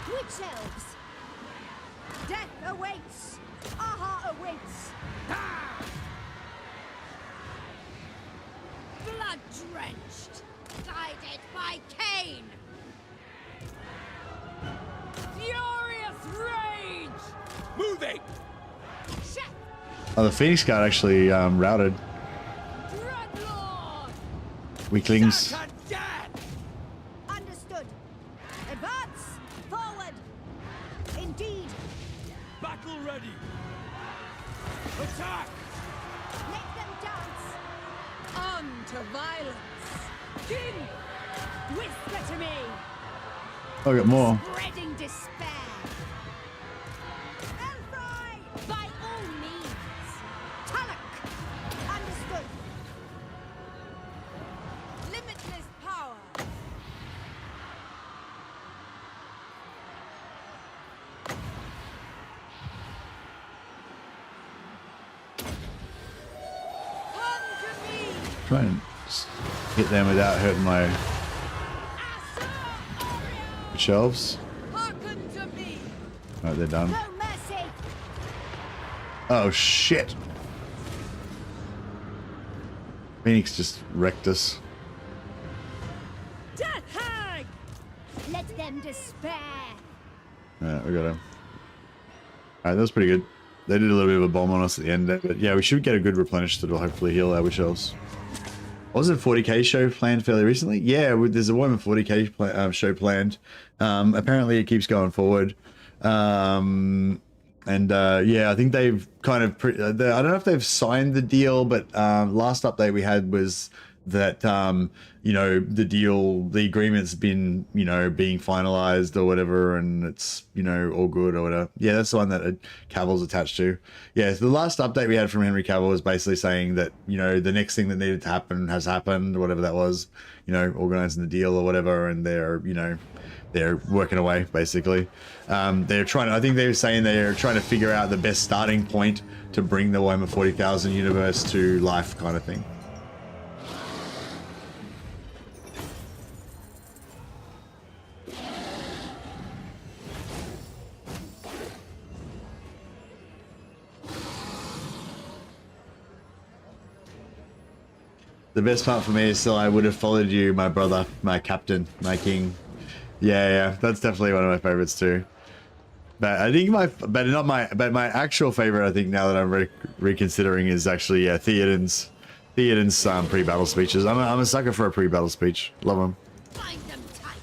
Witch elves! awaits. Aha awaits. Blood drenched, guided by Cain. Furious rage. Moving! Check. Oh, the Phoenix Guard actually routed. Dreadlord. Weaklings. Satan! Understood. Advance. Forward. Indeed. Battle ready! Attack! Let them dance. On to violence. King. Whisper to me. I'll get more. Spreading despair. Elfry. By all means. Tulloch. Understood. Limitless power. Come to me. Try and just hit them without hurting my Asa Oriel. shelves. Hearken to me. Alright, they're done. No mercy. Oh shit! Phoenix just wrecked us. Death hag. Let them despair. Alright, we got him. Alright, that was pretty good. They did a little bit of a bomb on us at the end there, but yeah, we should get a good replenish that'll hopefully heal our witch elves. Wasn't a 40k show planned fairly recently? Yeah, there's a Warhammer 40k show planned. Apparently it keeps going forward. Yeah, I think they've kind of... I don't know if they've signed the deal, but last update we had was that, you know, the agreement's been, you know, being finalized or whatever, and it's, you know, all good or whatever. Yeah, that's the one that Cavill's attached to. Yeah, so the last update we had from Henry Cavill was basically saying that, you know, the next thing that needed to happen has happened, whatever that was, you know, organizing the deal or whatever, and they're, you know, they're working away, basically. They're trying to, I think they were saying they're trying to figure out the best starting point to bring the Warhammer 40,000 universe to life, kind of thing. The best part for me is still I would have followed you, my brother, my captain, my king. Yeah, that's definitely one of my favorites too. But I think my actual favorite, I think now that I'm reconsidering, is actually Theoden's pre-battle speeches. I'm a sucker for a pre-battle speech. Love them. Bind them tight.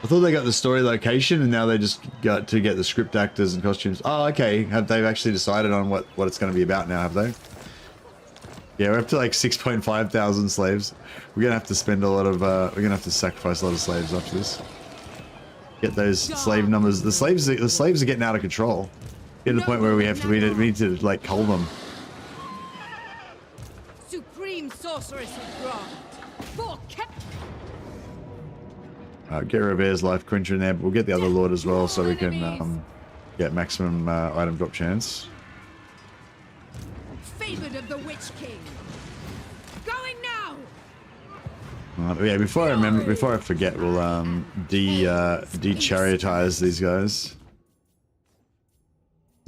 I thought they got the story location and now they just got to get the script actors and costumes. Oh, okay. Have they actually decided on what it's going to be about now? Have they? Yeah, we're up to like 6.5 thousand slaves. We're gonna have to spend a lot of. We're gonna have to sacrifice a lot of slaves after this. Get those slave numbers. The slaves are getting out of control. Get to the point where we need to like cull them. Supreme sorceress of Grant. For Get Robert's life quencher in there, but we'll get the other lord as well, so we can get maximum item drop chance. favored of the Witch King. Going now. Yeah, before I forget, we'll de-chariotize these guys.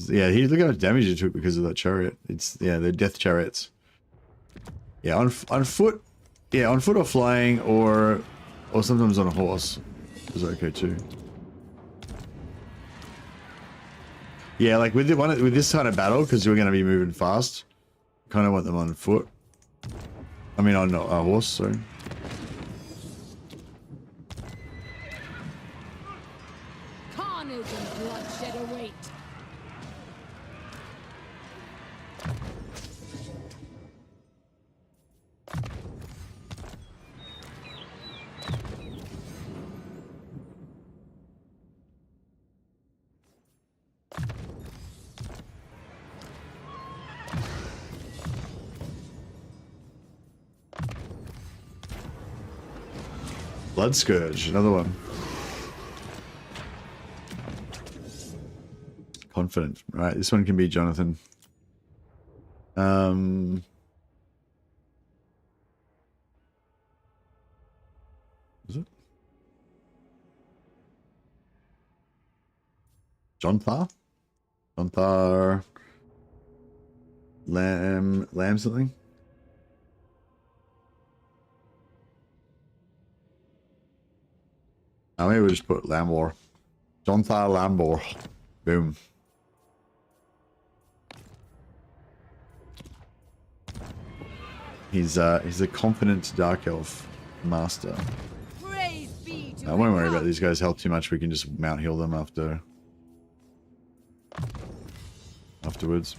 Yeah, look how much damage he took because of that chariot. They're death chariots. Yeah, on foot. Yeah, on foot or flying, or sometimes on a horse is okay too. Yeah, like with this kind of battle, because we're going to be moving fast, kind of want them on foot. I mean, on a horse, sorry. Carnage and bloodshed await. Blood Scourge, another one. Confident. Right, this one can be Jonathan. Is it? Jonthar? Jonthar Lamb something? Oh, maybe we'll just put Lambor. Jonthar Lambor. Boom. He's a confident dark elf master. Praise be to I won't worry about these guys' health too much. We can just mount heal them afterwards.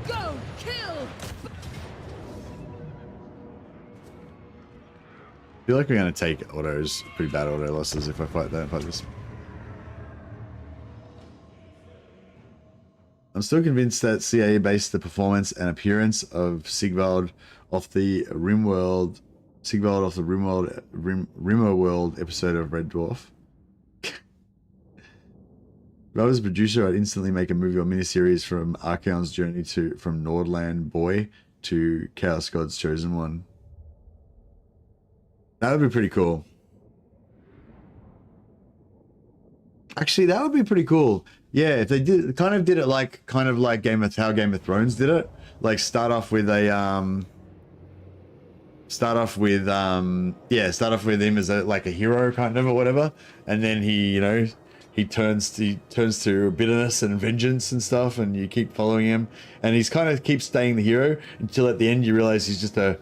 Go kill. I feel like we're going to take autos, pretty bad auto losses if I fight this. I'm still convinced that CA based the performance and appearance of Sigvald off the Rimworld episode of Red Dwarf. If I was a producer, I'd instantly make a movie or miniseries from Archaon's journey from Nordland Boy to Chaos God's Chosen One. That would be pretty cool. Actually, that would be pretty cool. Yeah, if they did it like how Game of Thrones did it. Like start off with him as like a hero kind of or whatever, and then he turns to bitterness and vengeance and stuff, and you keep following him, and he's kind of keeps staying the hero until at the end you realize he's just a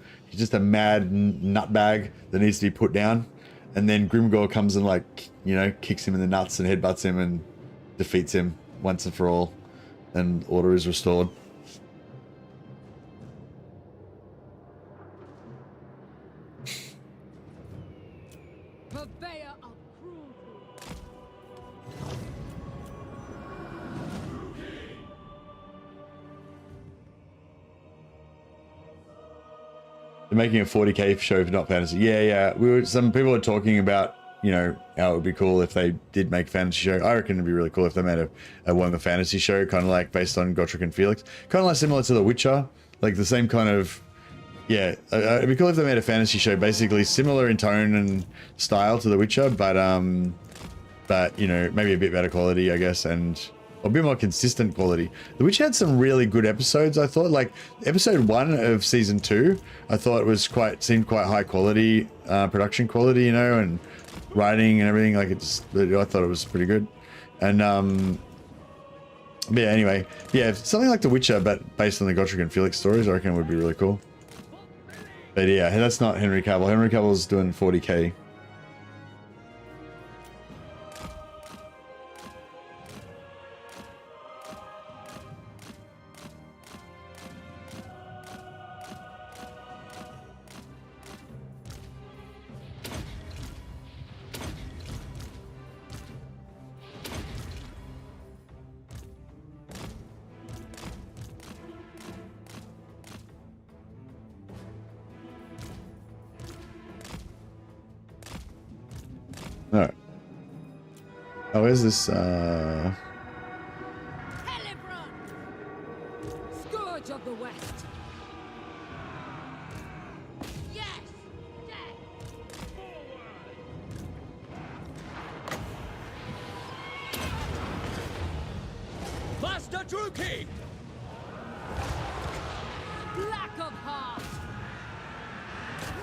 mad nutbag that needs to be put down, and then Grimgor comes and kicks him in the nuts and headbutts him and defeats him once and for all, and order is restored. Purveyor of cruelty. They're making a 40k show for not fantasy. Yeah. Some people were talking about, how it would be cool if they did make a fantasy show. I reckon it'd be really cool if they made a Warhammer fantasy show, kind of like based on Gotrek and Felix, kind of like similar to The Witcher, like the same kind of. Yeah, it'd be cool if they made a fantasy show, basically similar in tone and style to The Witcher, but maybe a bit better quality, I guess, and a bit more consistent quality. The Witcher had some really good episodes. I thought, like episode 1 of season 2, I thought seemed quite high quality, production quality, and writing and everything. I thought it was pretty good, and but yeah. Anyway, yeah, something like The Witcher, but based on the Gotrek and Felix stories, I reckon would be really cool. But yeah, that's not Henry Cavill. Henry Cavill's doing 40k. Alright. Oh, where's this, Hellebron! Scourge of the West. Yes! Death! Master Druki! Black of heart.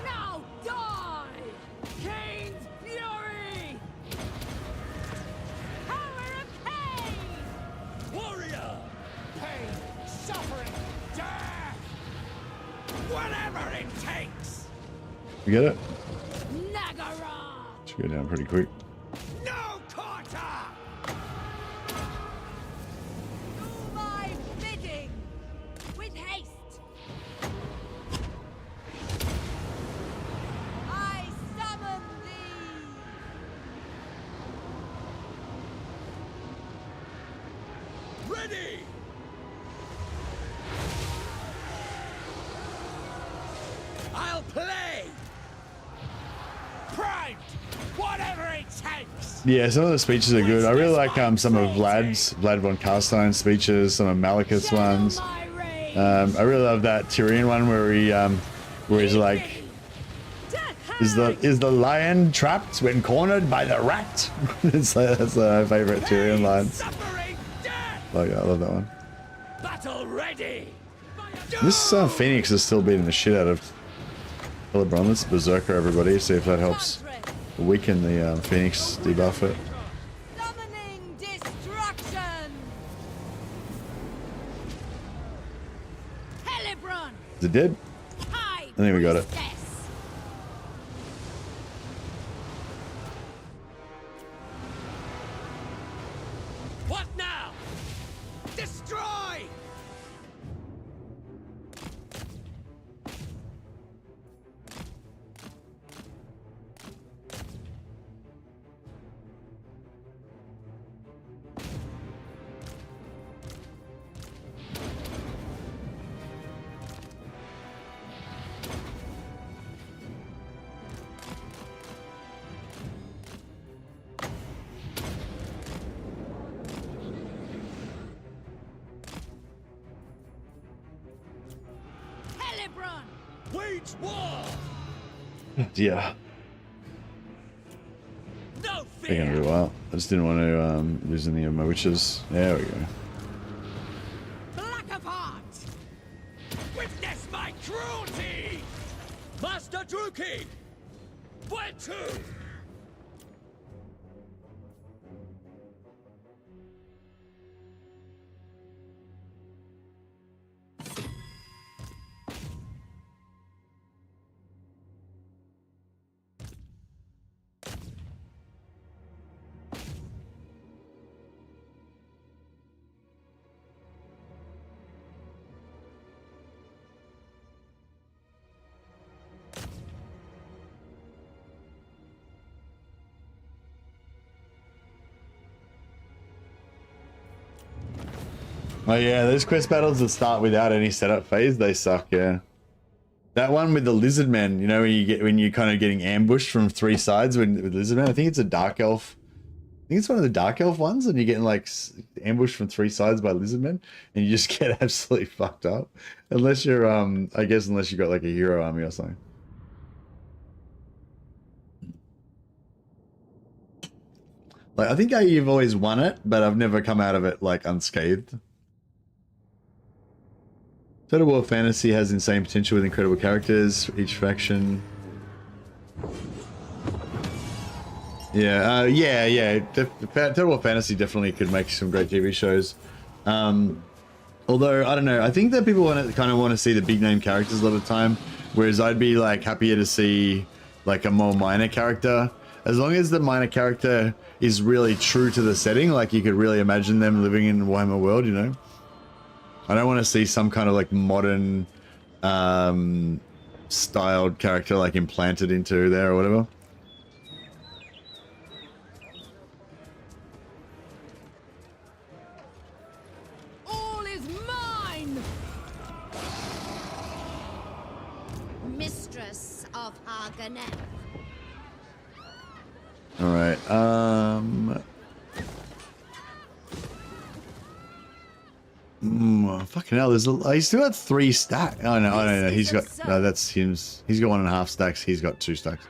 Now die! Cain's fury! Power of pain! Warrior! Pain, suffering, death! Whatever it takes! you get it? Nagara! Should go down pretty quick. No quarter! Do my bidding! With haste! I summon thee! Ready! I'll play! Primed! Whatever it takes! Yeah, some of the speeches are good. I really like some of Vlad von Carstein's speeches, some of Malekith's ones. My rage! I really love that Tyrion one where he's like, Is the lion trapped when cornered by the rat? That's my favorite Tyrion lines. Suffering death! Like, I love that one. Battle ready! This Phoenix is still beating the shit out of Hellebron. Let's Berserker everybody, see if that helps weaken the Phoenix, debuff it. Summoning destruction. Hellebron. Is it dead? High I think we got it. priestess. What now? Destroy! Hellebron. Wage war! Yeah, No they're gonna fear! do well. I just didn't want to lose any of my witches. There we go. Black of heart. Witness my cruelty! Master Druki! Where to? Oh yeah, those quest battles that start without any setup phase, they suck, yeah. That one with the lizard men, you know, when you're kind of getting ambushed from three sides with lizard men. I think it's a dark elf. I think it's one of the dark elf ones, and you're getting like ambushed from three sides by lizard men, and you just get absolutely fucked up. Unless you're, I guess, unless you got like a hero army or something. Like I think you've always won it, but I've never come out of it like unscathed. Total War Fantasy has insane potential with incredible characters for each faction. Yeah, Total War Fantasy definitely could make some great TV shows. Although I don't know, I think that people want to see the big name characters a lot of the time, whereas I'd be like happier to see like a more minor character, as long as the minor character is really true to the setting. Like you could really imagine them living in the Warhammer world, you know. I don't want to see some kind of like modern styled character like implanted into there or whatever. All is mine. Mistress of Arganet. All right. Fucking hell! He's still got 3 stacks. Oh no! He's got that's him. He's got 1.5 stacks. He's got 2 stacks.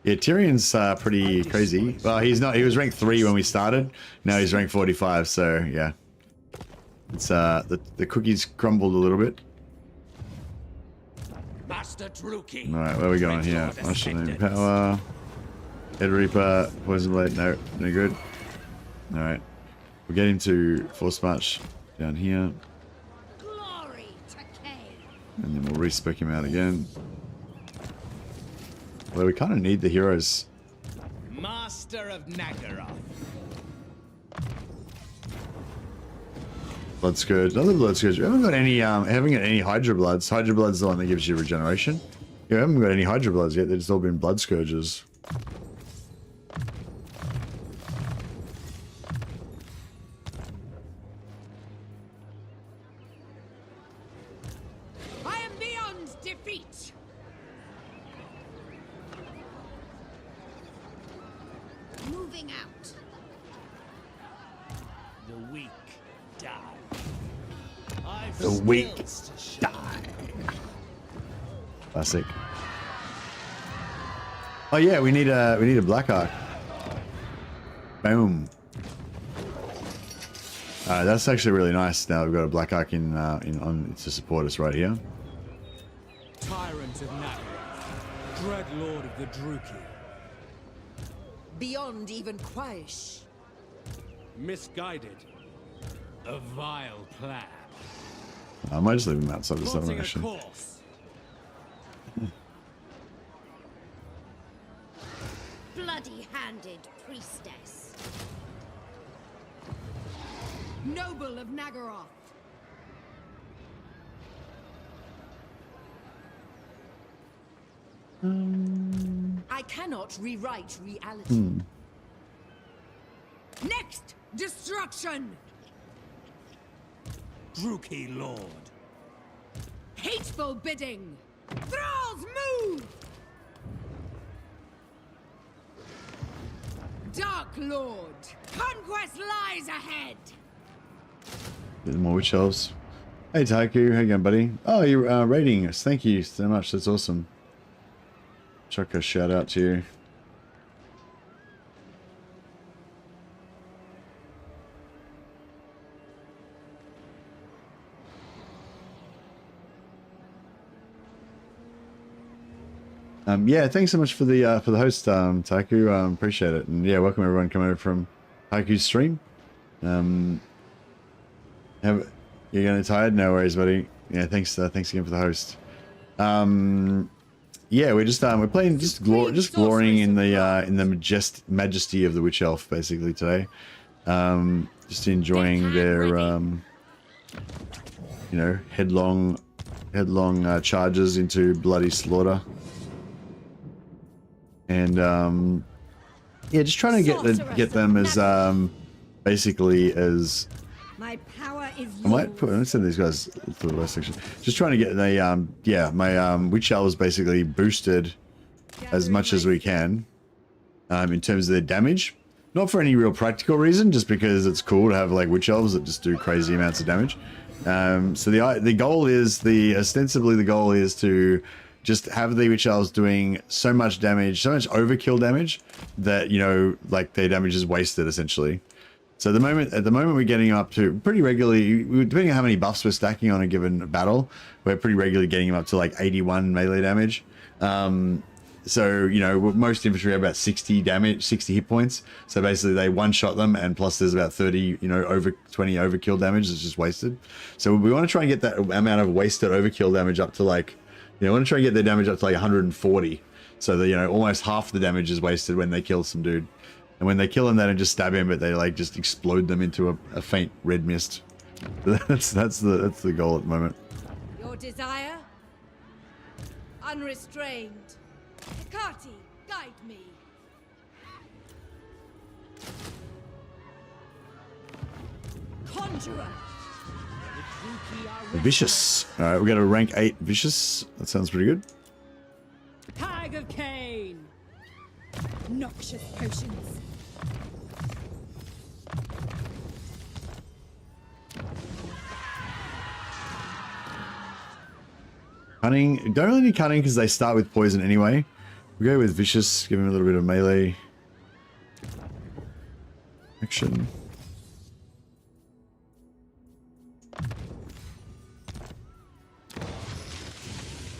Yeah, Tyrion's pretty crazy. Well, he's not. He was ranked 3 when we started. Now he's ranked 45. So yeah, it's the cookies crumbled a little bit. Master Druki! All right, where are we going here? Mushroom power. Head Reaper, Poison Blade. No good. All right, we'll get him to Force March down here. Glory to Cain. And then we'll respec him out again. Well, we kind of need the heroes. Master of Nagaroth. Blood Scourge. Another Blood Scourge. We haven't got any Hydra Bloods. Hydra Blood's the one that gives you regeneration. Yeah, we haven't got any Hydra Bloods yet. They've just all been Blood Scourges. I am beyond defeat. Moving out. The weak die. The weak die. Classic. Oh yeah, we need a black arc. Boom. That's actually really nice. Now we've got a black arc in on to support us right here. Tyrant of Nagaroth, dread lord of the Druki. Beyond even Quaish. Misguided. A vile plan. I might just leave him outside the Plotting settlement a actually. course. Bloody-handed priestess. Noble of Nagaroth. I cannot rewrite reality. Next, destruction. Druki lord. Hateful bidding. Thralls move. Dark Lord. Conquest lies ahead. Get more witch elves. Hey Taiku, how you going, buddy? Oh, you're rating us. Thank you so much. That's awesome. Chuck a shout out to you. Yeah, thanks so much for the host, Taiku. Appreciate it, and yeah, welcome everyone coming over from Taiku's stream. You're getting tired? No worries, buddy. Yeah, thanks again for the host. Yeah, we're just we're playing just glorying in the majesty of the witch elf basically today. Just enjoying their you know, headlong charges into bloody slaughter. And yeah, just trying to get them as basically as My power is I might put. Let's send these guys to the last section. Just trying to get the yeah, my witch elves basically boosted as much as we can in terms of their damage. Not for any real practical reason, just because it's cool to have like witch elves that just do crazy amounts of damage. So the goal is ostensibly the goal is to just have the witch elves doing so much damage, so much overkill damage that, you know, like their damage is wasted essentially. So at the moment we're getting up to pretty regularly, depending on how many buffs we're stacking on a given battle, we're pretty regularly getting them up to like 81 melee damage. So, you know, most infantry have about 60 damage, 60 hit points. So basically they one-shot them, and plus there's about 30, you know, 20 overkill damage that's just wasted. So we want to try and get that amount of wasted overkill damage up to like, you know, we want to try and get their damage up to like 140. So that, you know, almost half the damage is wasted when they kill some dude. And when they kill him, they don't just stab him, but they like just explode them into a faint red mist. That's the goal at the moment. Your desire? Unrestrained. Hecate, guide me. Conjurer. Vicious. All right, we got a rank 8 vicious. That sounds pretty good. Hag of Cain. Noxious potions. Cunning. Don't really need cunning because they start with poison anyway. We go with vicious. Give him a little bit of melee action.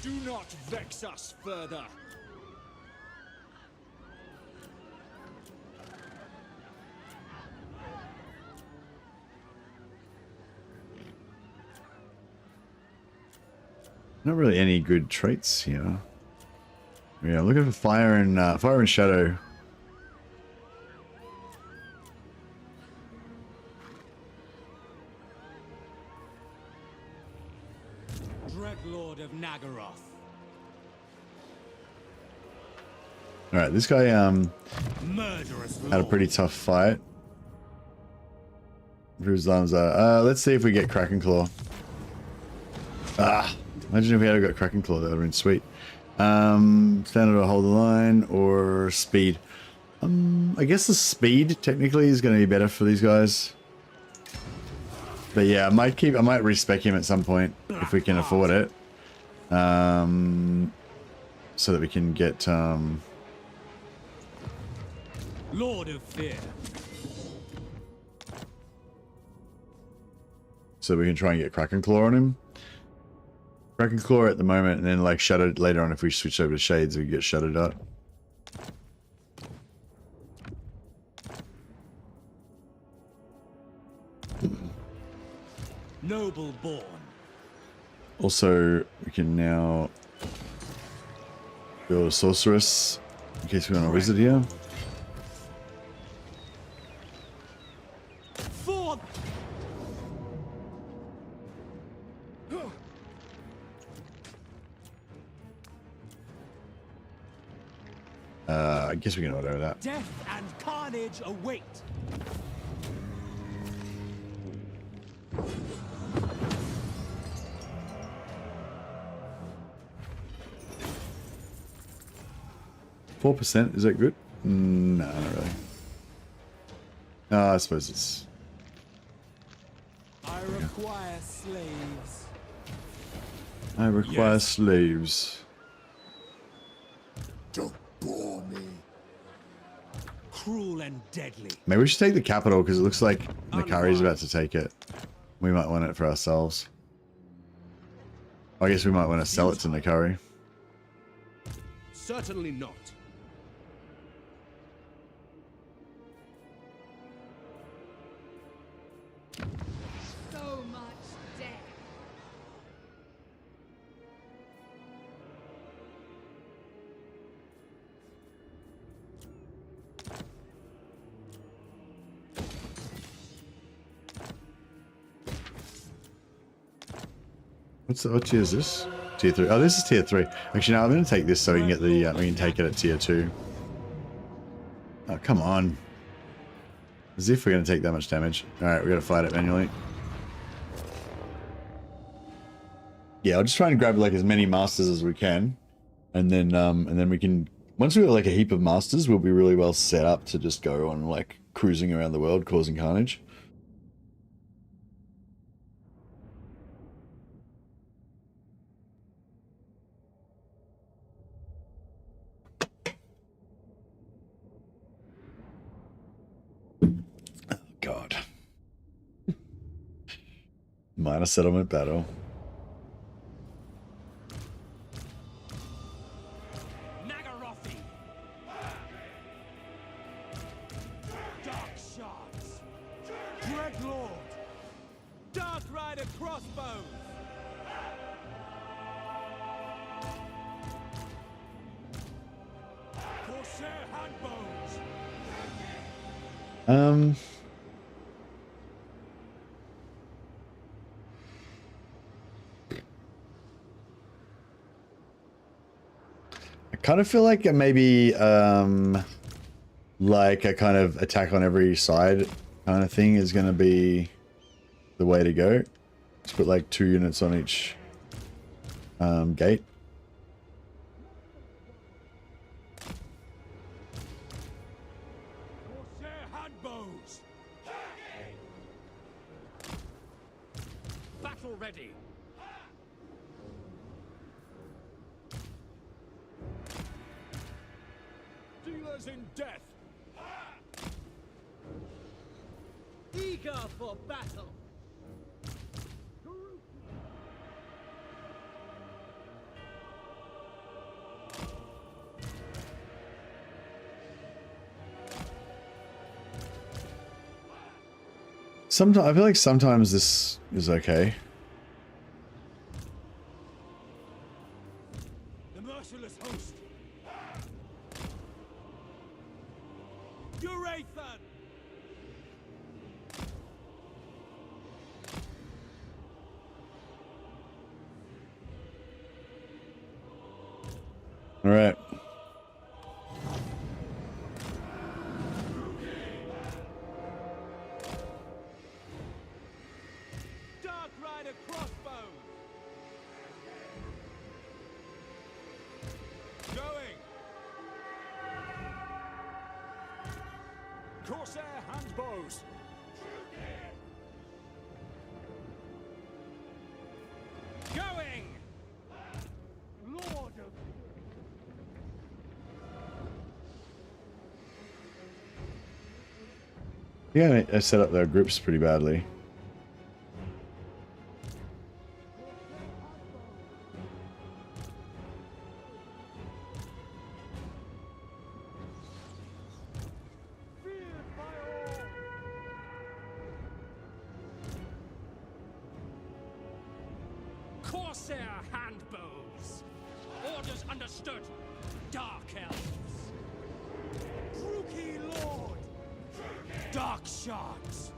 Do not vex us further. Not really any good traits here. Yeah, looking for fire and shadow. Dreadlord of Nagaroth. All right, this guy Murderous had a pretty tough fight. Whose arms are? Let's see if we get Kraken Claw. Imagine if we had got Kraken Claw, that would have been sweet. Standard or hold the line, or speed. I guess the speed technically is going to be better for these guys. But yeah, I might respec him at some point if we can afford it. So that we can get Lord of Fear. So we can try and get Kraken Claw on him. Kraken Claw at the moment, and then like Shuttered later on if we switch over to Shades, we get Shuttered up. Noble born. Also, we can now build a Sorceress in case we want a Wizard here. For I guess we can auto that. death and carnage await. %, is that good? No, not really. I suppose it's... I require slaves. I require Yes. slaves. Don't bore me. Cruel and deadly. Maybe we should take the capital because it looks like Nakari's about to take it. We might want it for ourselves. I guess we might want to sell it to Nakari. Certainly not. So much death. What tier is this? Tier 3. Oh, this is tier 3. Actually, no, I'm going to take this so we can get the we can take it at tier 2. Oh, come on. As if we're going to take that much damage. Alright, we're going to fight it manually. Yeah, I'll just try and grab like as many masters as we can. And then we can... Once we've got like a heap of masters, we'll be really well set up to just go on like cruising around the world causing carnage. God. Minor settlement battle. Nagarothi. Dark shards. Dreadlord. Dark Rider crossbows. Corsair handbows. I kind of feel like maybe like a kind of attack on every side kind of thing is going to be the way to go. Just put like 2 units on each gate. Corsair handbows. Battle ready. Dealers in death. Eager for battle. Sometimes I feel like sometimes this is okay. The merciless host. Eurathan. All right. Dark Rider crossbows. Going. Corsair handbows. Going. Lord of Yeah, I set up their groups pretty badly. Corsair handbows. Orders understood. Dark elves. Rookie lord. Dark shards.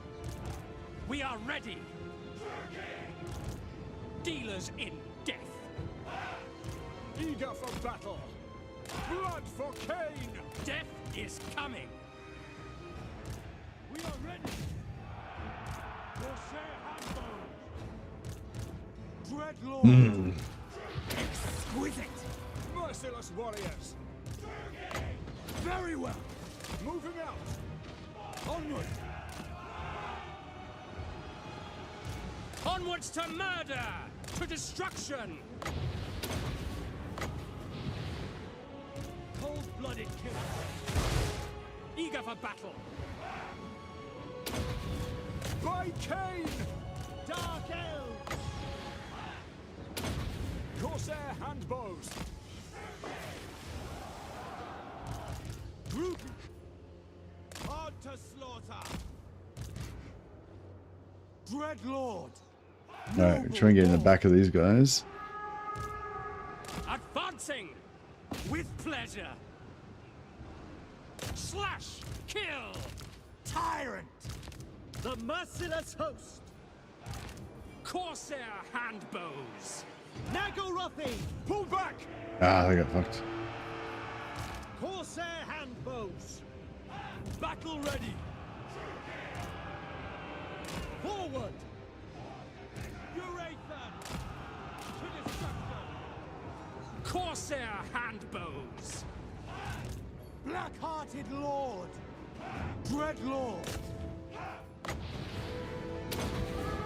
We are ready. Dealers in death. Eager for battle. Blood for Cain. Death is coming. We are ready. Corsair handbows. Dreadlord. Exquisite. Merciless warriors. Very well. Moving out. Onward. Onwards to murder! To destruction! Cold-blooded killers. Eager for battle. By Cain! Dark elves! Corsair handbows. Group. On to slaughter. Dreadlord. Alright, try and get in the back of these guys. Advancing with pleasure. Slash, kill, tyrant. The merciless host. Corsair handbows. Nagorothi, pull back. Ah, they got fucked. Corsair handbows. Battle ready. Forward. Urathan. To destruction. Corsair handbows. Black-hearted lord. Dreadlord.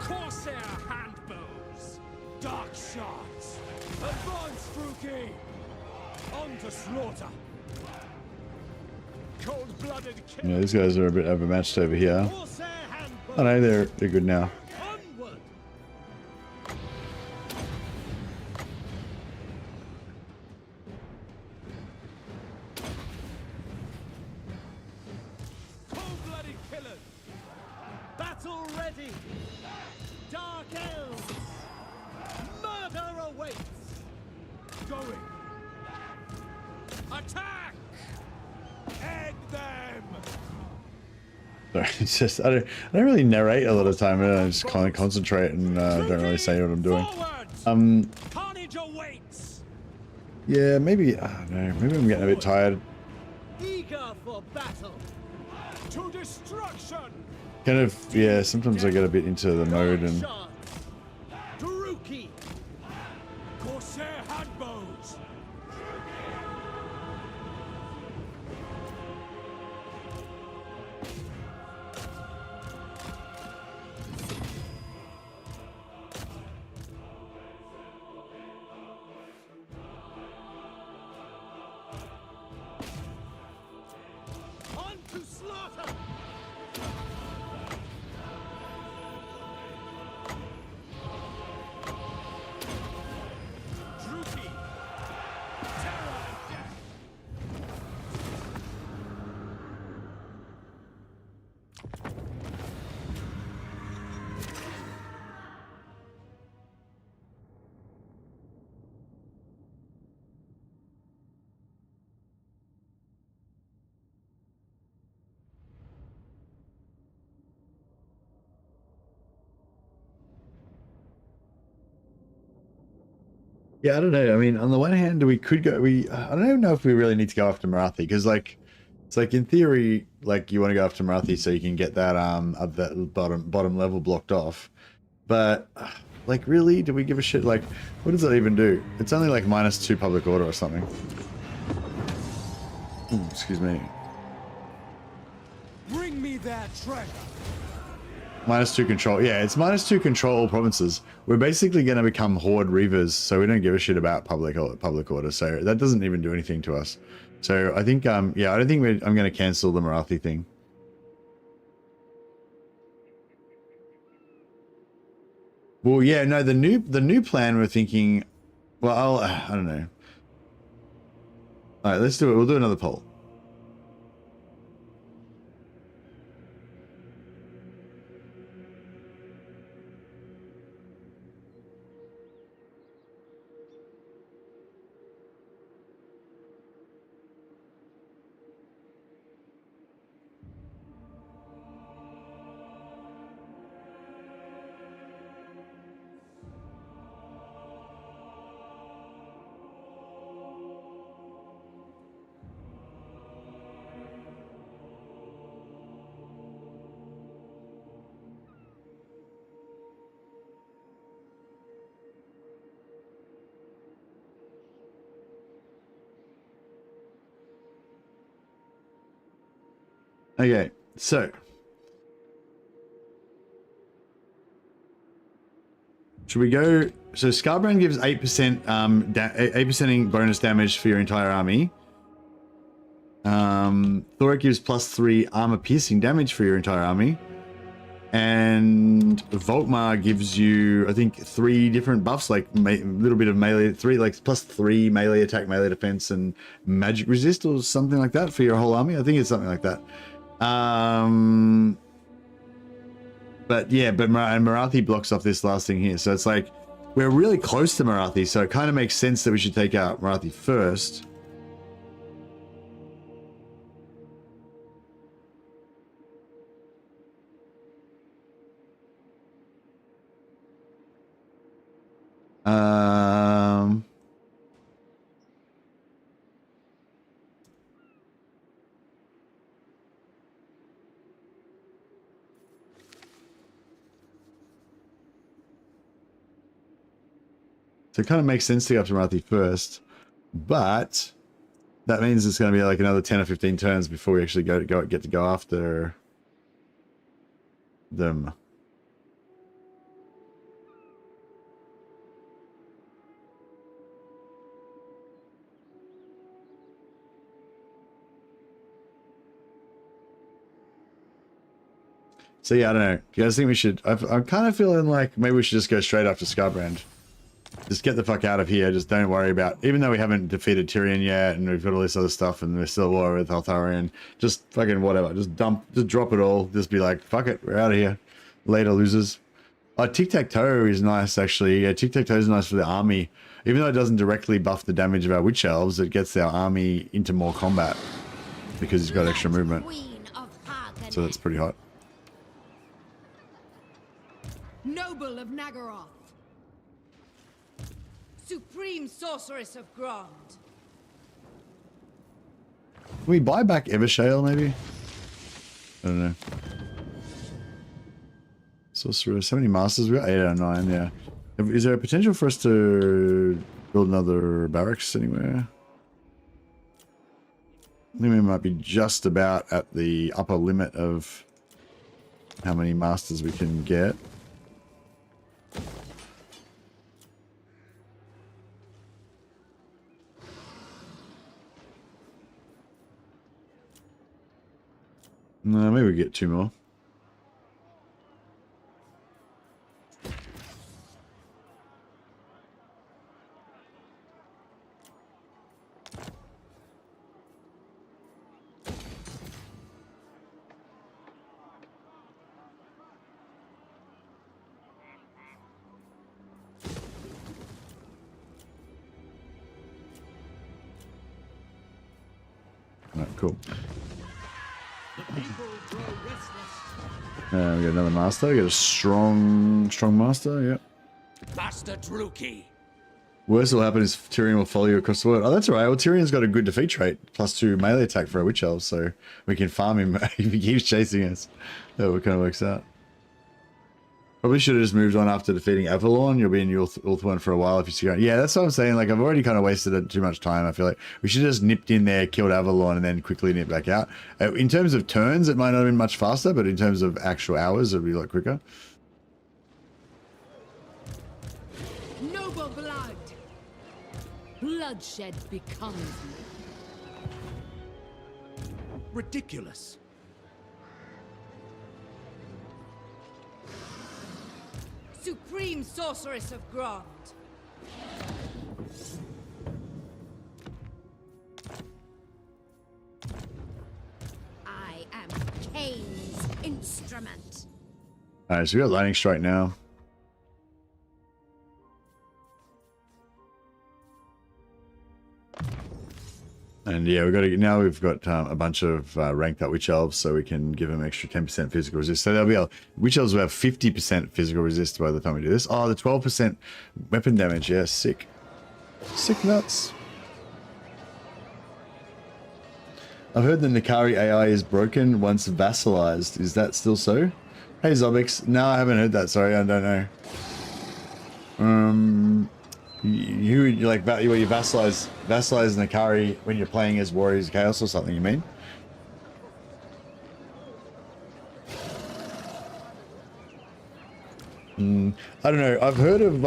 Corsair handbows. Dark shards. Advance, Fruki. On to slaughter. Cold-blooded kill. Yeah, these guys are a bit overmatched over here. Corsair handbows. Oh no, they're good now. Onward. Cold-blooded killers. Battle ready. Dark elves. Murder awaits. Going. Attack. End them. Sorry, it's just I don't really narrate a lot of time. I just kind of concentrate and don't really say what I'm doing. Forwards. Carnage awaits. Yeah, maybe I don't know. Maybe I'm getting a bit tired. Eager for battle. To destruction. Kind of, yeah. Sometimes I get a bit into the mode and Daruki. Corsair handbows. On to slaughter. Druki. Terror and death. yeah. I don't know. I mean, on the one hand, we could go. I don't even know if we really need to go after Morathi because, like, it's like in theory, like you want to go after Morathi so you can get that of that bottom level blocked off. But like, really, do we give a shit? Like, what does that even do? It's only like -2 public order or something. Ooh, excuse me. Bring me their treasure. -2 control. Yeah, it's -2 control all provinces. We're basically going to become Horde Reavers, so we don't give a shit about public order. So that doesn't even do anything to us. So I think, yeah, I don't think I'm going to cancel the Morathi thing. Well, yeah, no, the new plan we're thinking. Well, I don't know. All right, let's do it. We'll do another poll. Okay, so should we go? So Scarbrand gives 8% 8% bonus damage for your entire army. Thoric gives +3 armor piercing damage for your entire army. And Volkmar gives you, I think, 3 different buffs, like a little bit of melee, +3 melee attack, melee defense, and magic resist, or something like that for your whole army. I think it's something like that. But yeah, and Morathi blocks off this last thing here. So it's like, we're really close to Morathi, so it kind of makes sense that we should take out Morathi first. So it kind of makes sense to go up to Morathi first, but that means it's going to be like another 10 or 15 turns before we actually get to go after them. So yeah, I don't know. Do you guys think we should? I'm kind of feeling like maybe we should just go straight after Scarbrand. Just get the fuck out of here. Just don't worry about, even though we haven't defeated Tyrion yet, and we've got all this other stuff, and we're still at war with Altharion. Just fucking whatever. Just drop it all. Just be like, fuck it, we're out of here. Later, losers. Oh, tic-tac-toe is nice, actually. Yeah, tic-tac-toe is nice for the army. Even though it doesn't directly buff the damage of our witch elves, it gets our army into more combat because he's got extra movement. So that's pretty hot. Noble of Nagaroth, supreme sorceress of Grond. Can we buy back Evershale, maybe? I don't know. Sorceress, how many masters? We got 8 out of 9, yeah. Is there a potential for us to build another barracks anywhere? I think we might be just about at the upper limit of how many masters we can get. No, maybe we get 2 more. Alright, cool. We got another master. We got a strong master. Yep. Master Druki. Worst will happen is Tyrion will follow you across the world. Oh, that's all right. Well, Tyrion's got a good defeat trait, +2 melee attack for our witch elves, so we can farm him if he keeps chasing us. That kind of works out. Probably should have just moved on after defeating Avalon. You'll be in Ulthuan for a while if you see going. Yeah, that's what I'm saying. Like, I've already kind of wasted too much time. I feel like we should have just nipped in there, killed Avalon, and then quickly nip back out. In terms of turns, it might not have been much faster, but in terms of actual hours, it'd be a lot quicker. Noble blood. Bloodshed becomes me. supreme sorceress of Grond. I am Kane's instrument. Alright, so we got lightning strike now. And yeah, we've got a bunch of ranked up witch elves, so we can give them extra 10% physical resist. So they'll be witch elves will have 50% physical resist by the time we do this. Oh, the 12% weapon damage. Yeah, sick. Sick nuts. I've heard the Nikari AI is broken once vassalized. Is that still so? Hey Zobix. No, I haven't heard that. Sorry, I don't know. You like where you vassalize Nikari when you're playing as Warriors of Chaos or something, you mean? I don't know. I've heard of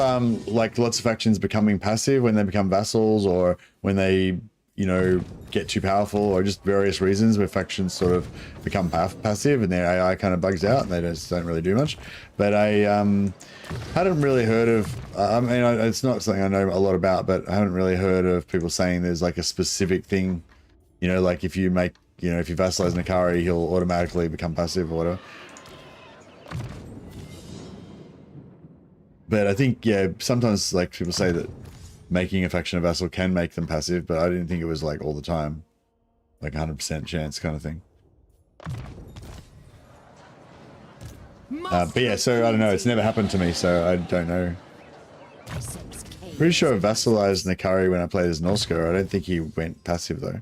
like lots of factions becoming passive when they become vassals, or when they, you know, get too powerful, or just various reasons where factions sort of become passive and their AI kind of bugs out and they just don't really do much. But I hadn't really heard of, I mean, it's not something I know a lot about, but I haven't really heard of people saying there's like a specific thing, you know, like if you make, you know, if you vassalize Nikari, he'll automatically become passive or whatever. But I think, yeah, sometimes like people say that making a faction a vassal can make them passive, but I didn't think it was like all the time, like 100% chance kind of thing. But yeah, so I don't know, it's never happened to me, so I don't know. Pretty sure I vassalized Nikari when I played as Norska. I don't think he went passive though.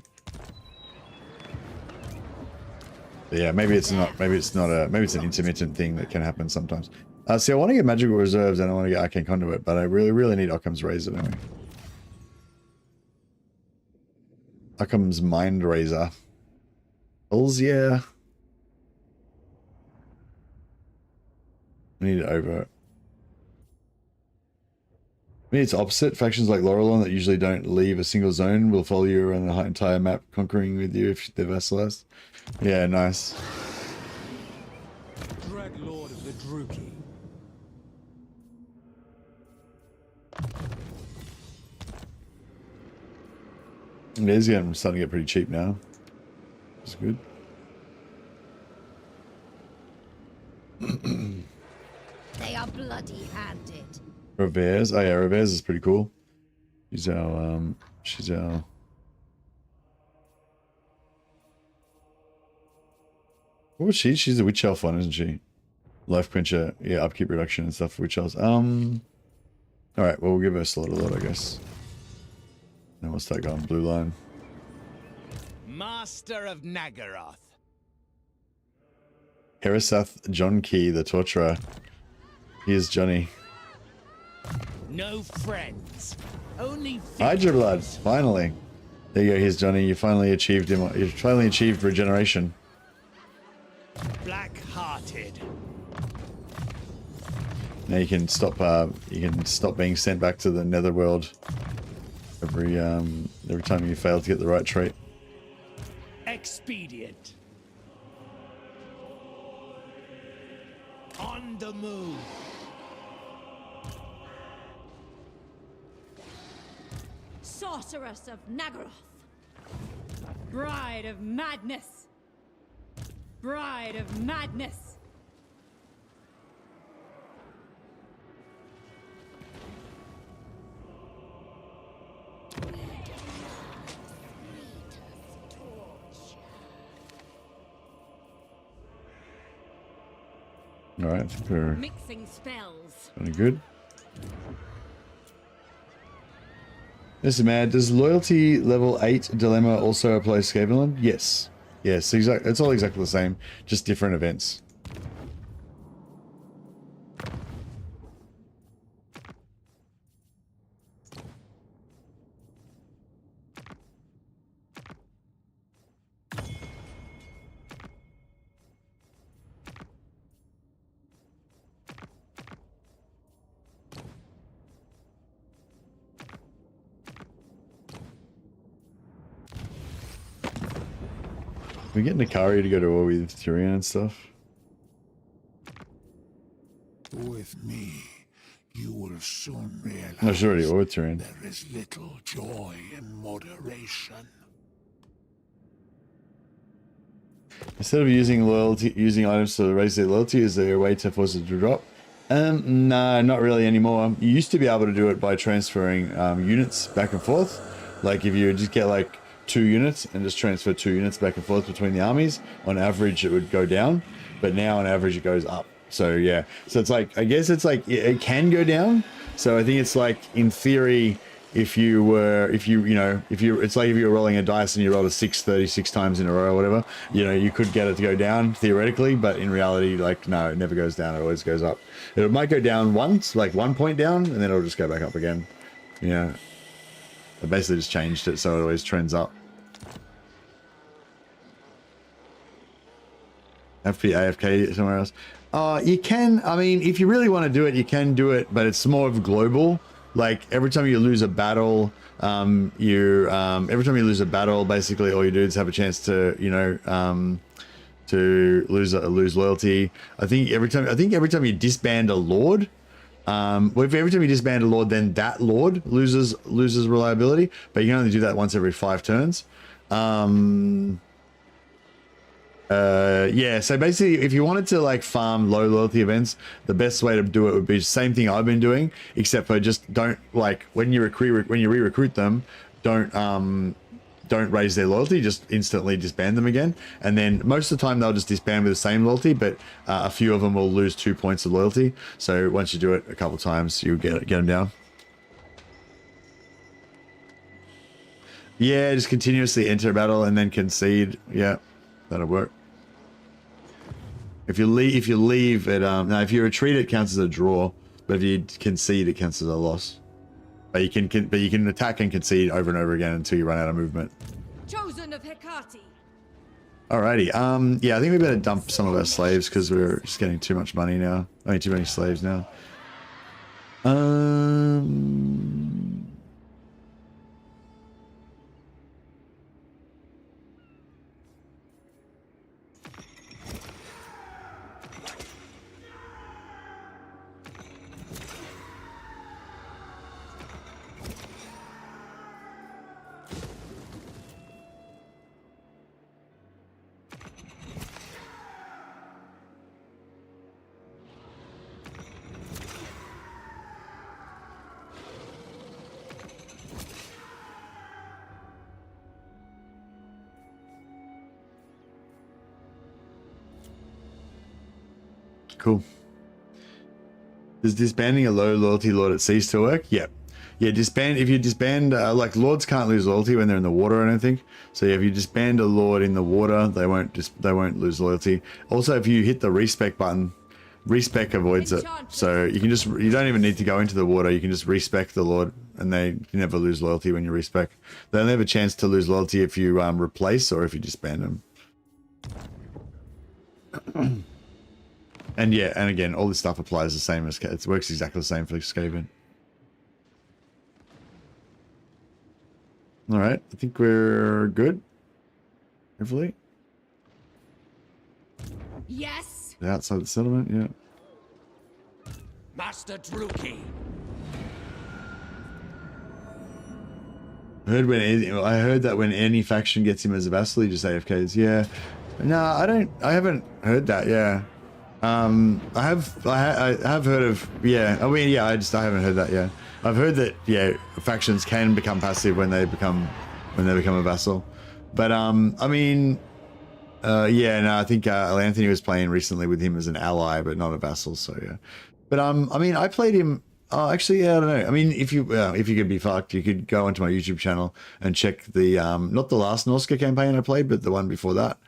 But yeah, maybe it's not, maybe it's an intermittent thing that can happen sometimes. See, I want to get magical reserves and I want to get arcane conduit, but I really need Occam's razor, don't we? Occam's mind razor. Hells yeah. I need it over. Maybe it's opposite. Factions like Laurelon that usually don't leave a single zone will follow you around the entire map, conquering with you if they're vassalized. Yeah, nice. Drag Lord of the Druki. It is getting starting to get pretty cheap now. It's good. They are bloody-handed. Revers. Oh yeah, Revers is pretty cool. She's our what was she? She's a witch elf one, isn't she? Life quencher, yeah, upkeep reduction and stuff for witch elves. Alright, well we'll give her Slaughter Lord, I guess. Now what's that going? Blue line. Master of Nagaroth. Herasath John Key, the Torturer. Here's Johnny. No friends. Only Hydra Blood, finally. There you go, here's Johnny. You finally achieved him. You finally achieved regeneration. Black-hearted. Now you can stop being sent back to the netherworld every time you fail to get the right trait. Expedient. On the move. Sorceress of Nagaroth. Bride of madness. Bride of madness. All right, I think we're Mixing spells. kind of good. This is mad. Does loyalty level 8 dilemma also apply to Skaven? Yes. Yes, exactly. It's all exactly the same, just different events. We get Nikari to go to war with Tyrion and stuff. With me, You will soon realize No, she's already ordering. there is little joy in moderation. Instead of using items to raise their loyalty, is there a way to force it to drop? No, not really anymore. You used to be able to do it by transferring units back and forth. Like if you just get like 2 units and just transfer 2 units back and forth between the armies, on average it would go down, but now on average it goes up. So yeah, so it's like, I guess it's like it can go down. So I think it's like, in theory, it's like if you were rolling a dice and you rolled a 6 36 times in a row or whatever, you know, you could get it to go down theoretically, but in reality, like, no, it never goes down. It always goes up. It might go down once, like 1 point down, and then it'll just go back up again. Yeah. I basically just changed it so it always trends up. Have to be AFK somewhere else. You can, I mean, if you really want to do it, you can do it, but it's more of global. Like every time you lose a battle, basically all you do is have a chance to, you know, to lose loyalty. I think every time you disband a lord, every time you disband a lord, then that lord loses reliability, but you can only do that once every 5 turns. Yeah, so basically if you wanted to like farm low loyalty events, the best way to do it would be the same thing I've been doing, except for just don't, like, when you re-recruit them, don't raise their loyalty, just instantly disband them again. And then most of the time they'll just disband with the same loyalty, but a few of them will lose 2 points of loyalty. So once you do it a couple times, you'll get them down. Yeah, just continuously enter a battle and then concede. Yeah, that'll work. If you leave it, now if you retreat, it counts as a draw, but if you concede, it counts as a loss. But you can attack and concede over and over again until you run out of movement. Chosen of Hecate. Alrighty, yeah, I think we better dump some of our slaves because we're just getting too much money now. I mean, too many slaves now. Cool. Does disbanding a low loyalty lord at sea still work? Yep. Yeah, if you disband, like lords can't lose loyalty when they're in the water, I don't think. So yeah, if you disband a lord in the water, they won't lose loyalty. Also, if you hit the respec button, respec avoids it. So you don't even need to go into the water. You can just respec the lord, and they never lose loyalty when you respec. They only have a chance to lose loyalty if you replace or if you disband them. And yeah, and again, all this stuff applies the same as it works exactly the same for Skaven. All right, I think we're good. Hopefully. Yes. Outside the settlement, yeah. Master Druki. I heard that when any faction gets him as a vassal, he just AFKs. Yeah. No, I haven't heard that. Yeah. I have heard of, yeah. I mean, yeah. I haven't heard that. Yeah. I've heard that. Yeah, factions can become passive when they become a vassal. But I mean, yeah. No, I think Anthony was playing recently with him as an ally, but not a vassal. So yeah. But I mean, I played him. Oh, actually, yeah, I don't know. I mean, if you could be fucked, you could go onto my YouTube channel and check the not the last Norska campaign I played, but the one before that.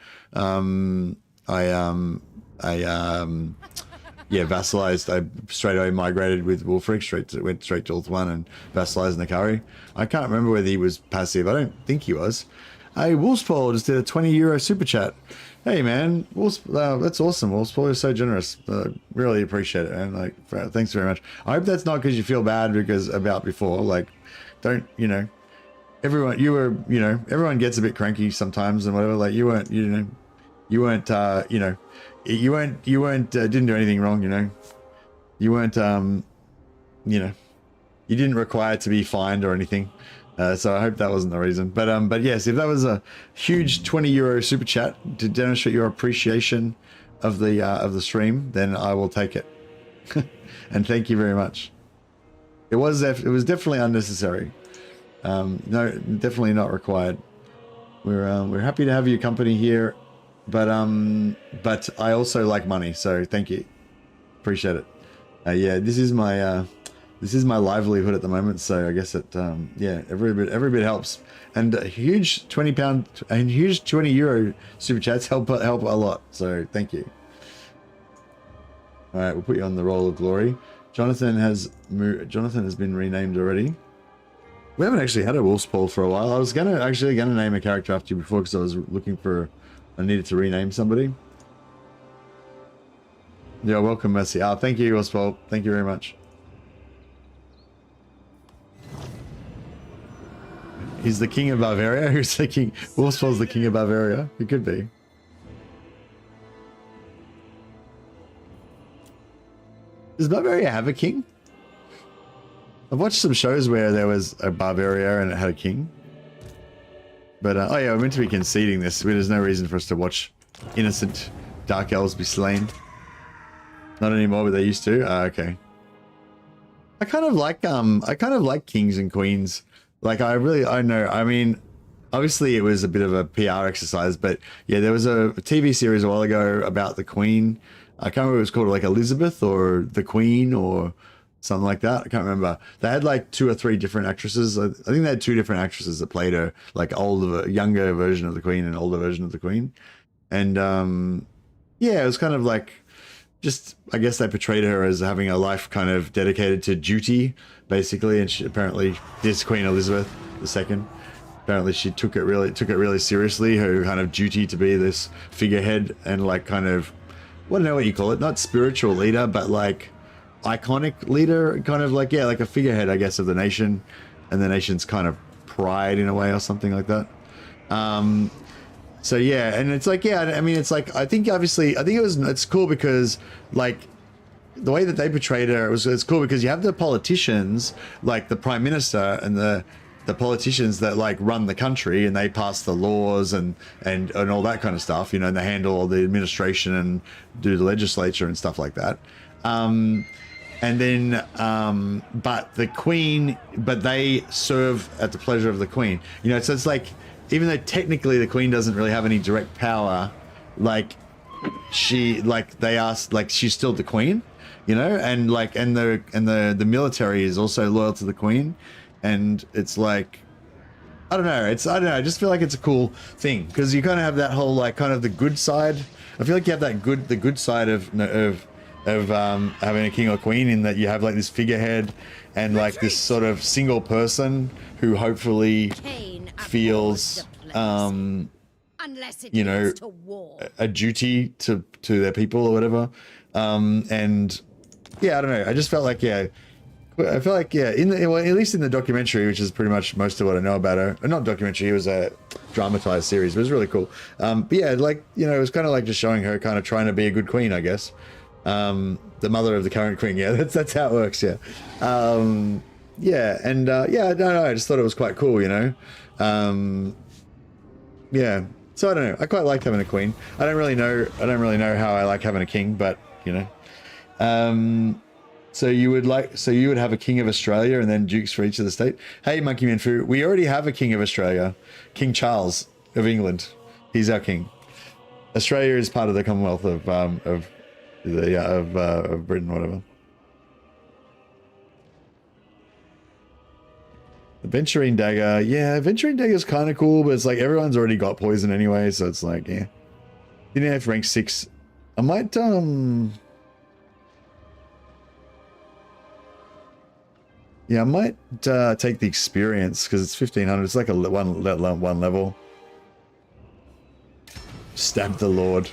Yeah, vassalized. I straight away migrated with Wolfric, went straight to Ulth 1 and vassalized Nakari. I can't remember whether he was passive. I don't think he was. Hey, Wolfspaul just did a €20 super chat. Hey man, that's awesome. Wolfspaul, you're so generous. Really appreciate it, man. Like, thanks very much. I hope that's not because you feel bad about before. Like, don't, you know, everyone gets a bit cranky sometimes and whatever. Like, you weren't, didn't do anything wrong, you know. You weren't, you know, you didn't require to be fined or anything. So I hope that wasn't the reason. But yes, if that was a huge 20 euro super chat to demonstrate your appreciation of the stream, then I will take it. And thank you very much. It was definitely unnecessary. No, definitely not required. We're happy to have your company here, but I also like money, so thank you. Appreciate it. Yeah, this is my livelihood at the moment, so I guess it yeah, every bit helps. And a huge 20 euro super chats help a lot. So thank you. All right, we'll put you on the roll of glory. Jonathan has been renamed already. We haven't actually had a wolf's paw for a while. I was gonna name a character after you before because I was looking for, I needed to rename somebody. Yeah, welcome, Mercy. Ah, thank you, Wolf's Thank you very much. He's the king of Bavaria. Who's the king? Wolf's the king of Bavaria. He could be. Does Bavaria have a king? I've watched some shows where there was a Bavaria and it had a king. But, oh yeah, we're meant to be conceding this. There's no reason for us to watch innocent dark elves be slain. Not anymore, but they used to. Okay. I kind of like kings and queens. Like, I know, I mean, obviously it was a bit of a PR exercise, but yeah, there was a TV series a while ago about the queen. I can't remember what it was called, like Elizabeth or the Queen or something like that. I can't remember. They had like 2 or 3 different actresses. I think they had 2 different actresses that played her, like younger version of the Queen and older version of the Queen. And yeah, it was kind of like, just, I guess they portrayed her as having a life kind of dedicated to duty, basically. And she, apparently, this Queen Elizabeth II, apparently she took it really seriously, her kind of duty to be this figurehead and like kind of, I don't know what you call it, not spiritual leader, but like iconic leader, kind of like, yeah, like a figurehead, I guess, of the nation and the nation's kind of pride in a way or something like that. So yeah, and it's like, yeah, I mean, it's like, I think it's cool because like the way that they portrayed her, it's cool because you have the politicians, like the prime minister and the politicians that like run the country and they pass the laws and all that kind of stuff, you know, and they handle all the administration and do the legislature and stuff like that. And then, but the queen, but they serve at the pleasure of the queen, you know, so it's like, even though technically the queen doesn't really have any direct power, like she's still the queen, you know, and like, and the military is also loyal to the queen. And it's like, I don't know, I just feel like it's a cool thing because you kind of have that whole, like, kind of the good side. I feel like you have the good side of having a king or queen, in that you have like this figurehead and like this sort of single person who hopefully feels you know, a duty to their people or whatever. And yeah, I don't know, I just felt like, yeah, at least in the documentary, which is pretty much most of what I know about her. Not documentary, it was a dramatized series, but it was really cool. But yeah, like, you know, it was kind of like just showing her kind of trying to be a good queen, I guess. The mother of the current queen, yeah, that's how it works, yeah. Yeah, and yeah, I don't know, I just thought it was quite cool, you know. Yeah, so I don't know, I quite liked having a queen. I don't really know how I like having a king, but you know. So you would have a king of Australia and then dukes for each of the state. Hey, Monkey Man Fu, we already have a king of Australia, King Charles of England. He's our king. Australia is part of the Commonwealth of Britain, whatever. Venturine Dagger, yeah, Venturine Dagger is kind of cool, but it's like everyone's already got poison anyway, so it's like, yeah. You know, if rank 6, I might yeah, I might take the experience because it's 1500. It's like a one level. Stab the Lord.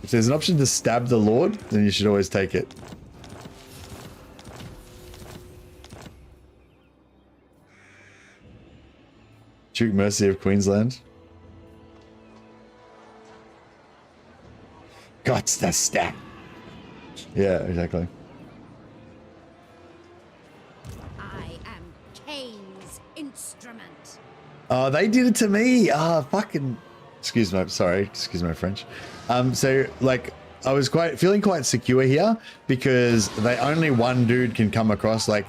If there's an option to stab the Lord, then you should always take it. Duke Mercy of Queensland. Got the stat. Yeah, exactly. Oh, they did it to me. Ah, fucking. Excuse my French. So like I was feeling quite secure here because only one dude can come across. Like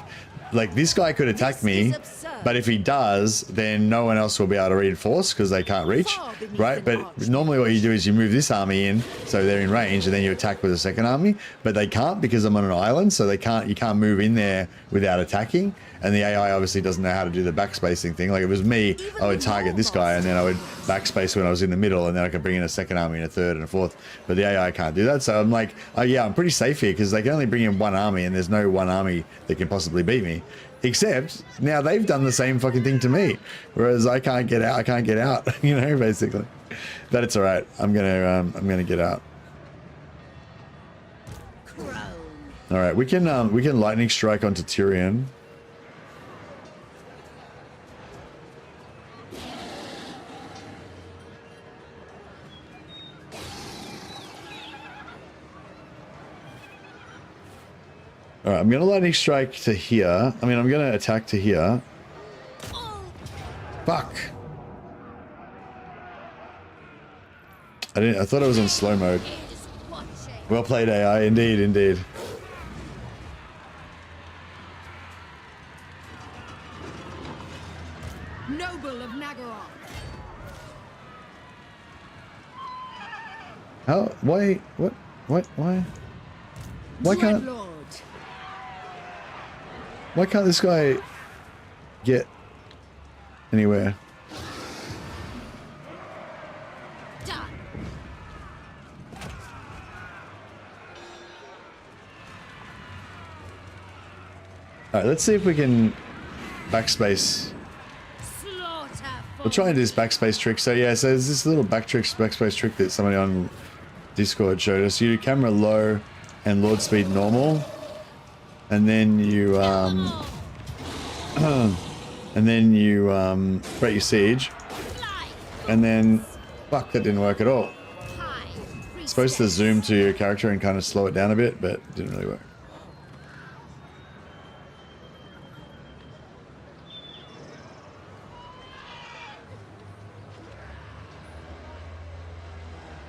this guy could attack me, but if he does, then no one else will be able to reinforce because they can't reach, right? But normally what you do is you move this army in so they're in range, and then you attack with a second army. But they can't because I'm on an island, so you can't move in there without attacking. And the AI obviously doesn't know how to do the backspacing thing. Like if it was me, I would target this guy and then I would backspace when I was in the middle, and then I could bring in a second army and a third and a fourth. But the AI can't do that. So I'm like, oh yeah, I'm pretty safe here because they can only bring in one army, and there's no one army that can possibly beat me. Except now they've done the same fucking thing to me, whereas I can't get out. You know, basically. But it's all right. I'm gonna get out. All right, we can lightning strike onto Tyrion. All right, I'm gonna lightning strike to here. I mean, I'm gonna attack to here. Fuck. I thought I was on slow mode. Well played, AI. Indeed, indeed. Noble of Nagaroth. How? Why? What? What? Why? Why can't? Dreadlord. Why can't this guy get anywhere? Done. All right, let's see if we can backspace. Slaughter. We'll try and do this backspace trick. So yeah, so there's this little backspace trick that somebody on Discord showed us. You do camera low and Lord speed normal, and then you create your siege, and then fuck, that didn't work at all. Supposed to zoom to your character and kind of slow it down a bit, but it didn't really work.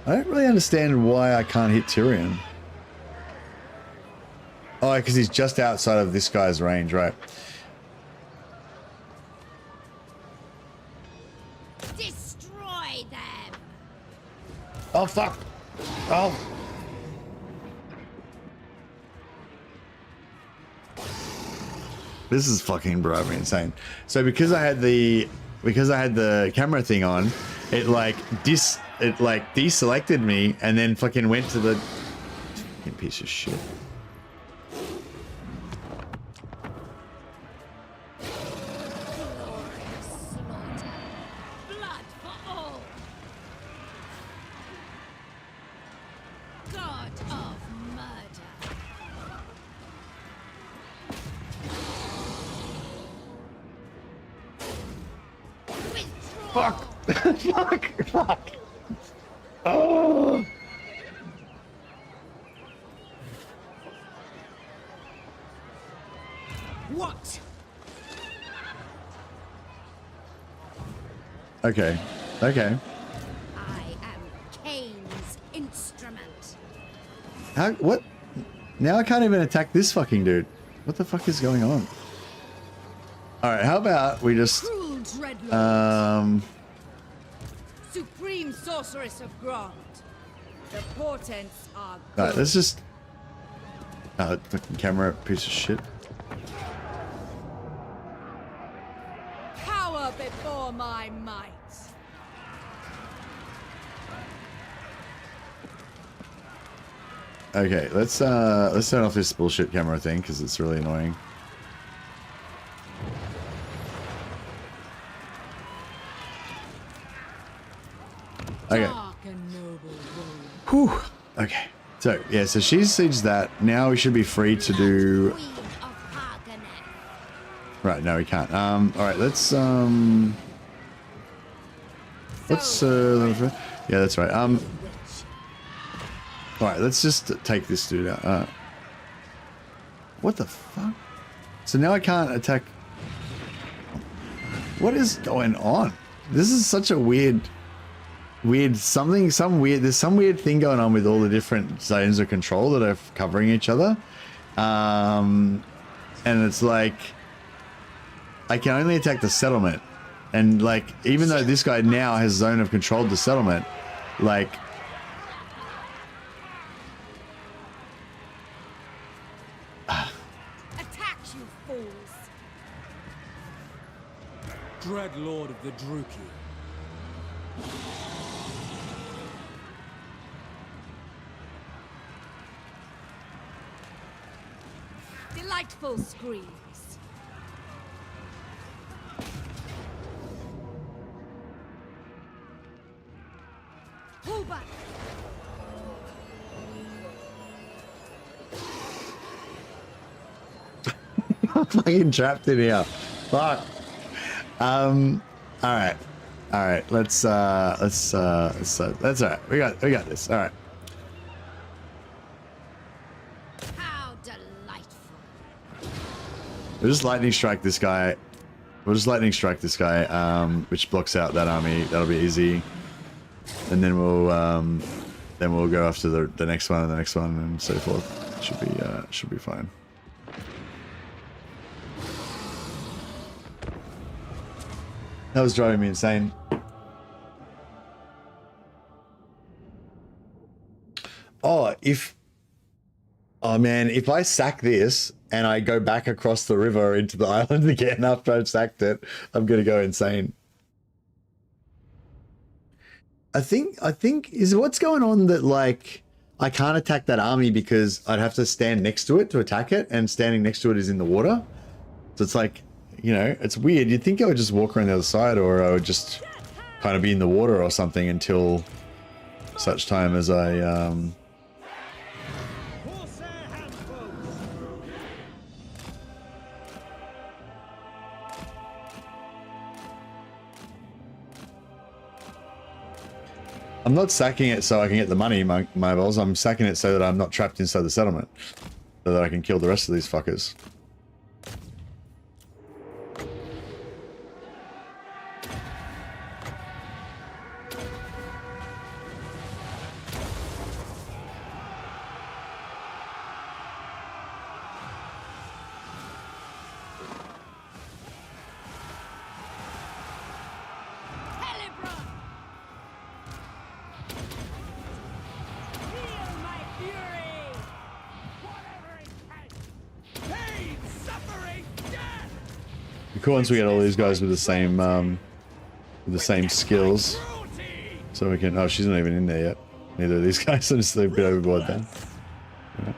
I don't really understand why I can't hit Tyrion. Oh, because he's just outside of this guy's range, right? Destroy them. Oh, fuck. Oh. This is fucking driving me insane. So because I had the camera thing on, it deselected me and then fucking went to the fucking piece of shit. Blood for all. God of murder. Withdraw. Fuck. Oh. What? Okay. Okay. I am Cain's instrument. How? What? Now I can't even attack this fucking dude. What the fuck is going on? All right. How about we just Cruel Dreadlord. Supreme sorceress of Grant. The portents are All right. Let's just. Fucking camera piece of shit. power before my might. Okay, let's turn off this bullshit camera thing because it's really annoying. Okay. Dark and noble warrior. Whew. Okay. So yeah, so she's sieged that. Now we should be free to do. Queen of Haganeth. Right. No, we can't. All right. Let's. Yeah, that's right. All right. Let's just take this dude out. What the fuck? So now I can't attack. What is going on? this is such a weird there's some weird thing going on with all the different zones of control that are covering each other. And it's like I can only attack the settlement, and like even though this guy now has zone of control of the settlement, like Attack, you fools! Dread Lord of the Druki. Delightful screams. Pull back. I'm fucking trapped in here. Fuck. All right. Let's that's all right. We got this. All right. How delightful. We'll just lightning strike this guy. Which blocks out that army. That'll be easy. And then we'll go after the next one and the next one and so forth. Should be fine. That was driving me insane. Oh man, if I sack this and I go back across the river into the island again after I've sacked it, I'm gonna go insane. I think is what's going on that like I can't attack that army because I'd have to stand next to it to attack it, and standing next to it is in the water. So it's like, you know, it's weird. You'd think I would just walk around the other side, or I would just kind of be in the water or something until such time as I I'm not sacking it so I can get the money, my balls. I'm sacking it so that I'm not trapped inside the settlement, so that I can kill the rest of these fuckers. Hellebron! Feel my fury! Whatever it takes! Pain, suffering, death! The cool once we get all these guys with the same skills, Cruelty! so we can. Oh, she's not even in there yet. Neither of these guys. I'm just a bit overboard then. Yeah.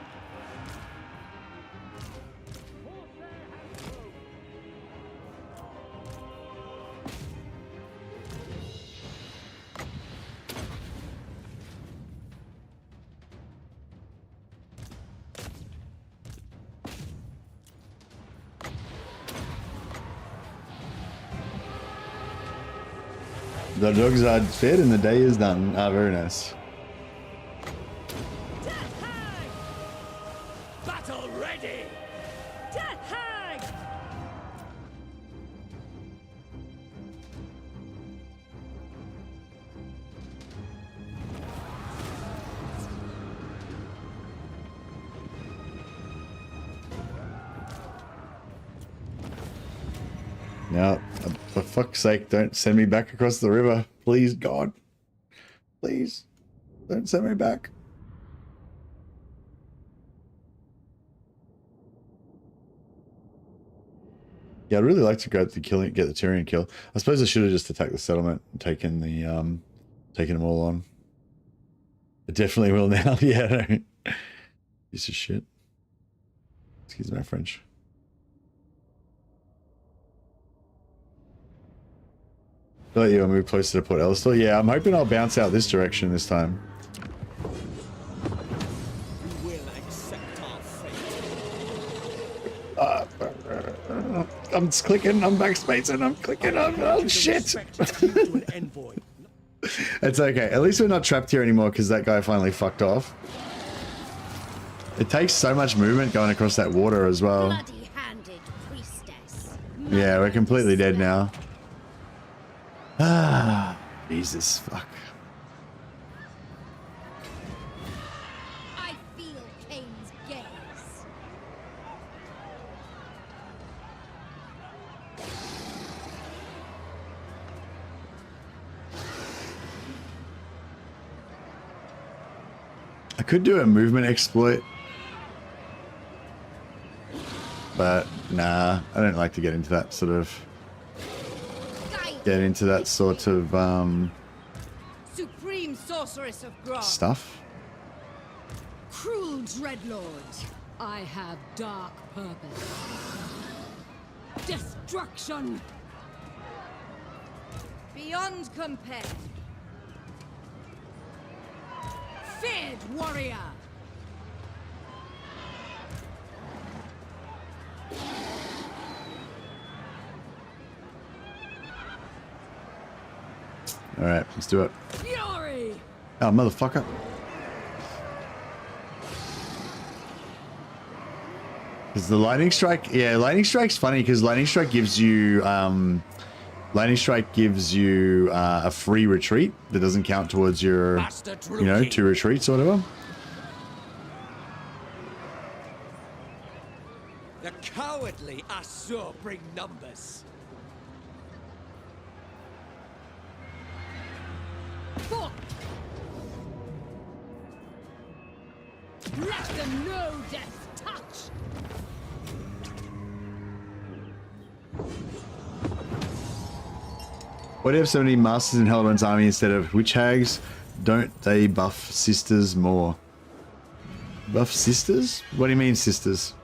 The dogs are fed and the day is done. Ah, very nice. Death hag! Battle ready! Death hag! Now, for fuck's sake, don't send me back across the river. Please, God. Please. Don't send me back. Yeah, I'd really like to go to get the Tyrion kill. I suppose I should have just attacked the settlement and taken them all on. I definitely will now. Yeah, no. Piece of shit. Excuse my French. I thought you were moved closer to Port Ellistor. Yeah, I'm hoping I'll bounce out this direction this time. We will accept our fate. I'm clicking, I'm backspacing, I'm clicking, oh shit! To an envoy. It's okay, at least we're not trapped here anymore because that guy finally fucked off. It takes so much movement going across that water as well. Bloody-handed priestess. Yeah, we're completely dead now. Ah, Jesus, fuck. I feel Cain's gaze. I could do a movement exploit, but nah, I don't like to get into that sort of Supreme sorceress of Grog. stuff. Cruel dreadlord, I have dark purpose. Destruction! Beyond compare. Feared warrior! All right, let's do it. Fury! Oh, motherfucker. Is the lightning strike? Yeah, lightning strike's funny because lightning strike gives you a free retreat that doesn't count towards your, you know, 2 retreats or whatever. The cowardly are sure bring numbers. Forth! Let them know death's touch! What if so many masters in Hellebron's army instead of witch hags? Don't they buff sisters more? Buff sisters? What do you mean sisters?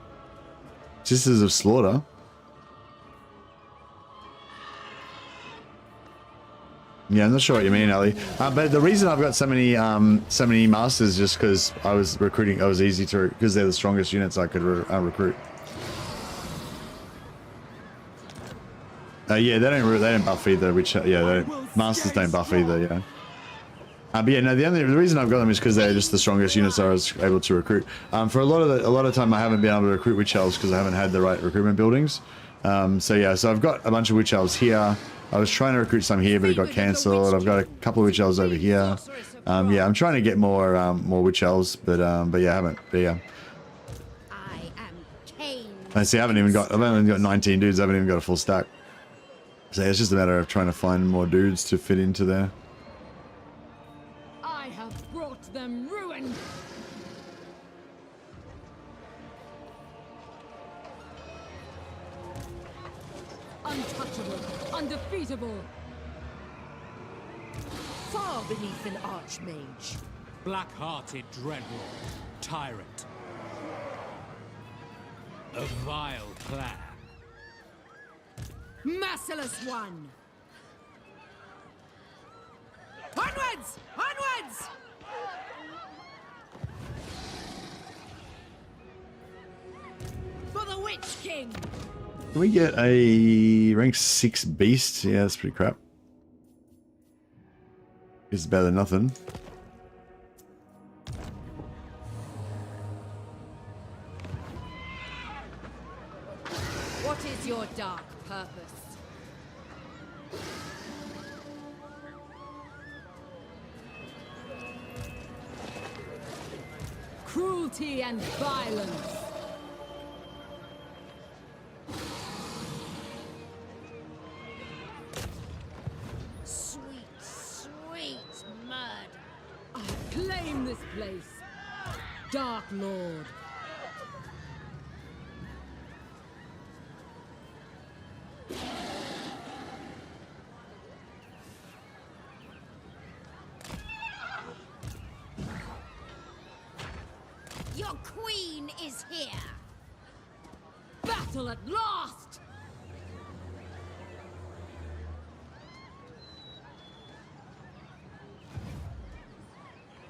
Sisters of Slaughter? Yeah, I'm not sure what you mean, Ali. But the reason I've got so many masters is just because I was recruiting. I was easy to because they're the strongest units I could recruit. Yeah, they don't buff either. Which masters don't buff either. Yeah. But yeah, no. The reason I've got them is because they're just the strongest units I was able to recruit. For a lot of time, I haven't been able to recruit witch elves because I haven't had the right recruitment buildings. So I've got a bunch of witch elves here. I was trying to recruit some here, but it got cancelled. I've got a couple of witch elves over here. Yeah, I'm trying to get more witch elves, but yeah, I haven't. But yeah. I am Cain. I see. I've only got 19 dudes. I haven't even got a full stack. So it's just a matter of trying to find more dudes to fit into there. I have brought them ruin! Untouchable, undefeatable! Far beneath an archmage. Black-hearted dreadlord, tyrant. A vile plan. Merciless one! Onwards! Onwards! For the Witch King! Can we get a rank 6 beast? Yeah, that's pretty crap. It's better than nothing. What is your dark purpose? Cruelty and violence! Sweet, sweet murder. I claim this place! Dark Lord! Your queen is here. Battle at last!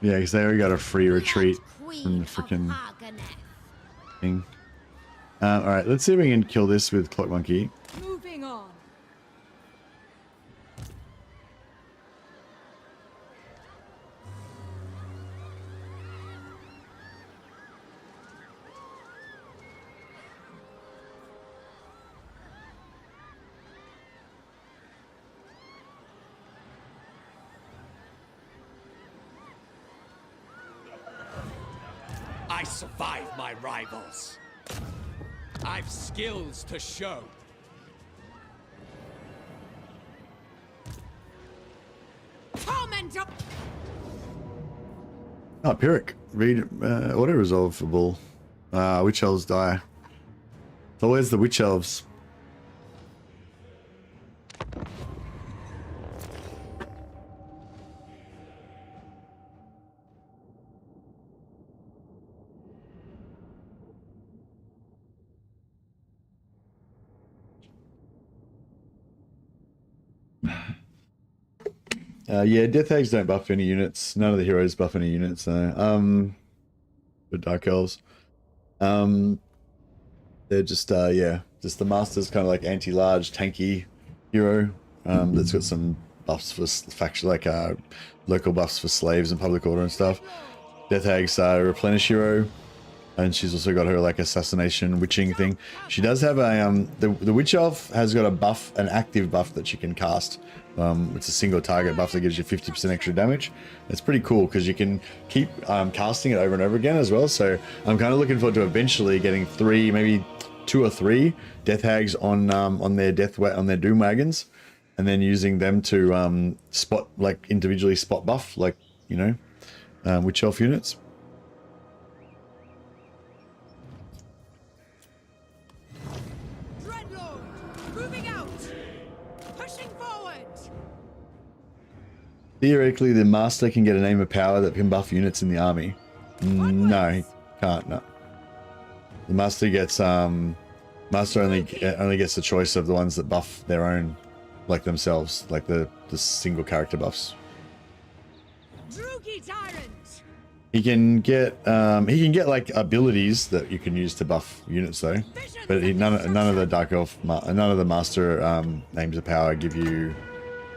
Yeah, because they already got a free retreat Queen from the of freaking Haganeth. thing. Alright, let's see if we can kill this with Clock Monkey. Moving on. I survive my rivals. I've skills to show. Torment up. Oh, Pyrrhic. Read auto-resolvable. Witch elves die. So where's the witch elves? Yeah, Death Hags don't buff any units. None of the heroes buff any units, though. The Dark Elves. They're just, yeah, just the Master's kind of like anti-large, tanky hero that's got some buffs for faction, like local buffs for slaves and public order and stuff. Death Hags replenish hero, and she's also got her like assassination witching thing. She does have a the witch elf has got a buff, an active buff that she can cast. It's a single target buff that gives you 50% extra damage. It's pretty cool because you can keep casting it over and over again as well. So I'm kind of looking forward to eventually getting 3, maybe 2 or 3 Death Hags on their Doom wagons, and then using them to spot, like individually spot buff, like, you know, witch elf units. Theoretically, the Master can get a name of power that can buff units in the army. No, he can't. No, the Master gets Master only gets the choice of the ones that buff their own, like themselves, like the single character buffs. He can get like abilities that you can use to buff units though, but none of the Dark Elf, none of the Master names of power give you,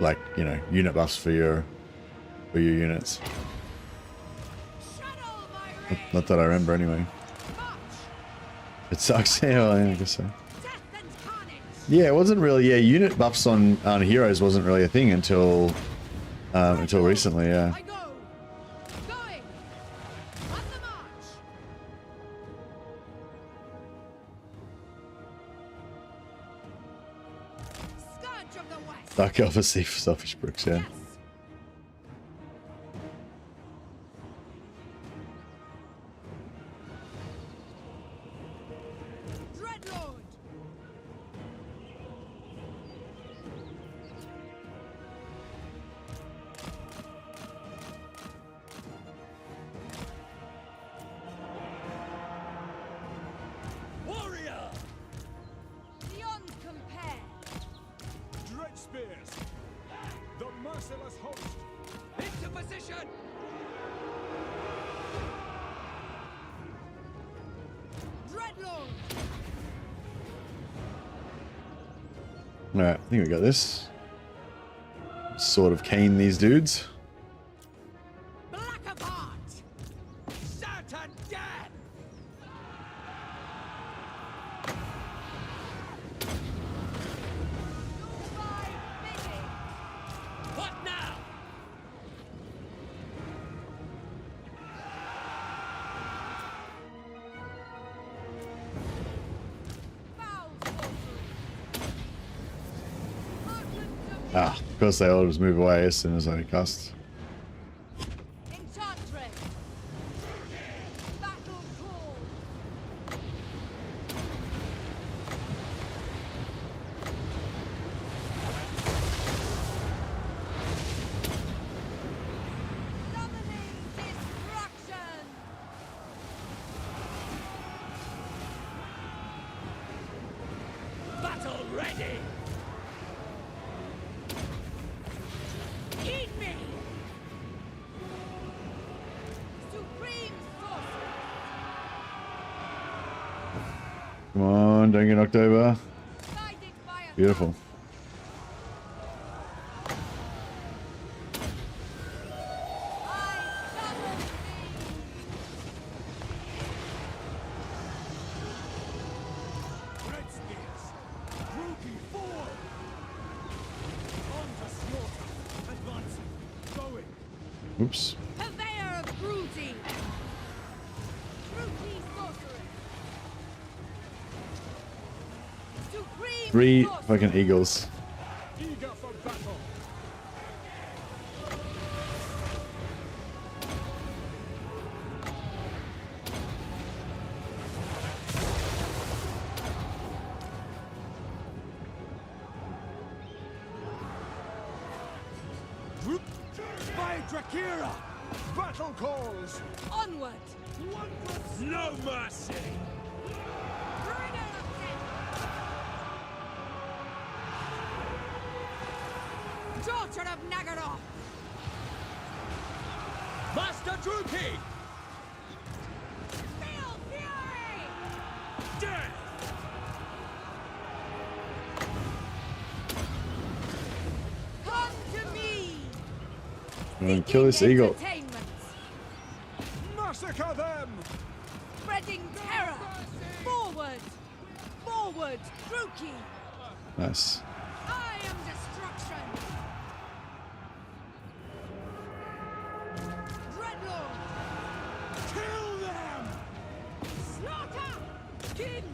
like, you know, unit buffs for your units. Not that I remember anyway. It sucks. Yeah, well, I guess so. Yeah, it wasn't really. Yeah, unit buffs on heroes wasn't really a thing until recently. Yeah. Dark Elf is selfish bricks, yeah. Alright, I think we got this. Sort of cane these dudes. Of course they all just move away as soon as I cast. Come on, don't get knocked over. Beautiful. Oops. Supreme 3 force. fucking eagles. Eager for battle. By Drakira! Battle calls! Onward. No mercy. Rider of death. Daughter of Nagaroth. Master Drupi. Feel fury. Death. Come to me. I'm gonna kill this eagle. Entertainment. Massacre them! Spreading terror. Forward. Forward. Druki. Nice. I am destruction. Dreadlord. Kill them! Slaughter. Kin.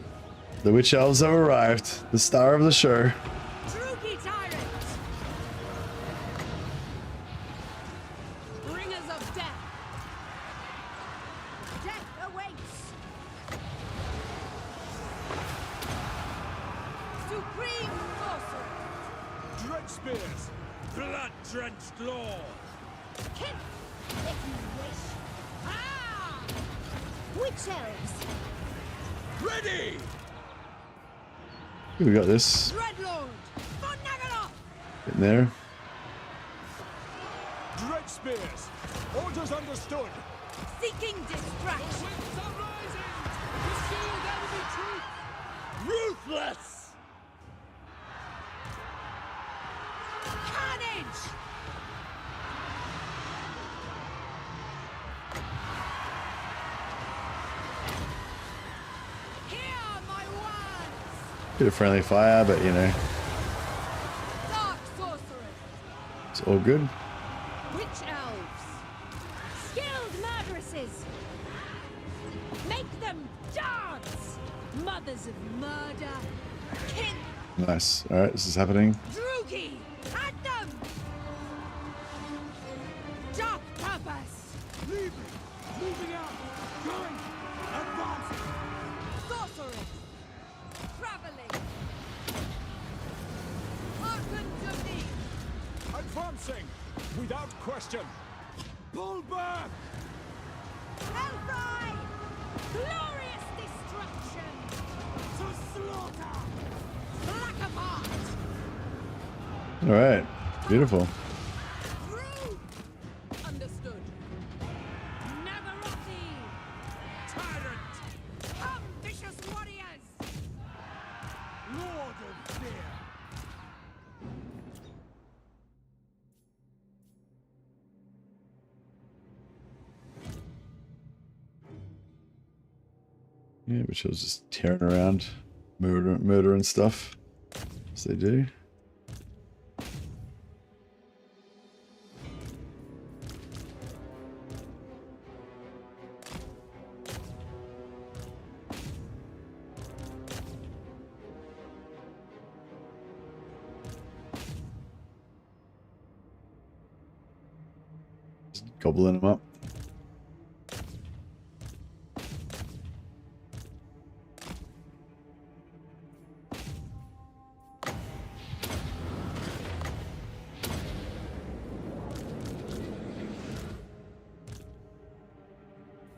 The witch elves have arrived. The star of the show. Druki tyrant. Bringers of death. Death awaits. Supreme sorcerer. Dread spears. Blood-drenched lord. Kin. If you wish. Ah! Witch elves. Ready. We got this. Dreadlord. For Nagaroth. In there. Dread spears. Orders understood. Seeking distraction. Winds are rising. To shield enemy troops. Ruthless. Carnage. Here are my words. Bit of friendly fire, but you know, Dark sorcerers. it's all good. Witch elves. Skilled murderesses. Make them dance. Mothers of murder. Kin. Nice. All right, this is happening. Drugi. At them. Dark purpose. Leaving. Moving out. Going. Advancing. Sorceress. Traveling. Hearken to me. Advancing. Without question. Pull back. Hellfire. Glorious destruction. To slaughter. Black of heart. All right. Beautiful. Through. Understood. Morathi. Tyrant. Ambitious warriors. Lord of fear. Yeah, which was just tearing around, murder and stuff, as they do. Just gobbling them up.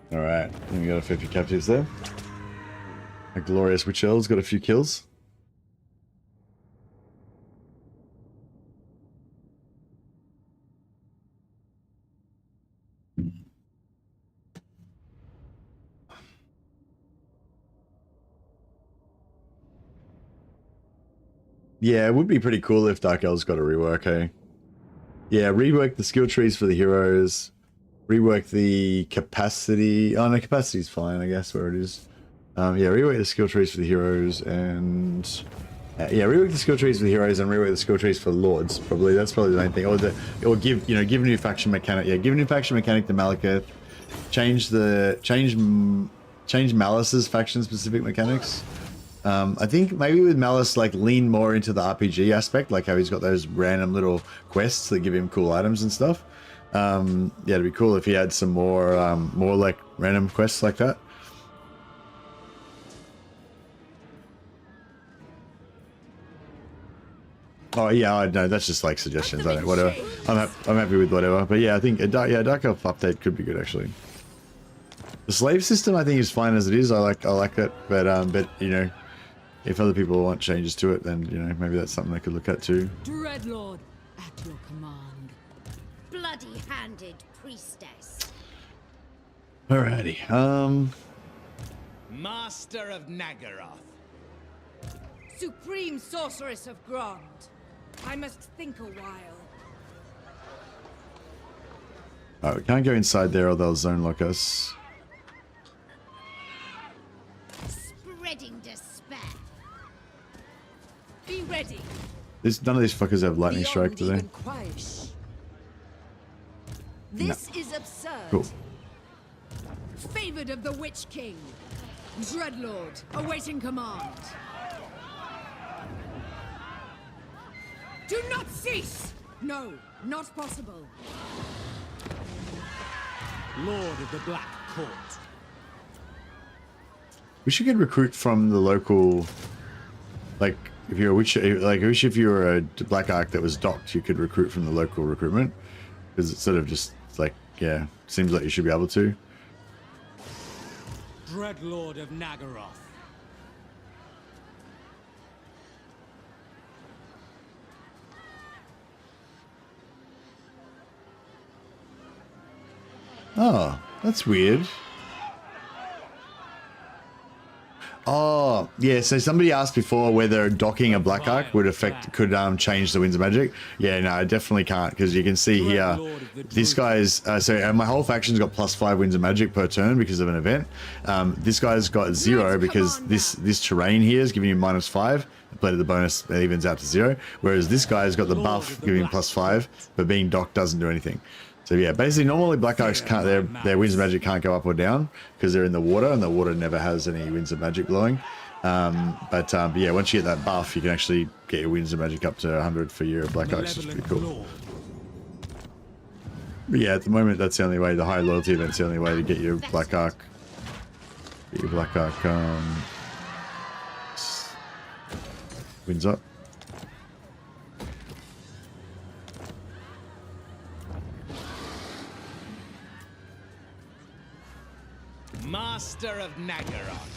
Alright, and we got a 50 captives there. A glorious witch elves got a few kills. Yeah, it would be pretty cool if Dark Elves got a rework, hey? Yeah, rework the skill trees for the heroes. Rework the capacity. Oh, no, capacity's fine, I guess, where it is. Yeah, rework the skill trees for the heroes and... yeah, rework the skill trees for the heroes and rework the skill trees for lords, probably. That's probably the main thing. Or give, you know, give a new faction mechanic. Yeah, give a new faction mechanic to Malekith. Change Malice's faction-specific mechanics. I think maybe with Malice, like lean more into the RPG aspect, like how he's got those random little quests that give him cool items and stuff. Yeah, it'd be cool if he had some more like random quests like that. Oh yeah, I know that's just like suggestions. I don't know, whatever. I'm happy with whatever. But yeah, I think a Dark Elf update could be good actually. The slave system I think is fine as it is. I like it, but you know, if other people want changes to it, then you know maybe that's something they could look at too. Dreadlord, at your command. Bloody-handed priestess. Alrighty. Master of Nagaroth. Supreme sorceress of Grond. I must think a while. Oh, we can't go inside there or they'll zone lock us. Spreading despair. Be ready. None of these fuckers have lightning strike, do they? This is absurd. Cool. Favored of the Witch King. Dreadlord, awaiting command. Do not cease! No, not possible. Lord of the Black Court. We should get recruit from the local, like if you're a witch, like I wish if you were a Black Ark that was docked, you could recruit from the local recruitment, because it's sort of just like, yeah, seems like you should be able to. Dreadlord of Nagaroth. Oh, that's weird. Oh, yeah, so somebody asked before whether docking a Black Ark would could change the Winds of Magic. Yeah, no, I definitely can't, because you can see here, this guy's, my whole faction's got +5 Winds of Magic per turn because of an event. This guy's got 0 because this terrain here is giving you -5, but the bonus evens out to 0, whereas this guy's got the buff giving him +5, but being docked doesn't do anything. So yeah, basically normally Black Arks can't, their Winds of Magic can't go up or down because they're in the water and the water never has any Winds of Magic blowing. But yeah, once you get that buff, you can actually get your Winds of Magic up to 100 for your Black Arks, which is pretty cool. But yeah, at the moment that's the only way, the high loyalty event's the only way to get your Black Ark. Get your Black Ark wins up. Master of Nagaroth.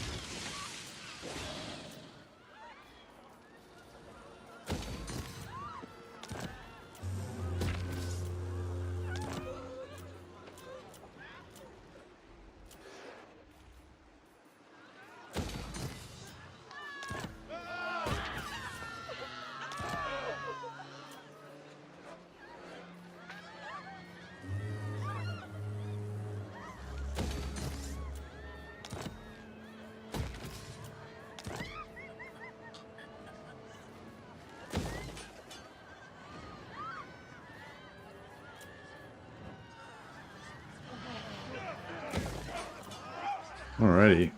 Alrighty.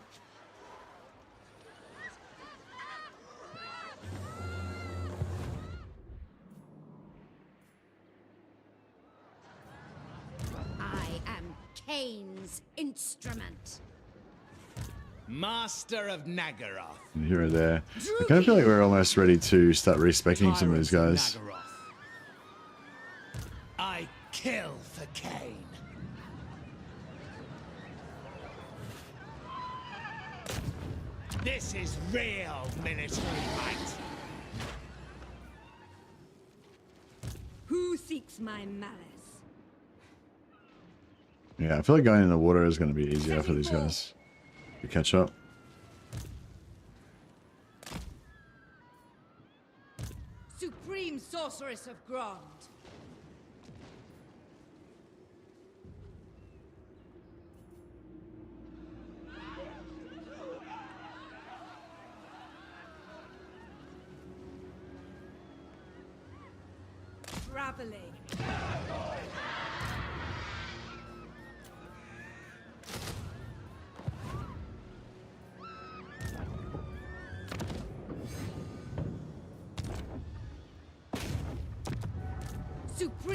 I am Cain's instrument. Master of Nagaroth. Here or there. I kind of feel like we're almost ready to start respecting some of these guys. I kill for Cain. This is real military might. Who seeks my malice? Yeah, I feel like going in the water is going to be easier for these guys to catch up. Supreme sorceress of Grond. Traveling.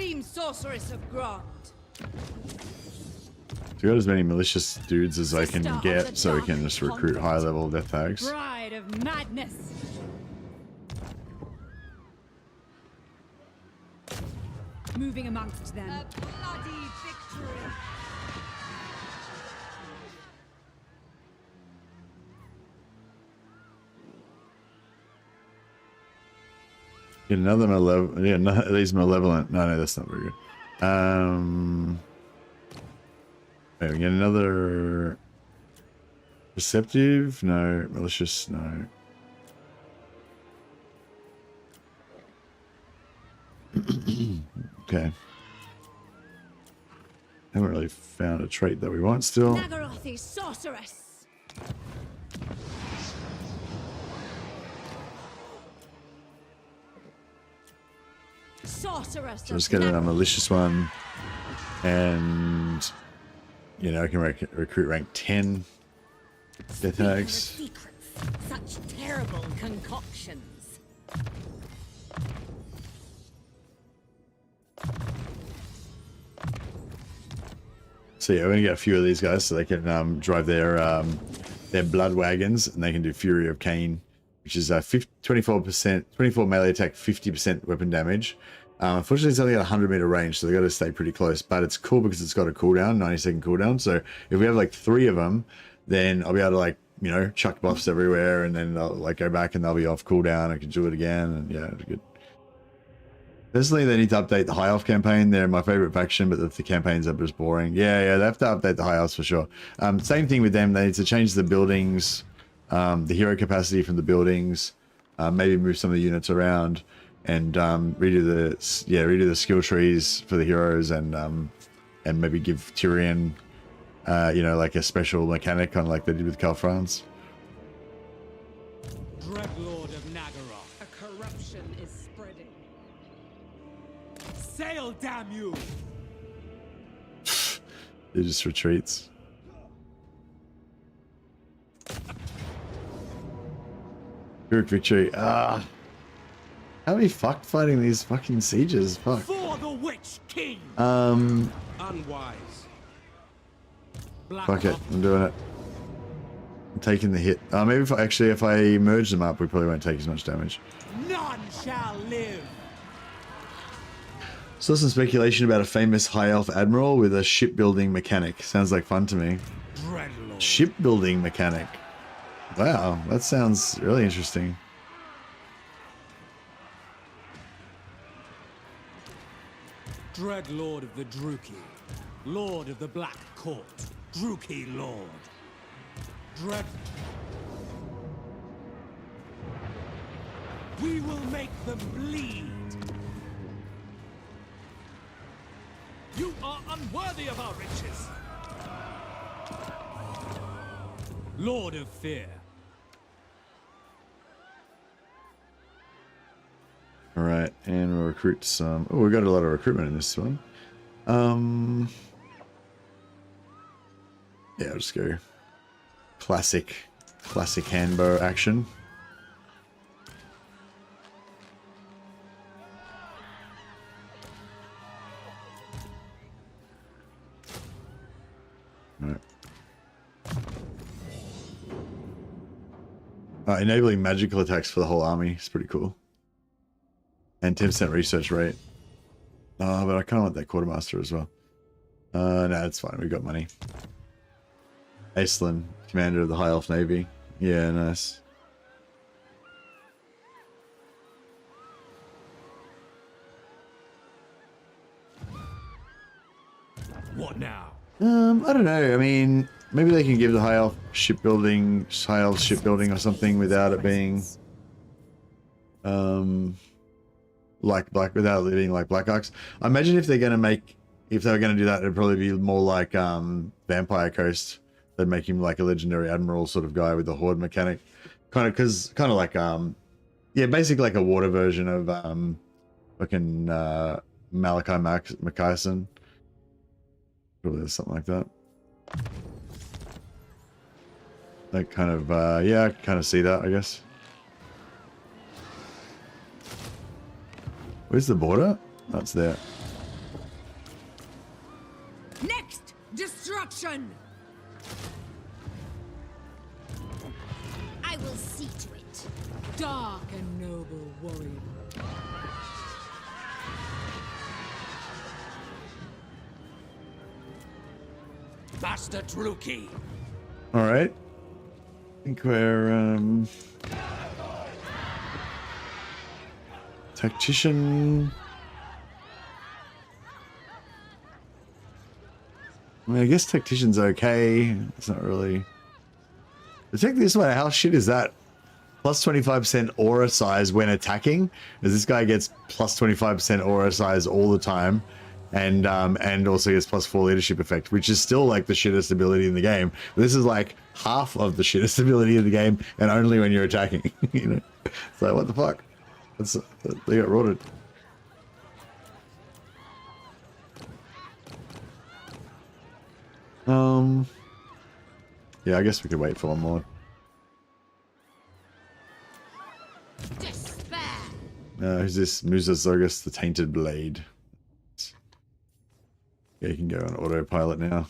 Supreme Sorceress of Grant. So we got as many malicious dudes as I can get, so we can just recruit high level death tags. Bride of Madness. Moving amongst them. A bloody victory. Get another malevolent. Yeah, no, these malevolent. No, that's not very good. Okay, we get another perceptive. No, malicious. No. Okay. Haven't really found a trait that we want still. Nagarothi sorceress. Sorceress. So let's get a malicious one, and you know I can recruit rank 10 death tags. Secrets. Such terrible concoctions. So yeah, we're gonna get a few of these guys so they can drive their blood wagons, and they can do Fury of Cain, which is 24% 24 melee attack, 50% weapon damage. Unfortunately, it's only got 100-meter range, so they got to stay pretty close. But it's cool because it's got a cooldown, 90-second cooldown. So if we have like 3 of them, then I'll be able to like chuck buffs everywhere, and then I'll like go back and they'll be off cooldown. I can do it again, and yeah, it's good. Personally, they need to update the High Elf campaign. They're my favorite faction, but the campaigns are just boring. Yeah, they have to update the High Elves for sure. Same thing with them. They need to change the buildings, the hero capacity from the buildings, maybe move some of the units around, and redo the skill trees for the heroes, and maybe give Tyrion, like a special mechanic, kind of like they did with Calfrance. Dreadlord of Nagaroth. A corruption is spreading. Sail, damn you! It just retreats. Pyrrhic victory. How are we fucked fighting these fucking sieges? Fuck. For the Witch King! Unwise. Fuck it. I'm doing it. I'm taking the hit. Maybe if I merge them up, we probably won't take as much damage. None shall live! Saw some speculation about a famous high elf admiral with a shipbuilding mechanic. Sounds like fun to me. Dreadlord. Shipbuilding mechanic. Wow, that sounds really interesting. Dreadlord of the Druki. Lord of the Black Court. Druki Lord. Dread... We will make them bleed! You are unworthy of our riches! Lord of Fear. Alright, and we'll recruit some... Oh, we got a lot of recruitment in this one. Yeah, I'll just go classic handbow action. Alright. Enabling magical attacks for the whole army is pretty cool. And 10% research rate. But I kind of want that quartermaster as well. No, it's fine. We've got money. Aislinn, commander of the High Elf Navy. Yeah, nice. What now? I don't know. I mean, maybe they can give the High Elf shipbuilding or something without it being without it being like Black Ox. I imagine if they were gonna do that, it'd probably be more like Vampire Coast. They'd make him like a legendary admiral sort of guy with the horde mechanic, kind of like basically like a water version of fucking Malachi Mackyson. Probably something like that. That kind of I kind of see that, I guess. Where's the border? That's there. Destruction! I will see to it. Dark and noble warrior. Master Druki. All right. I think we're tactician. I mean, I guess tactician's okay. It's not really. But check this one. How shit is that? Plus 25% aura size when attacking. As this guy gets plus 25% aura size all the time, and also gets plus 4 leadership effect, which is still like the shittest ability in the game. But this is like half of the shittest ability in the game, and only when you're attacking. You know, it's like what the fuck? They got rotted. Yeah, I guess we could wait for one more. Despair. Who's this? Musa Zogus, the Tainted Blade. Yeah, you can go on autopilot now.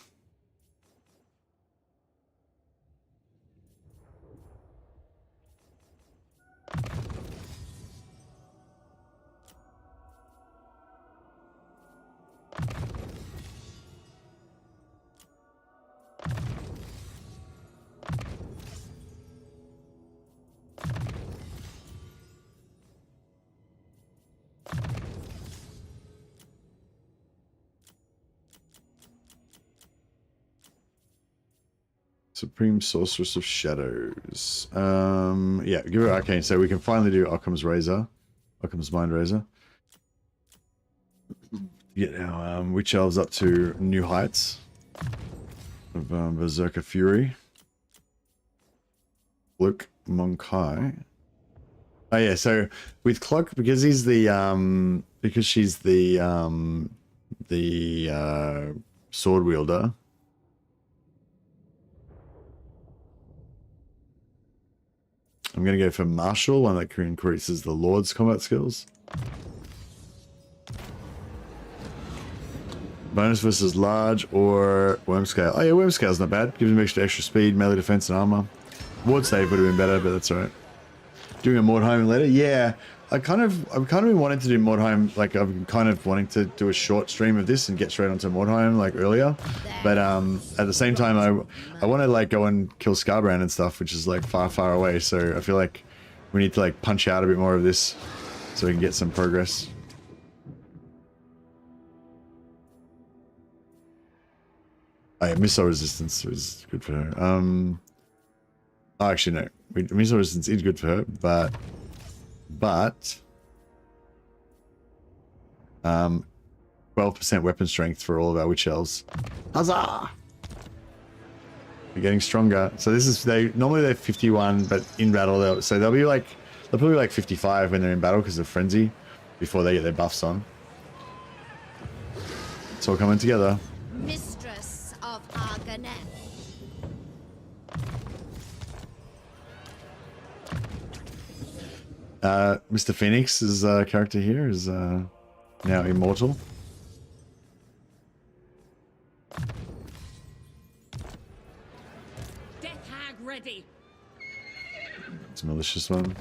Supreme Sorceress of Shadows. Yeah, give it arcane. So we can finally do Occam's Razor. Occam's Mind Razor. Get our Witch Elves up to new heights of Berserker Fury. Luke Monkai. Oh yeah, so with Cloak, because he's the because she's the sword wielder. I'm going to go for Martial, one that increases the Lord's combat skills. Bonus versus large or worm scale. Oh yeah, worm scale's not bad. Gives him extra speed, melee defense, and armor. Ward save would have been better, but that's alright. Doing a Mordheim later? Yeah, I've kind of been wanting to do Mordheim. Like I'm kind of wanting to do a short stream of this and get straight onto Mordheim like earlier. But at the same time, I want to like go and kill Scarbrand and stuff, which is like far away. So I feel like we need to like punch out a bit more of this so we can get some progress. Oh yeah, missile resistance is good for her. Oh, actually no, missile resistance is good for her, but 12% weapon strength for all of our witch elves. Huzzah! We're getting stronger. So this is normally they're 51, but in battle they'll probably like 55 when they're in battle because of frenzy before they get their buffs on. It's all coming together. Mistress of Arganet. Mr. Phoenix's character here is now immortal. Death hag ready. It's a malicious one.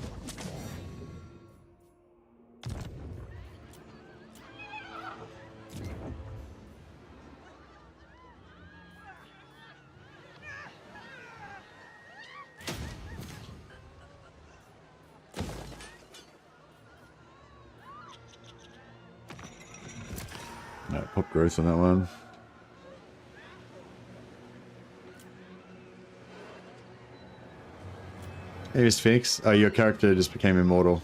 No, pop growth on that one. Hey, Mr. Phoenix. Oh, your character just became immortal.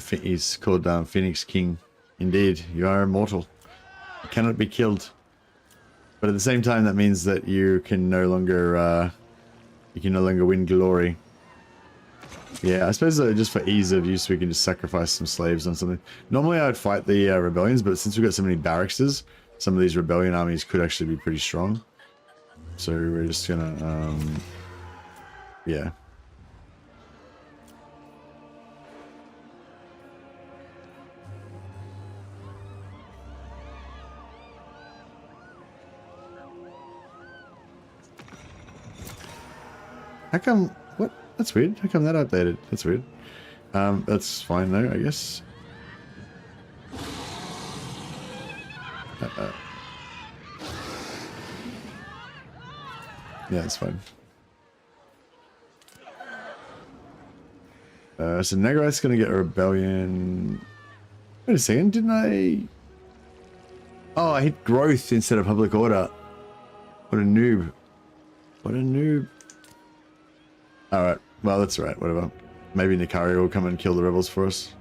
He's called Phoenix King. Indeed, you are immortal. You cannot be killed. But at the same time, that means that you can no longer win glory. Yeah, I suppose just for ease of use, we can just sacrifice some slaves on something. Normally, I would fight the rebellions, but since we've got so many barrackses, some of these rebellion armies could actually be pretty strong. So we're just gonna, yeah. How come? What? That's weird. How come that updated? That's weird. That's fine though, I guess. Yeah, it's fine. So Nagarite's gonna get a rebellion. Wait a second, didn't I? Oh, I hit growth instead of public order. What a noob. What a noob. Alright, well that's alright, whatever. Maybe Nikari will come and kill the rebels for us.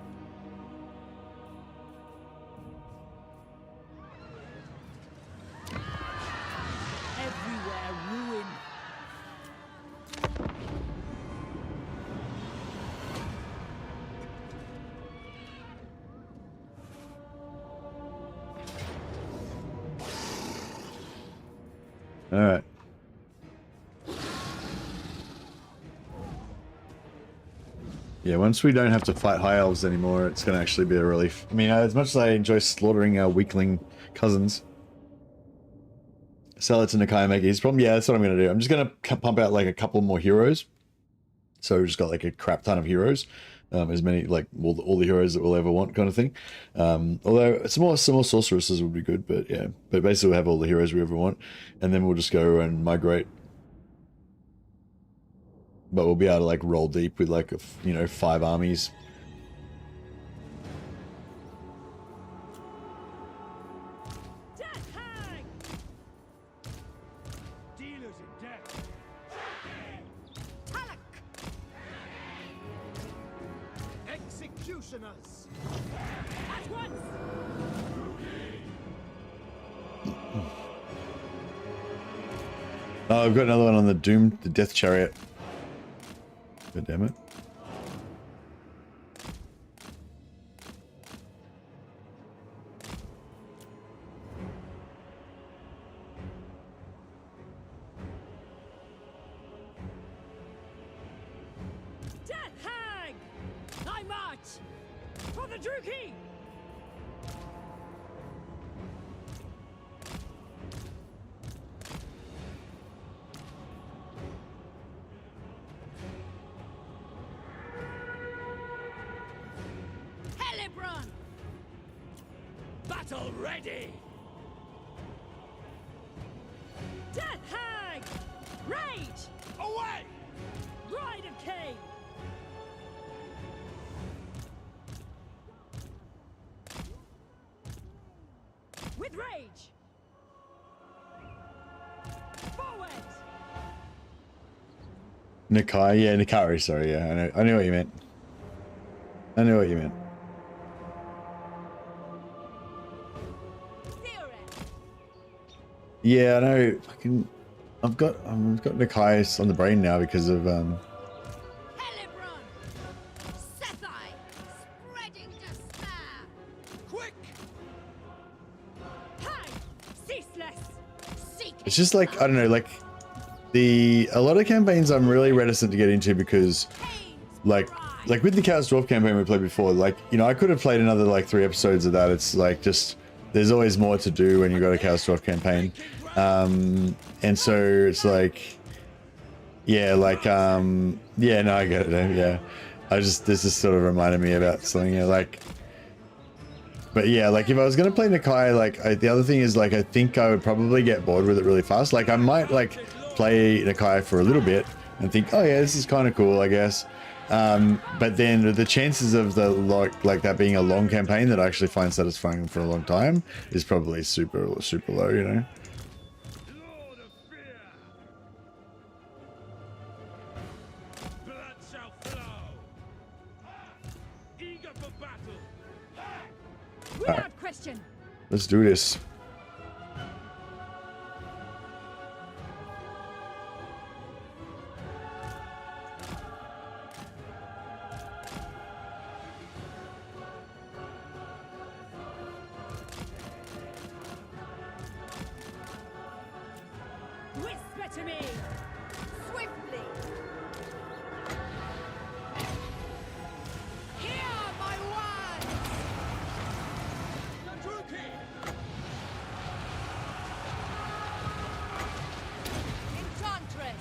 Everywhere ruin. Alright. Yeah, once we don't have to fight high elves anymore, it's going to actually be a relief. I mean, as much as I enjoy slaughtering our weakling cousins, sell it to Nakai, make it his problem. Yeah, that's what I'm going to do. I'm just going to pump out like a couple more heroes. So we've just got like a crap ton of heroes. As many, like all the heroes that we'll ever want kind of thing. Although some more sorceresses would be good, but yeah. But basically we'll have all the heroes we ever want. And then we'll just go and migrate. But we'll be able to like roll deep with like, 5 armies. Death hang! Dealers in death. Talak! Executioners. At once! Oh, I've got another one on the Doom, the Death Chariot. God damn it. Death hang! I march for the Druki! Hellebron! Battle ready! Death hang! Rage! Away! Ride of Cain! With rage! Forward! Nakai, yeah, Nikari, sorry, yeah, I know what you meant. I know what you meant. Yeah, I know. I've got Nakai on the brain now because of Hellebron! Sethai! Spreading despair! Quick! Hang! Ceaseless! Seek It's just like, I don't know, like a lot of campaigns I'm really reticent to get into because like with the Chaos Dwarf campaign we played before, like, I could have played another like 3 episodes of that. It's like just there's always more to do when you got a Chaos Dwarf campaign. And so it's like, yeah, like, yeah, no, I get it. Yeah. This is sort of reminded me about something, like, but yeah, like if I was going to play Nakai, like the other thing is like, I think I would probably get bored with it really fast. Like I might like play Nakai for a little bit and think, oh yeah, this is kind of cool, I guess. But then the chances of the like that being a long campaign that I actually find satisfying for a long time is probably super low, Lord of fear! Blood shall flow! Eager for battle! Without question! Let's do this. Whisper to me! Swiftly! Hear my words! Enchantress!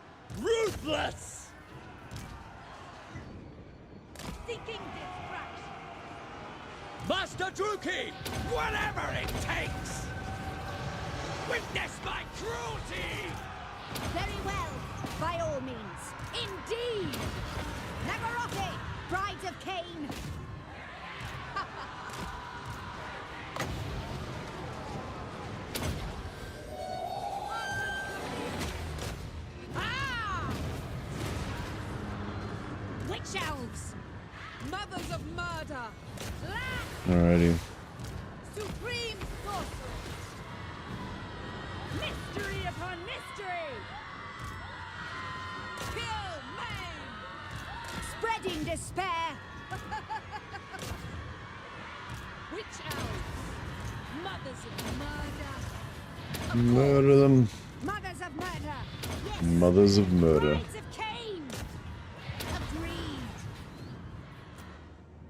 seeking distraction. Master Druki! Whatever it takes! Witness my cruelty! Very well, by all means. Indeed! Nagarothi, brides of Cain! Ah! Witch elves! Mothers of murder! Lack! Alrighty. Supreme sorceress! Mystery upon mystery! Kill, maim! Spreading despair! Witch elves! Mothers of murder! Murder them. Mothers of murder! Yes! Mothers of murder. Brides of Cain! Agreed!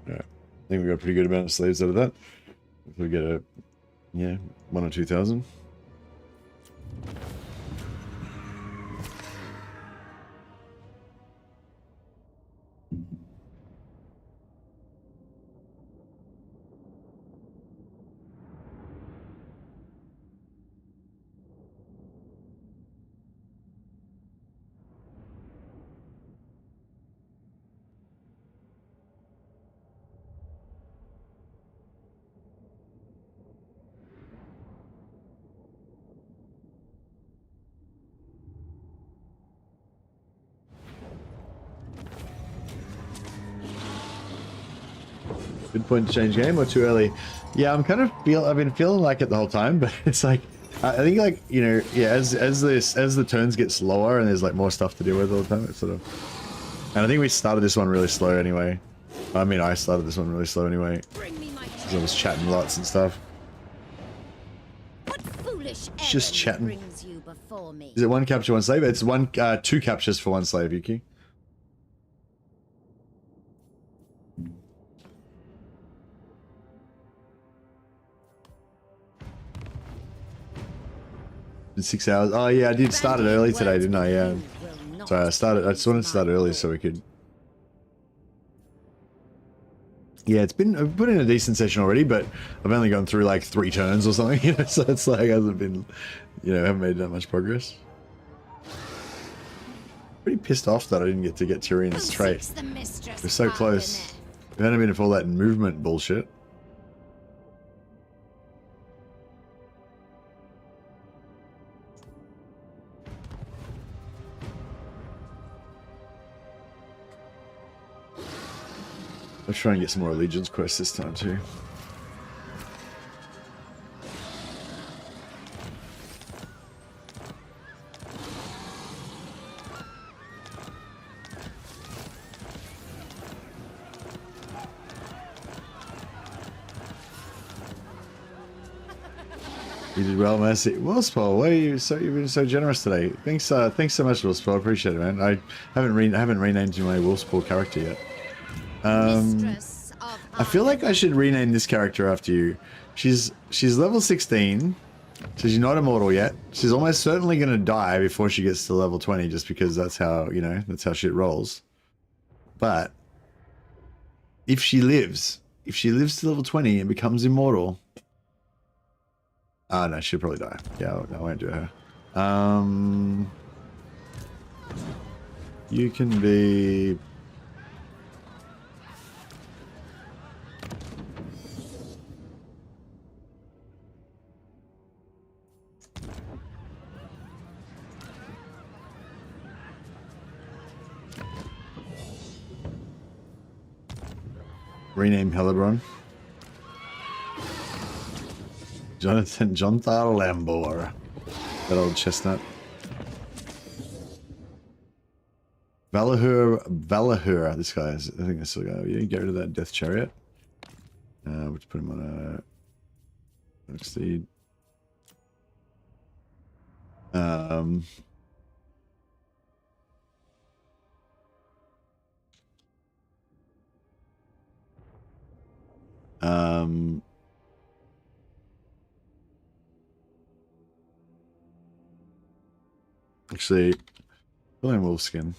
Alright. I think we got a pretty good amount of slaves out of that. If we get a, yeah, 1 or 2,000. Good point to change game or too early? Yeah, I'm kind of I've been feeling like it the whole time, but it's like I think like, you know, yeah, as the turns get slower and there's like more stuff to deal with all the time, it's sort of. And I think we started this one really slow anyway. I mean, I started this one really slow anyway. Bring me my Because I was chatting lots and stuff. What foolish Just errand chatting. brings you before me? Is it 1 capture, 1 slave? It's 2 captures for 1 slave, Yuki. In 6 hours. Oh yeah, I did start it early today, didn't I? Yeah. Sorry, I just wanted to start early so we could. Yeah, it's been. I've put in a decent session already, but I've only gone through like 3 turns or something. You know, so it's like hasn't been, you know, haven't made that much progress. Pretty pissed off that I didn't get to get Tyrion's trait. We're so close. If it hadn't been for all that movement bullshit. Let's try and get some more allegiance quests this time too. You did well, Mercy. Wilspol, why are you so? You've been so generous today. Thanks, thanks so much, Wilspol. I appreciate it, man. I haven't renamed my Wilspol character yet. I feel like I should rename this character after you. She's level 16, so she's not immortal yet. She's almost certainly going to die before she gets to level 20, just because that's how, you know, that's how shit rolls. But if she lives to level 20 and becomes immortal, no, she'll probably die. Yeah, I won't do her. You can be. Rename Hellebron. Jonathan Jonthar Lambor. That old chestnut. Valahur. This guy is, I think this is the guy. You get rid of that Death Chariot. We'll just put him on a Steed. Actually, William Wolfskin.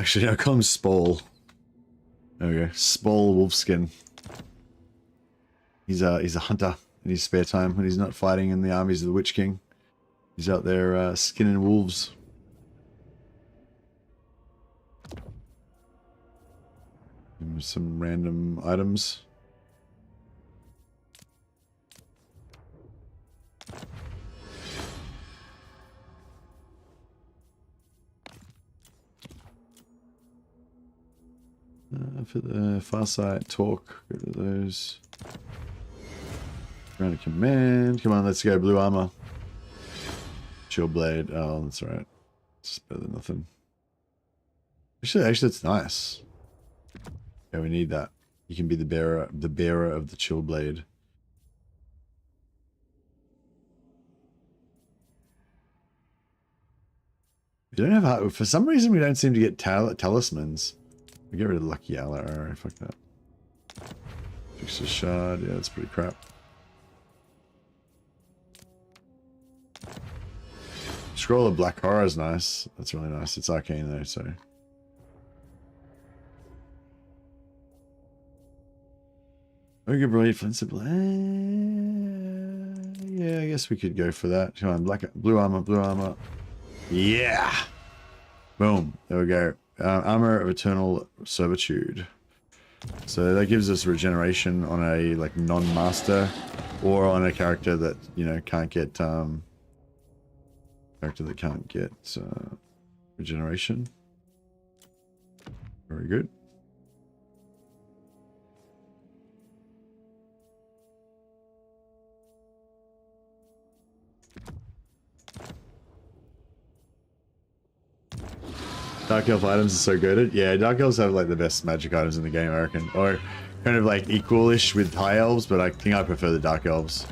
Actually, I call him Spall. There we go. Spall Wolfskin. He's a hunter in his spare time when he's not fighting in the armies of the Witch King. He's out there skinning wolves. Some random items. For the Farsight talk, go to those. Ground command. Come on, let's go. Blue armor. Chill blade. Oh, that's alright. It's better than nothing. Actually, it's nice. Yeah, we need that. You can be the bearer of the chill blade. We don't have, for some reason, we don't seem to get talismans. We get rid of Lucky Alarielle. Fuck that. Fix the shard. Yeah, that's pretty crap. Scroll of Black Horror is nice. That's really nice. It's arcane though, so. Ogre Blade, Flexible. Yeah, I guess we could go for that. Come on, blue armor, blue armor. Yeah! Boom. There we go. Armor of Eternal Servitude. So that gives us regeneration on a like non-master or on a character that, you know, can't get regeneration. Very good. Dark Elf items are so good. Yeah, Dark Elves have like the best magic items in the game, I reckon. Or kind of like equal-ish with High Elves, but I think I prefer the Dark Elves.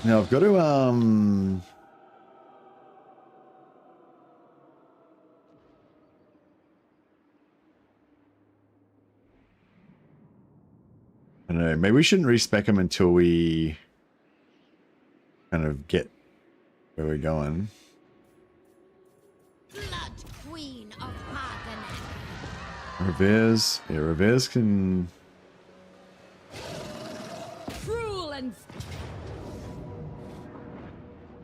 Now I've got to I don't know, maybe we shouldn't respec them until we kind of get where we're going. Blood Queen of Hagen. Reveres. Yeah, Reveres can... Cruel and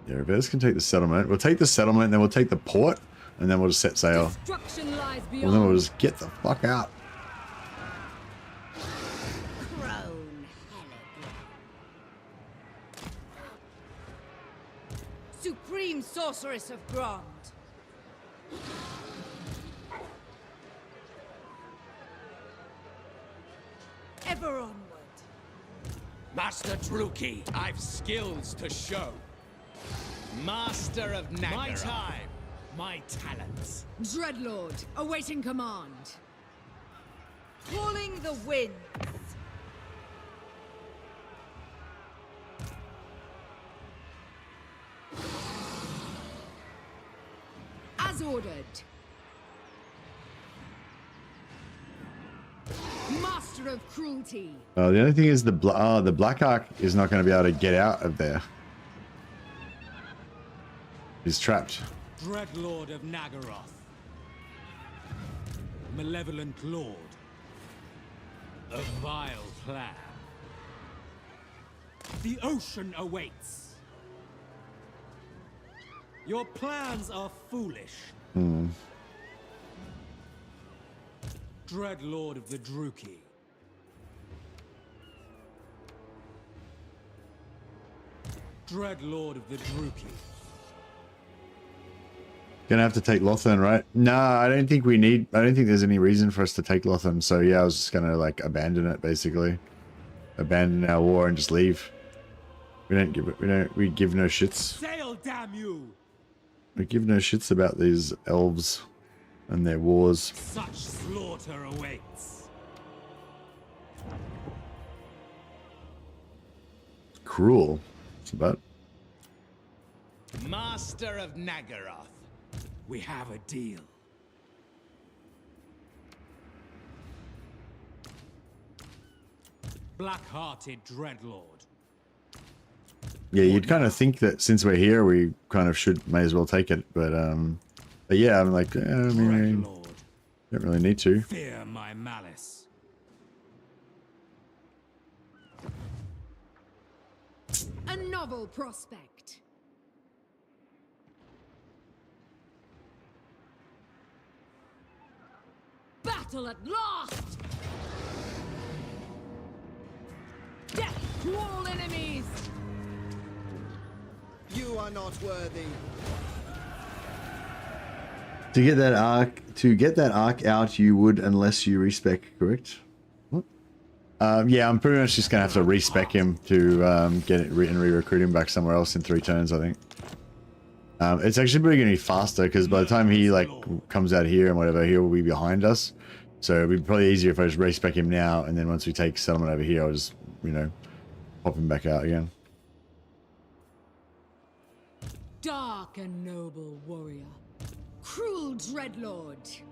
Yeah, Reveres can take the settlement. We'll take the settlement, then we'll take the port, and then we'll just set sail. destruction lies And beyond. then we'll just get the fuck out. Crone Hellebron. Supreme Sorceress of Grond. Ever onward. Master Druki, I've skills to show. Master of Nagara. My time, my talents. Dreadlord, awaiting command. Calling the winds. As ordered. Master of cruelty. The only thing is the Black Ark is not going to be able to get out of there. He's trapped. Dreadlord of Nagaroth. Malevolent Lord. A vile plan. The ocean awaits. Your plans are foolish. Dreadlord of the Druki. Dreadlord of the Druki. Gonna have to take Lothern, right? Nah, I don't think we need... I don't think there's any reason for us to take Lothern. So yeah, I was just gonna like abandon it, basically. Abandon our war and just leave. We give no shits. Sail, damn you! We give no shits about these elves and their wars. Such slaughter awaits. Cruel. What's that? Master of Nagaroth. We have a deal. Black-hearted Dreadlord. Yeah, you'd kind of think that since we're here, we kind of may as well take it. But yeah, I'm like, I mean, Lord, don't really need to. fear my malice. A novel prospect. Battle at last! Death to all enemies! You are not worthy. To get that arc out, you would unless you respec, correct? What? Yeah, I'm pretty much just gonna have to respec him to get it and re-recruit him back somewhere else in 3 turns, I think. It's actually probably gonna be faster because by the time he like comes out here and whatever, he'll be behind us. So it'd be probably easier if I just respec him now, and then once we take settlement over here, I'll just, you know, pop him back out again. Dark and noble warrior. Cruel dreadlord.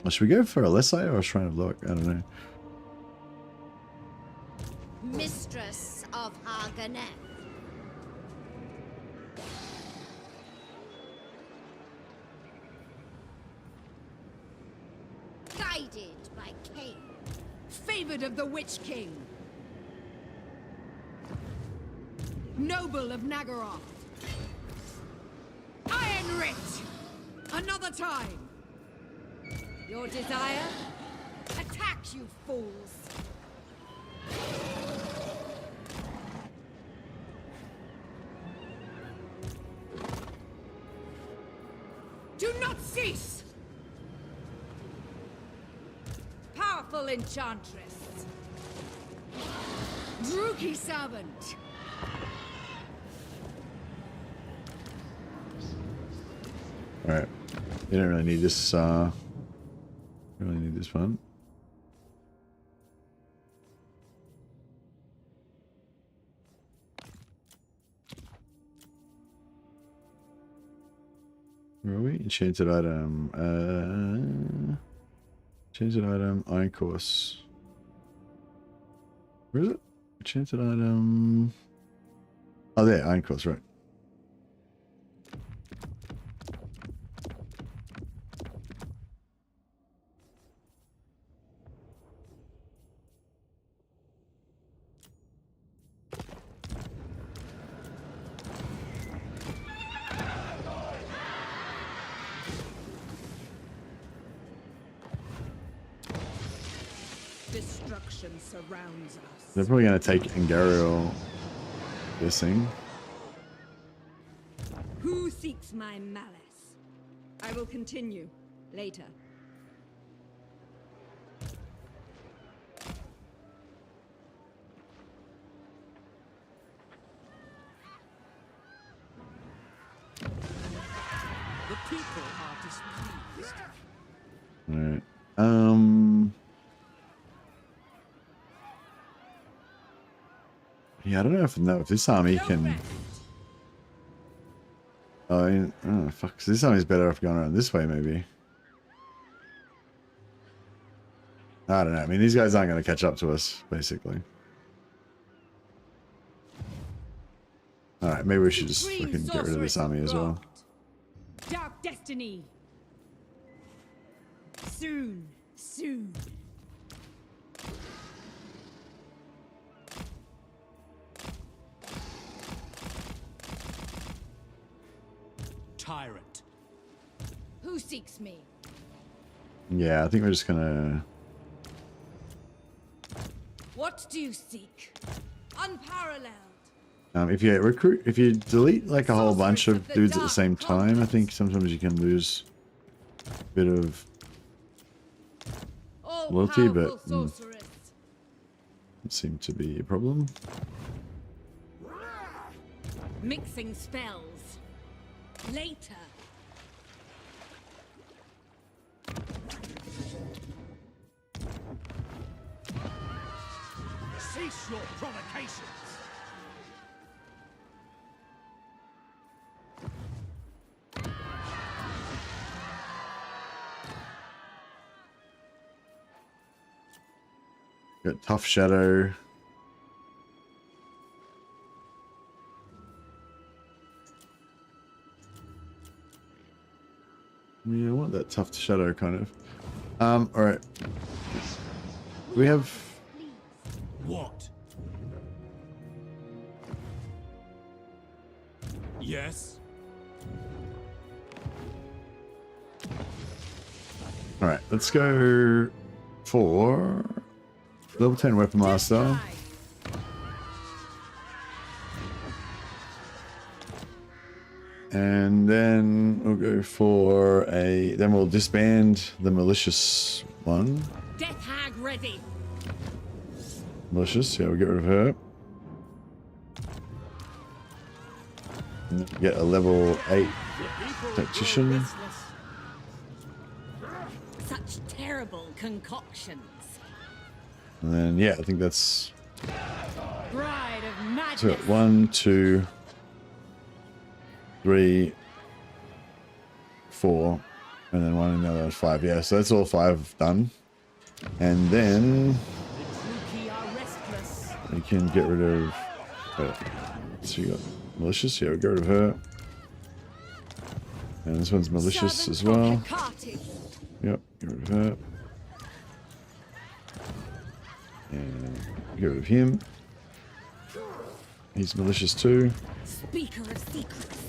Well, should we go for a Lesai or a Shrine of Luck? I don't know. Mistress of Arganeth. Guided by Cain. Favored of the Witch King. Noble of Nagaroth. Iron Writ! Another time! Your desire? Attack, you fools! Do not cease! Powerful enchantress! Druki servant! Alright. You don't really need this, really need this one. Where are we? Enchanted item. Enchanted item, Iron Course. Where is it? Enchanted item. Oh, there, Iron Course, right. Destruction surrounds us. They're probably going to take Angariel, guessing. Who seeks my malice? I will continue later. The people are displeased. Alright. Yeah, I don't know if this army can. Oh, fuck. So this army's better off going around this way, maybe. I don't know. I mean, these guys aren't going to catch up to us, basically. Alright, maybe we should just fucking get rid of this army as well. Dark destiny. Soon, soon. Tyrant. Who seeks me? Yeah, I think we're just gonna. What do you seek? Unparalleled. If you delete like a whole bunch of dudes at the same time, I think sometimes you can lose a bit of loyalty, but doesn't seem to be a problem. Mixing spells. Later. Cease your provocations. Got Tough Shadow. Yeah, I want that tough shadow kind of. All right. We have. What? Yes? All right, let's go for level 10 weapon master. And then we'll go for a. Then we'll disband the malicious one. Death hag ready. Malicious, yeah, we'll get rid of her. And then get a level 8 tactician. Such terrible concoctions. And then, yeah, I think that's. Bride of So madness. 1, 2, 3, 4, and then 1 and the other one's 5. Yeah, so that's all 5 done. And then The Druki are restless. we can get rid of. So you got malicious. Yeah, we'll get rid of her. And this one's malicious Servant as well. of Hecate. Yep, get rid of her. And get rid of him. He's malicious too. Speaker of secrets.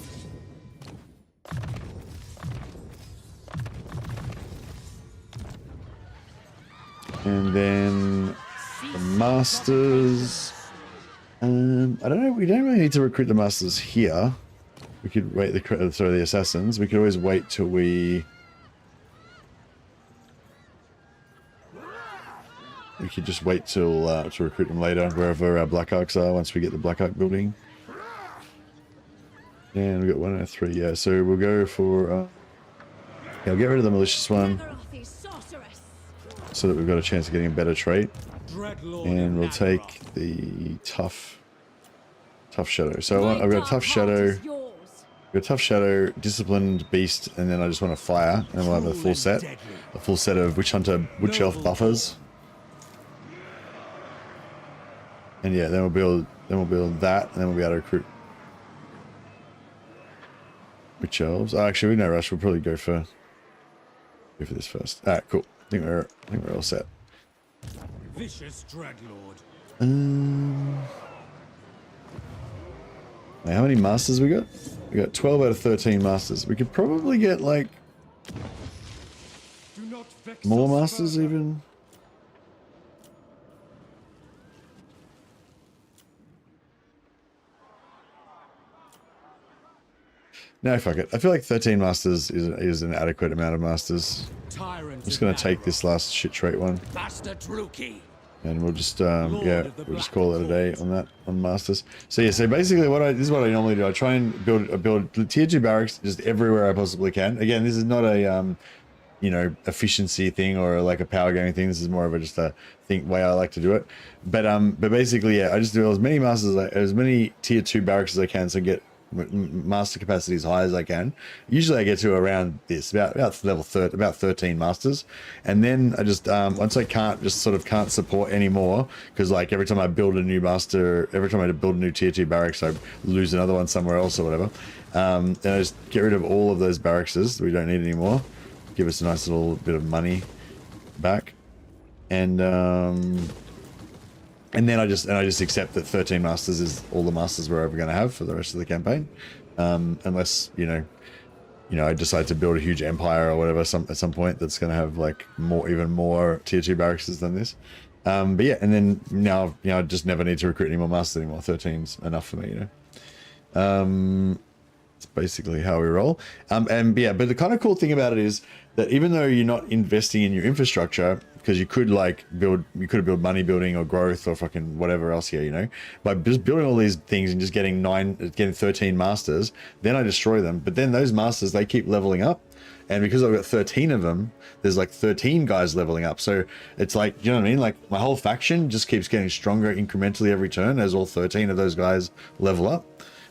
And then the masters. I don't know. We don't really need to recruit the masters here. We could wait the assassins. We could always wait till we. We could just wait till to recruit them later, wherever our Black Arcs are. Once we get the Black Arc building. And we got 1 out of 3. Yeah, so we'll go for. Yeah, we'll get rid of the malicious one, Morathi sorceress. so that we've got a chance of getting a better trait. Dreadlord And we'll take the tough shadow. So I've got a tough shadow, disciplined beast, and then I just want a fire, and we'll have a full set of witch hunter, witch elf buffers. And yeah, then we'll build that, and then we'll be able to recruit witch elves. Oh, actually, no rush. We'll probably go for this first. All right, cool. I think we're all set. Vicious Dreadlord. Now, how many masters we got? We got 12 out of 13 masters. We could probably get like Do not vex more us masters further. even. No, fuck it. I feel like 13 masters is an adequate amount of masters. Tyrant I'm just gonna take this last shit trait one, Master Druki. and we'll just yeah, we'll just call it a day on that on masters. So yeah, so basically this is what I normally do. I try and build tier 2 barracks just everywhere I possibly can. Again, this is not a you know, efficiency thing or like a power gaming thing. This is more of a just a way I like to do it. But basically, yeah, I just do as many masters, as many tier 2 barracks as I can, so get master capacity as high as I can. Usually I get to around this, about level 13 masters, and then I just once I can't support anymore, because like every time I build a new master, every time I build a new tier 2 barracks, I lose another one somewhere else or whatever. Then I just get rid of all of those barracks we don't need anymore. Give us a nice little bit of money back, and then I just accept that 13 masters is all the masters we're ever going to have for the rest of the campaign, unless you know I decide to build a huge empire or whatever at some point that's going to have like even more tier 2 barracks than this. But yeah, and then now I just never need to recruit any more masters anymore. 13's enough for me, It's basically how we roll. And yeah, but the kind of cool thing about it is that even though you're not investing in your infrastructure, because you could have built money building or growth or fucking whatever else here, by just building all these things and just getting 13 masters, then I destroy them. But then those masters, they keep leveling up. And because I've got 13 of them, there's like 13 guys leveling up. So it's like, you know what I mean? Like my whole faction just keeps getting stronger incrementally every turn as all 13 of those guys level up.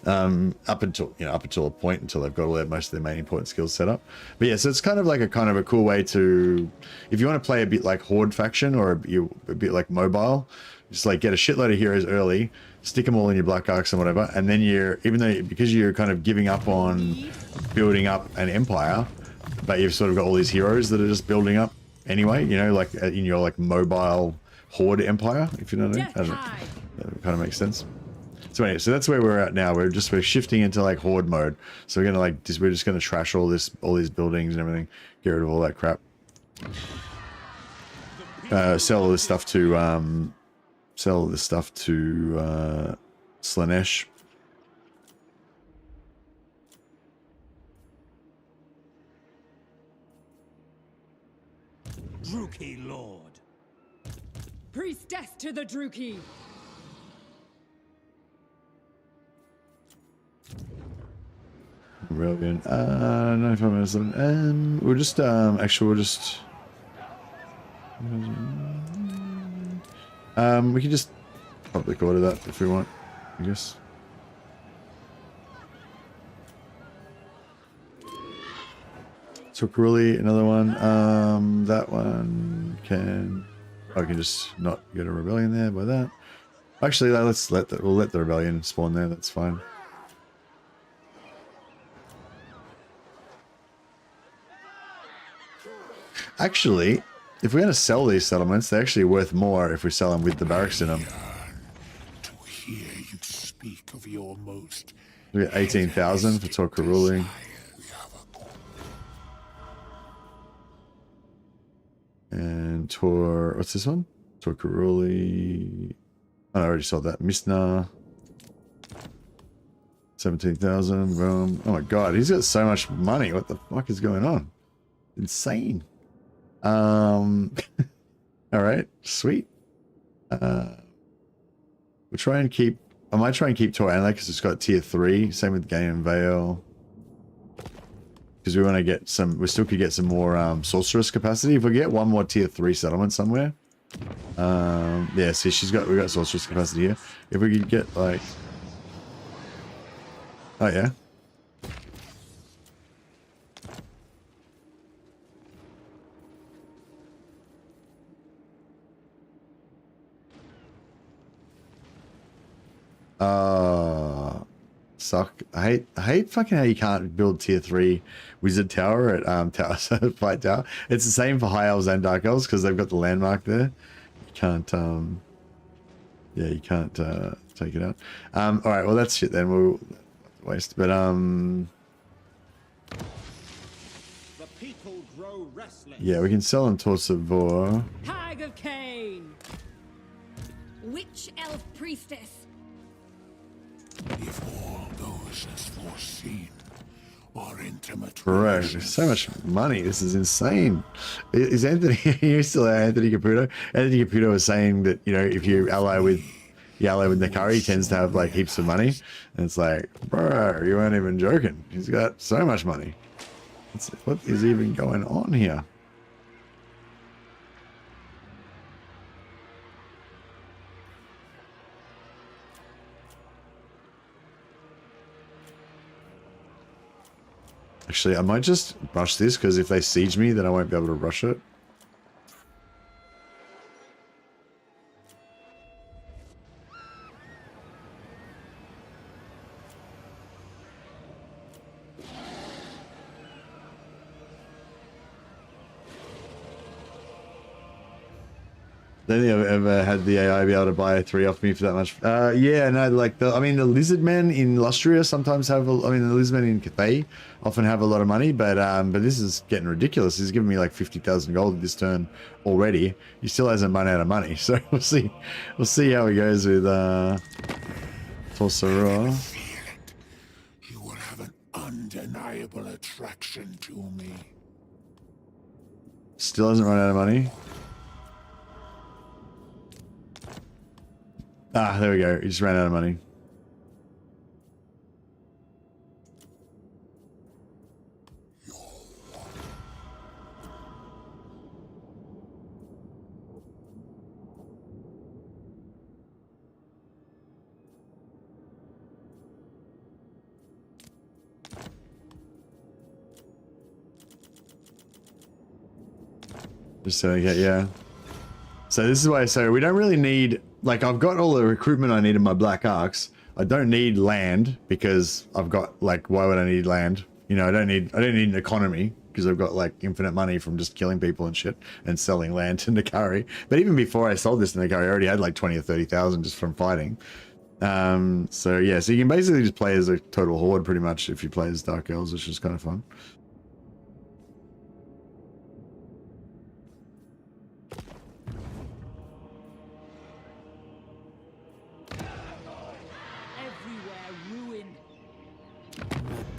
Up until a point, until they've got most of their main important skills set up. But yeah, so it's kind of a cool way to, if you want to play a bit like Horde faction or a bit like mobile, just like get a shitload of heroes early, stick them all in your Black Arcs and whatever, and then because you're kind of giving up on building up an empire, but you've sort of got all these heroes that are just building up anyway, you know, like in your like mobile horde empire, if you know what I mean. I don't know. That kind of makes sense. So anyway, so that's where we're at now. We're shifting into like horde mode. So we're gonna like we're just gonna trash all these buildings and everything, get rid of all that crap. Sell all this stuff to Slanesh. Druki Lord. Priestess to the Druki. Brilliant. 95 minutes. We'll just actually we'll just we can just public order that if we want, I guess. Tokuruli, another one. That one can. I can just not get a rebellion there by that. Actually, we'll let the rebellion spawn there. That's fine. Actually, if we're going to sell these settlements, they're actually worth more if we sell them with the barracks in them. To hear you speak of your most We get 18,000 for Tokuruli. And what's this one? Tokuruli. Oh, I already sold that. Misna. 17,000. Boom. Oh my god, he's got so much money. What the fuck is going on? Insane. All right, sweet. We'll try and keep. I might try and keep Tor Anla because it's got tier 3. Same with Game and Vale. Because we want to get some. We still could get some more sorceress capacity. If we get one more tier 3 settlement somewhere. Yeah, see, we got sorceress capacity here. If we could get like. Oh yeah. Suck. I hate fucking how you can't build tier 3 wizard tower at fight tower. It's the same for high elves and dark elves because they've got the landmark there. You can't yeah, you can't take it out. All right, well that's shit then. We'll waste. But The people grow restless. yeah, we can sell them to Savor. Hag of Cain. Witch elf priestess. if all goes as foreseen. Our intimate Correct. There's so much money. This is insane. Is Anthony? You still Anthony Caputo? Anthony Caputo was saying that, you know, if you ally with Nakari, he tends to have like heaps of money, and it's like, bro, you weren't even joking. He's got so much money. What is even going on here? Actually, I might just rush this, because if they siege me, then I won't be able to rush it. Don't think I've ever had the AI be able to buy 3 off me for that much. Yeah, no, like the lizard men in Lustria sometimes have. The lizard men in Cathay often have a lot of money, but this is getting ridiculous. He's giving me like 50,000 gold this turn already. He still hasn't run out of money, so we'll see. We'll see how he goes with Torsorua. You will have an undeniable attraction to me. Still hasn't run out of money. Ah, there we go. He just ran out of money. Just so yeah. So this is why I say we don't really need. Like, I've got all the recruitment I need in my Black Arcs. I don't need land because I've got, like, why would I need land? You know, I don't need an economy. because I've got like infinite money from just killing people and shit and selling land to Nakari. But even before I sold this to Nakari, I already had like 20 or 30,000 just from fighting. So yeah, so you can basically just play as a total horde pretty much if you play as Dark Elves, which is kind of fun.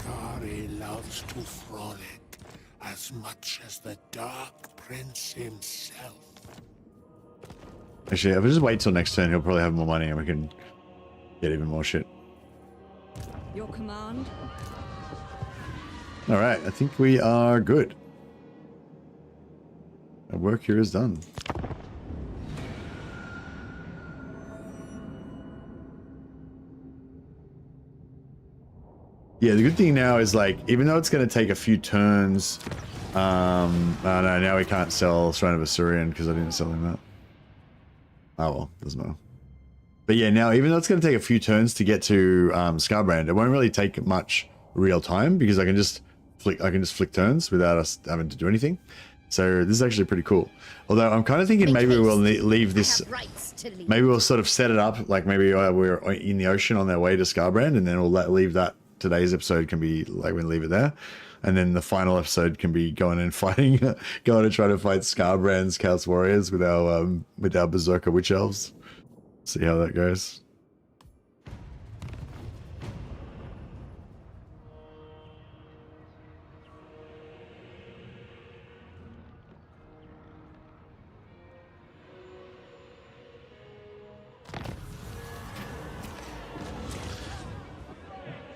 Nakari loves to frolic as much as the Dark Prince himself. Actually, if we just wait till next turn, he'll probably have more money and we can get even more shit. Your command? All right, I think we are good. Our work here is done. Yeah, the good thing now is like, even though it's going to take a few turns, oh no, now we can't sell Shrine of Assyrian because I didn't sell him that. Oh well, doesn't matter. But yeah, now even though it's going to take a few turns to get to Scarbrand, it won't really take much real time because I can just flick turns without us having to do anything. So this is actually pretty cool. Although I'm kind of thinking maybe we'll leave this. Maybe we'll sort of set it up like maybe we're in the ocean on their way to Scarbrand, and then we'll leave that. Today's episode can be like we'll leave it there, and then the final episode can be going and fighting, going to try to fight Scarbrand's Chaos Warriors with our Berserker Witch Elves. See how that goes.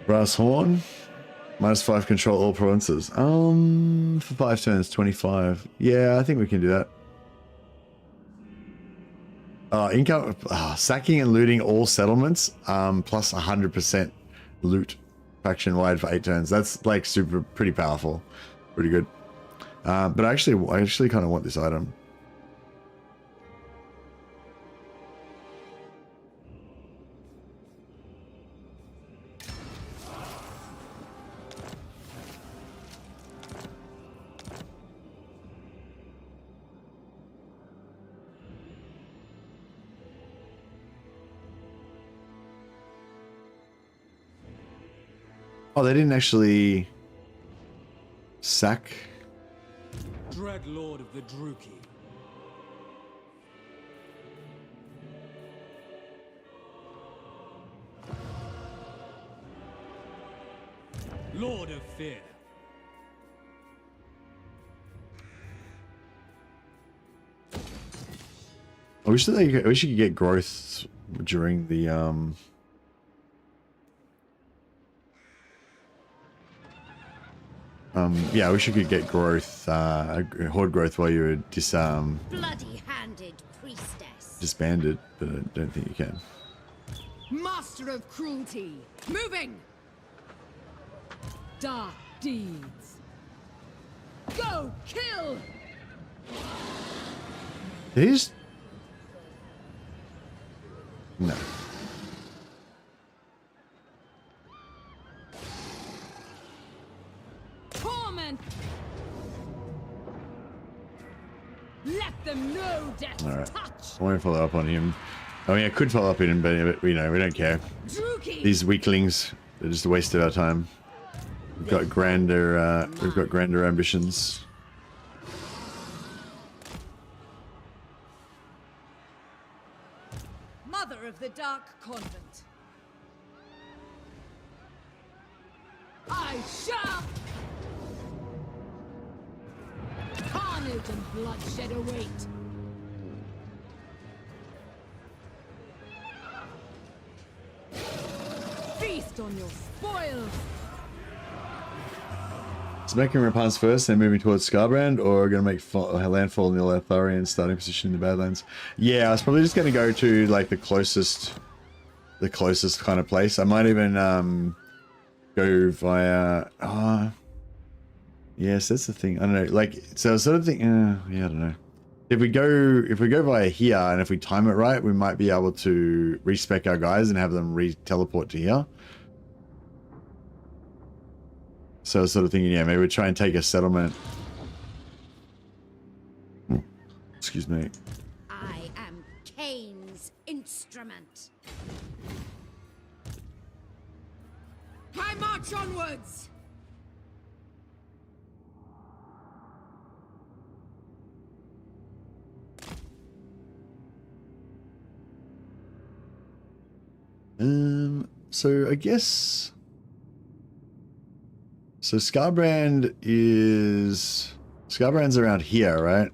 Brass Horn. -5 control all provinces. For 5 turns, 25. Yeah, I think we can do that. Income, sacking and looting all settlements, plus 100% loot faction wide for 8 turns. That's like pretty powerful, pretty good. But I actually kind of want this item. Oh, they didn't actually sack. Dread Lord of the Druki. Lord of Fear. I wish you could get growth during the yeah, I wish you could get growth, horde growth while you're Bloody-handed priestess. disbanded, but I don't think you can. Master of cruelty, moving. Dark deeds. Go kill. Did he just... No. Torment. Let them know death's All right. touch. I won't follow up on him. I mean, I could follow up on him, but we don't care. Druki. These weaklings, they're just a waste of our time. We've got grander ambitions. Mother of the Dark Convent. I shall. Carnage and bloodshed await. Feast on your spoils. Smacking Rapans first, then moving towards Scarbrand, or going to make landfall in the Alarielle starting position in the Badlands. Yeah, I was probably just going to go to like the closest kind of place. I might even go via. Yes, that's the thing. I don't know. Like, so I sort of think. Yeah, I don't know. If we go via here, and if we time it right, we might be able to respec our guys and have them re-teleport to here. So I was sort of thinking, yeah, maybe we try and take a settlement. Excuse me. I am Cain's instrument. I march onwards! So I guess. So Scarbrand's around here, right?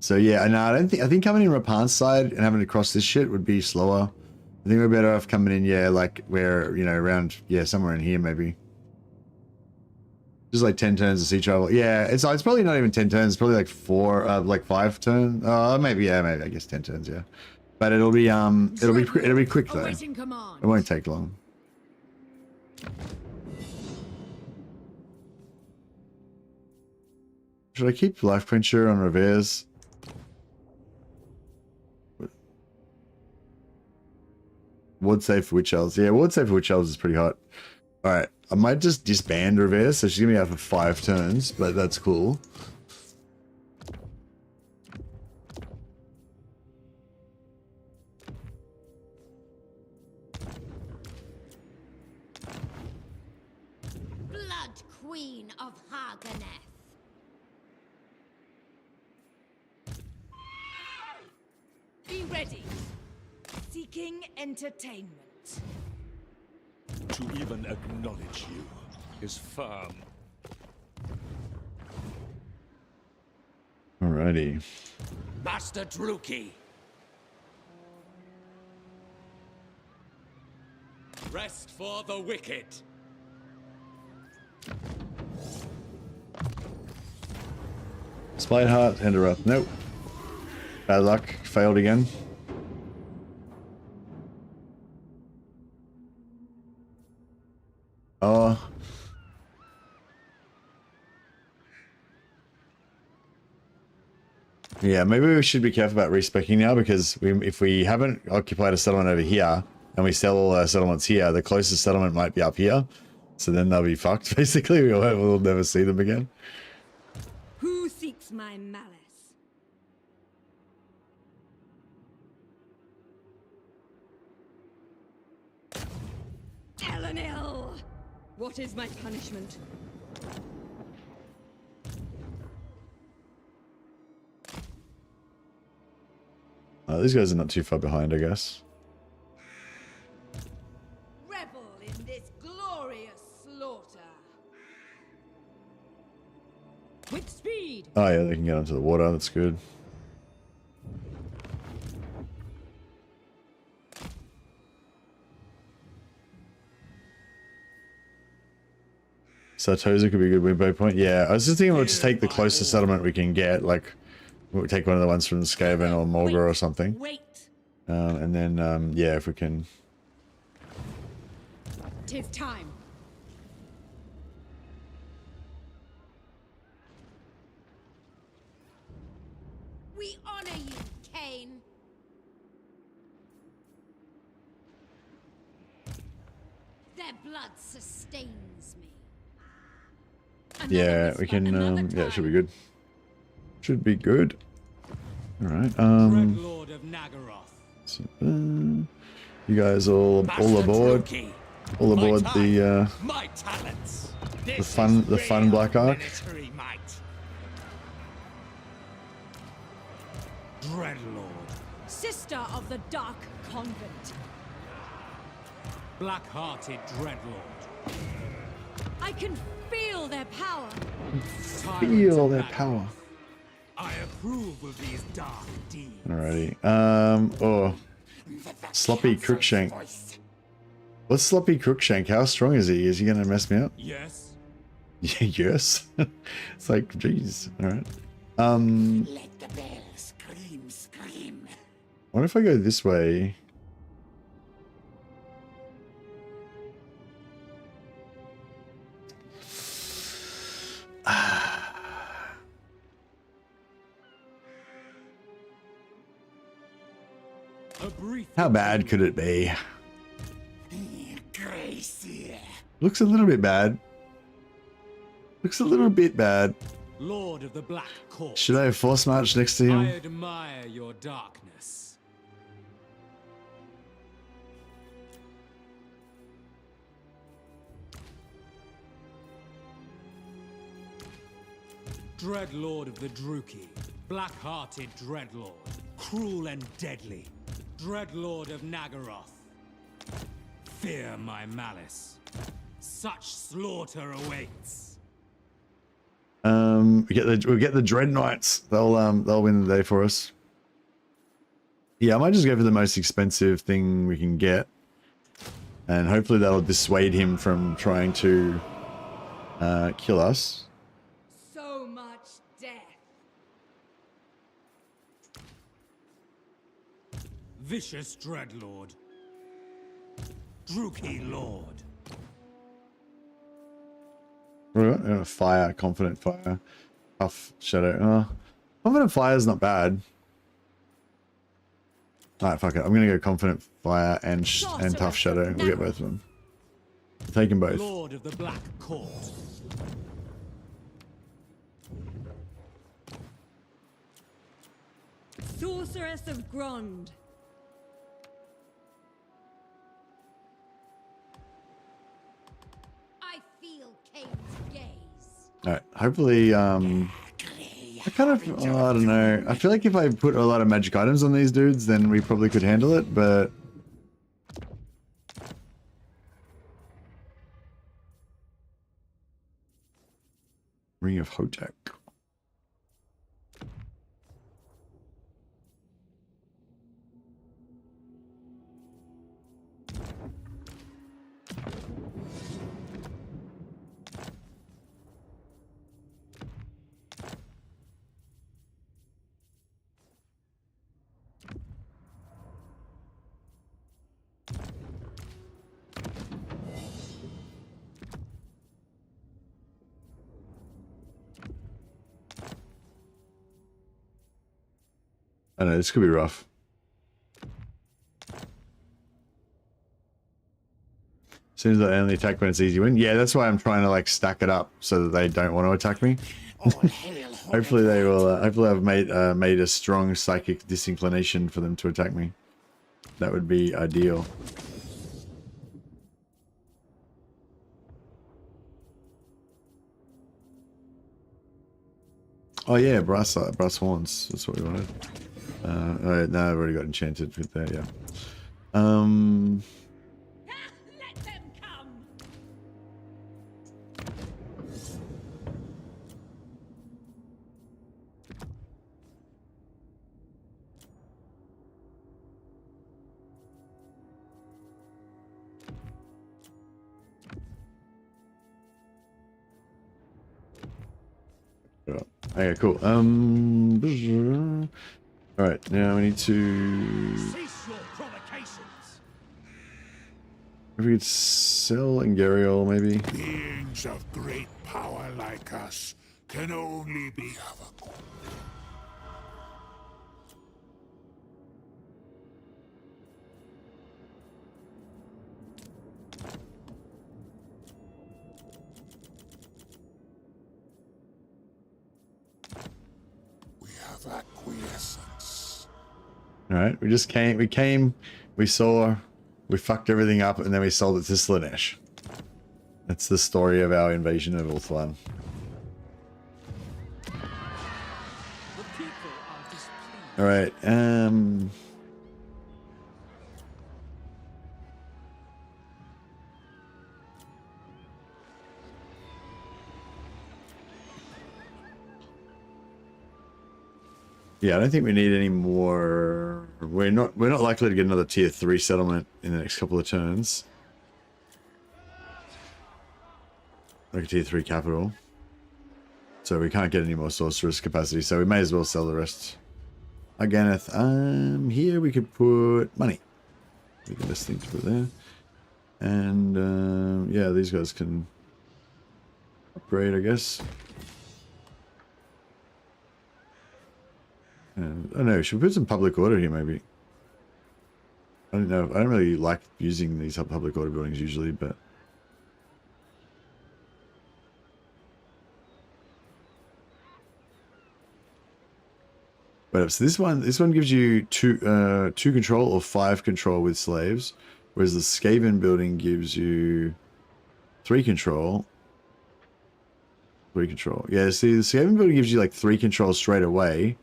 So yeah, no, I think coming in Rapan's side and having to cross this shit would be slower. I think we're better off coming in, yeah, like where, you know, around, yeah, somewhere in here maybe. Just like 10 turns of sea travel. Yeah, it's probably not even 10 turns, it's probably like 5 turns. Maybe, yeah, maybe I guess 10 turns, yeah. But it'll be quick though. Awaiting command. It won't take long. Should I keep Life Quencher on Revere's? Ward save for Witch Elves. Yeah, Ward save for Witch Elves is pretty hot. Alright, I might just disband Revere, so she's gonna be out for 5 turns, but that's cool. Blood Queen of Haganeth. Be ready. Seeking entertainment. To even acknowledge you is firm. Alrighty. Master Druki. Rest for the wicked. Spite Heart, Enderup. Nope. Bad luck. Failed again. Oh. Yeah, maybe we should be careful about respecing now, because if we haven't occupied a settlement over here and we sell all our settlements here, the closest settlement might be up here. So then they'll be fucked, basically. We'll never see them again. Who seeks my malice? Alarielle! What is my punishment? These guys are not too far behind, I guess. Revel in this glorious slaughter. With speed! Oh yeah, they can get onto the water, that's good. Sartosa could be a good wimbo point. Yeah, I was just thinking we'll just take the closest settlement we can get, like we'll take one of the ones from Skaven or Mulgar or something. Wait! And then, yeah, if we can... 'Tis time. We honor you, Cain. Their blood sustains me. Yeah, we can, yeah, it should be good. Should be good. Alright, Dreadlord of Nagaroth. so, you guys all aboard. All aboard the My talents. fun Black Ark. Military might. Dreadlord. Sister of the Dark Convent. Black-hearted Dreadlord. I can feel their power. Feel their power. I approve of these dark deeds. Alrighty. Oh. Sloppy Crookshank. What's Sloppy Crookshank? How strong is he? Is he gonna mess me up? Yes. Yes. It's like, jeez. Alright. Let the bell scream, scream. What if I go this way? A brief How bad could it be? Gracie. Looks a little bit bad. Looks a little bit bad. Lord of the Black Court. Should I force march next to I him? admire your darkness. Dreadlord of the Druki, black-hearted Dreadlord, cruel and deadly, Dreadlord of Nagaroth. Fear my malice. Such slaughter awaits. We'll get the Dread Knights. They'll win the day for us. Yeah, I might just go for the most expensive thing we can get, and hopefully that'll dissuade him from trying to kill us. So much death. Vicious Dreadlord. Druki Lord. Fire, confident fire, tough shadow. Confident fire is not bad. Alright, fuck it. I'm gonna go confident fire and tough shadow. We'll get both of them. Take them both. Lord of the Black Court. Sorceress of Grond. I feel Kane's gaze. Alright, hopefully, I kind of, I don't know. I feel like if I put a lot of magic items on these dudes, then we probably could handle it, but... Ring of Hotek. I know, this could be rough. Seems like they only attack when it's easy win. Yeah, that's why I'm trying to like stack it up so that they don't want to attack me. Hopefully they will. Hopefully I've made a strong psychic disinclination for them to attack me. That would be ideal. Oh yeah, brass horns. That's what we wanted. Alright, no, I've already got enchanted with that. Yeah. Let them come. Okay, cool. All right, now we need to. Cease your provocations. If we could sell Ingariol, maybe. Beings of great power like us can only be of a... We have acquiescence. All right, we just came. We saw, we fucked everything up, and then we sold it to Slaanesh. That's the story of our invasion of Ulthuan. The people are displeased. All right. Yeah, I don't think we need any more. We're not likely to get another tier 3 settlement in the next couple of turns. Like a tier 3 capital. So we can't get any more sorceress capacity, so we may as well sell the rest. Aganeth, here we could put money. Be the best thing to put there. And yeah, these guys can upgrade, I guess. I don't know, should we put some public order here maybe? I don't know, I don't really like using these public order buildings usually, but... But so this one gives you two control or 5 control with slaves, whereas the Skaven building gives you 3 control. 3 control. Yeah, see, the Skaven building gives you like 3 control straight away,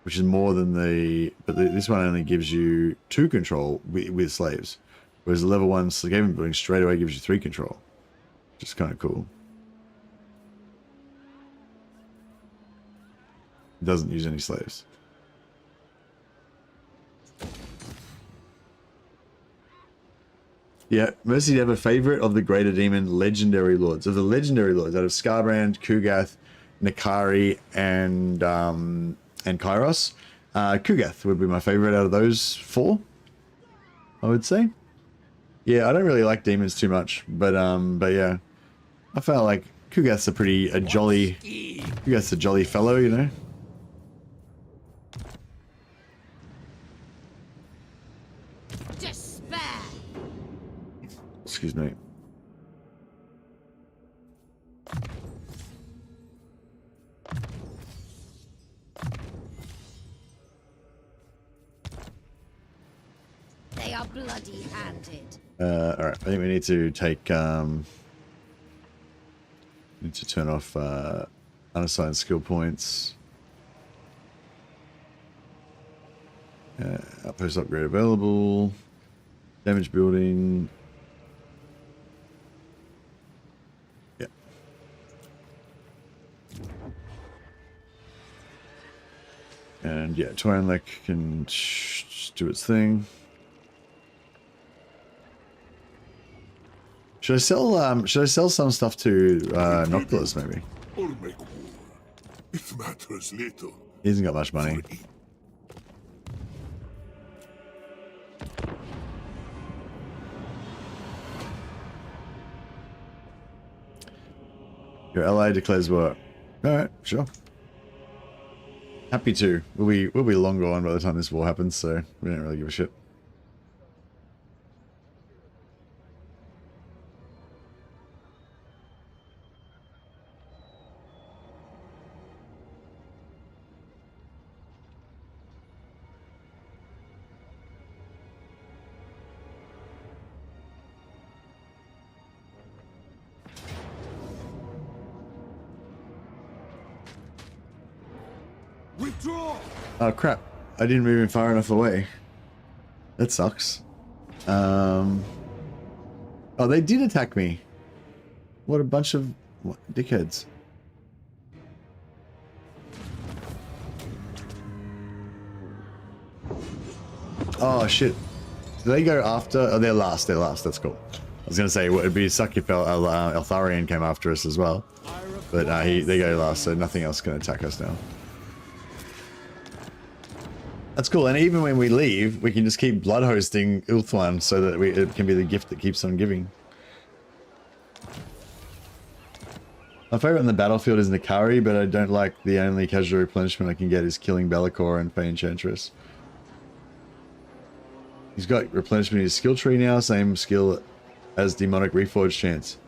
which is more than this one only gives you 2 control with slaves, whereas the level 1 Skaven building straight away gives you 3 control, which is kind of cool. It doesn't use any slaves. Yeah, Mercy, do you have a favorite of the Greater Demon legendary lords? Of the legendary lords, out of Skarbrand, Kugath, Nakari, and Kairos, Kugath would be my favorite out of those 4, I would say. Yeah, I don't really like demons too much, but yeah, I felt like Kugath's a jolly fellow, you know. Excuse me. They are bloody-handed. All right. I think we need to take. Need to turn off unassigned skill points. Outpost upgrade available. Damage building. Yeah. And yeah, Twi'lek can do its thing. Should I sell some stuff to Noctilus maybe? Or make war. It matters little. He hasn't got much money. Your ally declares war. Alright, sure. Happy to. We'll be long gone by the time this war happens, so we don't really give a shit. Withdraw! Oh crap, I didn't move him far enough away. That sucks. Oh, they did attack me. What a bunch of dickheads. Oh shit. Do they go after? Oh, they're last. They're last. That's cool. I was gonna say, well, it'd be suck if Eltharion came after us as well. But they go last, so nothing else can attack us now. That's cool, and even when we leave, we can just keep blood hosting Ulthuan so that it can be the gift that keeps on giving. My favorite on the battlefield is Nakari, but I don't like the only casual replenishment I can get is killing Be'lakor and Fey Enchantress. He's got replenishment in his skill tree now, same skill as Demonic Reforged chance.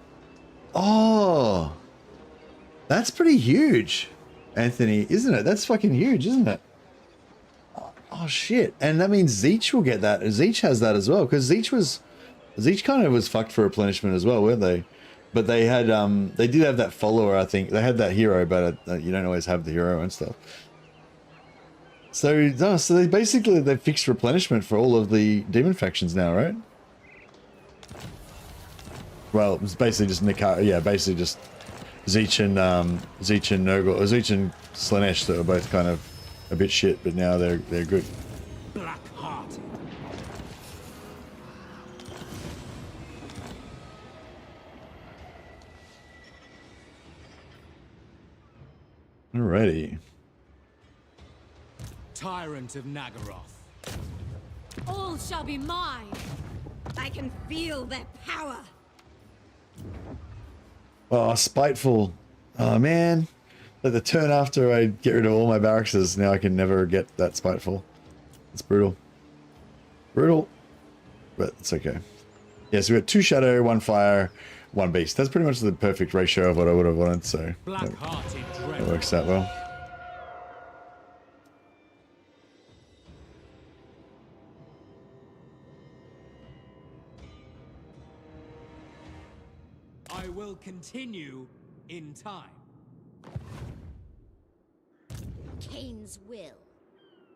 Oh! That's pretty huge, Anthony, isn't it? That's fucking huge, isn't it? Oh shit! And that means Zeech will get that. Zeech has that as well, because Zeech kind of was fucked for replenishment as well, weren't they? But they had they did have that follower. I think they had that hero, but you don't always have the hero and stuff. So they basically they fixed replenishment for all of the demon factions now, right? Well, it's basically just Nikar. Yeah, basically just Zeech and Nurgle, Zeech and Slanesh that were both kind of a bit shit, but now they're good. Black-hearted. Alrighty. Tyrant of Nagaroth. All shall be mine. I can feel their power. Oh, spiteful. Oh man. Like the turn after I get rid of all my barracks, now I can never get that spiteful. It's brutal. Brutal. But it's okay. Yeah, so we got 2 shadow, 1 fire, 1 beast. That's pretty much the perfect ratio of what I would have wanted, so that works out well. I will continue in time. Cain's will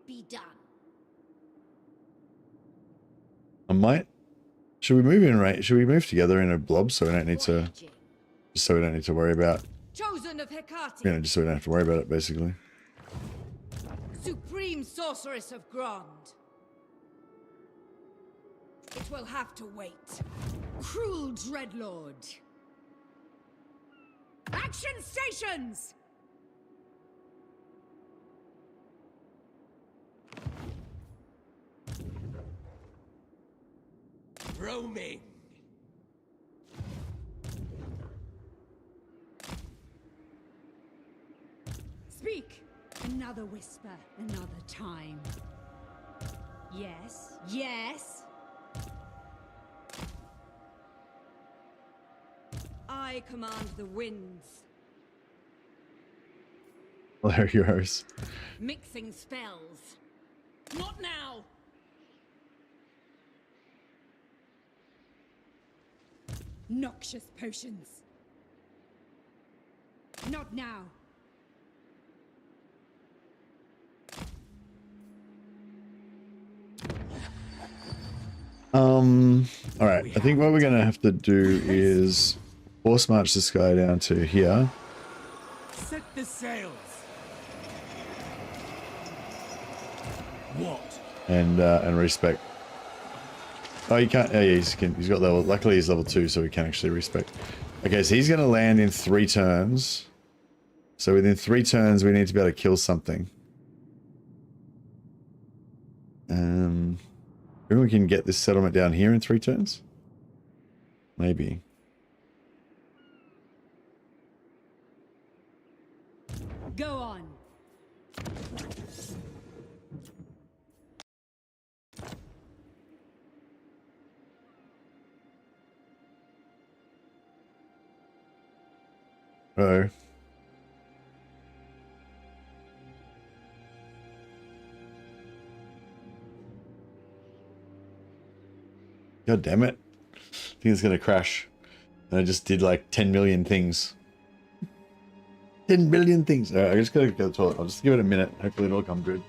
be done. I might. Should we move in right? Should we move together in a blob so we don't need to? Voyaging. Just so we don't need to worry about. Chosen of Hecate, You know, just so we don't have to worry about it, basically. supreme sorceress of Grand. It will have to wait. Cruel Dreadlord. Action stations! Roaming. Speak! Another whisper, another time. Yes, yes. I command the winds, Hilarious. mixing spells. Not now! Noxious potions. Not now. All right. I think what we're gonna have to do is force march this guy down to here. Set the sails. What? And respec. Oh, you can't. Oh, yeah, he's got level. Luckily, he's level 2, so he can actually respec. Okay, so he's going to land in 3 turns. So within 3 turns, we need to be able to kill something. Maybe we can get this settlement down here in 3 turns. Maybe. Go on. Uh-oh. God damn it. I think it's going to crash. And I just did like 10 million things. 10 billion things. Alright, I just gotta go to the toilet. I'll just give it a minute. Hopefully it'll come good.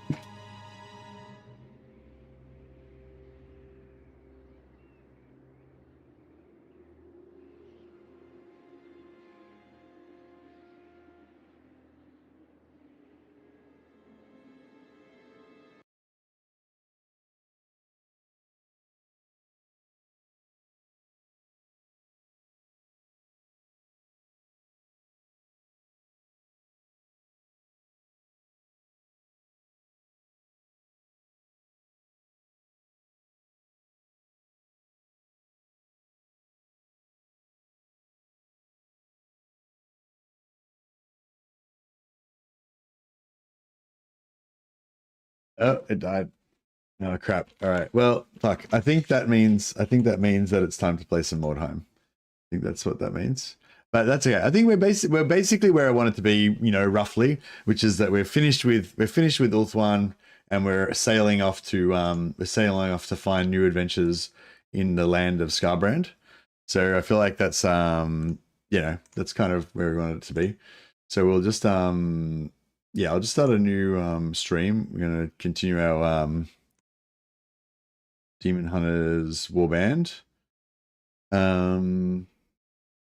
Oh, it died. Oh crap. Alright. Well, fuck. I think that means that it's time to play some Mordheim. I think that's what that means. But that's okay. I think we're basically where I want it to be, you know, roughly, which is that we're finished with Ulthuan and we're sailing off to find new adventures in the land of Scarbrand. So I feel like that's you know, that's kind of where we want it to be. So we'll just yeah, I'll just start a new stream. We're gonna continue our Demon Hunters Warband.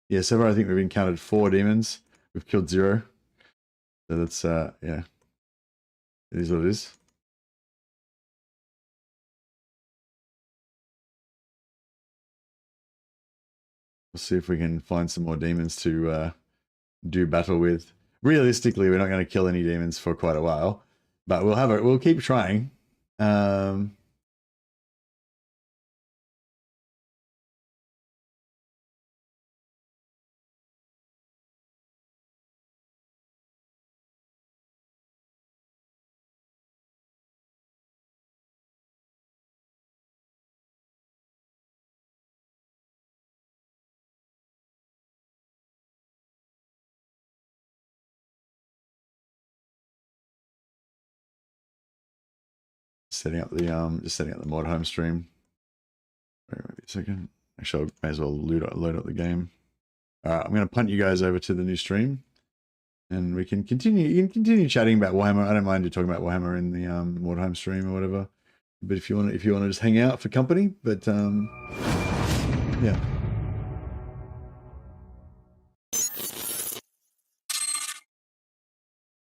Yeah, so far I think we've encountered 4 demons. We've killed 0. So that's yeah. It is what it is. We'll see if we can find some more demons to do battle with. Realistically, we're not going to kill any demons for quite a while, but we'll keep trying. Setting up the just setting up the Mordheim stream. Wait a second. Actually, I may as well load up the game. All right, I'm going to punt you guys over to the new stream, and we can continue. You can continue chatting about Warhammer. I don't mind you talking about Warhammer in the Mordheim stream or whatever. But if you want to just hang out for company, but yeah.